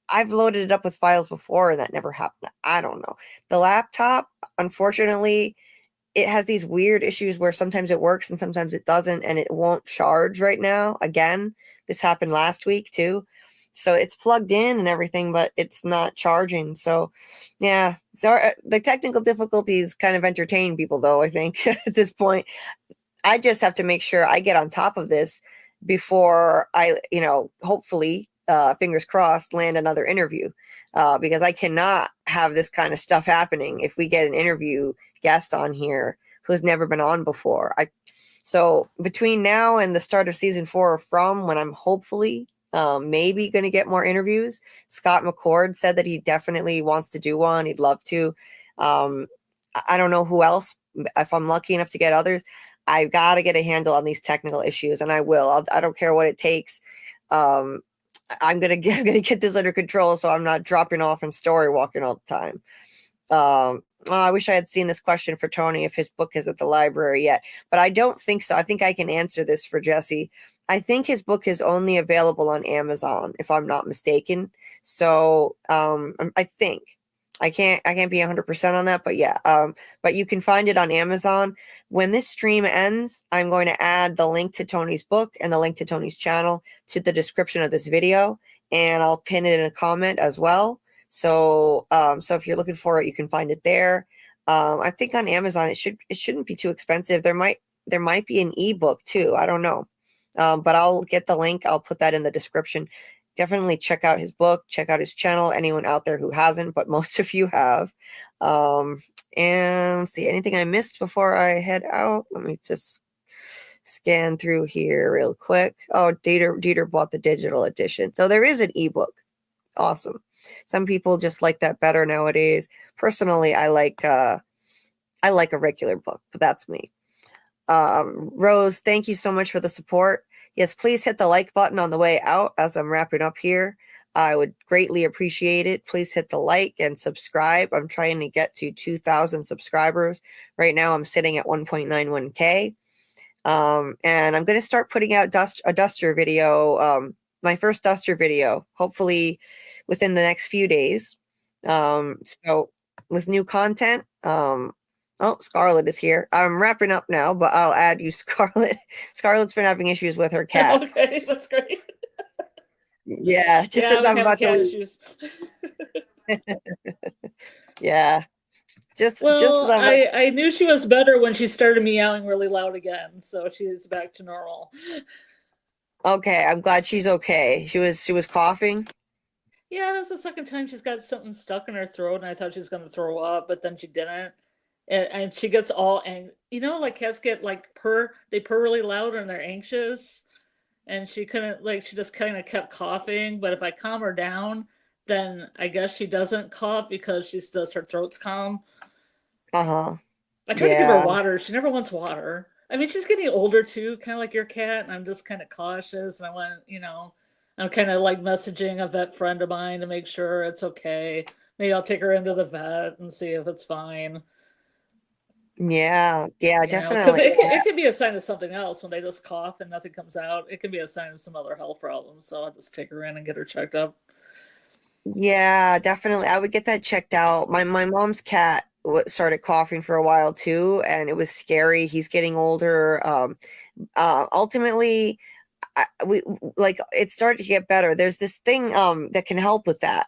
I've loaded it up with files before and that never happened. I don't know. The laptop, unfortunately, it has these weird issues where sometimes it works and sometimes it doesn't, and it won't charge right now. Again, this happened last week too. So it's plugged in and everything, but it's not charging. So yeah, so the technical difficulties kind of entertain people though, I think at this point. I just have to make sure I get on top of this before I, hopefully, fingers crossed, land another interview, because I cannot have this kind of stuff happening if we get an interview guest on here who's never been on before. So between now and the start of season 4 of From, when I'm hopefully maybe going to get more interviews, Scott McCord said that he definitely wants to do one. He'd love to. I don't know who else. If I'm lucky enough to get others, I've got to get a handle on these technical issues, and I will. I don't care what it takes. I'm gonna get this under control, so I'm not dropping off and story walking all the time. I wish I had seen this question for Tony if his book is at the library yet, but I don't think so. I think I can answer this for Jesse. I think his book is only available on Amazon, if I'm not mistaken. So I think I can't be 100% on that, but yeah. But you can find it on Amazon. When this stream ends, I'm going to add the link to Tony's book and the link to Tony's channel to the description of this video. and I'll pin it in a comment as well. So so if you're looking for it, you can find it there. I think on Amazon it shouldn't be too expensive. There might be an ebook too. I don't know. But I'll get the link. I'll put that in the description. Definitely check out his book, check out his channel. Anyone out there who hasn't, but most of you have. And let's see, anything I missed before I head out? Let me just scan through here real quick. Oh, Dieter bought the digital edition. So there is an ebook. Awesome. Some people just like that better nowadays. Personally, I like a regular book, but that's me. Rose, thank you so much for the support. Yes, please hit the like button on the way out as I'm wrapping up here. I would greatly appreciate it. Please hit the like and subscribe. I'm trying to get to 2,000 subscribers. Right now, I'm sitting at 1.91K. And I'm going to start putting out a duster video, my first duster video, hopefully within the next few days. So with new content, oh, Scarlett is here. I'm wrapping up now, but I'll add you, Scarlett. Scarlett's been having issues with her cat. Okay, that's great. Yeah, just Yeah, as I'm about cat to issues. Yeah. Just as Well, I'm I knew she was better when she started meowing really loud again, so she's back to normal. okay. I'm glad she's okay. She was coughing. Yeah, that's the second time she's got something stuck in her throat, and I thought she was going to throw up, but then she didn't. And she gets all like cats get like they purr really loud and they're anxious, and she couldn't she just kind of kept coughing. But if I calm her down, then I guess she doesn't cough because her throat's calm. Uh-huh. I try to give her water. She never wants water. I mean, she's getting older too, kind of like your cat, and I'm just kind of cautious, and I want, I'm kind of like messaging a vet friend of mine to make sure it's okay. Maybe I'll take her into the vet and see if it's fine. Yeah, definitely. Because it can be a sign of something else when they just cough and nothing comes out. It can be a sign of some other health problems. So I'll just take her in and get her checked up. Yeah, definitely. I would get that checked out. My mom's cat started coughing for a while too, and it was scary. He's getting older. Ultimately, it started to get better. There's this thing that can help with that.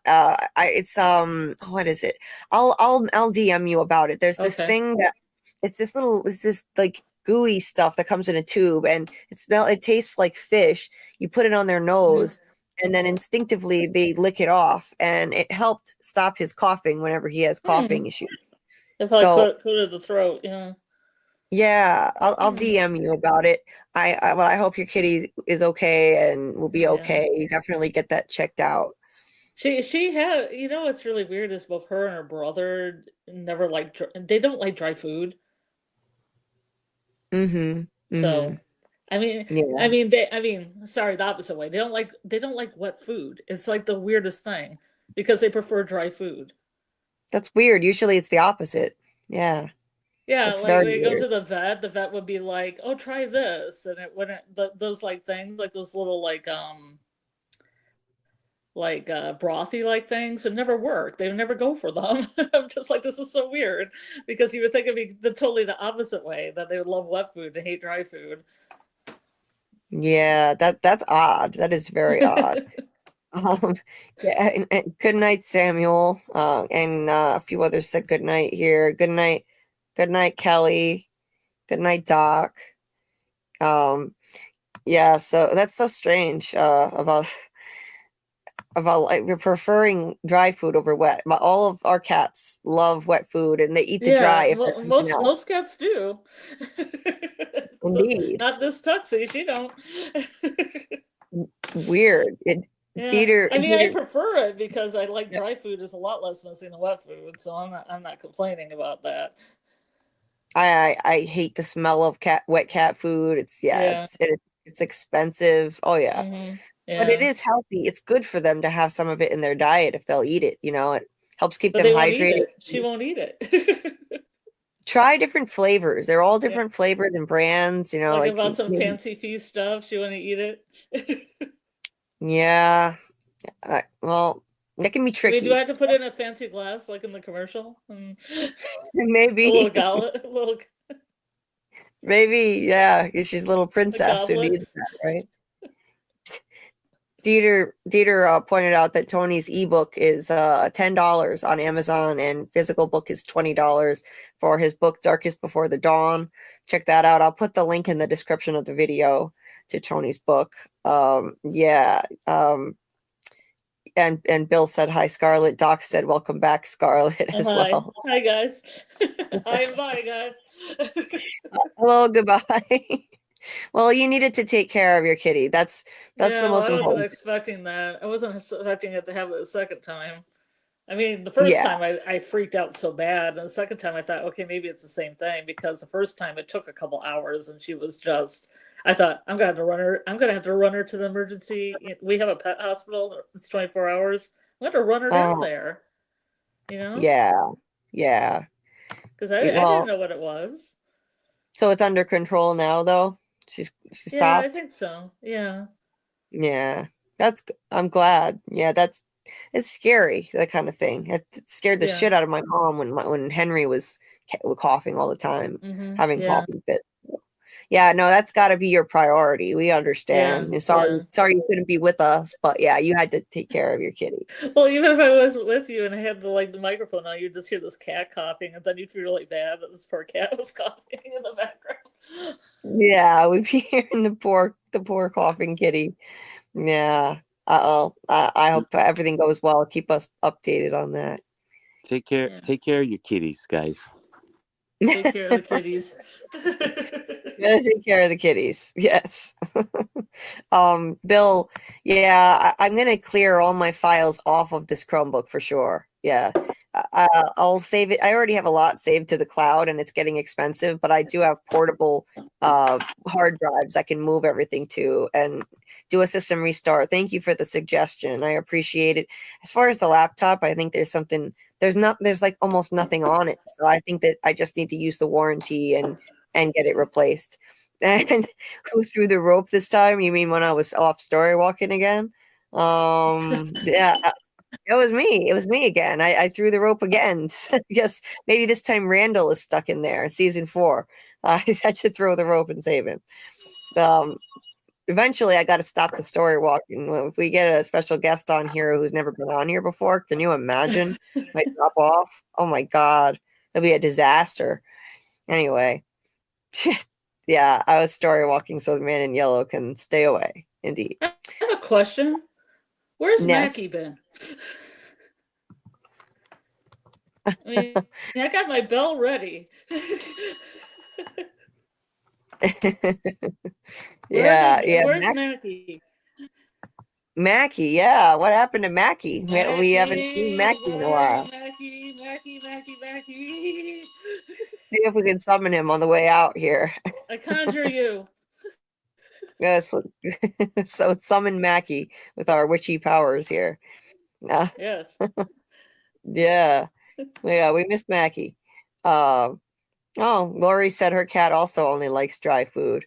It's what is it? I'll DM you about it. There's this thing that it's this like gooey stuff that comes in a tube, and it tastes like fish. You put it on their nose, and then instinctively they lick it off, and it helped stop his coughing whenever he has coughing issues. They probably coated the throat, Yeah, I'll DM you about it. I hope your kitty is okay and will be okay. Definitely get that checked out. She had, what's really weird is both her and her brother never they don't like dry food. So, I mean, sorry, the opposite way. They don't like wet food. It's like the weirdest thing because they prefer dry food. That's weird. Usually it's the opposite. Yeah. Yeah, like when you go to the vet would be like, "Oh, try this," and it wouldn't. Those things, like those little brothy things, would never work. They would never go for them. I'm just like, this is so weird because you would think it'd be totally the opposite way, that they would love wet food and hate dry food. Yeah, that's odd. That is very odd. Yeah, and good night, Samuel. And a few others said good night here. Good night, Kelly. Good night, Doc. Yeah, so that's so strange about we're preferring dry food over wet. But all of our cats love wet food, and they eat the dry. Most cats do. Indeed. So, not this Tuxie, she don't. Weird. Dieter, I prefer it because I like dry food is a lot less messy than wet food, so I'm not complaining about that. I hate the smell of wet cat food. It's expensive. Oh yeah. Yeah. But it is healthy. It's good for them to have some of it in their diet if they'll eat it. It helps keep them hydrated. She won't eat it. Try different flavors. They're all different flavors and brands. Like about some fancy feast stuff. She wouldn't eat it. Yeah. Well, that can be tricky. Do I have to put it in a fancy glass like in the commercial? Maybe. A little goblet. Maybe, yeah. She's a little princess who needs that, right? Dieter pointed out that Tony's ebook is $10 on Amazon, and physical book is $20 for his book Darkest Before the Dawn. Check that out. I'll put the link in the description of the video to Tony's book. And Bill said hi, Scarlett. Doc said welcome back, Scarlett, as Hi. well. Hi, guys. Hi and bye, guys. Hello, goodbye. Well, you needed to take care of your kitty. That's the most I wasn't important. expecting that. I wasn't expecting it to have it a second time. I mean, the first time I freaked out so bad, and the second time I thought, okay, maybe it's the same thing, because the first time it took a couple hours, and she was just. I thought I'm gonna have to run her. I'm gonna have to run her to the emergency. We have a pet hospital. It's 24 hours. I'm gonna run her down there. You know? Yeah. Because I didn't know what it was. So it's under control now, though. She stopped. Yeah, I think so. Yeah. Yeah, I'm glad. Yeah, it's scary, that kind of thing. It scared the shit out of my mom when Henry was coughing all the time, having coughing fits. Yeah, no, that's got to be your priority. We understand. Yeah, Sorry you couldn't be with us, but yeah, you had to take care of your kitty. Well, even if I was with you and I had the microphone on, you'd just hear this cat coughing, and then you'd feel really bad that this poor cat was coughing in the background. Yeah, we'd be hearing the poor coughing kitty. Yeah. I hope everything goes well. Keep us updated on that. Take care of your kitties, guys. Take care of the kitties. Gotta take care of the kitties. Yes. Bill, I'm gonna clear all my files off of this Chromebook for sure. Yeah. I'll save it. I already have a lot saved to the cloud, and it's getting expensive, but I do have portable hard drives I can move everything to and do a system restart. Thank you for the suggestion. I appreciate it. As far as the laptop, I think there's like almost nothing on it. So I think that I just need to use the warranty and get it replaced. And who threw the rope this time? You mean when I was off story walking again? Yeah. It was me. It was me again. I threw the rope again. Yes, maybe this time Randall is stuck in there. Season 4. I had to throw the rope and save him. Eventually, I got to stop the story walking. If we get a special guest on here who's never been on here before, can you imagine? Might drop off. Oh my God, it'll be a disaster. Anyway, yeah, I was story walking so the man in yellow can stay away. Indeed. I have a question. Where's Yes. Mackie been? I mean, I got my bell ready. Where's Mackie? Mackie, yeah. What happened to Mackie? We haven't seen Mackie in a while. Mackie. See if we can summon him on the way out here. I conjure you. Yes. So summon Mackie with our witchy powers here. Yes. Yeah. We miss Mackie. Oh, Lori said her cat also only likes dry food.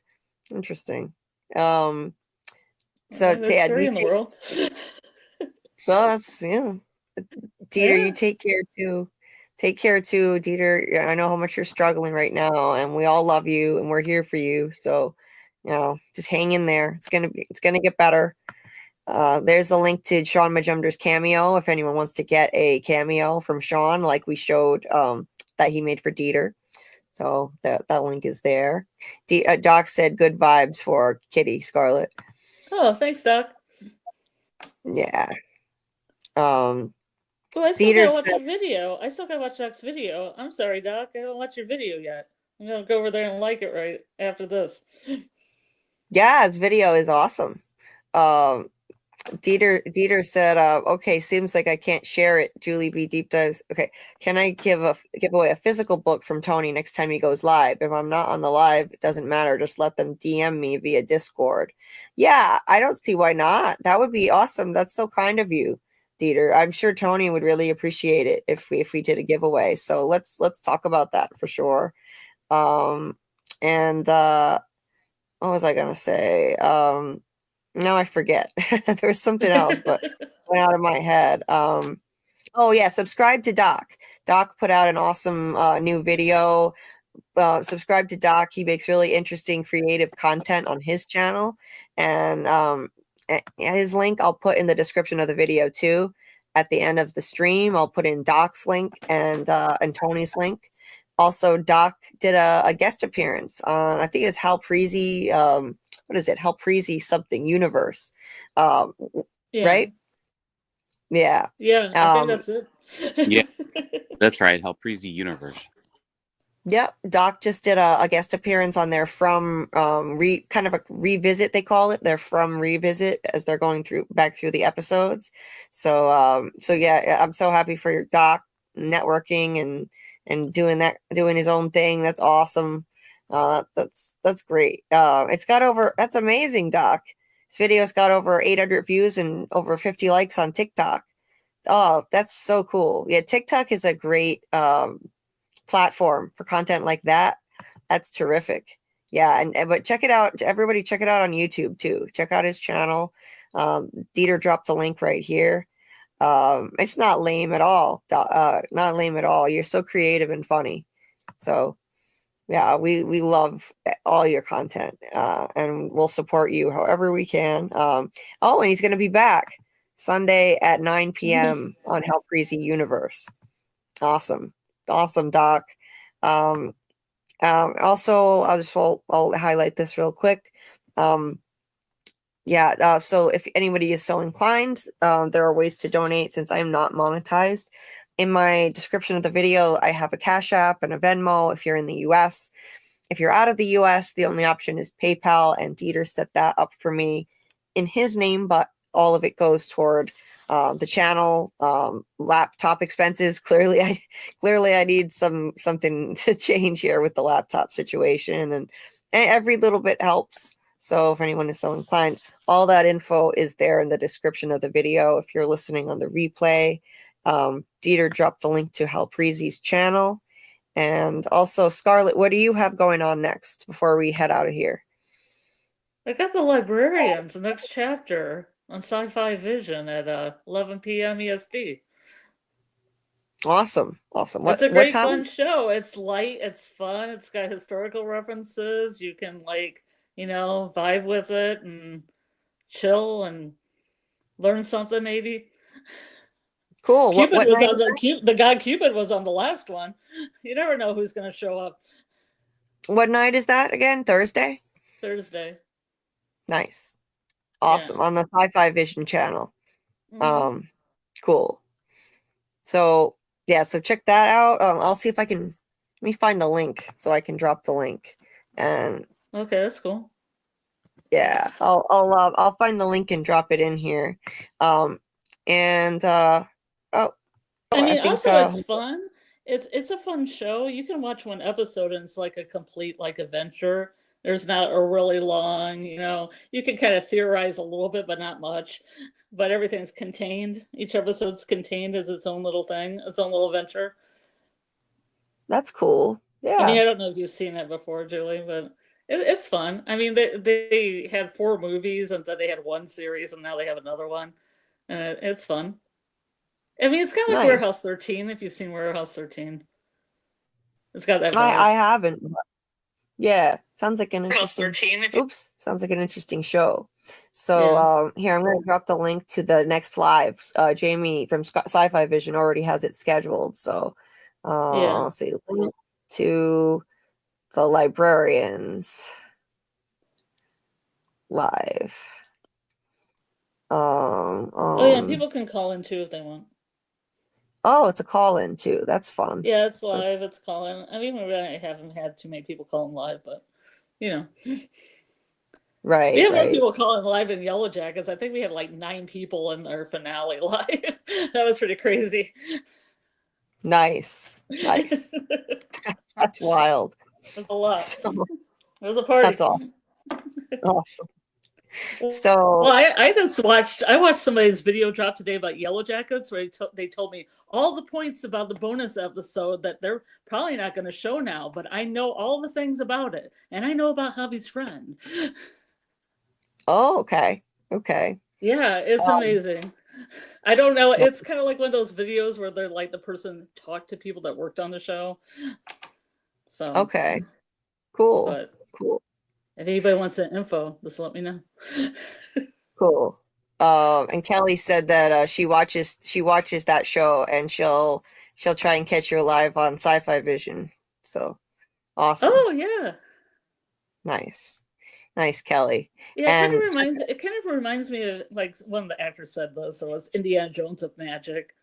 Interesting. So Dad, in the world. So that's Dieter, you take care too. Take care too, Dieter. I know how much you're struggling right now, and we all love you, and we're here for you. So, just hang in there. It's gonna get better. There's the link to Shaun Majumder's Cameo if anyone wants to get a cameo from Shaun, like we showed that he made for Dieter. So that link is there. Doc said good vibes for Kitty Scarlett. Oh, thanks, Doc. Yeah. Oh, I still gotta watch your video. I still gotta watch Doc's video. I'm sorry, Doc. I haven't watched your video yet. I'm gonna go over there and like it right after this. Yeah, his video is awesome. Dieter said, okay, seems like I can't share it. JulieBDeepDives. Okay. Can I give away a physical book from Tony next time he goes live? If I'm not on the live, it doesn't matter. Just let them DM me via Discord. Yeah, I don't see why not. That would be awesome. That's so kind of you, Dieter. I'm sure Tony would really appreciate it if we did a giveaway. So let's talk about that for sure. And what was I gonna say? Now I forget. There was something else, but went out of my head. Oh yeah, subscribe to Doc. Doc put out an awesome new video. Subscribe to Doc. He makes really interesting, creative content on his channel, and his link I'll put in the description of the video too. At the end of the stream, I'll put in Doc's link and Tony's link. Also, Doc did a guest appearance on, I think it's Hal Preezy. What is it? Hal Preezy something universe. Yeah. Right? Yeah. Yeah, I think that's it. Yeah, that's right. Hal Preezy universe. Yep, Doc just did a guest appearance on their From kind of a revisit, they call it. Their From revisit as they're going back through the episodes. So yeah, I'm so happy for your Doc networking and doing his own thing. That's awesome. That's great. That's amazing, Doc. This video's got over 800 views and over 50 likes on TikTok. Oh, that's so cool. Yeah, TikTok is a great platform for content like that. That's terrific. Yeah, but check it out. Everybody check it out on YouTube too. Check out his channel. Dieter dropped the link right here. It's not lame at all. Not lame at all. You're so creative and funny. So yeah, we love all your content, and we'll support you however we can. And he's going to be back Sunday at 9 p.m. on Hal Preezy Universe. Awesome, Doc. Also, I'll highlight this real quick. So if anybody is so inclined, there are ways to donate since I am not monetized. In my description of the video, I have a Cash App and a Venmo if you're in the US. If you're out of the US, the only option is PayPal, and Dieter set that up for me in his name, but all of it goes toward the channel, laptop expenses. Clearly I need something to change here with the laptop situation, and every little bit helps. So if anyone is so inclined, all that info is there in the description of the video. If you're listening on the replay, Dieter dropped the link to Hal Preezy's channel. And also, Scarlett, what do you have going on next before we head out of here? I got The Librarians, the next chapter on Sci-Fi Vision at 11 p.m. EST. Awesome. It's a great fun show. It's light, it's fun, it's got historical references. You can vibe with it and chill and learn something maybe. Cool. The god Cupid was on the last one. You never know who's going to show up. What night is that again? Thursday? Nice. Awesome. Yeah. On the Sci-Fi Vision channel. Mm-hmm. Cool. So check that out. I'll see if I can, let me find the link so I can drop the link. And okay, that's cool. Yeah, I'll find the link and drop it in here. It's fun. It's a fun show. You can watch one episode and it's like a complete adventure. There's not a really long, you can kind of theorize a little bit, but not much. But everything's contained. Each episode's contained as its own little thing, its own little adventure. That's cool. Yeah. I don't know if you've seen it before, Julie, but it's fun. I mean, they had 4 movies, and then they had 1 series, and now they have another one. And it's fun. I mean, it's kind of like Warehouse 13, if you've seen Warehouse 13. It's got that vibe. I haven't. Yeah, sounds like an interesting. Sounds like an interesting show. So here, I'm going to drop the link to the next live. Jamie from Sci-Fi Vision already has it scheduled. So let's see, link to the Librarians live. People can call in too if they want. Oh, it's a call-in too. That's fun. Yeah, it's live. It's call-in. I mean, I haven't had too many people call in live, but Right. We have more people calling live in Yellow Jackets. I think we had 9 people in our finale live. That was pretty crazy. Nice. That's wild. It was a lot. It was a party. That's awesome. So I watched somebody's video drop today about Yellow Jackets where they told me all the points about the bonus episode that they're probably not going to show now, but I know all the things about it, and I know about Hubby's friend. Oh, okay. Yeah, it's amazing. I don't know. It's kind of like one of those videos where they're the person talked to people that worked on the show. So okay, cool. If anybody wants that info, just let me know. Cool. And Kelly said that she watches that show, and she'll try and catch you live on Sci-Fi Vision. So awesome. Oh yeah. Nice, Kelly. Yeah, And it kind of reminds me of, like, one of the actors said this, so it's Indiana Jones of magic.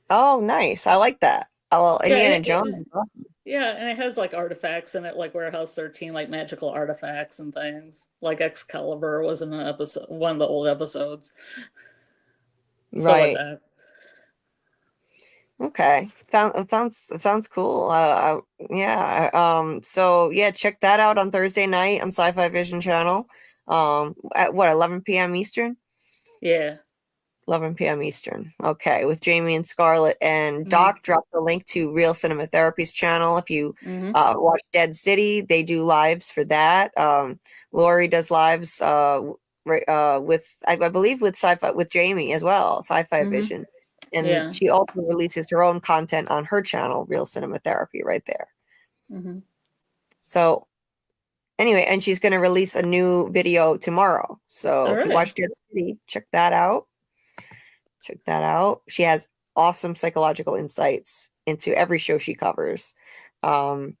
oh, nice. I like that. Oh, well, Yeah, Indiana Jones. yeah, and it has like artifacts in it, like Warehouse 13, like magical artifacts and things. Like Excalibur was in an episode, one of the old episodes. Stuff like Right. that. Okay. Sounds cool. Yeah. So yeah, check that out on Thursday night on Sci-Fi Vision channel. At what, 11 p.m. Eastern? Yeah. 11 p.m. Eastern. Okay, with Jamie and Scarlett. And Doc dropped the link to Real Cinema Therapy's channel. If you watch Dead City, they do lives for that. Lori does lives with, I believe, with Sci-Fi, with Jamie as well, Sci-Fi Vision. And she also releases her own content on her channel, Real Cinema Therapy, right there. So anyway, and she's going to release a new video tomorrow. So if you watch Dead City, check that out. She has awesome psychological insights into every show she covers. And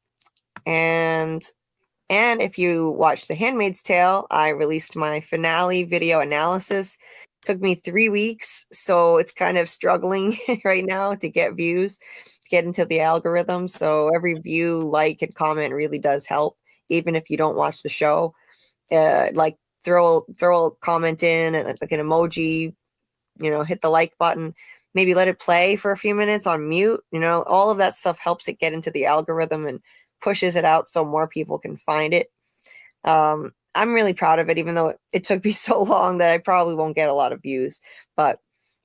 if you watch The Handmaid's Tale, I released my finale video analysis. Took me 3 weeks, so it's kind of struggling right now to get views, to get into the algorithm. So every view, like, and comment really does help, even if you don't watch the show. Like, throw a comment in and like an emoji, hit the like button, maybe let it play for a few minutes on mute. All of that stuff helps it get into the algorithm and pushes it out so more people can find it. I'm really proud of it, even though it took me so long that I probably won't get a lot of views. But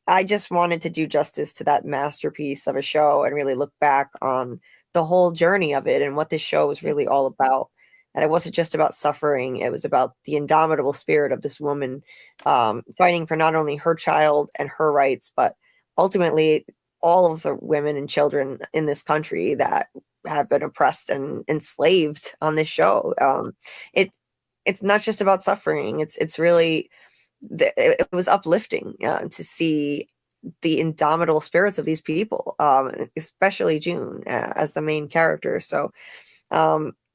I just wanted to do justice to that masterpiece of a show and really look back on the whole journey of it and what this show was really all about. And it wasn't just about suffering. It was about the indomitable spirit of this woman fighting for not only her child and her rights, but ultimately all of the women and children in this country that have been oppressed and enslaved on this show. It's not just about suffering. It's really, it was uplifting to see the indomitable spirits of these people, especially June as the main character. So,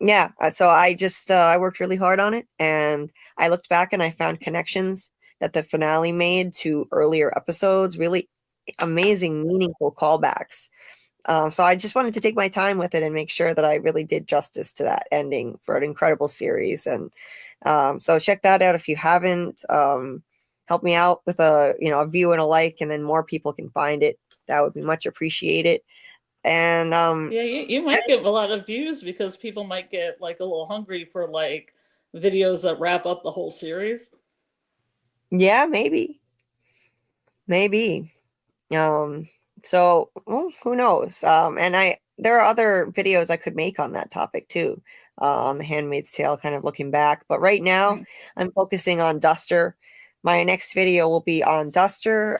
yeah, so I worked really hard on it, and I looked back and I found connections that the finale made to earlier episodes, really amazing, meaningful callbacks. So I just wanted to take my time with it and make sure that I really did justice to that ending for an incredible series. And so check that out if you haven't. Help me out with a view and a like, and then more people can find it. That would be much appreciated. And yeah, you might get a lot of views because people might get like a little hungry for like videos that wrap up the whole series. Yeah, maybe. So, well, who knows? And there are other videos I could make on that topic too, on The Handmaid's Tale, kind of looking back. But right now, I'm focusing on Duster. My next video will be on Duster,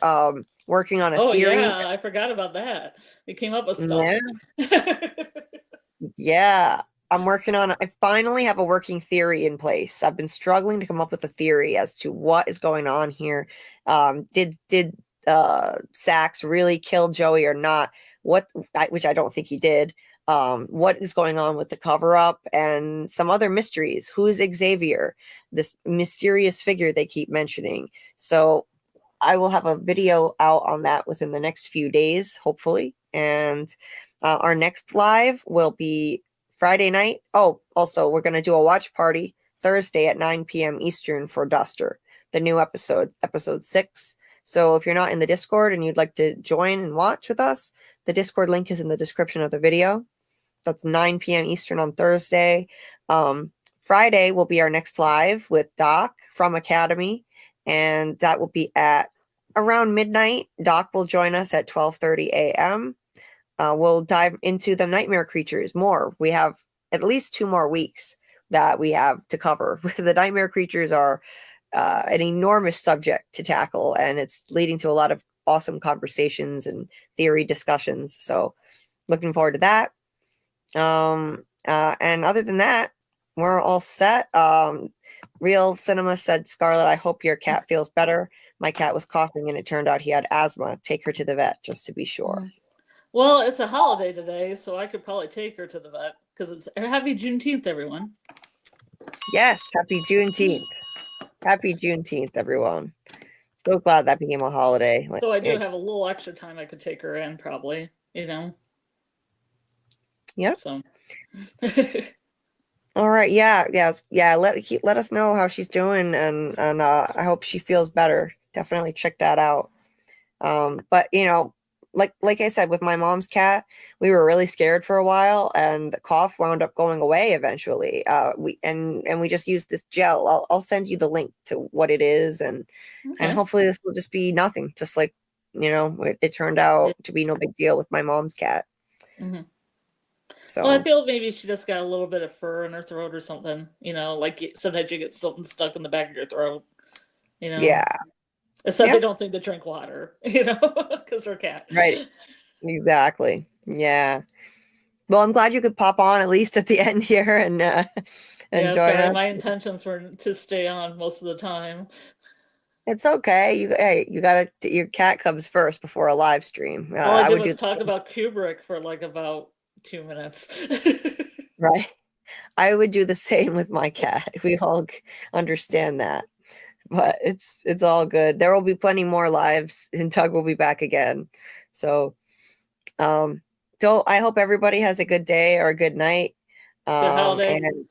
working on a theory. Yeah, I forgot about that. We came up with stuff. Yeah. I finally have a working theory in place. I've been struggling to come up with a theory as to what is going on here. Did Sax really kill Joey or not? Which I don't think he did. What is going on with the cover up and some other mysteries? Who is Xavier? This mysterious figure they keep mentioning. So I will have a video out on that within the next few days, hopefully. And our next live will be Friday night. Oh, also, we're going to do a watch party Thursday at 9 p.m. Eastern for Duster, the new episode 6. So if you're not in the Discord and you'd like to join and watch with us, the Discord link is in the description of the video. That's 9 p.m. Eastern on Thursday. Friday will be our next live with Doc from Academy, and that will be at around midnight. Doc will join us at 12:30 a.m. We'll dive into the nightmare creatures more. We have at least 2 more weeks that we have to cover. The nightmare creatures are an enormous subject to tackle, and it's leading to a lot of awesome conversations and theory discussions. So looking forward to that. And other than that, we're all set. Real Cinema said, Scarlett, I hope your cat feels better. My cat was coughing and it turned out he had asthma. Take her to the vet just to be sure. Well, it's a holiday today, so I could probably take her to the vet because it's happy Juneteenth, everyone. Yes, happy Juneteenth. Happy Juneteenth, everyone. So glad that became a holiday. So I do have a little extra time I could take her in, probably, Yep. So. All right. Yeah. Let us know how she's doing, and I hope she feels better. Definitely check that out. But like I said, with my mom's cat, we were really scared for a while, and the cough wound up going away eventually. We just used this gel. I'll send you the link to what it is, and hopefully this will just be nothing. Just like it turned out to be no big deal with my mom's cat. Mm-hmm. So well, I feel maybe she just got a little bit of fur in her throat or something. Like sometimes you get something stuck in the back of your throat. Yeah. Except they don't think to drink water, because they're cat. Right. Exactly. Yeah. Well, I'm glad you could pop on at least at the end here and join us. My intentions were to stay on most of the time. It's okay. You got your cat comes first before a live stream. All I did was talk about Kubrick for like about 2 minutes. Right. I would do the same with my cat. We all understand that. But it's all good. There will be plenty more lives, and Doug will be back again. So, I hope everybody has a good day or a good night. Good holiday. And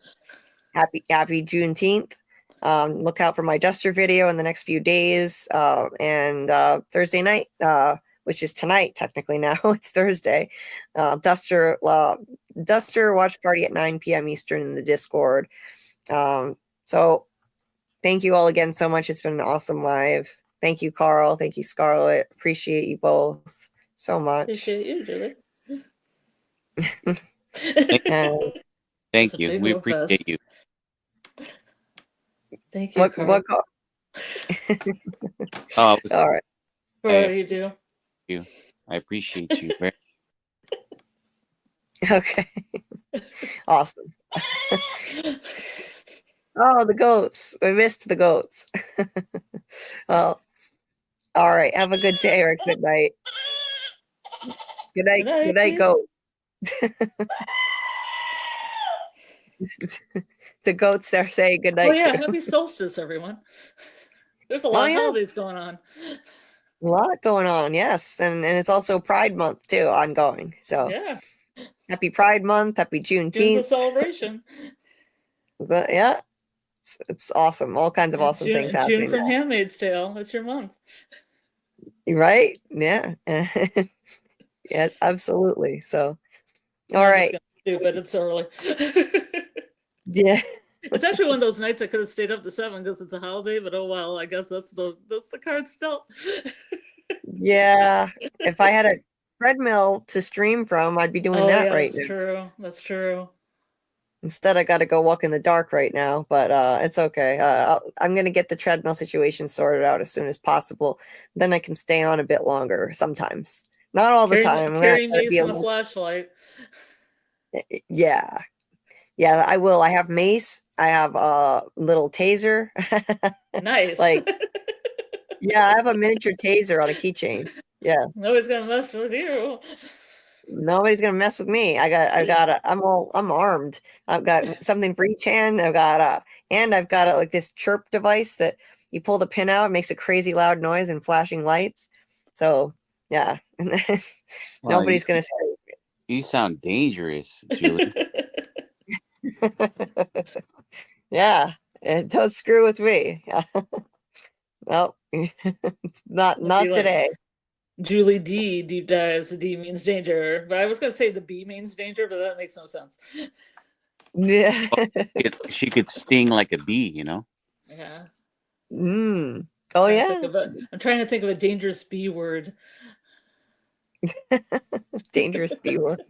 happy Juneteenth. Look out for my Duster video in the next few days. And Thursday night, which is tonight technically now. It's Thursday. Duster watch party at 9 p.m. Eastern in the Discord. So. Thank you all again so much. It's been an awesome live. Thank you, Carl. Thank you, Scarlett. Appreciate you both so much. Appreciate you, Julie. Thank you. We appreciate you. Thank you, Carl. All right. For what you do. You. I appreciate you. Okay. Awesome. Oh, the goats. We missed the goats. Well, all right. Have a good day or a good night. Good night. Good night, goat. The goats are saying good night. Oh, yeah. Happy solstice, everyone. There's a lot of holidays going on. A lot going on, yes. And it's also Pride Month, too, ongoing. So, yeah. Happy Pride Month. Happy Juneteenth. It's a celebration. Yeah. It's awesome. All kinds of awesome things happening. June from Handmaid's Tale. That's your month. Right? Yeah. Yeah, absolutely. So, all right. Stupid. It's early. Yeah. It's actually one of those nights I could have stayed up to 7 because it's a holiday, but oh well, I guess that's the cards dealt. Yeah. If I had a treadmill to stream from, I'd be doing that right now. That's true. That's true. Instead, I got to go walk in the dark right now, but it's okay. I'm going to get the treadmill situation sorted out as soon as possible. Then I can stay on a bit longer sometimes. Not all the time. Carry mace and a flashlight. Yeah. Yeah, I will. I have mace. I have a little taser. Nice. Yeah, I have a miniature taser on a keychain. Yeah. Nobody's going to mess with you. Nobody's gonna mess with me. I'm armed. I've got something for each hand. I've got like this chirp device that you pull the pin out, it makes a crazy loud noise and flashing lights. So yeah. Nobody's gonna say you sound dangerous, Julie. Yeah. Don't screw with me. Well, not today. JulieBDeepDives. The D means danger. But I was going to say the B means danger, but that makes no sense. Yeah. She could sting like a bee, Yeah. Oh, yeah. I'm trying to think of a dangerous B word. Dangerous B word.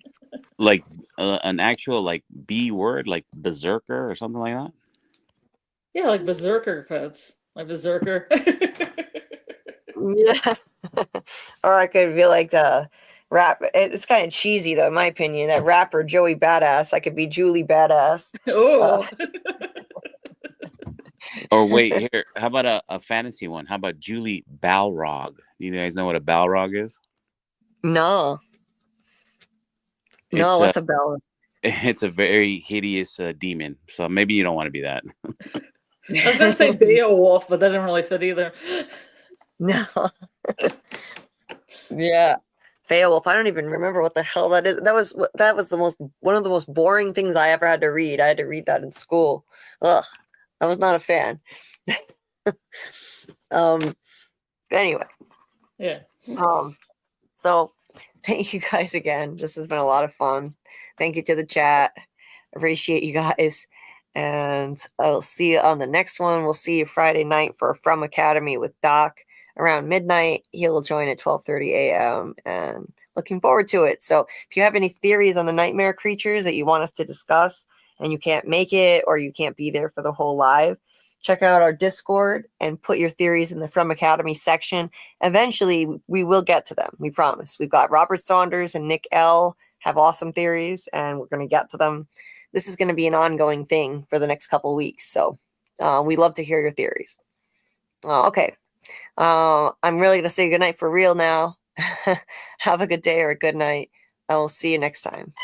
Like an actual B word, like berserker or something like that? Yeah, like berserker pets. Like berserker. Yeah. Or I could be like the rap. It's kind of cheesy though, in my opinion. That rapper Joey Badass. I could be Julie Badass. Oh. Or wait, here. How about a fantasy one? How about Julie Balrog? You guys know what a Balrog is? No. It's No, what's a bell? it's a very hideous demon. So maybe you don't want to be that. I was gonna say Beowulf, but that didn't really fit either. No. Yeah. Beowulf. I don't even remember what the hell that is. That was one of the most boring things I ever had to read. I had to read that in school. Ugh. I was not a fan. Anyway. Yeah. So thank you guys again. This has been a lot of fun. Thank you to the chat. Appreciate you guys. And I'll see you on the next one. We'll see you Friday night for From Academy with Doc around midnight. He'll join at 12:30 a.m. and looking forward to it. So if you have any theories on the nightmare creatures that you want us to discuss and you can't make it or you can't be there for the whole live, check out our Discord and put your theories in the From Academy section. Eventually, we will get to them. We promise. We've got Robert Saunders and Nick L. have awesome theories, and we're going to get to them. This is going to be an ongoing thing for the next couple of weeks. So we love to hear your theories. Okay. I'm really going to say goodnight for real now. Have a good day or a good night. I will see you next time.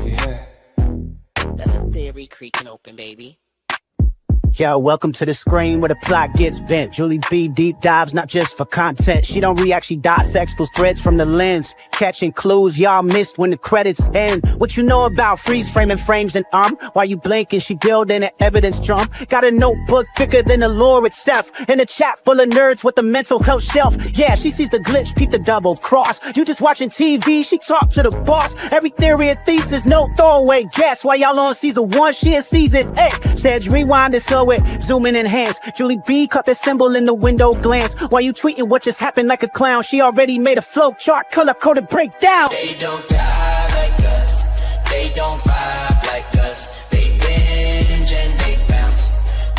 Yeah. That's a theory creaking open, baby. Yo, welcome to the screen where the plot gets bent. Julie B deep dives, not just for content. She don't react, she dissects those threads from the lens. Catching clues y'all missed when the credits end. What you know about freeze framing frames and while you blinking, she building an evidence drum. Got a notebook thicker than the lore itself. In a chat full of nerds with a mental health shelf. Yeah, she sees the glitch, peep the double cross. You just watching TV, she talk to the boss. Every theory and thesis, no throwaway guess. While y'all on season 1, she in season X. Said rewind it, slow it, zoom in, enhance. Julie B caught the symbol in the window glance. While you tweeting what just happened like a clown, she already made a flow chart, color-coded breakdown. They don't die like us. They don't vibe like us. They binge and they bounce.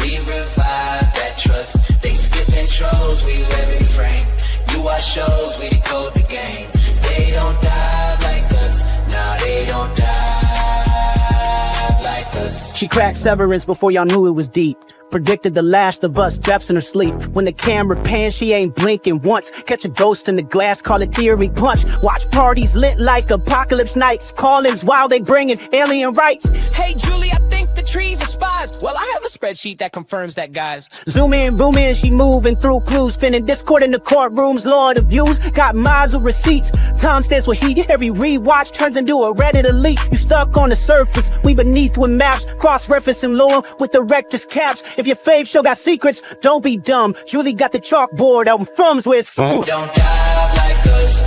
We revive that trust. They skip intros, we every frame. You watch shows, we decode the game. They don't die like us. Nah, they don't die like us. She cracked Severance before y'all knew it was deep. Predicted the Last of Us deaths in her sleep. When the camera pans, she ain't blinking once. Catch a ghost in the glass, call it theory punch. Watch parties lit like apocalypse nights. Call-ins while they bringing alien rights. Hey, Julie, I think the trees are spies. Well, I have a spreadsheet that confirms that, guys. Zoom in, boom in, she moving through clues. Spinning Discord in the courtrooms, Lord of views. Got mods with receipts. Time stands with heat. Every rewatch turns into a Reddit elite. You stuck on the surface, we beneath with maps. Cross-referencing lore with the rector's caps. If your fave show got secrets, don't be dumb. Julie got the chalkboard out in From's where it's from. They don't dive like us.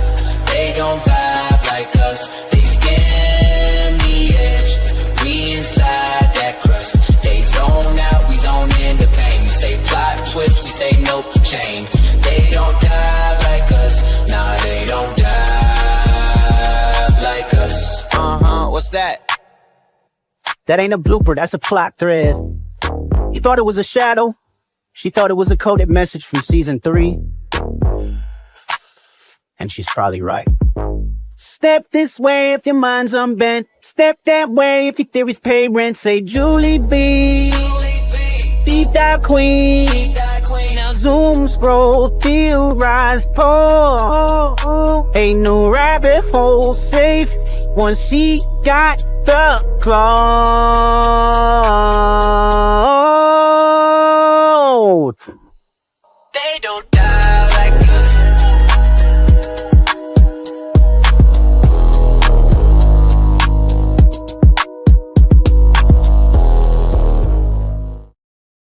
They don't vibe like us. They skim the edge. We inside that crust. They zone out, we zone in the pain. You say plot twist, we say nope, chain. They don't dive like us. Nah, they don't dive like us. What's that? That ain't a blooper, that's a plot thread. You thought it was a shadow? She thought it was a coded message from season 3. And she's probably right. Step this way if your mind's unbent. Step that way if your theories pay rent. Say Julie B, deep dive queen. Now zoom, scroll, theorize, pull. Ain't no rabbit hole safe once she got the claw.